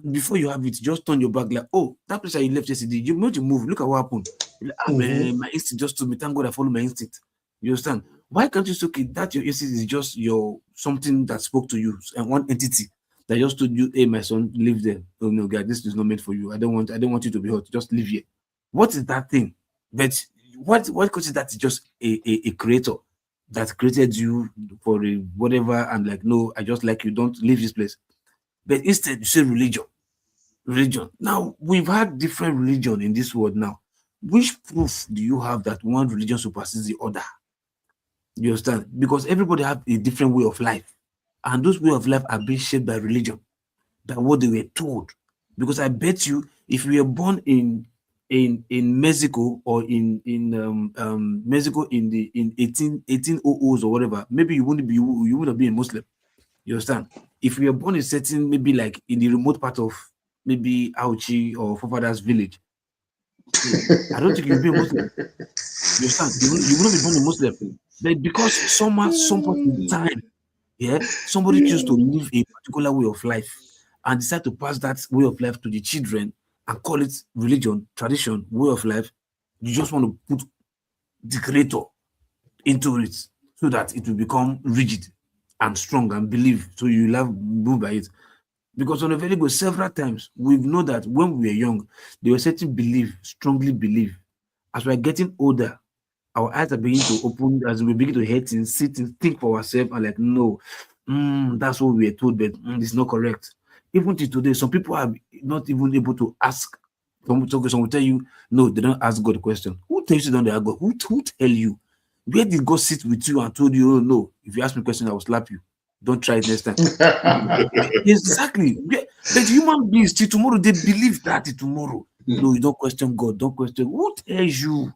S12: Before you have it, just turn your back like, oh, that place that you left yesterday, you made to move. Look at what happened. Like, man, my instinct just told me. Thank God I follow my instinct. You understand? Why can't you say, okay, that your instinct is just your something that spoke to you and one entity that just told you, hey, my son, live there. Oh no, God, this is not meant for you. I don't want you to be hurt. Just live here. What is that thing? But what causes that is just a creator that created you for a whatever, and like, no, I just like you, don't leave this place. But instead, you say religion. Now, we've had different religion in this world now. Which proof do you have that one religion supersedes the other? You understand? Because everybody have a different way of life. And those way of life are being shaped by religion, by what they were told. Because I bet you, if you were born in Mexico or in Mexico in 1800s or whatever, maybe you wouldn't be a Muslim. You understand? If you were born in certain, maybe like in the remote part of maybe Auchi or Fofadas village, I don't think you'll be a Muslim. You understand? You wouldn't be born a Muslim. But because some point in time, somebody choose to live a particular way of life and decide to pass that way of life to the children and call it religion, tradition, way of life, you just want to put the creator into it so that it will become rigid and strong and believe, so you love move by it. Because on a very good, several times we've known that when we were young, there was certain belief, strongly believe. As we're getting older, our eyes are beginning to open, as we begin to hear things, sit and think for ourselves, and like, no, that's what we were told, but it's not correct. Even till today, some people are not even able to ask. Some will tell you, no, they don't ask God a question. Who tells you don't ask God? Who tell you? Where did God sit with you and told you, oh no, if you ask me a question, I will slap you. Don't try it next time. Exactly. But human beings, till tomorrow, they believe that tomorrow. No, you don't question God. Don't question. Who tells you?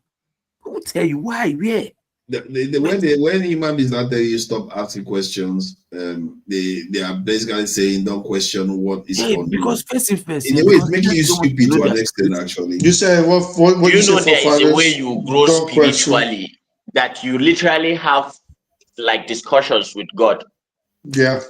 S12: Who tell you? Why? Where?
S2: When human beings not tell you stop asking questions, they are basically saying don't question what is going on.
S12: Because first,
S2: in a way, it's making you stupid to an extent. Actually,
S6: you say what
S14: you know, there is a way you grow spiritually that you literally have like discussions with God.
S6: Yeah.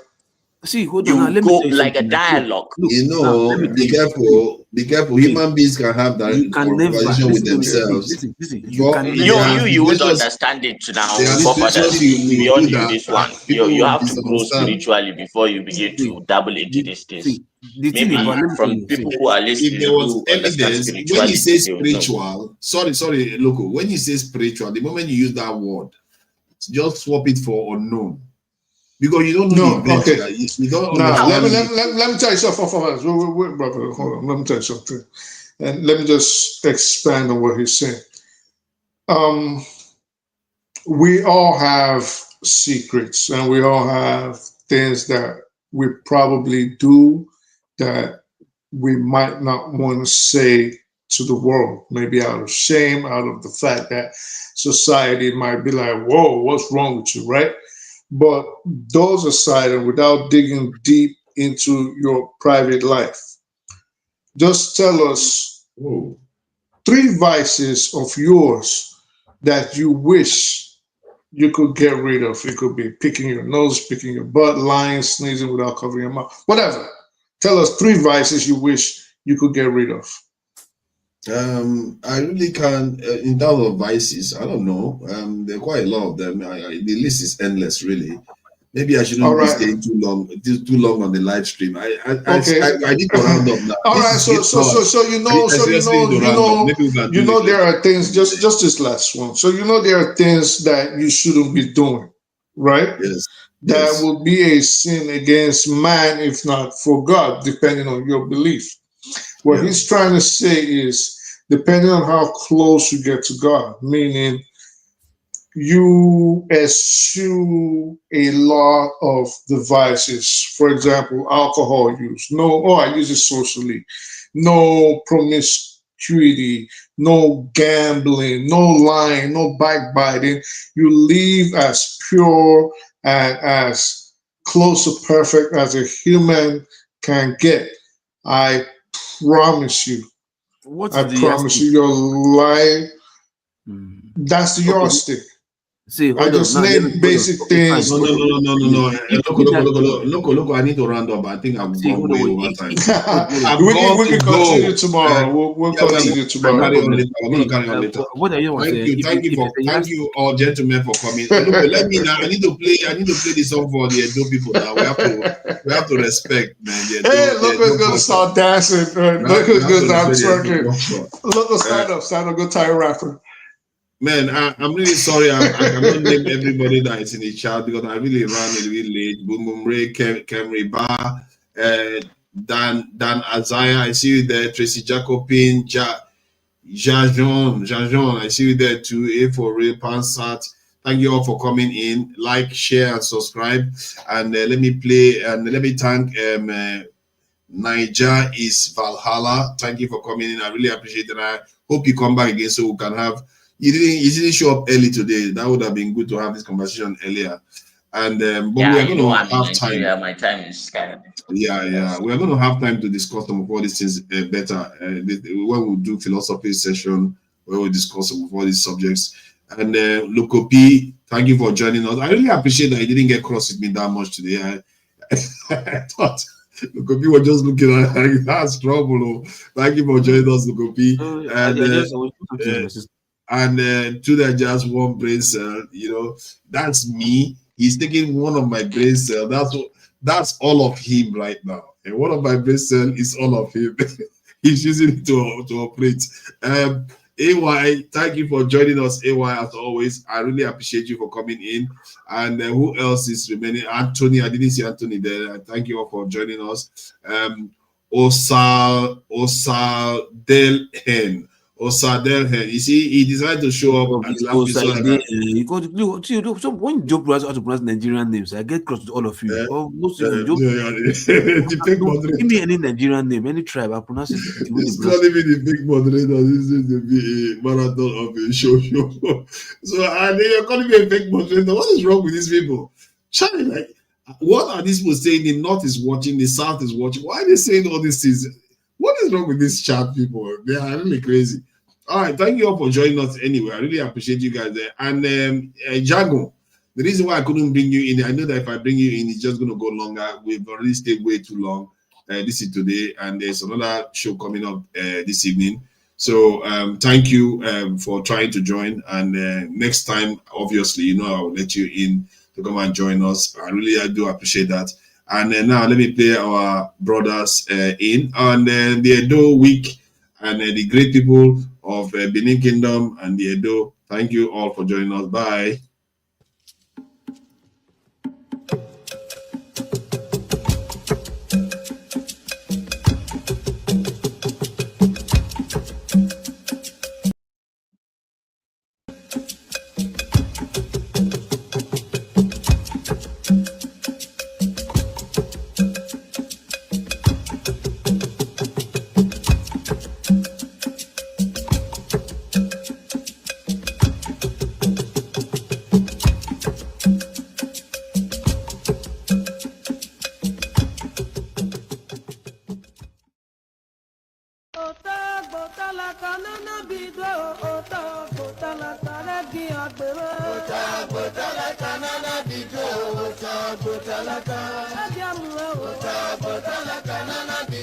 S12: See, hold on.
S14: You go like a dialogue.
S2: You know, be careful. Be careful. Human beings can have that conversation with themselves.
S14: You would understand it now. Beyond this one, you have to grow spiritually before you begin to dabble into these things. Maybe from people who are listening,
S2: if there was evidence, when you say spiritual, sorry, local. When you say spiritual, the moment you use that word, just swap it for unknown. Because you don't know.
S6: Okay.
S2: You don't
S6: let me tell you something. Brother, hold on. Let me tell you something, and let me just expand on what he's saying. We all have secrets, and we all have things that we probably do that we might not want to say to the world. Maybe out of shame, out of the fact that society might be like, "Whoa, what's wrong with you?" Right? But those aside, and without digging deep into your private life, just tell us 3 vices of yours that you wish you could get rid of. It could be picking your nose, picking your butt, lying, sneezing without covering your mouth, whatever. Tell us 3 vices you wish you could get rid of.
S2: I really can't. In terms of vices, I don't know. There are quite a lot of them. The list is endless, really. Maybe I shouldn't be staying too long on the live stream. I need to round up now.
S6: All right, so you know there are things. Just this last one. So there are things that you shouldn't be doing, right?
S2: Yes.
S6: That would be a sin against man, if not for God, depending on your belief. What he's trying to say is, depending on how close you get to God, meaning you eschew a lot of the vices. For example, alcohol use. I use it socially. No promiscuity, no gambling, no lying, no backbiting. You live as pure and as close to perfect as a human can get. I promise you. I promise you, your life. That's the yardstick.
S12: See,
S6: I just named basic things.
S2: No. Look, I need to round up. I think I've gone way over time.
S6: We can continue tomorrow. We'll continue tomorrow.
S2: I'm going to carry on later.
S12: What are you
S2: Thank you all gentlemen for coming. Look, let me now. I need to play the song for the Edo people now. We have to respect, man.
S6: Look who's gonna start dancing. Look who's gonna start twerking. Look, stand up, go tie a rapper.
S2: Man, I'm really sorry. I cannot name everybody that is in the chat because I really ran a little late. Boom Boom Ray, Kemri Bar, Dan Azaya, I see you there. Tracy Jacobin, Jajon, I see you there too. A for Real Pansat. Thank you all for coming in. Like, share, and subscribe. And let me play and let me thank Niger is Valhalla. Thank you for coming in. I really appreciate it. I hope you come back again so we can have. You didn't show up early today. That would have been good to have this conversation earlier. And but we are going to have time.
S14: My time is kind of
S2: Yeah. We are going to have time to discuss some of all these things better. When we do philosophy session, where we discuss some of all these subjects. And Loco P, thank you for joining us. I really appreciate that you didn't get cross with me that much today. I thought Loco P was just looking at like, that's trouble. Thank you for joining us, Loco P. And to that just one brain cell, that's me. He's taking one of my brain cells. That's all of him right now. And one of my brain cells is all of him. He's using it to operate. AY, thank you for joining us, AY, as always. I really appreciate you for coming in. And who else is remaining? Anthony, I didn't see Anthony there. Thank you all for joining us. Osal Delhen. You see, he decided to show up.
S12: When you joke how to pronounce Nigerian names, I get cross with all of you. Most of you give me any Nigerian name, any tribe, I pronounce it.
S2: It's not even the big moderator. This is the marathon of a show. So you're calling me a fake moderator. What is wrong with these people? Charlie, like, what are these people saying? The North is watching, the South is watching. Why are they saying all these things? What is wrong with these chat people? They are really crazy. All right, thank you all for joining us anyway. I really appreciate you guys there. And Jago, The reason why I couldn't bring you in, I know that if I bring you in, it's just going to go longer. We've already stayed way too long. This is today, and there's another show coming up this evening. So thank you for trying to join. And next time, obviously, I will let you in to come and join us. I do appreciate that. And now let me play our brothers in on the Edo week and the great people of Benin Kingdom and the Edo. Thank you all for joining us. Bye.
S10: Botala,